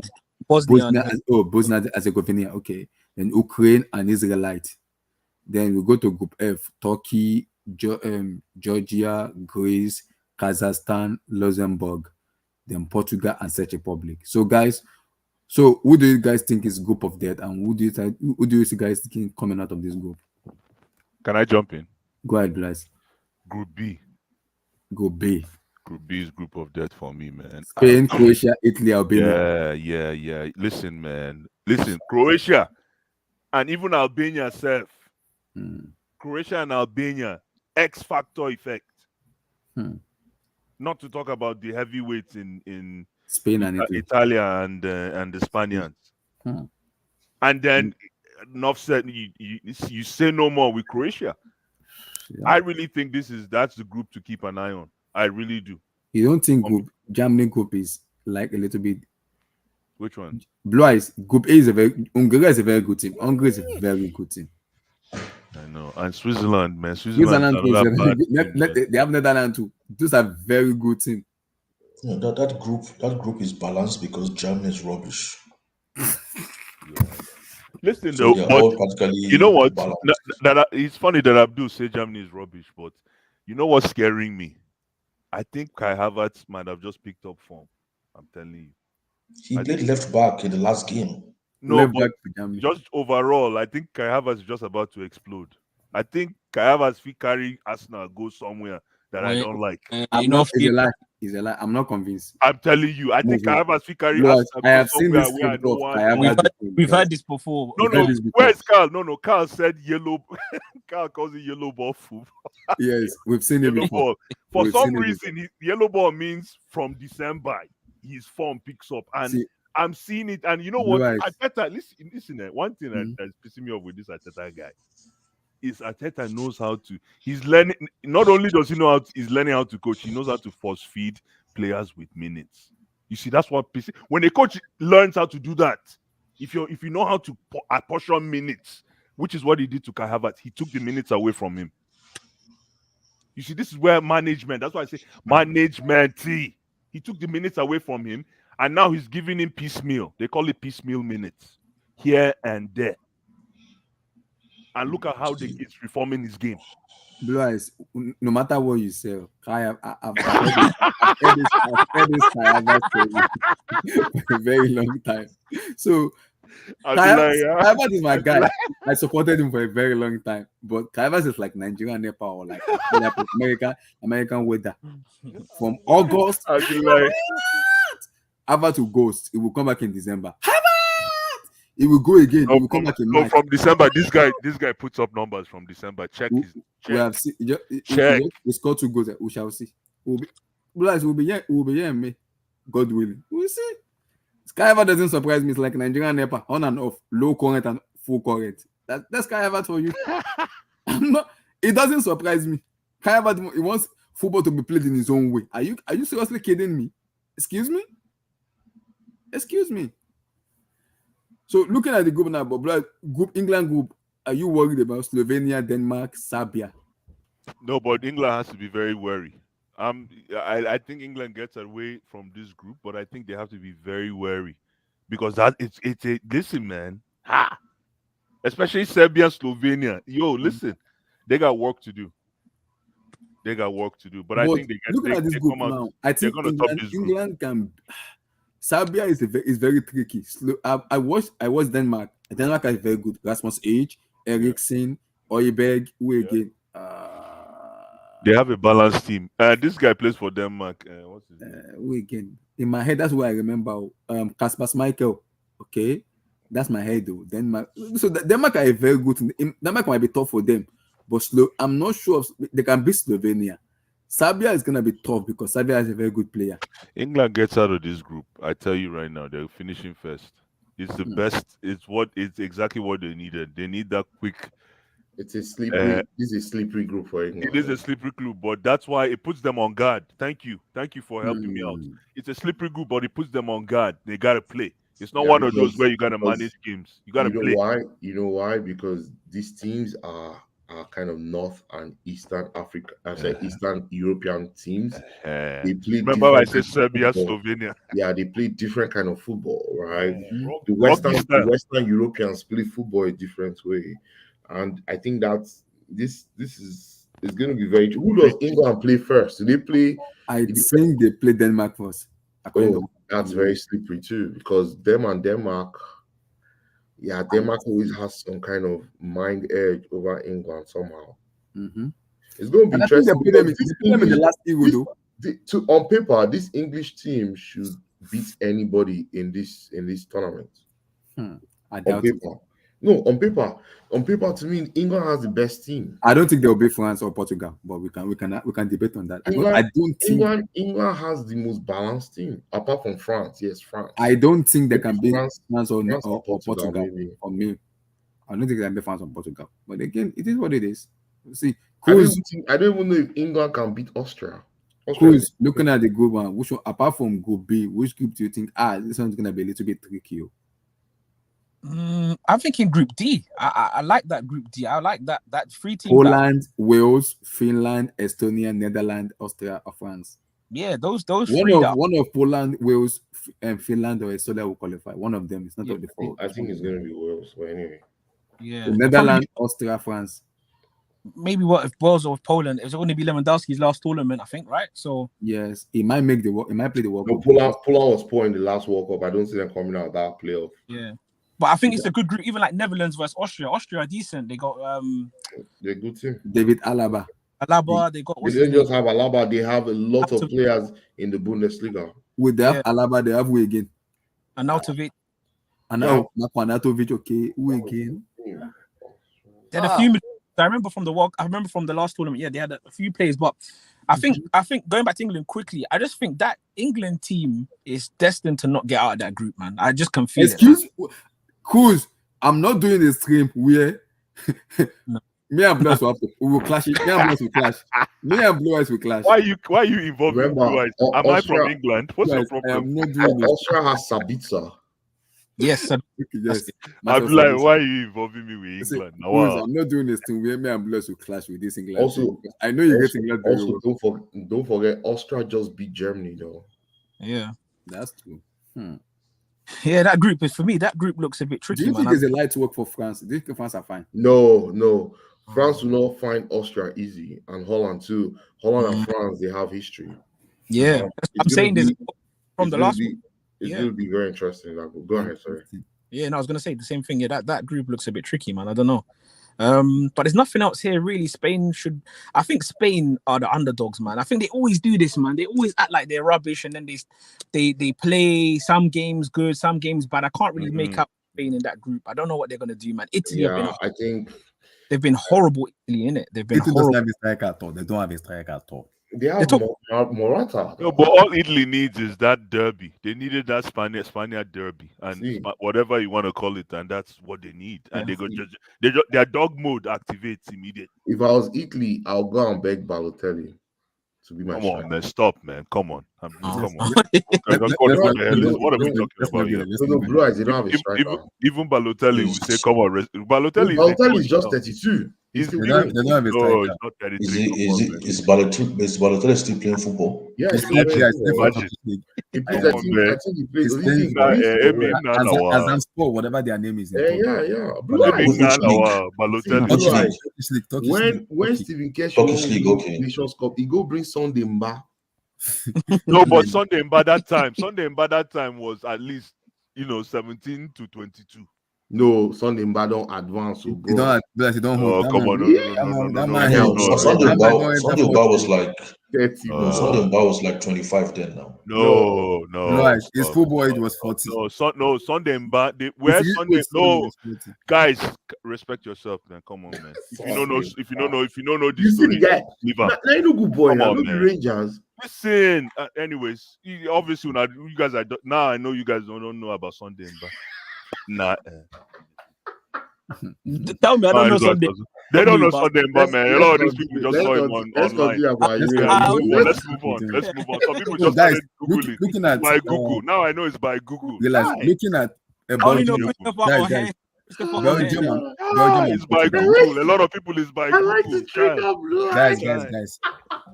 C: Bosnia and Herzegovina. Okay. Then Ukraine and Israelite. Then we go to Group F: Turkey, Georgia, Greece, Kazakhstan, Luxembourg, then Portugal and Czech Republic. So guys, who do you guys think is group of death, and who do you see guys thinking coming out of this group?
H: Can I jump in?
C: Go ahead, guys.
H: Group B.
C: Group B.
H: Group B is group of death for me, man.
C: Spain, Croatia, Italy, Albania.
H: Yeah. Listen, man. Croatia and even Albania self. Croatia and Albania, X factor effect. Not to talk about the heavyweights in
C: Spain and Italy.
H: Italia and the Spaniards. And then enough said, you say no more with Croatia. Yeah. I really think that's the group to keep an eye on. I really do.
C: You don't think Germany group is like a little bit?
H: Which one?
C: Blue Eyes Group A is Hungary is a very good team. Hungary is a very good team.
H: I know. And Switzerland, man.
C: They have Netherlands too. Those are very good team.
I: Yeah, that group is balanced because Germany is rubbish.
H: Listen, though, but you know what? It's funny that Abdul say Germany is rubbish, but you know what's scaring me? I think Kai Havertz might have just picked up form. I'm telling you.
I: He played left back in the last game.
H: No, but just overall, I think Kai Havertz is just about to explode. I think Kai Havertz will carry Arsenal go somewhere that I don't like.
C: He's a lie. I'm not convinced.
H: I'm telling you, I think Kai Havertz will carry Arsenal go somewhere where I don't want.
F: We've had this before.
H: No. Where's Carl? No. Carl said yellow. Carl calls it yellow ball football.
C: Yes, we've seen it before.
H: For some reason, yellow ball means from December his form picks up, and I'm seeing it. And you know what? Right. Arteta, listen. One thing that's pissing me off with this Arteta guy is Arteta knows how to. He's learning. Not only does he know how, he's learning how to coach. He knows how to force feed players with minutes. You see, that's what pisses. When a coach learns how to do that, if you know how to apportion minutes, which is what he did to Kai Havertz, he took the minutes away from him. You see, this is where management. That's why I say management. He took the minutes away from him, and now he's giving him piecemeal. They call it piecemeal minutes, here and there. And look at how he's reforming his game.
C: Blue Eyes, no matter what you say, I've heard this for a very long time. So, Havertz is my guy. I supported him for a very long time. But Havertz is like Nigerian Nepal or like American weather. From August, Havertz will ghost. It will come back in December. He will go again.
H: No,
C: He will come back in March.
H: from December. This guy puts up numbers from December. Check
C: We,
H: his
C: we
H: check.
C: have seen.
H: Check.
C: We scored 2 goals. We shall see. We'll be here in May. God willing. We'll see. Sky Ever doesn't surprise me. It's like Nigerian NEPA, on and off, low current and full current. That's Sky Ever for you. It doesn't surprise me. Sky Ever, he wants football to be played in his own way. Are you seriously kidding me? Excuse me. So looking at the group now, but England group, are you worried about Slovenia, Denmark, Serbia?
H: No, but England has to be very wary. I think England gets away from this group, but I think they have to be very wary because it's a listen, man. Especially Serbia, Slovenia. Yo, listen, they got work to do. But I think
C: looking at this group now, I think England can. Serbia is very tricky. I watched Denmark. Denmark is very good. Rasmus Age, Eriksen, Højbjerg, who again?
H: They have a balanced team. This guy plays for Denmark. What's his name?
C: Who again? In my head, that's what I remember. Kasper Schmeichel. Okay, that's my head though. Denmark. So Denmark are a very good team. Denmark might be tough for them, but I'm not sure they can beat Slovenia. Serbia is gonna be tough because Serbia is a very good player.
H: England gets out of this group. I tell you right now, they're finishing first. It's the best. It's exactly what they needed. They need that quick.
G: It's a slippery. This is a slippery group for England.
H: It is a slippery group, but that's why it puts them on guard. Thank you for helping me out. It's a slippery group, but it puts them on guard. They gotta play. It's not one of those where you gotta manage games. You gotta play.
G: Why? You know why? Because these teams are kind of North and Eastern Africa, Eastern European teams.
H: They play. Remember, I said Serbia, Slovenia.
G: Yeah, they play different kind of football, right? The Western Europeans play football a different way, and I think that this is going to be very. Who does England play first? Do they play?
C: I think they play Denmark first.
G: That's very slippery too, because Denmark. Yeah, Denmark always has some kind of mind edge over England somehow. It's going to be interesting.
C: They put them in the last Euro,
G: on paper, this English team should beat anybody in this tournament.
C: I doubt it.
G: No, on paper, to me, England has the best team.
C: I don't think they'll be France or Portugal, but we can debate on that. I don't think
G: England has the most balanced team, apart from France. Yes, France.
C: I don't think they can beat France or Portugal.
G: Maybe.
C: For me, I don't think they can beat France or Portugal. But again, it is what it is. See,
G: I don't even know if England can beat Austria.
C: Who's looking at the group one? Which one, apart from Group B, which group do you think? This one's gonna be a little bit tricky.
F: I'm thinking Group D. I like that Group D. I like that 3 teams.
C: Poland, Wales, Finland, Estonia, Netherlands, Austria, or France.
F: Yeah, those
C: one of Poland, Wales, and Finland or Estonia will qualify. One of them is not of the 4.
G: I think it's going to be Wales, but anyway.
F: Yeah,
C: so Netherlands, Austria, France.
F: Maybe what if Wales or Poland? It's going to be Lewandowski's last tournament, I think, right? So
C: yes, he might play the World Cup.
G: Poland was poor in the last World Cup. I don't see them coming out of that playoff.
F: Yeah. But I think it's a good group, even like Netherlands versus Austria. Austria are decent. They got
G: they're good team.
C: David Alaba.
F: They got.
G: They didn't just have Alaba. They have a lot of players in the Bundesliga.
C: With they have Alaba, they have who again?
F: Arnautovic.
C: Arnautovic. Okay, who again?
F: They had a few. I remember from the last tournament. Yeah, they had a few players, but I think going back to England quickly, I just think that England team is destined to not get out of that group, man. I just can feel it.
C: Cruz, I'm not doing a stream where me and Blue Eyes will clash. Me and Blue Eyes will clash.
H: Why are you involved in Blue Eyes? Am I from England? What's your problem?
C: I am not doing it.
G: Austria has Sabitzer.
F: Yes.
C: Yes.
H: I'm like, why are you involving me with England?
C: Wow. I'm not doing this thing where me and Blue Eyes will clash with this England. Also, I know you get England.
G: Also, don't forget, Austria just beat Germany, though.
F: Yeah,
C: that's true.
F: Yeah, that group is for me. That group looks a bit tricky.
C: Do you think it's a light work for France? Do you think France are fine?
G: No. France will not find Austria easy, and Holland too. Holland and France, they have history.
F: Yeah, I'm saying this from the last.
G: It's going to be very interesting. Go ahead, sorry.
F: Yeah, no, I was going to say the same thing. Yeah, that group looks a bit tricky, man. I don't know. But there's nothing else here really. I think Spain are the underdogs, man. I think they always do this, man. They always act like they're rubbish, and then they play some games good, some games bad. I can't really make out Spain in that group. I don't know what they're gonna do, man. Italy have been
G: Yeah, I think
F: they've been horrible. Italy in it. They've been
C: Italy doesn't
F: horrible.
C: have a striker at all. They don't have a striker at all.
G: they have Morata.
H: No, but all Italy needs is that derby. They needed that Spaniard derby, and
G: See.
H: whatever you want to call it, and that's what they need. And
F: Yeah.
H: their dog mode activates immediately.
G: If I was Italy, I'll go and beg Balotelli to be my
H: Come
G: striker.
H: on, man, stop, man. Come on, come on.
C: Let's
H: What
C: not-
H: are we talking
C: let's
H: about
C: not
H: here?
C: let's
G: No,
C: not-
G: Blue Eyes, they don't have a striker.
H: Even Balotelli will say, "Come on, Balotelli."
G: Balotelli is just 32. He's still
C: They don't
G: playing.
C: have a
H: No,
C: striker.
H: it's not 33.
I: Is Balotelli still playing football?
G: Yeah, he's still
C: Yeah,
G: playing.
C: it's for
H: Imagine.
C: Champions League.
G: He plays,
H: Come
G: I
H: on,
G: think,
H: man.
G: I think he plays.
C: He's
G: He
C: playing
G: plays
H: for-
G: for-
C: Azanspor, whatever their name is.
G: Yeah. Blue Eyes.
I: Which league?
H: Balotelli.
G: Blue Eyes.
C: Turkish
G: When
C: League.
G: Stephen Kesh
I: Turkish
G: won
I: League,
G: the
I: okay.
G: Nations Cup, he go bring Sunday Mba.
H: No, but Sunday by that time was at least 17 to 22.
G: No, Sunday Mba don't advance. So
C: You
G: bro.
C: don't hold.
H: Oh,
C: That
H: come
C: man-
H: on,
C: that
H: no,
C: man
I: No,
C: held.
H: no,
I: Sunday
C: That man don't
I: Mba
C: enter
I: was
C: 40.
I: like
G: 30.
H: Uh,
I: Sunday Mba was like 25 then now.
H: No.
C: Right, his
H: stop,
C: football age
H: stop,
C: was
H: stop.
C: 40.
H: No, Sunday Mba. Where
C: His
H: Sunday?
C: age
H: No,
C: was 40.
H: guys, respect yourself, man. Come on, man. If you don't know the
G: You see the
H: story,
G: guy?
H: leave him.
G: Now you know good boy.
H: Come
G: Now
H: on,
G: look the
H: man.
G: Rangers.
H: Listen, obviously, when you guys are now, I know you guys don't know about Sunday Mba. Nah,
F: Tell me, I don't know Sunday.
H: They don't know
F: About-
H: Sunday Mba, man. A lot of these people just saw him
G: Let's
H: online.
G: continue about
C: Let's
G: Europe.
H: Let's move on. Let's move on. Some people
C: So
H: just
C: guys,
H: started Googling.
C: looking at
H: By Google. Now I know it's by Google.
C: realize,
H: Guy.
C: looking at
F: I only know
C: Belgium,
F: Christopher
C: guys,
F: O'Hare. Christopher
C: Belgium,
F: O'Hare.
C: and- Belgium and
H: It's by
C: Portugal.
H: Google. A lot of people is by
G: I like
H: Google.
G: the trick
H: Guy.
G: of Blue
C: Guys,
G: Eyes.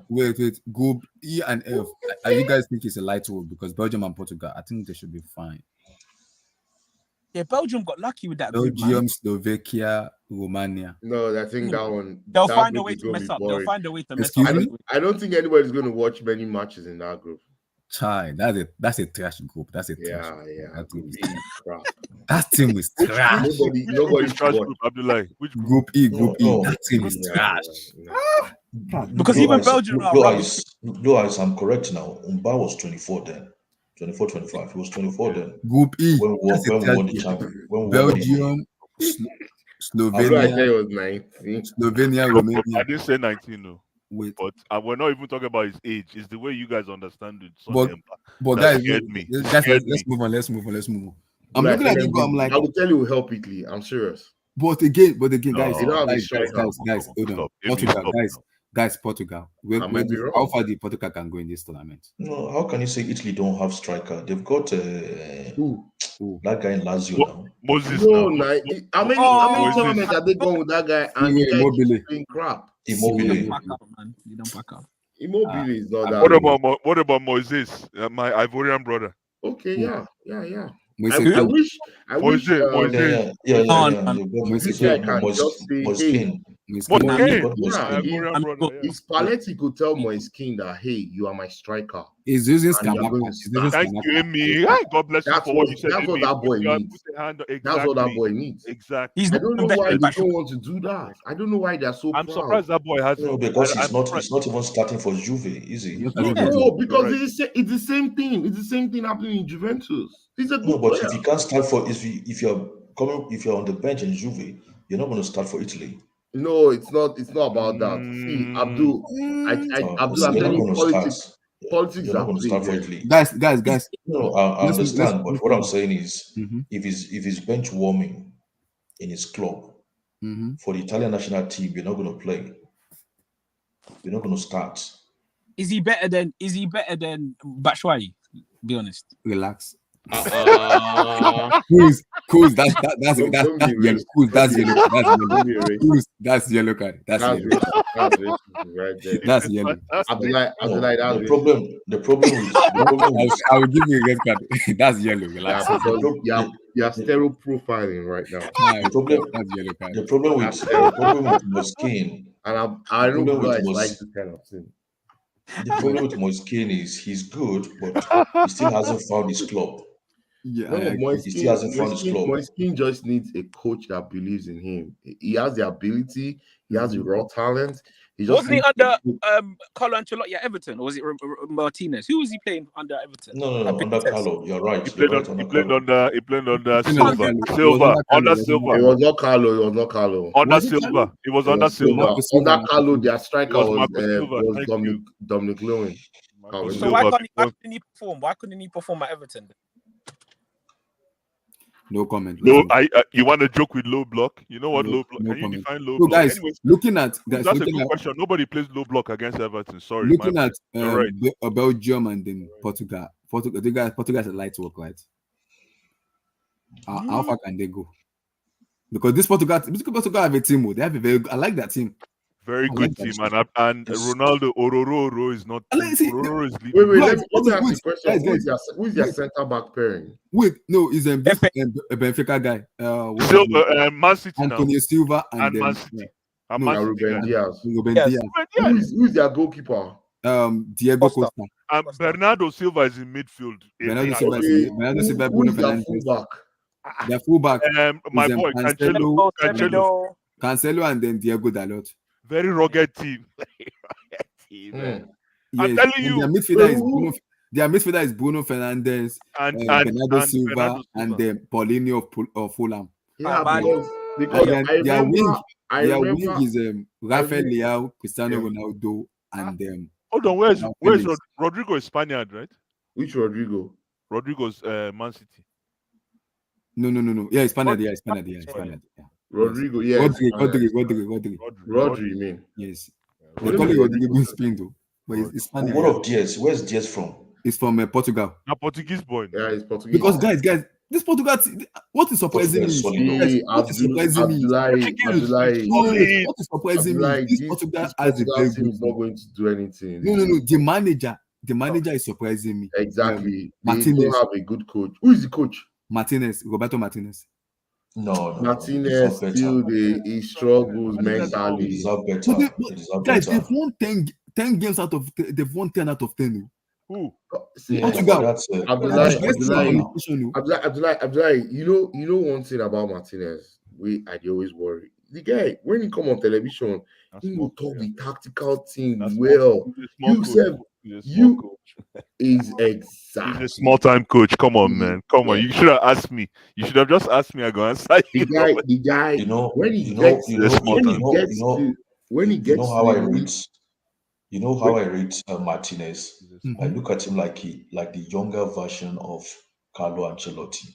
C: wait. Group E and F. You guys think it's a light work because Belgium and Portugal? I think they should be fine.
F: Yeah, Belgium got lucky with that group, man.
C: Belgium, Slovakia, Romania.
G: No, I think that one.
F: They'll
G: that
F: find a
G: group
F: way
G: is
F: to
G: gonna
F: mess
G: be
F: up. They'll
G: boring.
F: find a way to mess
C: Excuse
F: up.
C: me?
G: I don't think anybody's going to watch many matches in that group.
C: Chai, that's a trash group. That's a trash.
G: Yeah.
C: That group is
G: Really crap.
C: That team is trash.
G: Nobody
H: Which trash
G: should watch.
H: group, Abdullahi? Which group?
C: Group E, Group E.
I: No.
C: That team is trash.
F: Because even Belgium are rubbish.
I: Blue Eyes, I'm correct now. Umba was 24 then. 24, 25. He was 24 then.
C: Group E.
I: When we
C: That's a
I: won
C: trash
I: the
C: group.
I: champion. When we won the
C: Belgium,
G: I feel like
C: Slovenia,
G: he was 19.
C: Slovenia,
H: I
C: Romania.
H: didn't say 19, no.
C: Wait,
H: But we're not even talking about his age. It's the way you guys understand it.
C: But-
H: Sunday Mba.
C: but
H: That
C: guys,
H: scared me.
C: guys,
H: Scared
C: let's
H: me.
C: move on. I'm looking at it, but I'm like,
G: I will tell you will help Italy. I'm serious.
C: but again,
H: No.
C: guys,
G: They don't have a
C: guys,
G: striker.
C: hold on.
H: Stop.
C: Portugal,
H: Stop.
C: guys, Portugal.
G: I might be wrong.
C: How far the Portugal can go in this tournament?
I: No, how can you say Italy don't have striker? They've got
G: Who?
I: that guy in Lazio
H: What?
I: now.
H: Moses
G: No,
H: now.
G: how many
H: Oh,
G: tournaments are they going with that guy? And the guy
C: Immobile.
G: keeps playing crap.
F: You
I: Immobile.
F: don't pack up, man. You don't pack up.
G: Immobile is not that.
H: What about Moses, my Ivorian brother?
G: Okay, yeah.
C: Moise
G: I wish.
H: Moise.
I: Yeah.
F: No,
I: You've got
C: Moise
G: guy can just say,
I: Moskin.
C: Moise
H: What
C: Kean.
H: game?
I: Got Moskin.
G: Yeah,
H: Ivorian
F: I'm
H: brother.
F: good.
H: Yeah.
G: If Spalletti could tell Moiskin that, hey, you are my striker.
C: He's using
G: And you're going
C: Scamacca.
G: to
C: He's using
H: Thank you,
C: Scamacca.
H: Amy. Hi, God bless you
G: That's
H: for
G: what-
H: what you said.
G: that's what
H: Amy.
G: that boy
H: Put your-
G: needs.
H: put your hand-
G: That's what that
H: Exactly.
G: boy needs.
H: Exactly.
F: He's
G: I don't know
F: not
G: why
F: better
G: they
F: than
G: don't want to do that. I don't know why they're so
H: I'm
G: proud.
H: surprised that boy has.
I: No, because
H: I'm
I: he's not.
H: surprised.
I: He's not even starting for Juve, is he?
C: Yes,
H: No,
C: I
G: No,
C: think
G: because
H: Right.
G: it's the same thing. It's the same thing happening in Juventus. He's a good
I: No, but
G: player.
I: if you can't start for if you're on the bench in Juve, you're not going to start for Italy.
G: No, it's not about that. See, Abdul, Abdul, I'm
I: you're not
G: telling you,
I: going to
G: politics.
I: start.
G: Politics
I: You're not
G: are
I: going to start for
G: played
I: Italy.
C: guys.
I: No, I
C: Let's-
I: understand,
C: let's-
I: but what I'm saying is,
C: Mhm.
I: if he's bench warming in his club
C: Mhm.
I: for the Italian national team, you're not going to play. You're not going to start.
F: Is he better than Batshuayi? Be honest.
C: Relax.
G: Uh,
C: Cool. That's
G: Don't be
C: yellow.
G: racist.
C: Cool. That's yellow.
G: don't be racist.
C: Cool. That's yellow card. That's
G: That's
C: yellow.
G: racist. That's racist right there.
C: That's yellow.
G: Abdullah,
I: No,
G: that's
I: the
G: racist.
I: problem with
C: I will give you a red card. That's yellow.
G: Yeah,
C: Relax.
G: because you're stereo profiling right now.
C: Nah,
I: problem-
C: that's yellow card.
I: the problem with Moskin,
G: And I don't know
I: Problem with
G: guys
I: Mos-
G: like this kind of thing.
I: the problem with Moskin is he's good, but he still hasn't found his club.
C: Yeah,
G: No,
C: I agree.
I: He still hasn't found his club.
G: Moiskin just needs a coach that believes in him. He has the ability, he has the raw talent. He just
F: Wasn't he
G: needs
F: under Carlo Ancelotti at Everton, or was it Martinez? Who was he playing under Everton?
I: No,
F: At
I: under
F: Benitez?
I: Carlo. You're right.
H: He
I: You're
H: played
I: right.
H: on. He
I: Under
H: played
I: Carlo.
H: under. He played under
C: It was
H: Silva.
C: under
H: Silva. Under
C: Carlo.
H: Silva.
G: It was not Carlo. It was not Carlo.
H: Under
C: Was it
H: Silva.
C: Carlo?
H: It was
G: It
H: under
G: was
H: Silva.
G: Silva.
C: Marco Silva.
G: Under Carlo, their striker
H: It was
G: was
H: Marco Silva. Thank you.
G: Dominic Lewin.
H: Marco
F: So
H: Silva.
F: why couldn't
H: because-
F: he perform? Why couldn't he perform at Everton?
C: No comment.
H: Low,
C: Listen.
H: you want to joke with low block? You know what
C: No-
H: low block?
C: no
H: Can you
C: comment.
H: define low
C: So
H: block?
C: guys,
H: Anyways,
C: looking at
H: that's a good question. Nobody plays low block against Everton. Sorry,
C: looking
H: my
C: at
H: bad. You're right.
C: Belgium and then Portugal. Portugal is a light work, right? How far can they go? Because this Portugal have a team. They have a very. I like that team.
H: Very
C: I
H: good
C: like that
H: team, and Ronaldo Ororo is not.
C: I like- see,
H: Ororo is leading.
G: Wait,
C: Guys,
G: let me ask you
C: wait,
G: a question.
C: guys,
G: Who is their
C: wait.
G: centre back pairing?
C: Wait, no, is a Benfica guy. What's his name?
H: Silva, Man City now,
C: Antonio Silva and
H: and
C: then
H: Man City, and
C: no,
H: Man
G: And
H: City
G: Ruben
H: guy.
G: Diaz.
C: Ruben
F: Yes.
C: Diaz,
G: Who is their goalkeeper?
C: Diego
F: Costa.
C: Costa,
H: And Bernardo Silva is in midfield.
C: Bernardo
H: And-
C: Silva,
G: Okay,
C: Bernardo Silva,
G: who
C: Bruno
G: is their
C: Fernandes.
G: fullback?
C: Their fullback
H: my
C: is
H: boy
C: Cancelo,
H: Cancelo,
C: Cancelo, and then Diego Dalot.
H: very rugged team. Very rugged team, man. I'm
C: Yes,
H: telling
C: and
H: you.
C: their midfielder is
G: Who-
C: Bruno. Their midfielder is Bruno Fernandes,
H: And
C: Bernardo
H: and
C: Silva,
H: Bernardo
C: and
H: Silva.
C: then Paulinho of Fulham.
G: Yeah,
F: man.
G: because
C: And then
G: I
C: their
G: remember.
C: wing is Rafael
G: remember-
C: Leao, Cristiano
G: Yeah.
C: Ronaldo, and
H: Hold on, where's
C: Felix.
H: Rodrigo is Spaniard, right?
G: Which Rodrigo?
H: Rodrigo's Man City.
C: No. Yeah, it's Spaniard. Yeah, it's Spaniard. Yeah, it's Spaniard. Yeah.
G: Rodrigo, yes.
C: Rodri.
G: Rodri, you mean?
C: Yes.
G: What
C: They call
G: is
C: it
G: Rodrigo?
C: Rodrigo in Spain though, but it's Spaniard.
I: What of Diaz? Where's Diaz from?
C: It's from Portugal.
H: Now Portuguese boy.
G: Yeah, it's Portuguese.
C: Because guys, this Portugal, what is surprising me?
I: Portugal
C: Guys,
I: is
C: what is surprising me?
G: Abdullahi.
C: No, what is surprising me?
G: Abdullahi,
C: This
G: this
C: Portugal has a
G: Portugal
C: very
G: team
C: good
G: is not
C: team.
G: going to do anything.
C: No. The manager is surprising me.
G: Exactly. They
C: Martinez.
G: don't have a good coach. Who is the coach?
C: Roberto Martinez.
I: No.
G: Martinez still he struggles
I: He
G: mentally.
I: deserves better.
C: But
I: He deserves
C: guys,
I: better.
C: they've won 10 games out of they've won 10 out of 10.
H: Who?
G: See,
I: Yeah,
C: Portugal.
I: that's it.
G: Abdullahi,
C: That's
G: Abdullahi, you know one thing about Martinez, I always worry. The guy, when he come on television,
H: That's
G: he
H: small,
G: will talk
H: yeah.
G: the tactical thing
H: That's
G: well.
H: small
G: You
H: coach.
G: said
H: He's a small
G: you-
H: coach.
G: is
H: He's
G: exact.
H: a small time coach. Come on,
G: Yeah.
H: man. Come on.
G: Yeah.
H: You should have asked me. You should have just asked me. I go answer you.
G: The guy,
I: You know,
G: when he
I: you know,
G: gets,
I: you know,
H: small
I: you
H: time.
I: know,
G: gets
I: you know,
G: to, when he
I: you
G: gets
I: know how I
G: to,
I: rate. You know how I rate Martinez.
C: Mhm.
I: I look at him like the younger version of Carlo Ancelotti.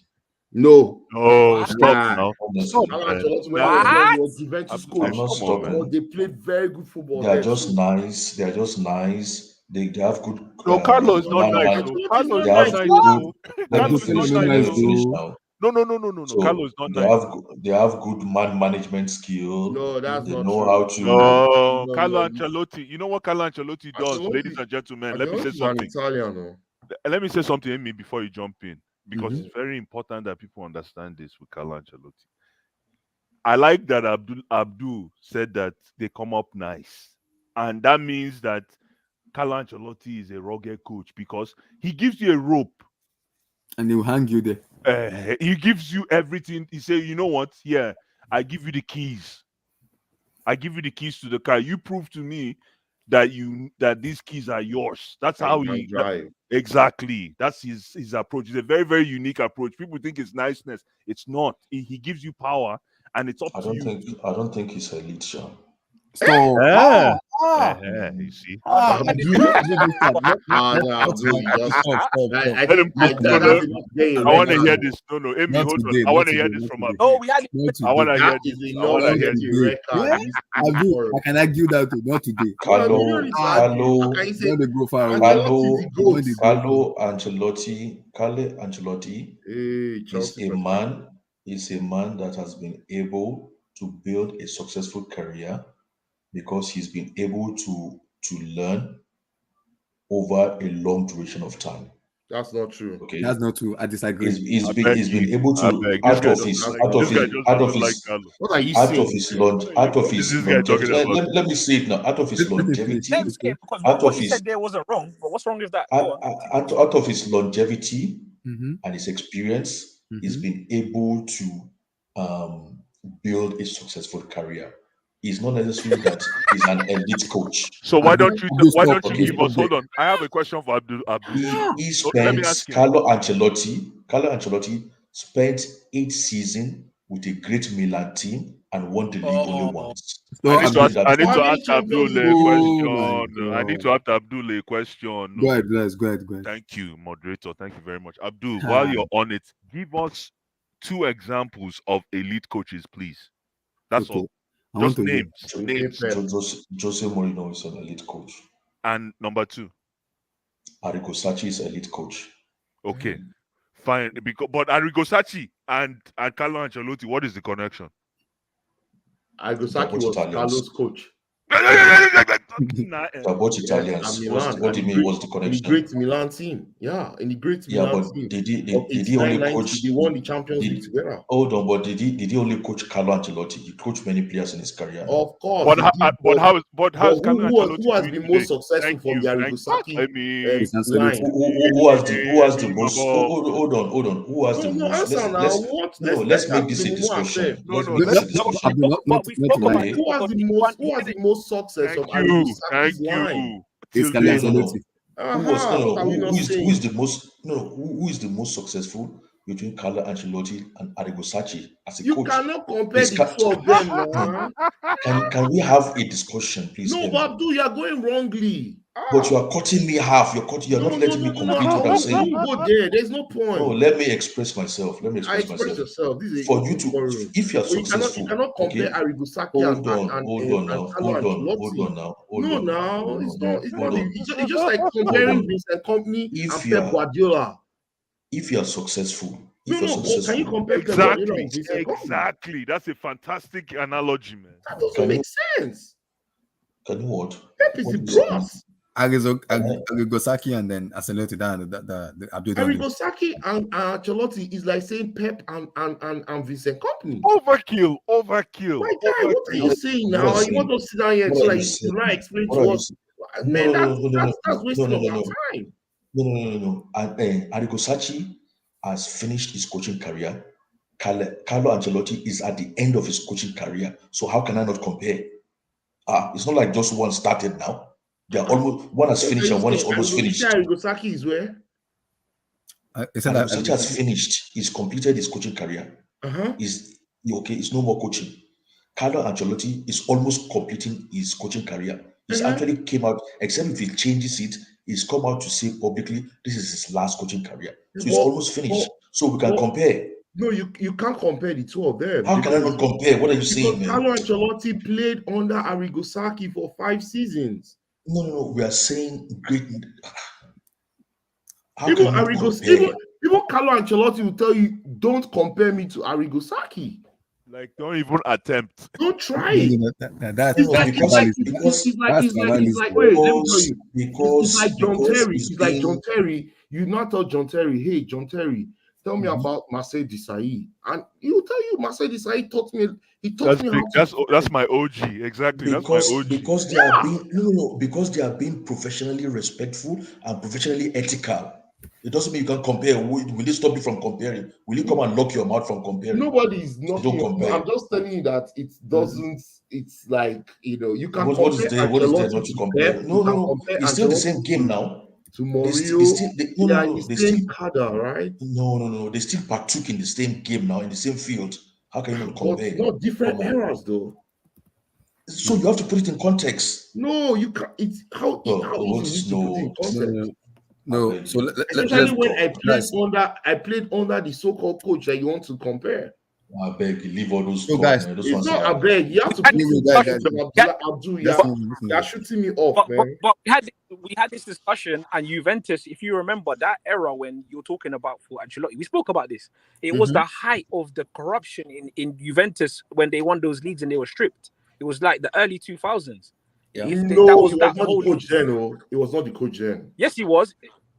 G: no.
H: Oh,
F: What?
H: stop
G: Nah.
H: now.
I: Honestly,
H: Stop,
G: Alan
H: man.
G: Ancelotti, when
F: What?
G: he was Juventus
H: I'm
G: coach,
I: not
H: come on, man.
G: but they played very good football.
I: they are
G: there
I: just
G: too.
I: nice. They are just nice. They have good.
H: No, Carlo is not
I: man
H: nice.
I: management.
H: So Carlo is
I: They
H: not
I: have
H: nice.
I: good.
H: So
I: Let
H: Carlo
I: me
H: is
I: finish.
H: not
I: Let
H: nice.
I: me finish
C: though.
I: now.
H: No.
I: So
H: Carlo is not
I: they
H: nice.
I: have good man management skill.
G: No, that's
I: They
G: not
I: know
G: true.
I: how to.
H: No,
G: No,
H: Carlo
G: no.
H: Ancelotti. You know what Carlo Ancelotti does,
G: Ancelotti-
H: ladies and gentlemen? Let me say
G: Ancelotti is an
H: something.
G: Italian, no?
H: Let me say something, Amy, before you jump in, because
C: Mhm.
H: it's very important that people understand this with Carlo Ancelotti. I like that Abdul said that they come up nice, and that means that Carlo Ancelotti is a rugged coach because he gives you a rope.
C: And they will hang you there.
H: He gives you everything. He say, you know what? Yeah, I give you the keys. I give you the keys to the car. You prove to me that these keys are yours. That's how
G: And
H: he
G: drive.
H: exactly. That's his approach. It's a very, very unique approach. People think it's niceness. It's not. He gives you power, and it's up
I: I
H: to you.
I: don't think he's elite, Sean.
C: Stop.
H: Yeah.
C: Ah.
H: You see.
G: Abdul,
C: Stop.
G: Abdul, just
C: Stop.
G: I
H: Let him
G: think like
H: cook.
G: that.
H: No,
G: That's enough. There,
H: I want to
G: right
H: hear
G: now.
H: this. No, Amy,
C: Not
H: hold
C: today,
H: on. I want to
C: not
H: hear
C: today,
H: this
C: not
H: from
C: today.
H: Abdul.
F: Oh, we had
C: Not
H: I want
C: today.
H: to hear
G: That
H: this.
G: is
H: I want
G: enough
H: to hear
G: to
H: this.
G: record.
C: Yeah?
G: This is
C: Abdul,
G: horrible.
C: I can argue that too. Not today.
I: Carlo
G: Can you say
C: Don't they go far away.
I: Carlo
G: Ancelotti is the GOAT?
I: Carlo Ancelotti
G: Hey,
I: is
G: Chelsea
I: a
G: president.
I: man that has been able to build a successful career because he's been able to learn over a long duration of time.
G: That's not true.
I: Okay,
C: That's not true. I disagree.
I: he's
H: I
I: been
H: beg
I: able
H: I
I: to
H: beg. This guy doesn't like Carlo.
G: What are you
I: out
G: saying?
I: of his
H: What is this guy talking
I: longevity.
H: about?
I: Let me say it now. Out of his
C: Let me
I: longevity,
C: finish.
F: Because
I: Out
F: what
I: of
F: you
I: his-
F: said there wasn't wrong. But what's wrong with that? Go on.
I: out of his longevity, and his experience, he's been able to build a successful career. It's not necessarily that he's an elite coach.
H: So why don't you
I: stop
H: give us?
I: there.
H: Hold on, I have a question for Abdul.
I: He
H: So let me
I: spent
H: ask him.
I: Carlo Ancelotti spent 8 seasons with a great Milan team and won the league only once.
C: So
H: I need to ask
I: Champions
H: Abdul
I: League.
H: a
C: Oh
H: question.
C: my
H: I need
C: God.
H: to ask Abdul a question.
C: Go ahead, guys. Go ahead.
H: Thank you, moderator. Thank you very much. Abdul, while you're on it, give us 2 examples of elite coaches, please. That's
C: Okay.
H: all.
C: I want
H: Just
C: to hear.
H: names.
I: Jose Mourinho is an elite coach.
H: And number 2.
I: Arrigo Sacchi is an elite coach.
H: Okay, fine. But Arrigo Sacchi and Carlo Ancelotti, what is the connection?
B: Arrigo Sacchi was Carlo's coach.
I: They're both Italians. What do you mean? What's the connection?
B: In the great Milan team. Yeah, in the great Milan team.
I: Did he only coach?
B: They won the Champions League together.
I: Hold on, but did he only coach Carlo Ancelotti? He coached many players in his career.
B: Of course.
H: But how is Carlo Ancelotti
B: who has
H: doing
B: been most
H: today?
B: successful from the Arrigo Sacchi line?
I: Who has the most? Hold on. Who has the most? Let's make this a discussion.
B: Who has the most success from Arrigo Sacchi's line?
C: It's Carlo Ancelotti.
I: Who is the most successful between Carlo Ancelotti and Arrigo Sacchi as a coach?
B: You cannot compare the 2 of them, man.
I: Can we have a discussion, please?
B: No, but Abdul, you are going wrongly.
I: But you are cutting me half. You're not letting me complete what I'm saying.
B: Don't go there. There's no point.
I: No, let me express myself.
B: Express yourself. This is
I: for you to, if you're successful.
B: You cannot compare Arrigo Sacchi and
I: Hold on now.
B: It's just like comparing Vincent Kompany and Pep Guardiola.
I: If you're successful.
B: Can you compare
H: Exactly. That's a fantastic analogy, man.
B: That doesn't make sense.
I: Can you what?
B: Pep is the boss.
C: Arrigo Sacchi and then Ancelotti.
B: Arrigo Sacchi and Ancelotti is like saying Pep and Vincent Kompany.
H: Overkill.
B: My guy, what are you saying now? You want to sit down here and explain to us? Man, that's wasting of our time.
I: No. Arrigo Sacchi has finished his coaching career. Carlo Ancelotti is at the end of his coaching career. So how can I not compare? It's not like just one started now. They're almost one has finished and one is almost finished.
B: Arrigo Sacchi is where?
I: Arrigo Sacchi has finished. He's completed his coaching career. It's no more coaching. Carlo Ancelotti is almost completing his coaching career. He's actually came out, except if he changes it, he's come out to say publicly this is his last coaching career. So he's almost finished. So we can compare.
B: No, you can't compare the 2 of them.
I: How can I not compare? What are you saying, man?
B: Carlo Ancelotti played under Arrigo Sacchi for 5 seasons.
I: No. We are saying great.
B: Even Carlo Ancelotti will tell you, don't compare me to Arrigo Sacchi.
H: Like, don't even attempt.
B: Don't try it. It's like John Terry. It's like John Terry. You not tell John Terry, hey, John Terry, tell me about Marcel Desailly. And he'll tell you, Marcel Desailly taught me.
H: That's my OG. Exactly.
I: Because they are being professionally respectful and professionally ethical. It doesn't mean you can compare. Will it stop you from comparing? Will you come and lock your mouth from comparing?
B: Nobody is knocking. I'm just telling you that it doesn't. It's like, you can compare.
I: What is there not to compare? No. It's still the same game now.
B: To Mourinho, they still cadre, right?
I: No. They still partook in the same game now, in the same field. How can you not compare?
B: Not different eras, though.
I: So you have to put it in context.
B: No, you can't. It's how easy to put it in context.
C: No,
I: Okay.
C: so
B: especially when I played under the so-called coach that you want to compare.
I: I beg you, leave all those.
C: So guys,
B: it's not a beg. You have to put it Abdul. You're shooting me off, man.
F: But we had this discussion, and Juventus, if you remember that era when you're talking about for Ancelotti, we spoke about this. It was the height of the corruption in Juventus when they won those leagues and they were stripped. It was like the early 2000s.
B: Yeah. It was not the coach then.
F: Yes, he was.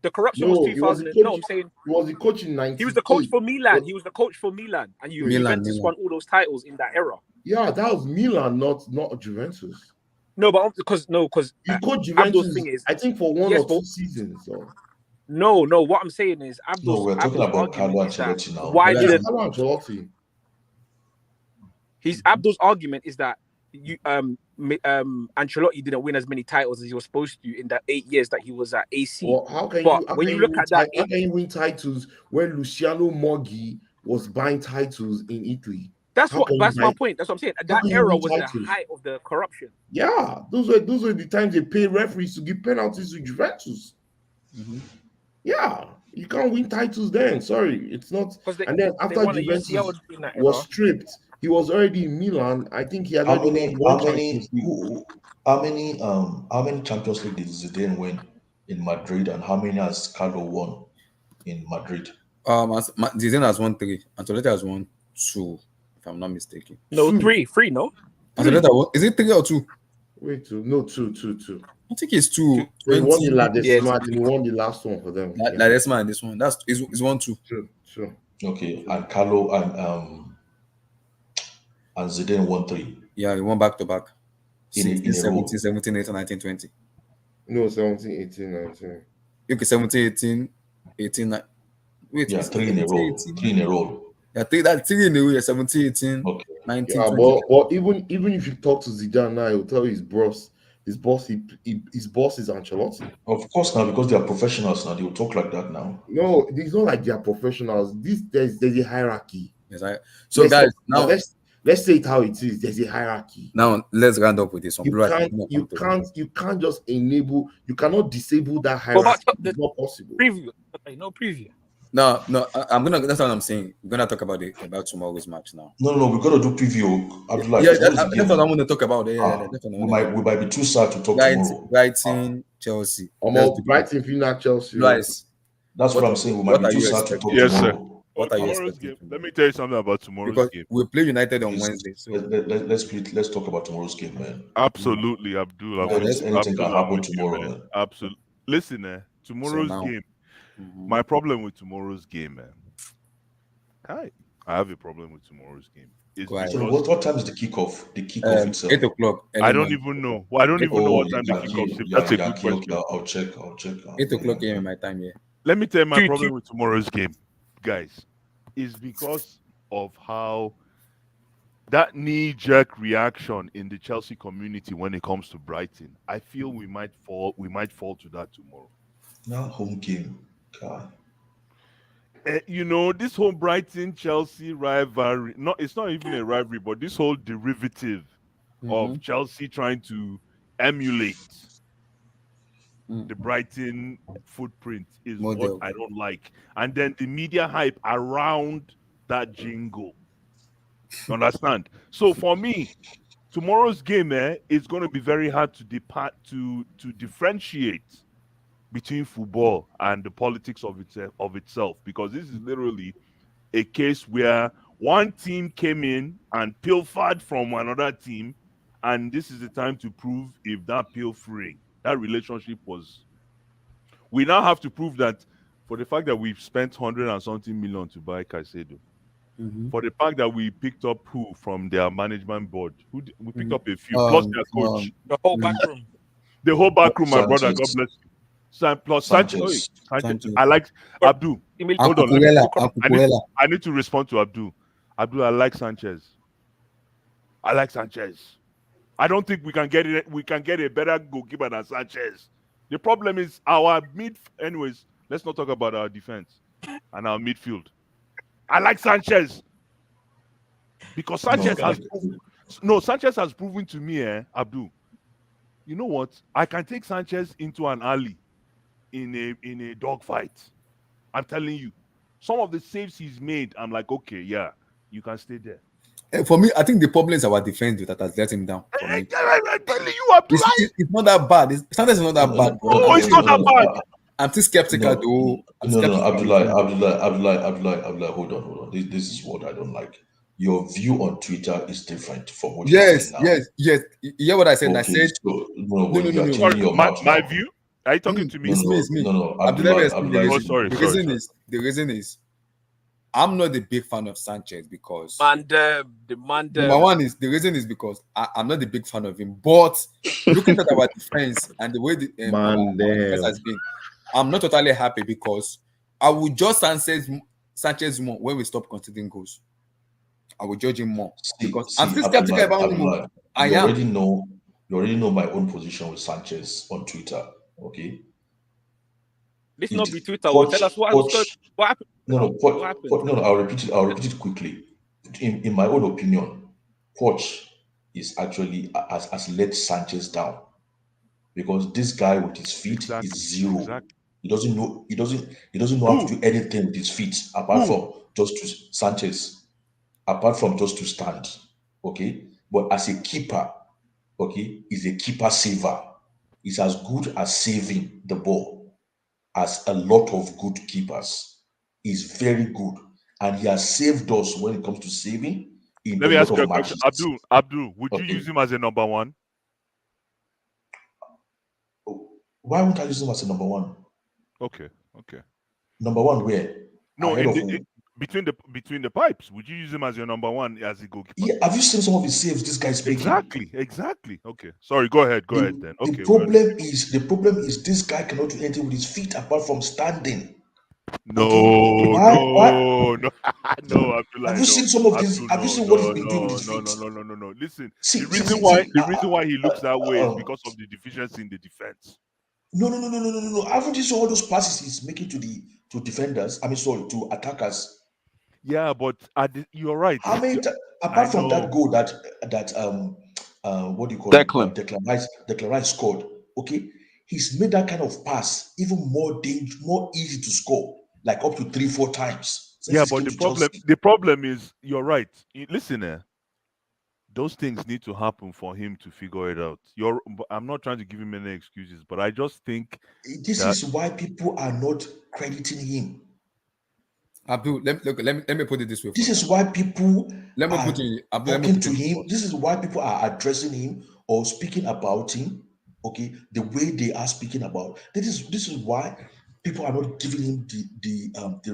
F: The corruption was 2000. No, I'm saying
B: he was the coach in 90.
F: He was the coach for Milan. He was the coach for Milan, and Juventus won all those titles in that era.
B: Yeah, that was Milan, not Juventus.
F: No, but because
B: he coached Juventus. I think for 1 or 2 seasons. So.
F: No. What I'm saying is
I: No, we're talking about
F: argument
I: Carlo
F: is that
I: Ancelotti now.
F: why
G: Yes,
F: didn't
G: Carlo Ancelotti.
F: Abdul's argument is that Ancelotti didn't win as many titles as he was supposed to in the 8 years that he was at AC.
G: Well, how can
F: But
G: you? How
F: when
G: can
F: you
G: you
F: look
G: win
F: at that,
G: how can you win titles when Luciano Moggi was buying titles in Italy?
F: that's
G: How can you
F: my
G: buy-
F: point. That's what I'm saying.
G: how
F: That
G: can you
F: era
G: win
F: was the
G: titles?
F: height of the corruption.
G: Yeah, those were the times they paid referees to give penalties to Juventus. Yeah, you can't win titles then. Sorry, it's not. And then
F: They
G: after
F: won a
G: Juventus
F: UCL in that
G: was
F: era.
G: stripped, he was already in Milan. I think he had
I: How
G: already
I: many
G: won one Champions League.
I: how many Champions League did Zidane win in Madrid, and how many has Carlo won in Madrid?
C: Zidane has won 3. Ancelotti has won 2, if I'm not mistaken.
F: No,
G: Two.
F: 3, no.
C: Is it 3 or 2?
G: Wait, no, two.
C: I think it's 2.
G: So he won the
C: 20,
G: Ladesma, and he won the last one for them.
C: Like this man, this one. Is 1-2.
G: True.
I: Okay, and Carlo and Zidane won 3.
C: Yeah, he won back to back.
I: In a
C: 16,
I: row.
C: 17, 17, 18, 19, 20.
G: No, 17, 18, 19.
C: Okay, 17, 18, 18, 19. Wait,
I: Yeah, 3 in a row.
C: 18.
I: 3 in a row.
C: Yeah, 3 in a row. Yeah, 17, 18,
I: Okay.
C: 19,
G: Yeah,
C: 20.
G: but even if you talk to Zidane now, he'll tell you his boss is Ancelotti.
I: Of course now, because they are professionals now, they will talk like that now.
G: No, it's not like they are professionals. There's a hierarchy.
C: Yes, so guys, now
G: let's say it how it is. There's a hierarchy.
C: Now let's round up with this one.
G: You can't just enable. You cannot disable that hierarchy. It's not possible.
F: Preview. No preview.
C: No, that's what I'm saying. We're gonna talk about tomorrow's match now.
I: No, we gotta do preview.
C: That's what I want to talk about.
I: We might be too sad to talk tomorrow.
C: Brighton, Chelsea.
G: Brighton, Finland, Chelsea.
C: Guys,
I: that's what I'm saying. We might be too sad to talk tomorrow.
H: Sir.
C: What are you
H: Tomorrow's
C: expecting?
H: game. Let me tell you something about tomorrow's game.
C: We play United on Wednesday. So
I: Let's talk about tomorrow's game, man.
H: Absolutely, Abdul.
I: Anything can happen tomorrow, man.
H: Absolutely. Listen, tomorrow's game. My problem with tomorrow's game, man. I have a problem with tomorrow's game.
I: So what time is the kickoff? The kickoff itself.
C: 8 o'clock.
H: I don't even know. Well, I don't even know what time the kickoff is. That's a good question.
I: Okay, I'll check.
C: 8 o'clock AM in my time, yeah.
H: Let me tell you my problem with tomorrow's game, guys, is because of how that knee-jerk reaction in the Chelsea community when it comes to Brighton. I feel we might fall to that tomorrow.
I: Now home game, God.
H: This whole Brighton Chelsea rivalry. It's not even a rivalry, but this whole derivative of Chelsea trying to emulate the Brighton footprint is what I don't like. And then the media hype around that jingle. You understand? So for me, tomorrow's game is going to be very hard to differentiate between football and the politics of itself, because this is literally a case where one team came in and pilfered from another team, and this is the time to prove if that pilfering, that relationship was. We now have to prove that for the fact that we've spent 100 and something million to buy Caicedo, for the fact that we picked up who from their management board, we picked up a few plus their coach,
F: the whole back room.
H: The whole back room, my brother, God bless you. Plus Sanchez. I like Abdul. Hold on. I need to respond to Abdul. Abdul, I like Sanchez. I don't think we can get it. We can get a better goalkeeper than Sanchez. The problem is our mid. Anyways, let's not talk about our defense and our midfield. I like Sanchez because Sanchez has proven to me, Abdul. You know what? I can take Sanchez into an alley in a dogfight. I'm telling you, some of the saves he's made, I'm like, okay, yeah, you can stay there.
C: For me, I think the problem is our defense that has let him down.
H: I'm telling you, Abdul.
C: It's not that bad. Sanchez is not that bad.
H: Oh, it's not that bad.
C: I'm still skeptical though.
I: Abdullah, hold on. This is what I don't like. Your view on Twitter is different from what you're saying now.
C: Yes. You hear what I said?
I: Okay,
C: I said
I: no.
H: Sorry, my view? Are you talking to me?
C: It's me.
I: No.
C: The reason is I'm not a big fan of Sanchez because
F: the
C: number one is the reason is because I'm not a big fan of him. But looking at our defense and the way our defense has been, I'm not totally happy because I will judge Sanchez more when we stop conceding goals. I will judge him more because I'm still skeptical about him. I
I: you
C: am.
I: already know my own position with Sanchez on Twitter. Okay.
F: This not be Twitter. Tell us what happened.
I: What happened? No, I'll repeat it quickly. In my own opinion, Poch is actually has let Sanchez down because this guy with his feet is zero.
H: Exactly.
I: He doesn't know how to do anything with his feet apart from just to Sanchez, apart from just to stand. Okay, but as a keeper, okay, he's a keeper saver. He's as good at saving the ball as a lot of good keepers. He's very good, and he has saved us when it comes to saving in
H: Let
I: a
H: me ask
I: lot
H: you
I: of
H: a question.
I: matches.
H: Abdul, would you
I: Okay.
H: use him as a number one?
I: Why won't I use him as a number one?
H: Okay.
I: Number one where?
H: No,
I: Ahead of who?
H: between the pipes, would you use him as your number one as a goalkeeper?
I: Yeah, have you seen some of the saves this guy's making?
H: Exactly. Okay. Sorry, go ahead then. Okay.
I: The problem is this guy cannot do anything with his feet apart from standing.
H: No,
I: Why?
H: no, Abdullah.
I: Have you seen some of these? Have you seen what he's been doing with his feet?
H: No. Listen,
I: See,
H: the reason why he looks that way is because of the deficiency in the defense.
I: No. Haven't you seen all those passes he's making to defenders? To attackers.
H: Yeah, but you're right.
I: How many apart from that goal that what do you call Declan Rice scored? Okay, he's made that kind of pass even more easy to score, like up to 3-4 times.
H: Yeah, but the problem is you're right. Listen, those things need to happen for him to figure it out. I'm not trying to give him any excuses, but I just think
I: this is why people are not crediting him.
C: Abdul, let me put it this way.
I: This is why people
C: are
I: talking to him. This is why people are addressing him or speaking about him. Okay, the way they are speaking about this is why people are not giving him the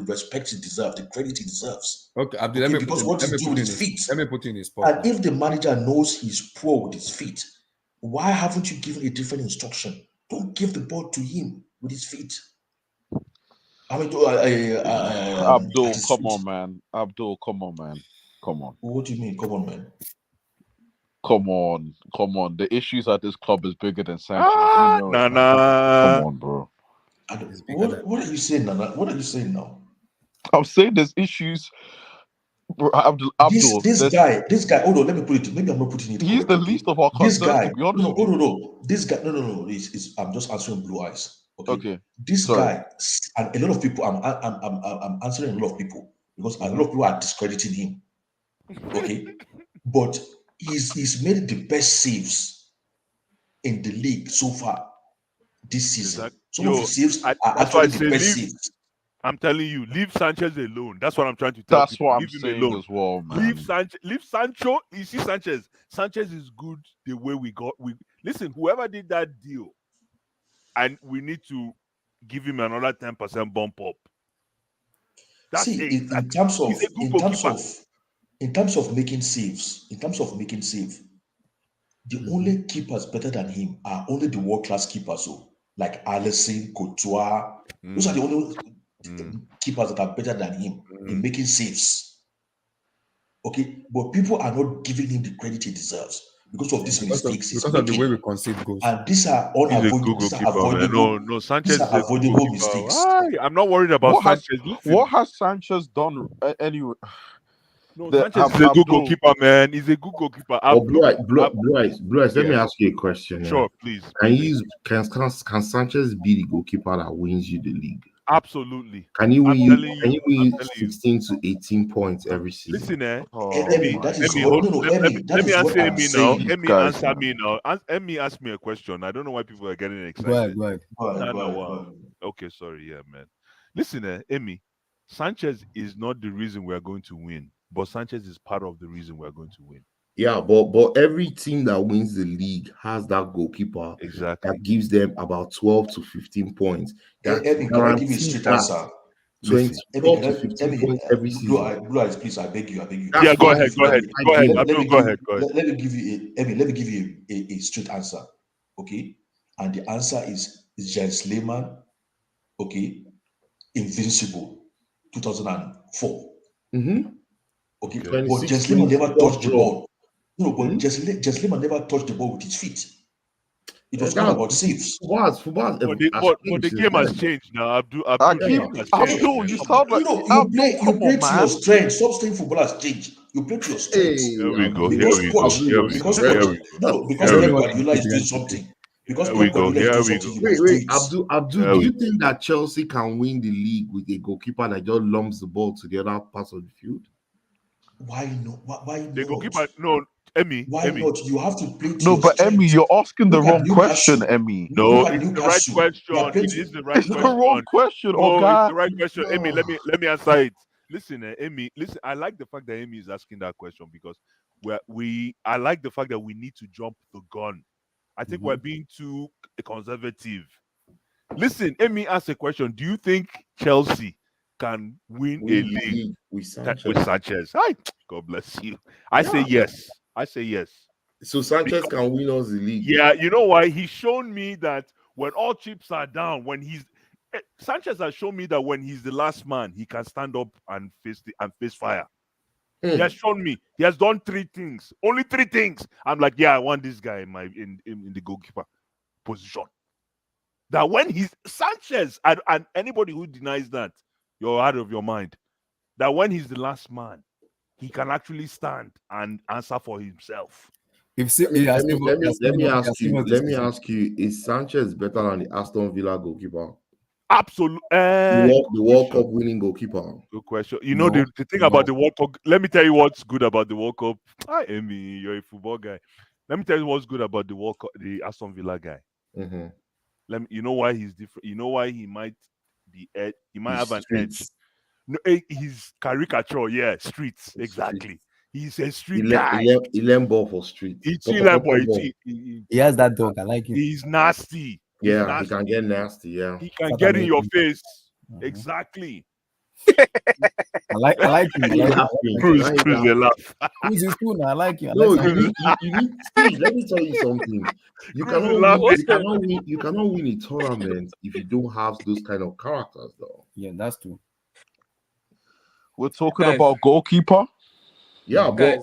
I: respect he deserves, the credit he deserves.
C: Okay, Abdul,
I: because what he's doing with his feet.
C: Let me put you in his spot.
I: And if the manager knows he's poor with his feet, why haven't you given a different instruction? Don't give the ball to him with his feet.
J: Abdul, come on, man. Abdul, come on, man. Come on.
I: What do you mean? Come on, man.
J: Come on. The issues at this club is bigger than Sanchez.
H: Nah.
J: Come on, bro.
I: What are you saying, Nana? What are you saying now?
J: I'm saying there's issues. Bro, Abdul,
I: this guy. Hold on, let me put it. Maybe I'm not putting it.
J: He's the least of our concerns.
I: This guy.
J: To be honest with you.
I: No. This guy. No. I'm just answering blue eyes.
J: Okay.
I: This guy, and a lot of people. I'm answering a lot of people because a lot of people are discrediting him. Okay, but he's made the best saves in the league so far this season. Some of his saves are actually the best saves.
H: I'm telling you, leave Sanchez alone. That's what I'm trying to tell you.
J: That's what I'm saying alone. As well, man.
H: Leave Sancho. You see Sanchez. Sanchez is good the way we listen, whoever did that deal, and we need to give him another 10% bump up. That's
I: in terms of making saves, the only keepers better than him are only the world-class keepers, like Alisson, Courtois. Those are the only keepers that are better than him in making saves. Okay, but people are not giving him the credit he deserves because of these mistakes.
C: Because of the way we concede goals.
I: And these are unavoidable.
H: No, Sanchez is
I: avoidable mistakes.
H: I'm not worried about Sanchez.
J: What has Sanchez done anyway?
H: No, Sanchez is a good goalkeeper, man. He's a good goalkeeper.
G: Blue Eyes, let me ask you a question.
H: Sure, please.
G: Can Sanchez be the goalkeeper that wins you the league?
H: Absolutely.
G: Can you win 16 to 18 points every season?
H: Listen,
I: let me
H: answer me now. Emmy asked me a question. I don't know why people are getting excited.
C: Right.
H: Okay, sorry, yeah, man. Listen, Emmy, Sanchez is not the reason we are going to win, but Sanchez is part of the reason we are going to win.
G: Yeah, but every team that wins the league has that goalkeeper that gives them about 12 to 15 points.
I: Can I give you a straight answer?
G: 12 to 15 points every season.
I: Blue Eyes, please, I beg you.
H: Yeah, go ahead. Go ahead. Go ahead.
I: Let me give you a straight answer. Okay? And the answer is Jens Lehmann, okay, invincible, 2004.
G: Mm-hmm.
I: Okay,
G: Okay.
I: but
G: 26
I: Jens Lehmann
G: wins,
I: never
G: 4
I: touched the
G: draw.
I: ball. No, but Jens Lehmann never touched the ball with his feet. It was all about saves.
G: Football
H: But the game has changed now. Abdul,
J: Akeem,
H: the game has changed.
J: Abdul,
H: man.
J: you
H: Come on.
J: sound like
I: You play
J: come on,
I: to your
J: man.
I: strength. Stop saying football has changed. You play to your strength.
H: Here we go. Here
I: Because
H: we
I: coach,
H: go. Here we
I: because
H: go. Here
I: coach,
H: we go.
I: no, because
H: Here we
I: Pep
H: go.
I: Guardiola is doing something. Because
H: Here we
I: Pep
H: go.
I: Guardiola is
H: Here
I: doing
H: we
I: something,
H: go.
I: you must do it.
G: Abdul,
H: Here
G: do
H: we
G: you think that Chelsea can win the league with a goalkeeper that just lumps the ball to the other parts of the field?
I: Why not? Why
H: The
I: not?
H: goalkeeper, no, Emmy.
I: Why not? You have to play to
J: No,
I: your
J: but
I: strength.
J: Emmy, you're asking the
I: Look at
J: wrong question,
I: Newcastle.
J: Emmy.
H: No,
I: Look at
H: it's the right
I: Newcastle.
H: question.
I: They are playing
H: It
I: to-
H: is the right
J: It's the wrong question,
H: No,
J: Oga.
H: it's the right question. Emmy, let me answer it. Listen, Emmy, listen. I like the fact that Emmy is asking that question because I like the fact that we need to jump the gun. I think we're being too conservative. Listen, Emmy asked a question. Do you think Chelsea can win a league
G: with
H: Sanchez? Hi, God bless you. I say yes.
G: So Sanchez can win us the league.
H: Yeah, you know why? He's shown me that when all chips are down, Sanchez has shown me that when he's the last man, he can stand up and face fire. He has shown me. He has done 3 things. Only 3 things. I'm like, yeah, I want this guy in the goalkeeper position. That when he's Sanchez and anybody who denies that, you're out of your mind. That when he's the last man, he can actually stand and answer for himself.
G: Let me ask you, is Sanchez better than the Aston Villa goalkeeper?
H: Absolutely.
G: The World Cup winning goalkeeper.
H: Good question. You know the thing about the World Cup. Let me tell you what's good about the World Cup. Hi, Amy, you're a football guy. Let me tell you what's good about the World Cup, the Aston Villa guy. You know why he's different. You know why he might be edge. He might have an edge. No, he's caricature. Yeah, streets exactly. He's a street guy.
G: He learned ball for street.
H: He
C: has that dog. I like him.
H: He's nasty.
G: Yeah, he can get nasty. Yeah,
H: he can get in your face. Exactly.
C: I like him.
H: Cruz a laugh.
C: Cruz is cool. I like him.
G: No, you need. See, let me tell you something. You cannot win a tournament if you don't have those kind of characters, though.
C: Yeah, that's true.
J: We're talking about goalkeeper.
G: Yeah, but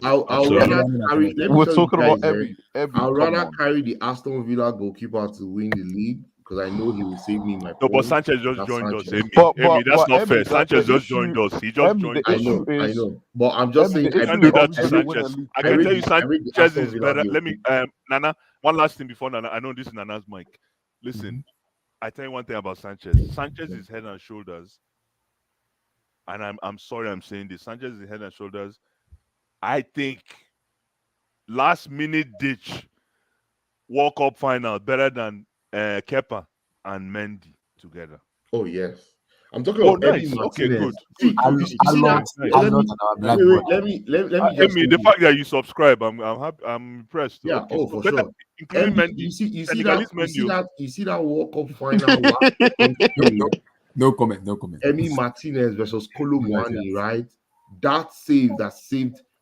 G: I'll rather carry.
J: We're talking about Emmy.
G: I'll rather carry the Aston Villa goalkeeper to win the league because I know he will save me my.
H: No, but Sanchez just joined us. Amy, that's not
J: Emmy,
H: fair. Sanchez just joined us. He just joined us.
G: I know. But I'm just saying.
H: I can tell you, Sanchez is better. Let me, Nana. One last thing before Nana. I know this is Nana's mic. Listen, I tell you one thing about Sanchez. Sanchez is head and shoulders. And I'm sorry I'm saying this. Sanchez is head and shoulders. I think last minute ditch World Cup final better than Kepa and Mendy together.
G: Oh yes. I'm talking about
H: nice. Okay, good.
G: Let me
H: Amy, the fact that you subscribe, I'm happy. I'm impressed.
G: Yeah,
H: okay.
G: for sure.
H: Including Mendy.
G: You see that World Cup final.
C: No comment.
G: Emi Martinez versus Kolo Muani, right? That saved.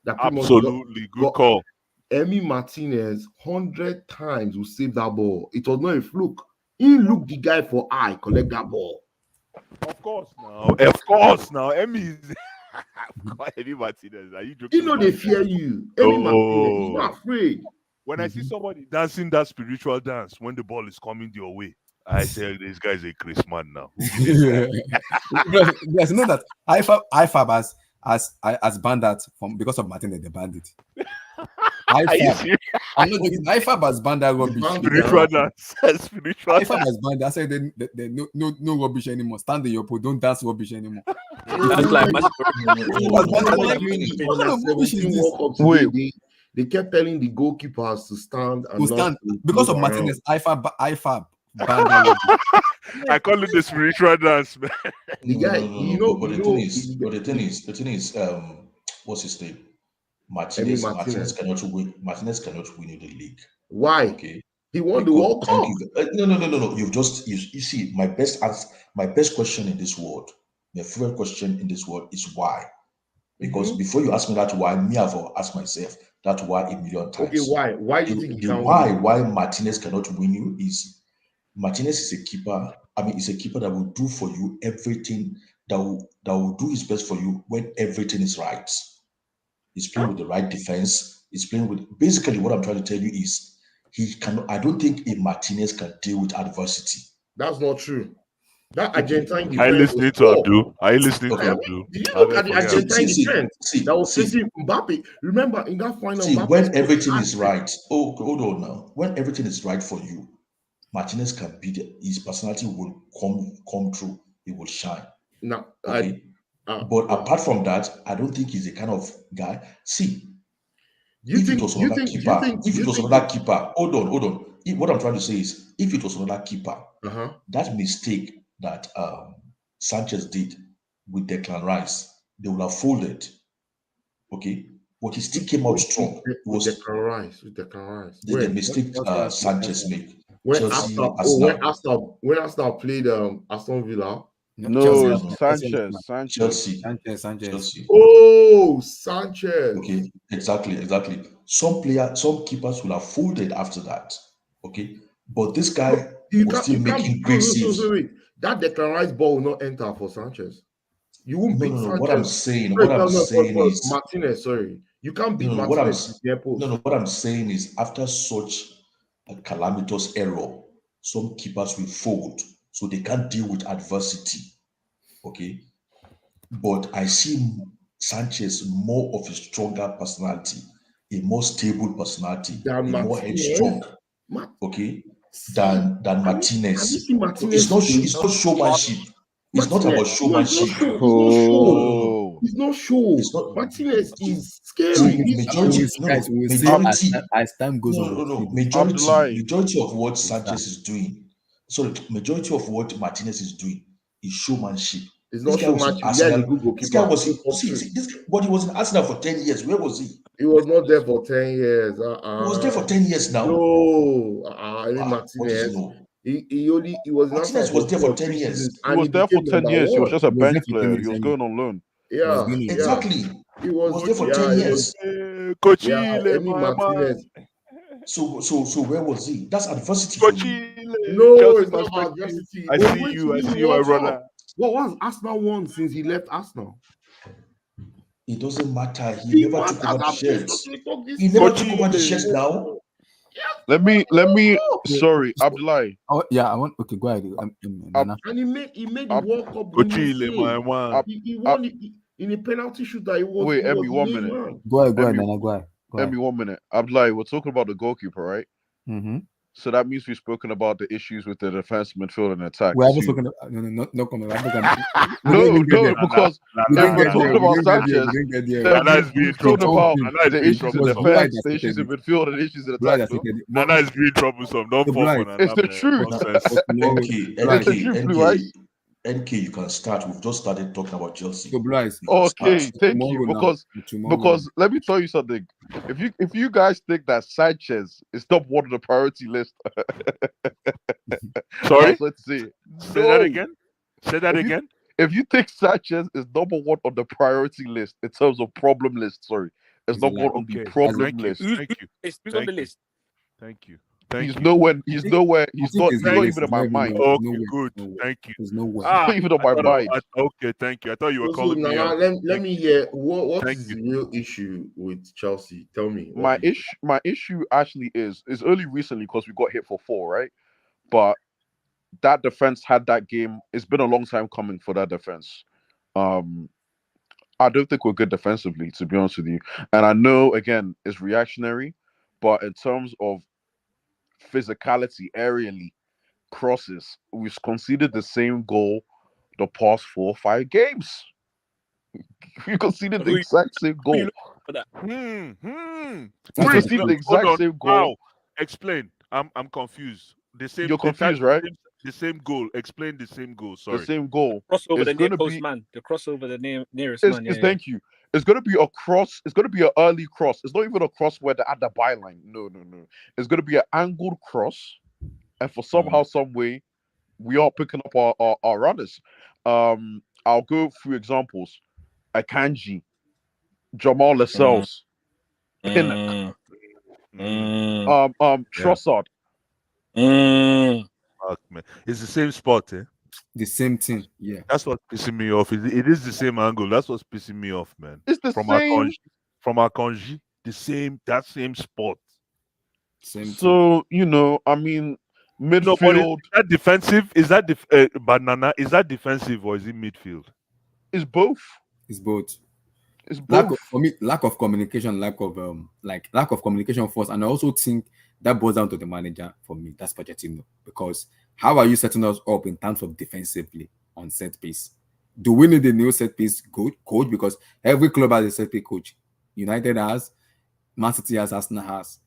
H: Absolutely, good call.
G: Emi Martinez 100 times will save that ball. It was not a fluke. He looked the guy for eye, collect that ball.
H: Of course now. Emi is Emi Martinez. Are you joking?
G: They fear you. Emi Martinez, he's not afraid.
H: When I see somebody dancing that spiritual dance when the ball is coming your way, I say this guy's a Chris man now.
C: Yes, you know that IFAB has banned that because of Martin they banned it. IFAB has banned that rubbish.
H: Spiritual dance.
C: IFAB has banned that. I said no rubbish anymore. Stand in your pole. Don't dance rubbish anymore.
F: That's like
G: Wait. They kept telling the goalkeepers to stand and
C: because of Martinez. IFAB.
H: I call it the spiritual dance, man.
I: The thing is, what's his name? Martinez cannot win. Martinez cannot win in the league.
G: Why?
I: Okay,
G: he won the World Cup.
I: No. You see, my best question in this world, my favorite question in this world is why. Because before you ask me that why, me have asked myself that why a million times.
G: Okay, why do you think
I: why Martinez cannot win you is Martinez is a keeper I mean, it's a keeper that will do for you everything, that will do his best for you when everything is right. He's playing with the right defense. He's playing with, basically what I'm trying to tell you is I don't think a Martinez can deal with adversity.
G: That's not true. That
I: Okay.
G: Argentine
H: Are you
G: defense was
H: listening to
G: poor.
H: Abdul? Are you listening
I: Okay.
H: to
G: I
H: Abdul?
G: mean, did you
H: I
G: look
H: don't
G: at the
H: forget.
G: Argentine
I: See,
G: defense that was facing Mbappe? Remember in that final,
I: See,
G: Mbappe
I: when
G: scored
I: everything
G: hat
I: is
G: trick.
I: right, hold on now. When everything is right for you, Martinez can be there. His personality will come through. He will shine.
G: Now,
I: Okay. But apart from that, I don't think he's the kind of guy. See, if it was another keeper, hold on. What I'm trying to say is, if it was another keeper, that mistake that Sanchez did with Declan Rice, they would have folded. Okay, but he still came out strong. It was
G: Declan Rice.
I: the mistake Sanchez made.
G: When
I: Chelsea,
G: Arsenal played Aston Villa.
J: No, it's Sanchez.
I: Chelsea.
G: Oh, Sanchez.
I: Okay, exactly. Some keepers will have folded after that. Okay, but this guy was still making great saves.
G: Wait. That Declan Rice ball will not enter for Sanchez. You won't beat Sanchez.
I: What I'm saying is
G: Martinez. Sorry, you can't beat Martinez.
I: What I'm saying is, after such a calamitous error, some keepers will fold, so they can't deal with adversity. Okay, but I see Sanchez more of a stronger personality, a more stable personality, a more headstrong. Okay, than Martinez. It's not showmanship. It's not about showmanship.
G: It's not show. Martinez is scary.
I: Majority of what Sanchez is doing. Sorry, majority of what Martinez is doing is showmanship.
G: It's not showmanship.
I: This guy was but he was in Arsenal for 10 years. Where was he?
G: He was not there for 10 years.
I: He was there for 10 years now.
G: No, I mean Martinez. He was
I: Martinez was there for 10 years.
J: He was there for 10 years. He was just a bench player. He was going on loan.
G: Yeah,
I: exactly.
G: He was
I: there for 10 years.
G: Martinez.
I: So where was he? That's adversity.
G: No, it's not adversity.
H: I see you, my brother.
G: What was Arsenal won since he left Arsenal?
I: It doesn't matter. He never took over the shirts. He never took over the shirts now.
J: Let me. Sorry, Abdullahi.
C: Oh yeah, I want. Okay, go ahead.
G: And he made the World Cup. He won in a penalty shooter.
J: Wait, Emmy, 1 minute.
C: Go ahead, Nana. Go ahead.
J: Emmy, 1 minute. Abdullahi, we're talking about the goalkeeper, right?
C: Mm-hmm.
J: So that means we've spoken about the issues with the defense, midfield, and attack.
C: We haven't spoken. No comment.
J: No, because we're talking about Sanchez. We're talking about the issues in defense, the issues in midfield, and the issues in attack.
H: Nana is being troublesome. Don't fall for Nana.
J: It's the truth.
I: It's the truth, right? NK, you can start. We've just started talking about Chelsea.
J: Okay, thank you. Because let me tell you something. If you guys think that Sanchez is top one of the priority list,
H: sorry,
J: let's see.
H: Say that again. Say that again.
J: If you think Sanchez is number one on the priority list in terms of problem list, it's number one on the problem list.
H: Thank you.
F: Who's on the list?
H: Thank you.
J: He's nowhere. He's not even in my mind.
H: Okay, good. Thank you.
C: There's no way.
J: Not even on my mind.
H: Okay, thank you. I thought you were calling me out.
G: Let me hear what is the real issue with Chelsea? Tell me.
J: My issue actually is only recently because we got hit for 4, right? But that defense had that game. It's been a long time coming for that defense. I don't think we're good defensively, to be honest with you. And I know, again, it's reactionary, but in terms of physicality, aerially, crosses, we've conceded the same goal the past 4 or 5 games. We conceded the exact same goal. We conceded the exact same goal.
H: Wow. Explain. I'm confused.
J: You're confused, right?
H: The same goal. Explain the same goal. Sorry.
J: The same goal.
F: Crossover the near post man. The crossover the nearest man.
J: Thank you. It's going to be a cross. It's going to be an early cross. It's not even a cross where they're at the byline. No. It's going to be an angled cross. And for somehow, some way, we are picking up our runners. I'll go through examples. Akanji, Jamal Lascelles, Trossard.
H: Fuck, man. It's the same spot, eh?
C: The same thing. Yeah.
H: That's what's pissing me off. It is the same angle. That's what's pissing me off, man.
J: It's the
H: From
J: same.
H: our Konji, that same spot.
C: Same thing.
J: So I mean,
H: No, but
J: midfield
H: is that defensive? Is that banana? Is that defensive or is it midfield?
J: is both.
C: It's both.
J: It's
C: Lack
J: both.
C: of, for me, lack of communication, lack of communication first, and I also think that boils down to the manager. For me, that's Pochettino, because how are you setting us up in terms of defensively on set piece? Do we need a new set piece coach? Because every club has a set piece coach. United has, Mancity has, Arsenal has,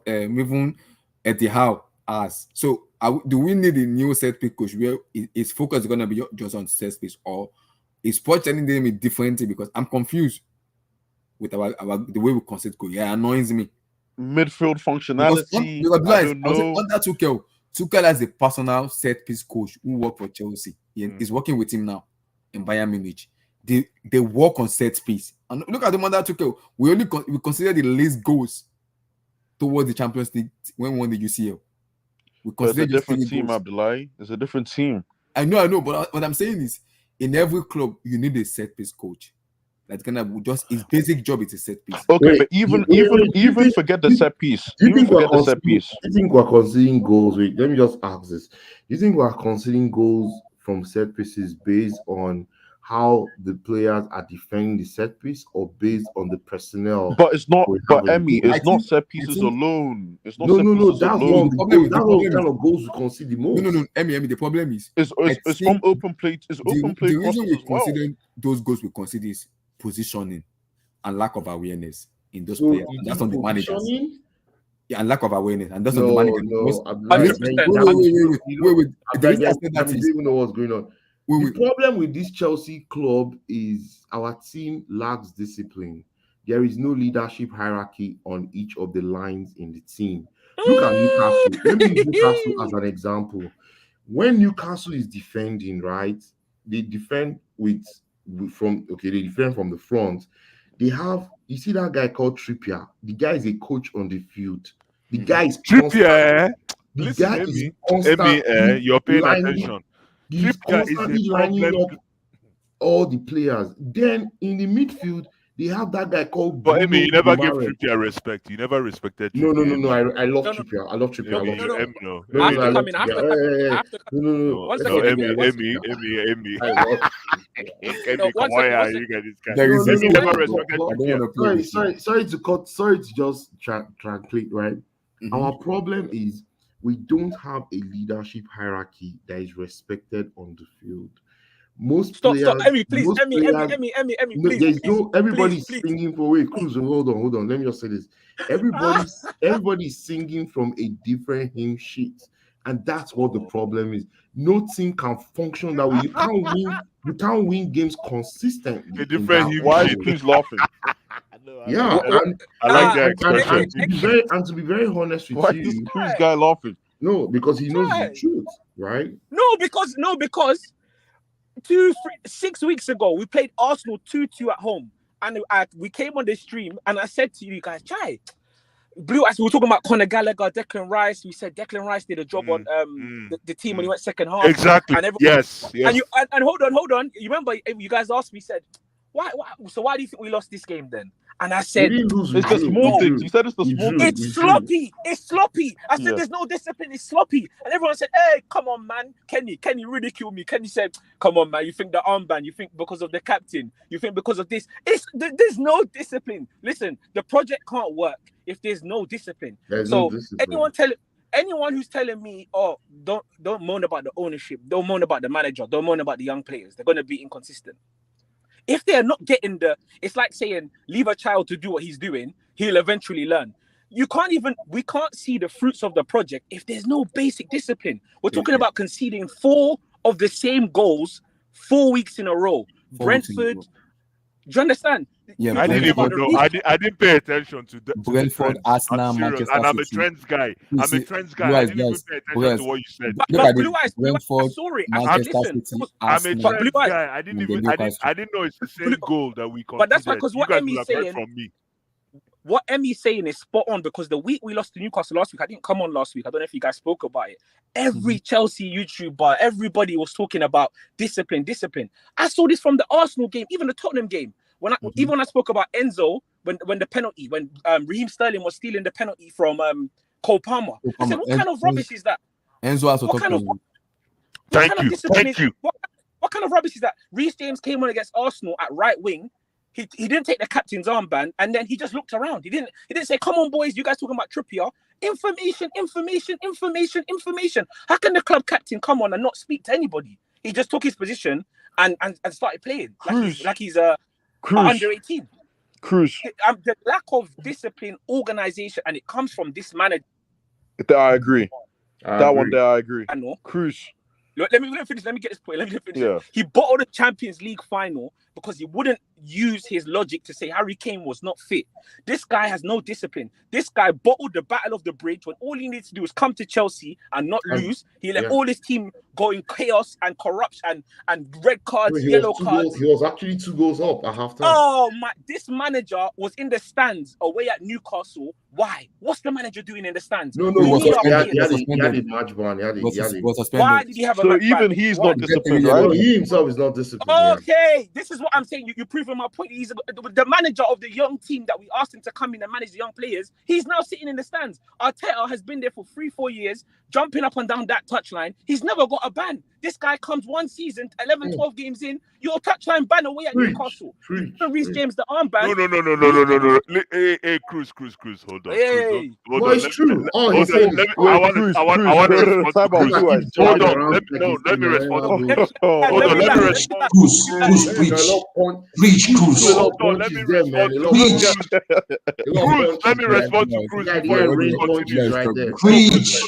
C: even Eddie Howe has. So do we need a new set piece coach where his focus is going to be just on set piece, or is Pochettino them differently? Because I'm confused with our the way we concede goal. Yeah, it annoys me.
J: Midfield functionality. I don't know.
C: Under Tuchel as a personal set piece coach who worked for Chelsea. He's working with him now in Bayern Munich. They work on set piece. And look at the under Tuchel. We consider the least goals towards the Champions League when we won the UCL.
J: It's a different team, Abdullahi. It's a different team.
C: I know, but what I'm saying is, in every club, you need a set piece coach. That's gonna just his basic job is a set piece.
J: Okay,
G: Wait,
J: but even forget the set piece.
G: Do you think
J: forget the set piece.
G: Do you think we're conceding goals? Wait, let me just ask this. Do you think we're conceding goals from set pieces based on how the players are defending the set piece, or based on the personnel?
J: But it's not.
G: we
J: But
G: have in the
J: Emmy,
G: team?
J: it's not set pieces alone. It's not
G: No,
J: set
G: no,
J: pieces
G: that's
J: alone.
G: one. That's what kind of goals we concede the most.
C: No, Emmy. The problem is
J: It's from open play. It's open play
C: the reason
J: crosses
C: we
J: as well.
C: consider those goals we consider is positioning and lack of awareness in those
G: So
C: players.
G: you
C: And that's
G: think
C: on the managers.
G: positioning?
C: Yeah, and lack of awareness, and that's on the
G: No,
C: managers.
G: no.
C: Wait.
G: I
C: The reason I
G: don't
C: said that is
G: even know what's going on. The problem with this Chelsea club is our team lacks discipline. There is no leadership hierarchy on each of the lines in the team. Look at Newcastle. Let me use Newcastle as an example. When Newcastle is defending, right? They defend from the front. They have, you see that guy called Trippier. The guy is a coach on the field. The guy is
H: Trippier.
G: The
H: Listen,
G: guy is
H: Emmy,
G: constantly
H: you're paying
G: lining-
H: attention.
G: He's
H: Trippier is
G: constantly
H: a
G: lining
H: problem.
G: up all the players. Then in the midfield, they have that guy called
H: But
G: Bruno
H: Emmy, you never gave
G: Guimaraes.
H: Trippier respect. You never respected
G: No.
H: Trippier.
G: I love
F: No, no.
G: Trippier. I love Trippier. I love
H: Emmy,
G: Trippier.
H: Emmy, no.
G: No,
F: I have
G: I
F: to
G: love
F: come in. I have to
G: Trippier.
F: come in. I have to come in.
G: No.
F: One
H: No,
F: second,
H: Emmy,
F: one
H: Emmy.
G: I love
H: Emmy, come
F: one
H: on,
F: second.
H: you get this guy.
C: There is
H: Emmy
C: this-
H: never
C: but-
H: respected
C: but I don't
H: Trippier.
C: want to play with you.
G: sorry to just translate, right?
C: Mhm.
G: Our problem is we don't have a leadership hierarchy that is respected on the field. Most
F: Stop,
G: players,
F: Emmy, please,
G: most
F: Emmy,
G: players-
F: please.
G: there's no everybody's
F: please.
G: singing for wait, Cruz. Hold on. Let me just say this. Everybody's singing from a different hymn sheet, and that's what the problem is. No team can function that way. You can't win games consistently.
H: A different hymn
J: Why is
H: sheet.
J: Cruz laughing?
G: Yeah,
H: I like that
G: and
H: expression.
G: to be very honest with
J: Why is this
G: you,
J: Cruz guy laughing?
G: no, because he knows the
F: Right.
G: truth, right?
F: No, because 6 weeks ago we played Arsenal 2-2 at home, and we came on the stream, and I said to you guys, "Chai, Blue." As we were talking about Conor Gallagher, Declan Rice. We said Declan Rice did a job on the team when he went second half.
H: Exactly.
F: And everyone,
H: Yes.
F: and hold on. You remember you guys asked me, said, why? So why do you think we lost this game then? And I
G: We
F: said,
G: didn't lose, we
J: It's the
G: drew,
J: small
G: we
J: things.
G: drew.
J: You said it's the
G: We
J: small
G: drew.
J: things.
F: it's sloppy. It's sloppy. I said,
J: Yeah.
F: there's no discipline. It's sloppy. And everyone said, hey, come on, man. Kenny ridiculed me. Kenny said, come on, man. You think the armband, you think because of the captain, you think because of this. There's no discipline. Listen, the project can't work if there's no discipline.
G: There's
F: So
G: no discipline.
F: anyone who's telling me, oh, don't moan about the ownership, don't moan about the manager, don't moan about the young players, they're going to be inconsistent. If they're not getting it's like saying, leave a child to do what he's doing, he'll eventually learn. We can't see the fruits of the project if there's no basic discipline. We're talking about conceding 4 of the same goals 4 weeks in a row.
C: 4 weeks in a
F: Brentford,
C: row.
F: do you understand?
C: Yeah,
F: You're
H: I didn't
F: talking about
H: even
F: the
H: know.
F: reason-
H: I didn't pay attention to the
C: Brentford,
H: trends.
C: Arsenal,
H: I'm serious.
C: Manchester
H: And I'm a
C: City.
H: trends guy.
C: You
H: I'm
C: see,
H: a trends guy.
C: Blue
H: I
C: Eyes,
H: didn't even
C: guys,
H: pay attention
C: Blue Eyes.
H: to what you said.
F: But
C: Look at
F: Blue
C: it.
F: Eyes, I
C: Brentford,
F: saw it.
C: Manchester
F: Listen,
C: City,
H: I'm a
C: Arsenal.
F: But Blue
H: trends
F: Eyes-
H: guy. I didn't
C: and the
H: even.
C: Newcastle.
H: I didn't know it's the same
F: Blue-
H: goal that we conceded.
F: But that's because
H: you
F: what
H: guys
F: Emmy's
H: will have heard
F: saying-
H: from me.
F: what Emmy's saying is spot on, because the week we lost to Newcastle last week, I didn't come on last week. I don't know if you guys spoke about it. Every Chelsea YouTuber, everybody was talking about discipline. I saw this from the Arsenal game, even the Tottenham game. Even when I spoke about Enzo, when the penalty, when Raheem Sterling was stealing the penalty from Cole Palmer. I said, what kind of rubbish is that?
C: Enzo has to talk to you.
H: Thank you.
F: What kind of rubbish is that? Reece James came on against Arsenal at right wing. He didn't take the captain's armband, and then he just looked around. He didn't say, "Come on, boys, you guys talking about Trippier? Information. How can the club captain come on and not speak to anybody?" He just took his position and started playing like he's under 18.
J: Cruz.
F: The lack of discipline, organization, and it comes from this manager.
J: I agree. One there, I agree.
F: I know.
J: Cruz.
F: Let me finish. Let me get this point. Let me finish.
J: Yeah.
F: He bottled the Champions League final because he wouldn't use his logic to say Harry Kane was not fit. This guy has no discipline. This guy bottled the Battle of the Bridge when all he needs to do is come to Chelsea and not lose. He let all his team go in chaos and corruption and red cards, yellow cards.
G: He was actually 2 goals up at halftime.
F: Oh my! This manager was in the stands away at Newcastle. Why? What's the manager doing in the stands?
G: No, he had a match ban.
F: Why did he have a
J: So
F: match
J: even
F: ban?
J: he's
F: Why?
J: not disciplined, right?
G: No, he himself is not disciplined.
F: Okay, this is what I'm saying. You're proving my point. He's the manager of the young team that we asked him to come in and manage the young players. He's now sitting in the stands. Arteta has been there for 3-4 years, jumping up and down that touchline. He's never got a ban. This guy comes one season, 11, 12 games in, your touchline ban away at Newcastle. Reece James the armband.
H: No. Hey, Cruz, hold on.
F: Hey.
G: No, it's true.
H: I want to respond to Cruz. Hold on. Let me respond to Cruz. Hold on, let me respond.
K: Preach, Cruz.
H: Hold on, let me respond to Cruz. Let me respond to Cruz before you continue.
G: Right there.
K: Preach.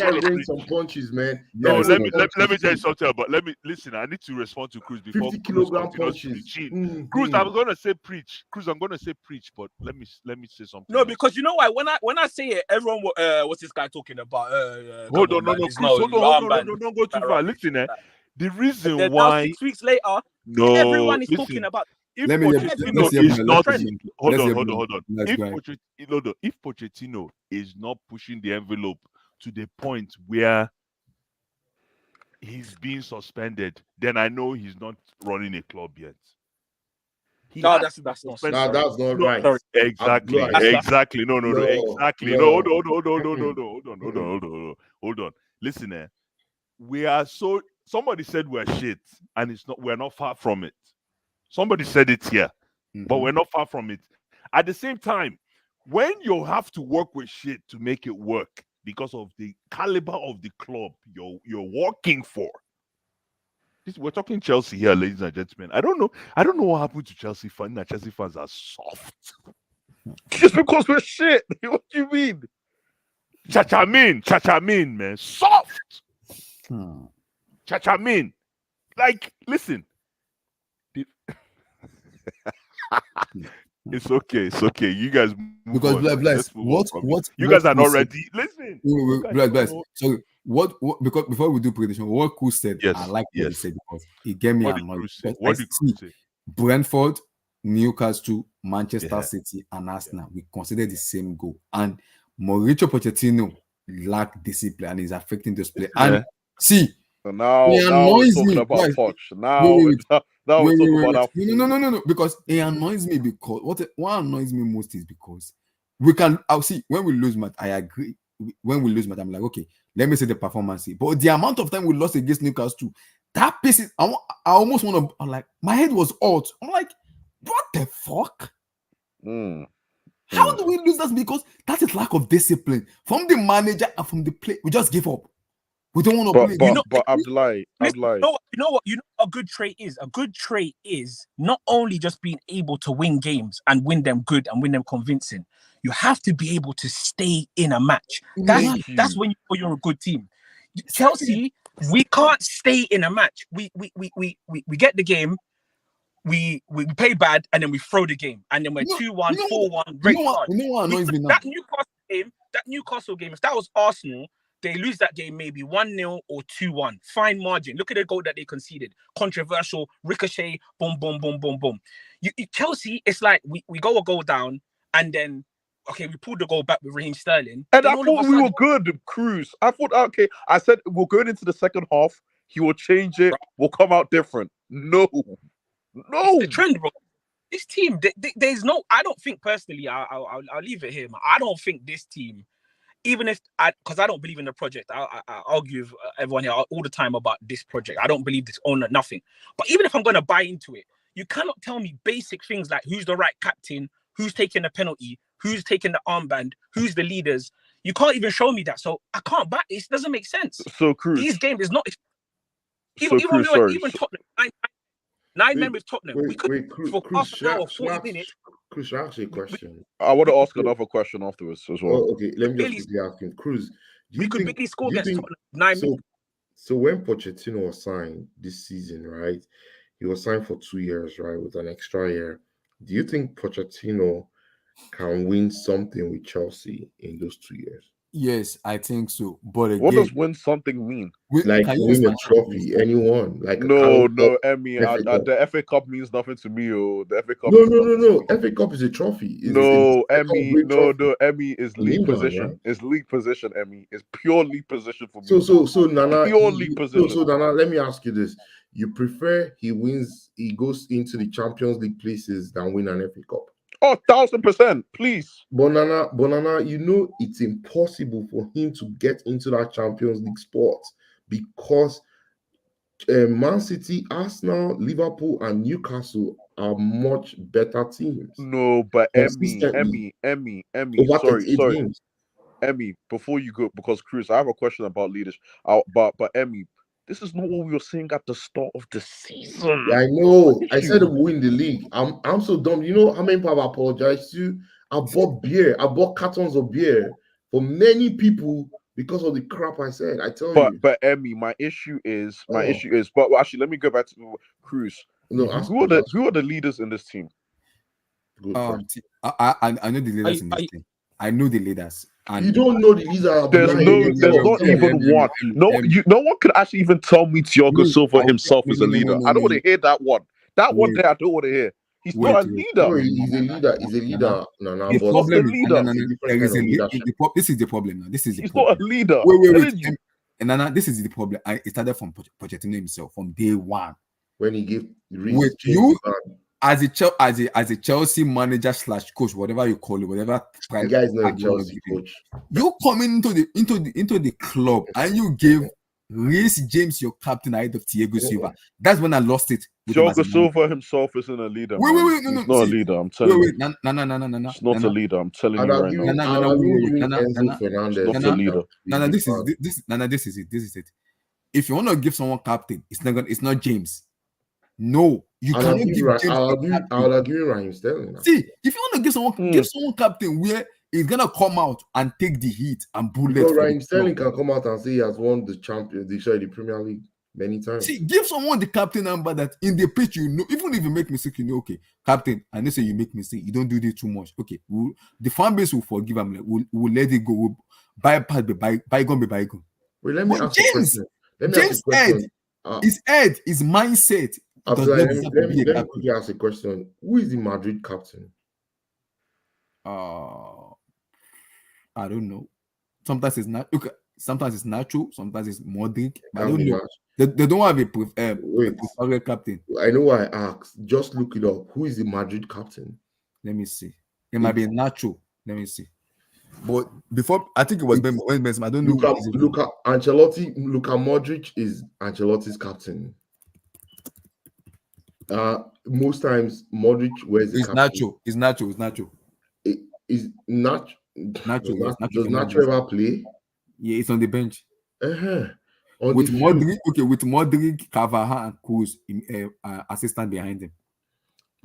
G: Guys, bring some punches, man.
H: No, let me tell you something about. Listen. I need to respond to Cruz before
G: 50-kilogram punches.
H: Cruz, I'm gonna say preach. But let me say something.
F: No, because you know why? When I say it, everyone, what's this guy talking about?
H: Hold on, Cruz, hold on, don't go too far. Listen, the reason why
F: 6 weeks later, everyone is talking about.
H: If Pochettino is not, hold on. If Pochettino is not pushing the envelope to the point where he's being suspended, then I know he's not running a club yet.
F: That's not
G: right.
F: Sorry.
H: Exactly. Exactly. No. Exactly. No. Hold on. Listen, we are so. Somebody said we're shit, and we're not far from it. Somebody said it here, but we're not far from it. At the same time, when you have to work with shit to make it work because of the caliber of the club you're working for. We're talking Chelsea here, ladies and gentlemen. I don't know what happened to Chelsea fans. That Chelsea fans are soft.
J: Just because we're shit. What do you mean?
H: Chachamin, man. Soft. Chachamin. Like, listen. It's okay. You guys move
C: because
H: on.
C: bless. What
H: you guys are not ready. Listen.
C: Bless. So what? Because before we do prediction, what Cruz said, I like what he said because it gave me annoyed.
H: What did Cruz say?
C: Brentford, Newcastle, Manchester City, and Arsenal. We consider the same goal, and Mauricio Pochettino lack discipline and is affecting this play. And see.
J: So now we're talking about Poch. Now we're talking about
C: No, because it annoys me because what annoys me most is because I'll see when we lose match, I agree. When we lose match, I'm like, okay, let me see the performance. But the amount of time we lost against Newcastle, that piece is, I almost want to, I'm like, my head was out. I'm like, what the fuck? How do we lose that? Because that is lack of discipline from the manager and from the play. We just give up. We don't want to play.
J: But Abdullahi.
F: You know what a good trait is? A good trait is not only just being able to win games and win them good and win them convincing. You have to be able to stay in a match. That's when you're a good team. Chelsea, we can't stay in a match. We get the game, we play bad, and then we throw the game, and then we're 2-1, 4-1.
C: You know what annoys me now?
F: That Newcastle game, if that was Arsenal, they lose that game maybe 1-0 or 2-1. Fine margin. Look at the goal that they conceded. Controversial, ricochet, boom, boom, boom, boom, boom. Chelsea, it's like we go a goal down and then, okay, we pulled the goal back with Raheem Sterling.
J: And
F: Then
J: I
F: all
J: thought
F: of a
J: we were
F: sudden-
J: good, Cruz. I thought, okay, I said we're going into the second half. He will change it. We'll come out different. No.
F: It's the trend, bro. This team, there's no. I don't think personally. I'll leave it here, man. I don't think this team, even if because I don't believe in the project. I argue with everyone here all the time about this project. I don't believe this owner, nothing. But even if I'm gonna buy into it, you cannot tell me basic things like who's the right captain, who's taking the penalty, who's taking the armband, who's the leaders. You can't even show me that, so I can't buy it. It doesn't make sense.
J: So Cruz,
F: These games is not.
J: So Cruz, sorry.
F: Even Tottenham. Nine men with Tottenham. We could for half an hour, 40 minutes.
G: Cruz, should I ask you a question?
J: I want to ask another question afterwards as well.
G: Oh, okay. Let me just quickly ask him. Cruz,
F: We could barely score against Tottenham. 9 minutes.
G: So when Pochettino was signed this season, right? He was signed for 2 years, right, with an extra year. Do you think Pochettino can win something with Chelsea in those 2 years?
C: Yes, I think so. But again,
J: What does win something mean?
G: Like
C: can you
G: win a
C: expand
G: trophy, anyone? Like
J: No,
G: Cup,
J: Emmy.
G: FA Cup.
J: The FA Cup means nothing to me. Oh, the FA Cup.
G: No. FA Cup is a trophy.
J: No, Emmy. No, Emmy is league
G: England,
J: position.
G: right?
J: It's league position, Emmy. It's pure league position for me.
G: So Nana,
J: pure league position.
G: So Nana, let me ask you this: you prefer he goes into the Champions League places than win an FA Cup?
J: Oh, 1000%, please.
G: Bonana, you know it's impossible for him to get into that Champions League spot because Man City, Arsenal, Liverpool, and Newcastle are much better teams.
J: No, but Emmy.
G: Over
J: Sorry.
G: 38 games.
J: Emmy, before you go, because Chris, I have a question about leadership. But Emmy, this is not what we were saying at the start of the season.
G: Yeah, I know. I said we'll win the league. I'm so dumb. You know how many people I've apologized to? I bought beer. I bought cartons of beer for many people because of the crap I said. I tell you.
J: But Emmy, my issue is. But actually, let me go back to Cruz.
G: No,
J: who are the leaders in this team?
G: Good
C: I know the leaders in this team. I know the leaders. And
G: you don't know the leader.
J: There's not even one. No one could actually even tell me Thiago Silva himself is a leader. I don't want to hear that one. That one there, I don't want to hear. He's not a leader.
G: No, he's a leader. He's a leader. No,
J: he's not a leader.
C: This is the problem now.
J: He's not a leader.
C: Wait. And this is the problem. It started from Pochettino himself from day one.
G: When he gave
C: with you as a Chelsea manager / coach, whatever you call it, whatever.
G: The guy is not a Chelsea coach.
C: You come into the club and you gave Reece James your captain ahead of Thiago Silva. That's when I lost it.
J: Thiago Silva himself isn't a leader.
C: Wait, no,
J: he's not a leader. I'm telling you.
C: No.
J: It's not a leader. I'm telling you right now. It's not a leader.
C: This is it. If you want to give someone captain, it's not James. No, you cannot give James.
G: I'll agree with Raheem Sterling.
C: See, if you want to give someone captain where he's gonna come out and take the heat and bullet.
G: So Raheem Sterling can come out and say he has won the Premier League many times.
C: See, give someone the captain number that in the pitch, you know, even if you make mistake, you know, okay, captain, and they say you make mistake, you don't do this too much. Okay, the fan base will forgive him. Like, we'll let it go. We'll bypass bygone be bygone.
G: Wait, let me ask you a question.
C: James' head, his mindset.
G: Let me quickly ask a question. Who is the Madrid captain?
C: I don't know. Sometimes it's not. Okay, sometimes it's Nacho. Sometimes it's Modric. I don't know. They don't have a preferred captain.
G: I know why I asked. Just look it up. Who is the Madrid captain?
C: Let me see. It might be Nacho. Let me see. But before, I think it was Benzema. I don't know.
G: Luka Modric is Ancelotti's captain. Most times Modric wears the captain.
C: It's Nacho.
G: Is Nacho. Does Nacho ever play?
C: Yeah, it's on the bench.
G: With
C: Modric, Carvajal, and Cruz, assistant behind him.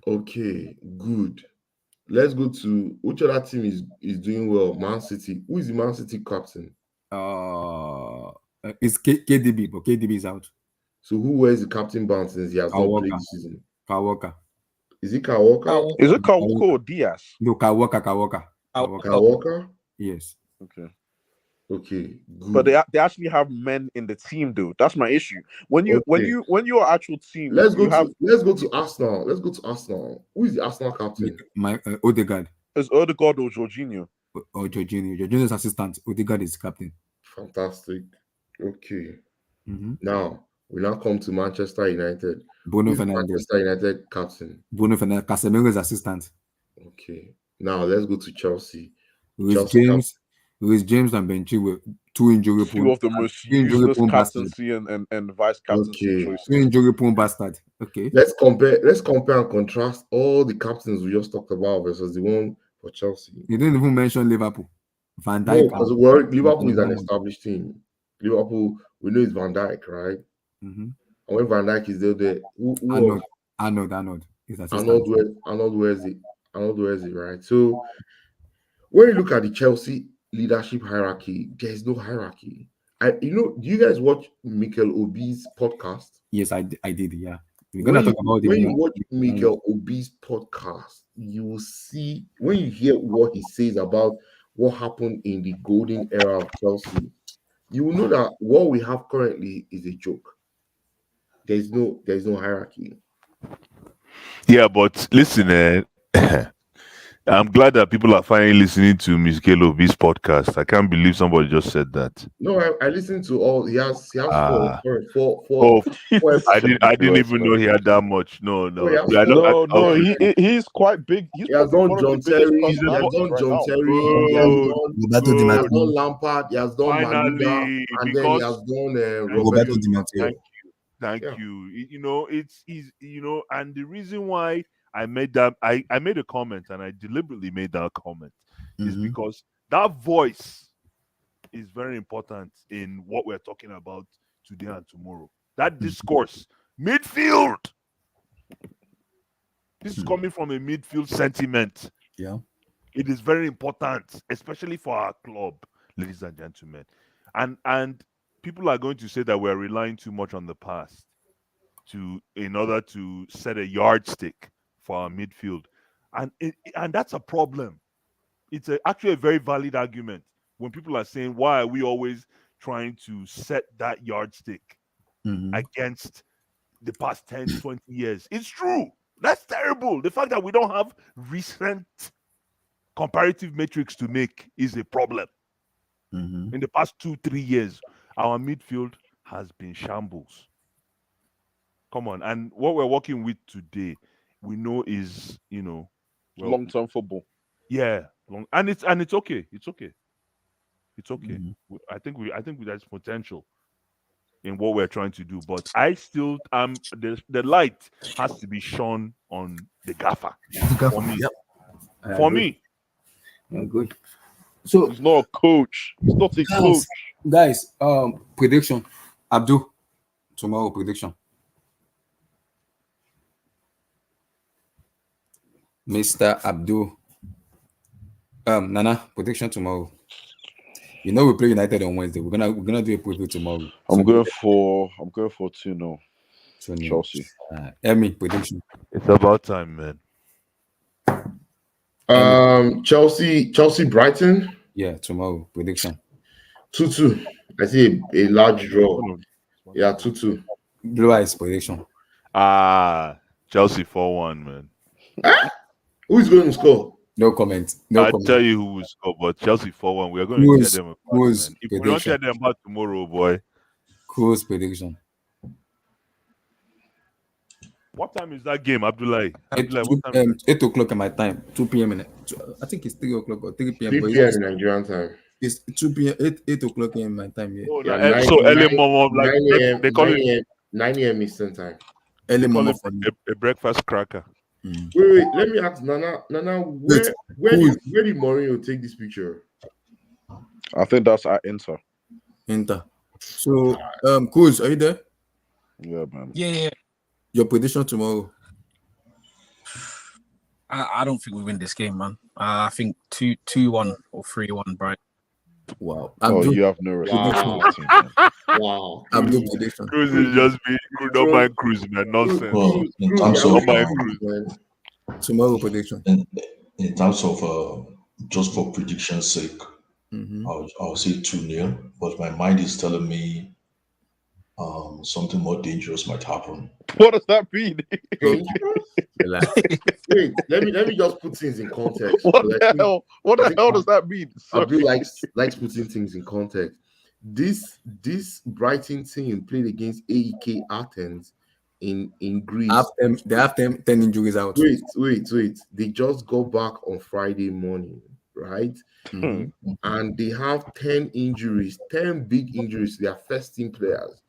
G: Okay, good. Let's go to which other team is doing well. Man City. Who is the Man City captain?
C: It's KDB, but KDB is out.
G: So who wears the captain band since he has not played this season?
C: Kyle Walker.
G: Is it Kyle Walker?
J: Is it Kyle Walker or Diaz?
C: No, Kyle Walker.
G: Kyle Walker?
C: Yes.
J: Okay.
G: Okay,
J: But
G: good.
J: they actually have men in the team, though. That's my issue. When your actual team,
G: Let's
J: you have
G: go to Arsenal. Let's go to Arsenal. Who is the Arsenal captain?
C: My Odegaard
J: is Odegaard or Jorginho.
C: or Jorginho. Jorginho's assistant. Odegaard is captain.
G: Fantastic. Okay.
C: Mhm.
G: Now we now come to Manchester United.
C: Bruno
G: Who's
C: Fernandes.
G: Manchester United captain?
C: Bruno Fernandes. Casemiro's assistant.
G: Okay. Now let's go to Chelsea.
C: Luis James and Ben Chilwell, two injury
J: Two
C: prone.
J: of the most
C: Two injury
J: useless
C: prone bastard.
J: captaincy and vice captaincy
G: Okay.
J: choices.
C: Two injury prone bastard. Okay.
G: Let's compare and contrast all the captains we just talked about versus the one for Chelsea.
C: You didn't even mention Liverpool. Van
G: No,
C: Dijk.
G: because Liverpool is an established team. Liverpool, we know it's Van Dijk, right?
C: Mm-hmm.
G: And when Van Dijk is there,
C: Arnold is assistant.
G: Arnold wears it, right? So when you look at the Chelsea leadership hierarchy, there is no hierarchy. Do you guys watch Mikel Obi's podcast?
C: Yes, I did. Yeah, we're
G: When
C: gonna talk about it.
G: when you watch Mikel Obi's podcast, you will see when you hear what he says about what happened in the golden era of Chelsea, you will know that what we have currently is a joke. There's no hierarchy.
H: Yeah, but listen, I'm glad that people are finally listening to Miss Obi's podcast. I can't believe somebody just said that.
G: No, I listened to all. He has four.
H: I didn't even know he had that much. No.
J: He's quite big.
G: He has done John Terry. He has done Lampard. He has done Maliba, and then he has done Roberto Di Matteo.
H: Thank you. And the reason why I made that, I made a comment, and I deliberately made that comment, is because that voice is very important in what we're talking about today and tomorrow. That discourse, midfield. This is coming from a midfield sentiment.
C: Yeah.
H: It is very important, especially for our club, ladies and gentlemen. And people are going to say that we're relying too much on the past in order to set a yardstick for our midfield. And that's a problem. It's actually a very valid argument when people are saying, why are we always trying to set that yardstick against the past 10, 20 years? It's true. That's terrible. The fact that we don't have recent comparative metrics to make is a problem. In the past 2-3 years, our midfield has been shambles. Come on. And what we're working with today, we know is,
J: long-term football.
H: Yeah. And it's okay. It's okay. It's okay. I think there's potential in what we're trying to do. But I still the light has to be shone on the gaffer. For me.
C: Yep.
H: For me.
C: Good. So
J: he's not a coach. He's not a coach.
C: Guys, prediction. Abdul, tomorrow prediction. Mr. Abdul. Nana, prediction tomorrow. We play United on Wednesday. We're gonna do a preview tomorrow.
J: I'm going for 2-0. Chelsea.
C: Emmy, prediction.
H: It's about time, man.
G: Chelsea Brighton.
C: Yeah, tomorrow prediction.
G: 2-2. I see a large draw. Yeah, 2-2.
C: Blue Eyes prediction.
H: Chelsea 4-1, man.
G: Who is going to score?
C: No comment.
H: I'll tell you who will score, but Chelsea 4-1. We are going to tell them about it, man. If we don't tell them about tomorrow, boy.
C: Cool's prediction.
H: What time is that game, Abdullahi?
C: 8 o'clock in my time. 2 p.m. I think it's 3 o'clock or 3 p.m.
G: 3 p.m. in Nigerian time.
C: It's 2 p.m. 8 o'clock in my time. Yeah.
H: Oh, yeah, so early morning, like
G: 9 a.m.
H: They call it
G: 9 a.m. Eastern time.
C: Early morning.
H: A breakfast cracker.
G: Wait. Let me ask Nana. Where did Mourinho take this picture?
J: I think that's at Inter.
C: So, Kuz, are you there?
J: Yeah, man.
E: Yeah.
C: Your prediction tomorrow?
K: I don't think we win this game, man. I think 2-1 or 3-1, Bright.
C: Wow.
J: You have no respect.
G: Wow.
C: I'm doing prediction.
H: Cruz is just being don't mind cruising, man. Nonsense.
I: Well, in terms of
C: tomorrow prediction.
I: In terms of just for prediction's sake, I'll say 2-0, but my mind is telling me something more dangerous might happen.
J: What does that mean?
A: Relax.
G: Wait, let me just put things in context.
J: What
G: because
J: the hell? What the hell does that mean?
G: Abdul likes putting things in context. This Brighton team played against AEK Athens in Greece.
A: They have 10 injuries out.
G: Wait. They just got back on Friday morning, right? And they have 10 injuries, 10 big injuries to their first team players.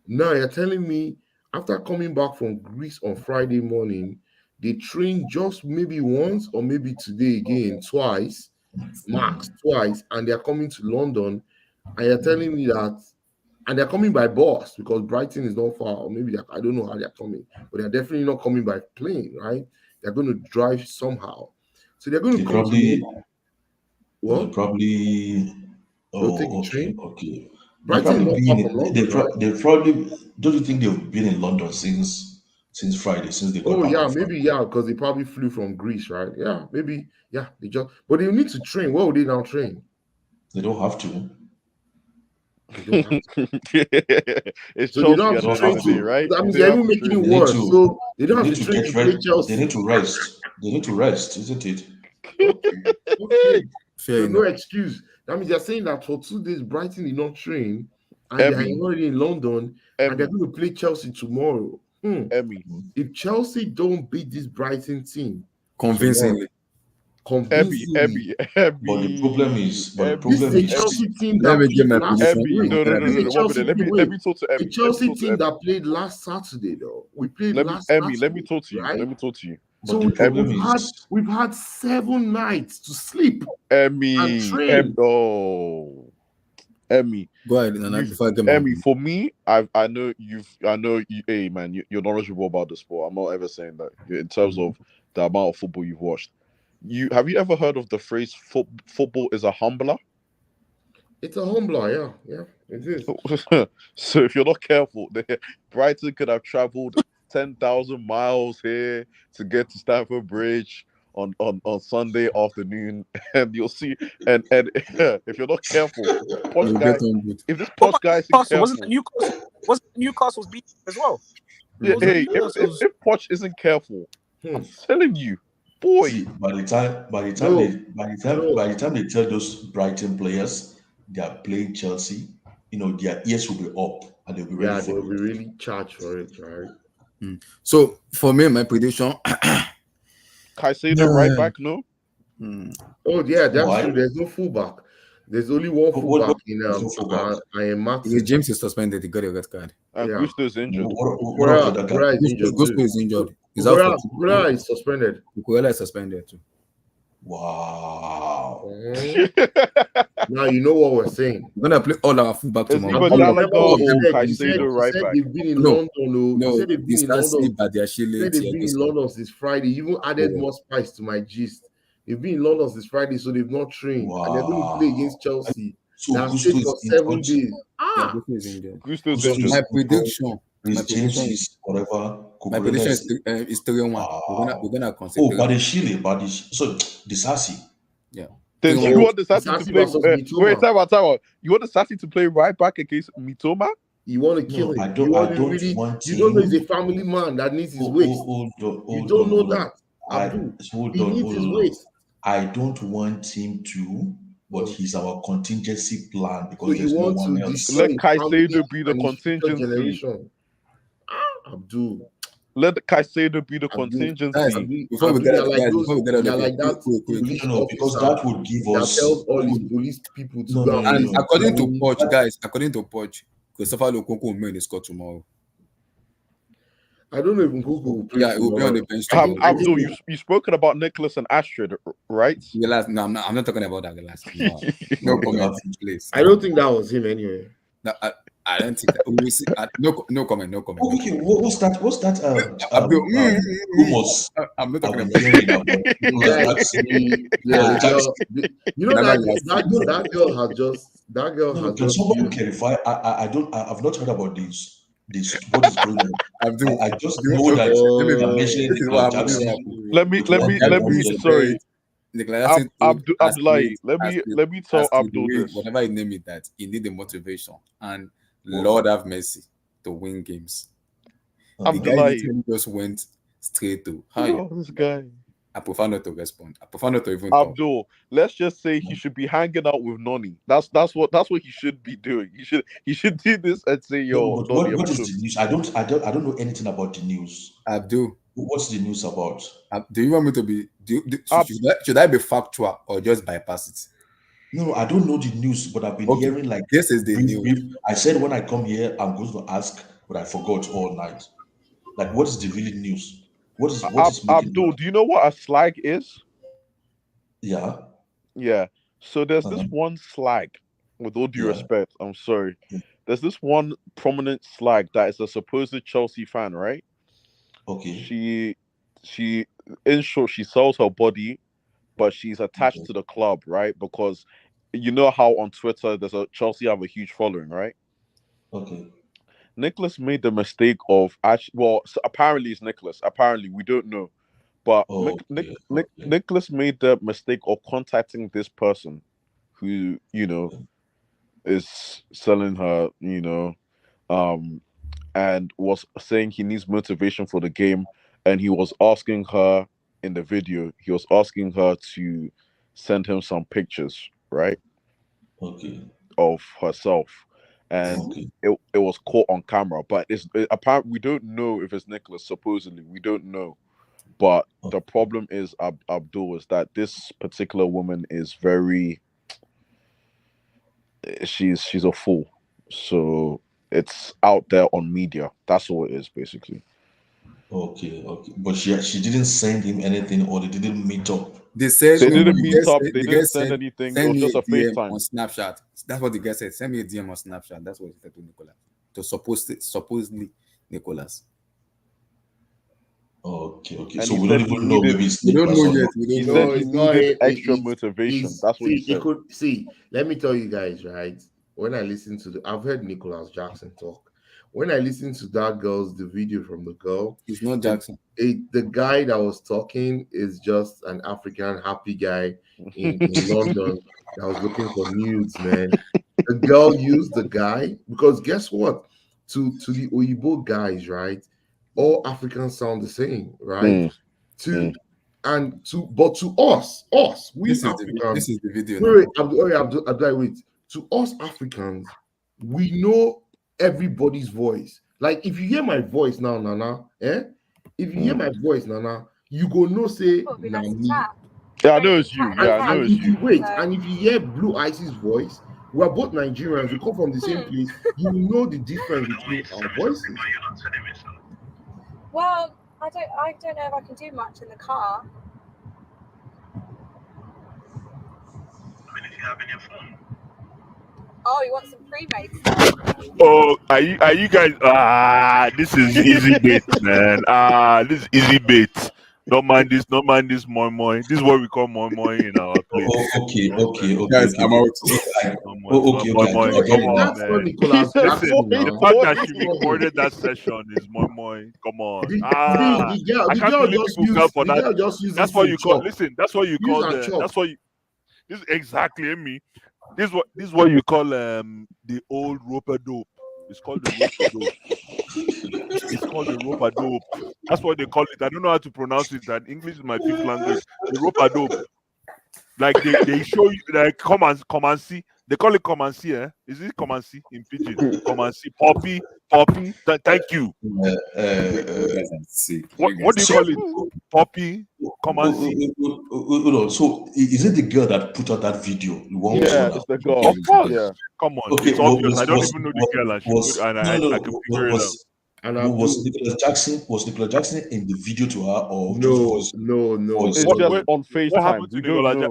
G: Now you're telling me after coming back from Greece on Friday morning, they trained just maybe once or maybe today again, twice, max twice, and they're coming to London, and you're telling me that, and they're coming by bus because Brighton is not far, or maybe I don't know how they're coming, but they're definitely not coming by plane, right? They're going to drive somehow. So they're going to come to what?
I: Probably.
G: They'll take a train?
I: Okay.
G: Brighton is not far from London, right?
I: They probably. Don't you think they've been in London since Friday, since they got
G: Oh
I: back
G: yeah,
I: on Friday?
G: maybe because they probably flew from Greece, right? Yeah, maybe they just. But they need to train. Where would they now train?
I: They don't have to.
G: They don't have to.
J: It's
G: So they
J: Chelsea
G: don't
J: at
G: have
J: the
G: to
J: end
G: train
J: of the day,
G: to.
J: right?
G: That means
J: They
G: they're
J: have
G: even
J: to
G: making
J: train.
G: it worse. So they don't have to
I: to
G: train
I: get
G: to play
I: ready.
G: Chelsea.
I: They need to rest. They need to rest, isn't it?
G: Okay.
A: Fair
G: So no
A: enough.
G: excuse. That means they're saying that for 2 days Brighton did not train, and they're
J: Emmy,
G: already in London, and they're
J: Emmy,
G: going to play Chelsea tomorrow.
J: Emmy,
G: If Chelsea don't beat this Brighton team
A: Convincingly.
G: convincingly,
I: But the problem is,
G: this is a Chelsea team
A: Let
G: that
A: me give
G: played
A: my
G: last.
A: prediction.
J: No.
G: This is a
J: 1
G: Chelsea
J: minute.
G: team.
J: Let me talk to
G: A
J: Emmy.
G: Chelsea team that played last Saturday, though. We played last Saturday.
J: Let me talk to you.
G: right?
J: Let me talk to you.
G: So
I: But the problem is,
G: we've had 7 nights to sleep
J: Emmy,
G: and train.
J: Emmy.
A: Go ahead, Nana, before I get my
J: Emmy, for me, I know you. Hey man, you're knowledgeable about the sport. I'm not ever saying that in terms of the amount of football you've watched. Have you ever heard of the phrase "football is a humbler"?
G: It's a humbler, yeah, it is.
J: So if you're not careful, Brighton could have traveled 10,000 miles here to get to Stamford Bridge on Sunday afternoon, and you'll see. And if you're not careful, posh
A: You
J: guy.
A: get on good.
J: If this posh guy isn't careful,
K: wasn't Newcastle's beat as well?
J: yeah,
K: Wasn't
J: hey,
K: Newcastle's-
J: if Poch isn't careful, I'm telling you, boy.
I: see, by the time they tell those Brighton players they are playing Chelsea, their ears will be up and they'll be ready
G: Yeah,
I: for
G: they'll
I: it.
G: be really charged for it, right?
A: So for me, my prediction.
J: Caicedo right back, no?
G: Oh yeah, that's
I: Why?
G: true. There's no fullback. There's only one fullback in
I: there's no fullback?
G: I am
A: Because
G: Martin.
A: James is suspended, he got a red card.
J: And
G: Yeah.
J: Gusto's injured.
I: What of the other guy?
G: Kukurea is injured
A: Gusto
G: too.
A: is injured. He's out for
G: Kukurea is suspended.
A: Kukurea is suspended too.
I: Wow.
G: Now you know what we're saying.
A: We're gonna play all our fullback
J: It's
A: tomorrow.
J: either Gallagher or
G: He
J: Caicedo right
G: said
J: back.
G: they've been in
A: No.
G: London. He
A: No,
G: said they've been
A: this
G: in
A: last
G: London.
A: but they're
G: He said they've been in London since Friday. He even added more spice to my gist. They've been in London since Friday, so they've not trained. And they're going to play against Chelsea.
I: So
G: They have
I: Gusto
G: stayed for
I: is
G: 7
I: injured.
G: days.
A: Yeah, Gusto is injured.
J: Gusto's
I: Gusto
J: injured.
I: is
A: My prediction.
I: Chris
A: My
I: James
A: prediction
I: is whatever.
A: My prediction is 3-1. We're gonna concede.
I: Oh, Badishile. So Disasi.
A: Yeah.
J: Then you want the Sassy to
G: Disasi
J: play?
G: versus
J: Wait,
G: Mitoma.
J: time out. You want the Sassy to play right back against Mitoma?
G: You want to kill
I: No,
G: him.
I: I don't
G: You
I: want
G: don't know
I: him.
G: he's a family man that needs his waist. You don't know that. He needs his waist.
I: I don't want him to, but he's our contingency plan
G: So
I: because there's
G: you
I: no
G: want
I: one
G: to
I: else.
G: destroy
J: Let
G: his
J: Caicedo
G: family
J: be the
G: and his future
J: contingency.
G: generation. Abdul.
J: Let Caicedo be the
G: Abdul,
J: contingency.
A: Before we get out,
G: like
A: guys,
G: those,
A: before we get out,
G: you're like that police
I: No, because
G: officer
I: that would give
G: that
I: us.
G: tells all his police people to
I: No,
G: go
I: no,
G: and
I: no,
A: And
I: no.
A: according to Poch, guys, Christopher Lukunku will make the score tomorrow.
G: I don't know if Nkunku will play.
A: Yeah, he will be on the bench
J: Abdul,
A: tomorrow.
J: you've spoken about Nicholas and Astrid, right?
A: Relax. No, I'm not talking about that. Relax. No comment, please.
G: I don't think that was him anyway.
A: No, I don't think that. We will see. No comment. No comment.
I: Oh, okay, what's that? Rumors.
A: I'm not
I: I've
A: talking
I: been
A: about.
I: hearing about.
G: You know that girl has just.
I: Can somebody clarify? I've not heard about this. What is going on? I just know that they're mentioning Nicholas Jackson.
J: Let me. Sorry.
C: Nicolas Jackson
J: Abdullahi, let me tell Abdul this.
C: Whatever you name it, that he need the motivation, and Lord have mercy to win games. The guy literally just went straight to
J: this guy.
C: I prefer not to respond. I prefer not to even talk.
J: Abdul, let's just say he should be hanging out with Noni. That's what he should be doing. He should do this and say, "Yo, Noni,
I: what is the news? I don't know anything about the news.
C: Abdul,
I: what's the news about?
C: Do you want me to be? Should I be factual or just bypass it?
I: No, I don't know the news, but I've been hearing like
C: this is the news.
I: I said when I come here, I'm going to ask, but I forgot all night. Like, what is the real news? What is
J: Abdul? Do you know what a slag is?
I: Yeah.
J: Yeah. So there's this one slag. With all due respect, I'm sorry. There's this one prominent slag that is a supposed Chelsea fan, right?
I: Okay.
J: She in short, she sells her body, but she's attached to the club, right? Because you know how on Twitter Chelsea have a huge following, right?
I: Okay.
J: Nicholas made the mistake of apparently it's Nicholas. Apparently, we don't know. But Nicholas made the mistake of contacting this person who, is selling her, and was saying he needs motivation for the game. And he was asking her in the video, to send him some pictures, right?
I: Okay.
J: Of herself. And it was caught on camera. But apparently we don't know if it's Nicholas, supposedly. We don't know. But the problem is, Abdul, is that this particular woman is very... She's a fool. So it's out there on media. That's all it is, basically.
I: Okay. But she didn't send him anything, or they didn't meet up.
J: They didn't meet up. They didn't send anything. It was just a FaceTime
C: on Snapchat. That's what the guy said. Send me a DM on Snapchat. That's what he said to Nicolas. To supposedly Nicolas.
I: Okay. And so we don't even know. Maybe it's Nicolas.
J: He said he needed extra motivation. That's what he said.
G: Let me tell you guys, right? When I listen to I've heard Nicolas Jackson talk. When I listened to the video from the girl,
C: it's not Jackson.
G: The guy that was talking is just an African happy guy in London that was looking for nudes, man. The girl used the guy because guess what? To the Oyibo guys, right? All Africans sound the same, right? But to us, we Africans.
C: This is the video.
G: Wait. To us Africans, we know everybody's voice. Like if you hear my voice now, Nana, if you hear my voice, Nana, you go no say na me.
J: Yeah, I know it's you. Yeah, I know it's you.
G: And if you hear Blue Ice's voice, we are both Nigerians. We come from the same place. You know the difference between our voices.
L: Well, I don't know if I can do much in the car.
M: I mean, if you have in your phone.
L: Oh, you want some pre-made stuff?
H: Oh, are you guys? This is easy bait, man. This is easy bait. Don't mind this moi moi. This is what we call moi moi in our place.
I: Okay.
C: Guys, I'm out.
I: Okay.
H: Come on,
G: That's
H: man.
G: not Nicolas Jackson.
H: The fact that she recorded that session is moi moi. Come on. I can't believe people fell for that. That's what you call. Listen, that's what you call the. That's what you. This is exactly me. This is what you call the old roper dope. It's called the roper dope. It's called the roper dope. That's what they call it. I don't know how to pronounce it. That English is my fifth language. The roper dope. Like they show you like come and see. They call it come and see, eh? Is it come and see in pidgin? Come and see. Poppy. Thank you. What do you call it? Poppy. Come and see.
I: So is it the girl that put out that video?
J: It's the girl.
H: Of course. Yeah. Come on.
I: Okay,
H: it's obvious. I don't even know the girl, I can figure it out.
I: And was Nicolas Jackson in the video to her, or
G: no?
J: It's just on FaceTime.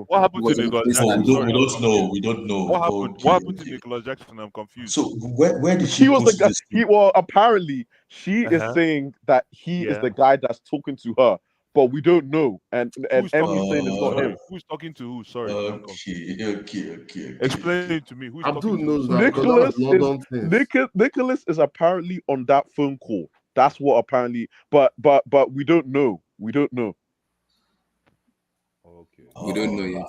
H: What happened to Nicolas Jackson?
I: We don't know.
H: What happened to Nicolas Jackson? I'm confused.
I: So where did she
J: was the guy? Apparently she is saying that he is the guy that's talking to her, but we don't know. And Emmy's saying it's not him.
H: Who's talking to who? Sorry.
I: Okay.
H: Explain it to me. Who's
G: Abdul
H: talking
G: knows
J: that. Nicholas is apparently on that phone call. That's what apparently, but we don't know. We don't know.
H: Okay.
A: We don't know yet.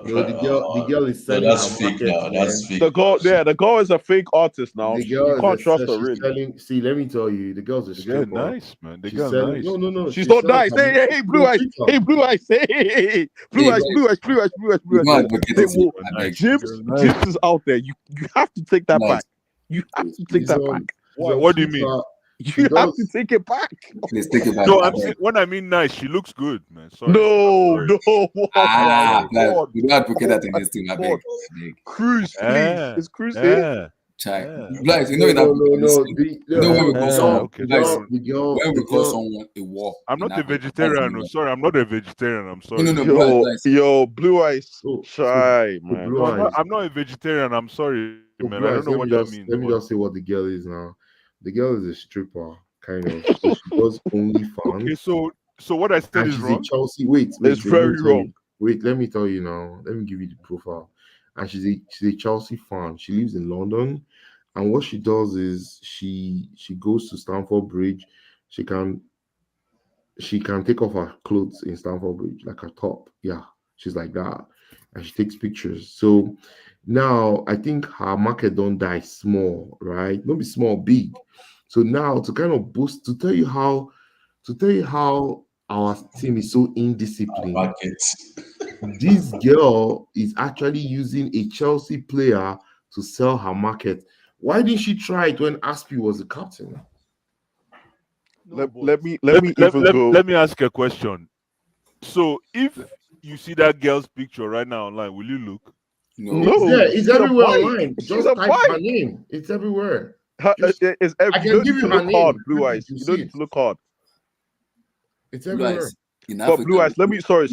G: Yo, the girl is
I: no,
G: selling
I: that's
G: her
I: fake
G: market,
I: now. That's
G: man.
I: fake.
J: The girl is a fake artist now.
G: The
J: You
G: girl
J: can't
G: is
J: trust her,
G: she's
J: really.
G: selling. See, let me tell you, the girl's a
H: The girl
G: stripper.
H: nice, man. The
G: She's
H: girl
G: selling.
H: nice.
G: No.
J: She's
G: She
J: not
G: sells
J: nice.
G: her
J: Hey,
G: market.
J: Blue Eyes. Hey, Blue Eyes. Hey, Blue
A: Hey,
J: Eyes.
A: guys,
J: Blue Eyes. Blue Eyes. Blue Eyes. Blue
A: we
J: Eyes.
A: don't advocate
J: They
A: it.
J: will.
A: I beg.
J: Jibs is out there. You have to take that
A: Nice.
J: back. You have to take
G: She's
J: that
G: on.
J: back.
G: She's on
H: What do you mean?
G: Twitter.
J: You have to take it back.
A: Please take it back.
H: No,
A: I
H: I'm
A: beg.
H: saying when I mean nice, she looks good, man. Sorry.
J: No. Oh
A: Ah,
J: my
A: like,
J: God.
A: we don't advocate that in
J: Oh
A: this thing. I
J: my
A: beg.
J: God. Cruz, please. Is Cruz here?
A: Chai.
H: Yeah.
A: Blind, you know,
G: No.
A: when we call someone,
H: Okay,
A: guys,
H: sorry.
A: when we call someone a war,
H: I'm
A: in
H: not a
A: Africa, that's
H: vegetarian.
A: the
H: No,
A: war.
H: sorry, I'm not a vegetarian. I'm sorry.
A: No, Blind.
J: Yo, Blue Eyes.
G: So
J: Shy, man.
G: Blue
H: No,
G: Eyes.
H: I'm not a vegetarian. I'm sorry,
G: So
H: man.
G: Blue
H: I
G: Eyes,
H: don't know what that means.
G: let me
H: but-
G: just say what the girl is now. The girl is a stripper, kind of. So she does OnlyFans.
H: Okay, so what I said
G: And
H: is
G: she's
H: wrong.
G: a Chelsea. Wait,
J: It's
G: let me
J: very
G: tell you.
J: wrong.
G: Wait, let me tell you now. Let me give you the profile. And she's a Chelsea fan. She lives in London, and what she does is she goes to Stamford Bridge. She can take off her clothes in Stamford Bridge, like her top. Yeah, she's like that, and she takes pictures. So now I think her market don't die small, right? Don't be small, big. So now to kind of boost, to tell you how our team is so indisciplined.
I: Markets.
G: This girl is actually using a Chelsea player to sell her market. Why didn't she try it when Aspie was the captain?
J: Let me even go.
H: Let me ask a question. So if you see that girl's picture right now online, will you look?
J: No,
G: It's there. It's
J: she's a
G: everywhere
J: bite.
G: online.
J: She's
G: Just
J: a
G: type her
J: bite.
G: name. It's everywhere.
J: I
G: You
J: can
G: don't
J: give
G: need
J: you
G: to
J: her
G: look
J: name.
G: hard,
J: Blue Eyes.
G: you
J: You
G: see
J: don't need
G: it.
J: to look hard.
G: It's
A: Blue
G: everywhere.
A: Eyes, in
J: But
A: Africa,
J: Blue Eyes, let me sorry,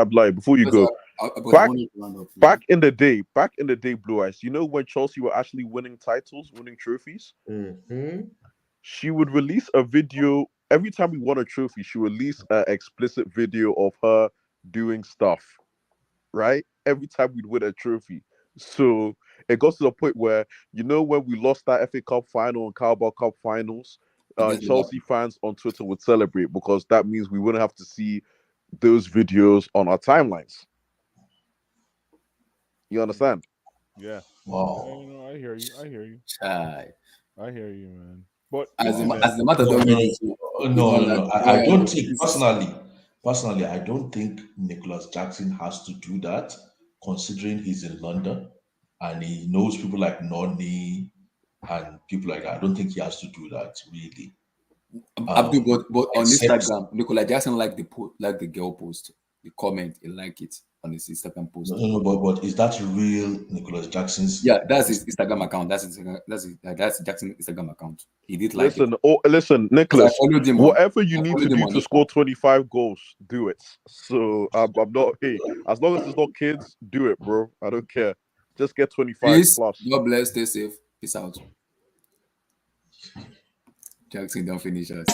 J: Abdullah, before you go. Back in the day, Blue Eyes, you know when Chelsea were actually winning titles, winning trophies?
G: Mm-hmm.
J: She would release a video every time we won a trophy. She would release an explicit video of her doing stuff, right? Every time we'd win a trophy. So it got to the point where, you know, when we lost that FA Cup final and Carabao Cup finals, Chelsea fans on Twitter would celebrate because that means we wouldn't have to see those videos on our timelines. You understand?
H: Yeah.
I: Wow.
H: I hear you.
A: Chai.
H: I hear you, man. But
A: As
H: listen,
A: the matter don't mean it.
I: No. I don't think personally, I don't think Nicholas Jackson has to do that, considering he's in London and he knows people like Noni and people like that. I don't think he has to do that, really.
A: Abdul, but on
I: except-
A: Instagram, Nicola Jackson like the girl post, the comment, he like it on his Instagram post.
I: No, but is that real Nicholas Jackson's?
A: Yeah, that's his Instagram account. That's Jackson's Instagram account. He did like it.
J: Listen, Nicholas.
A: I followed him
J: Whatever you need to do to score 25 goals, do it. So I'm not. Hey, as long as it's not kids, do it, bro. I don't care. Just get 25
A: Peace.
J: plus.
A: God bless. Stay safe. Peace out. Jackson, don't finish us.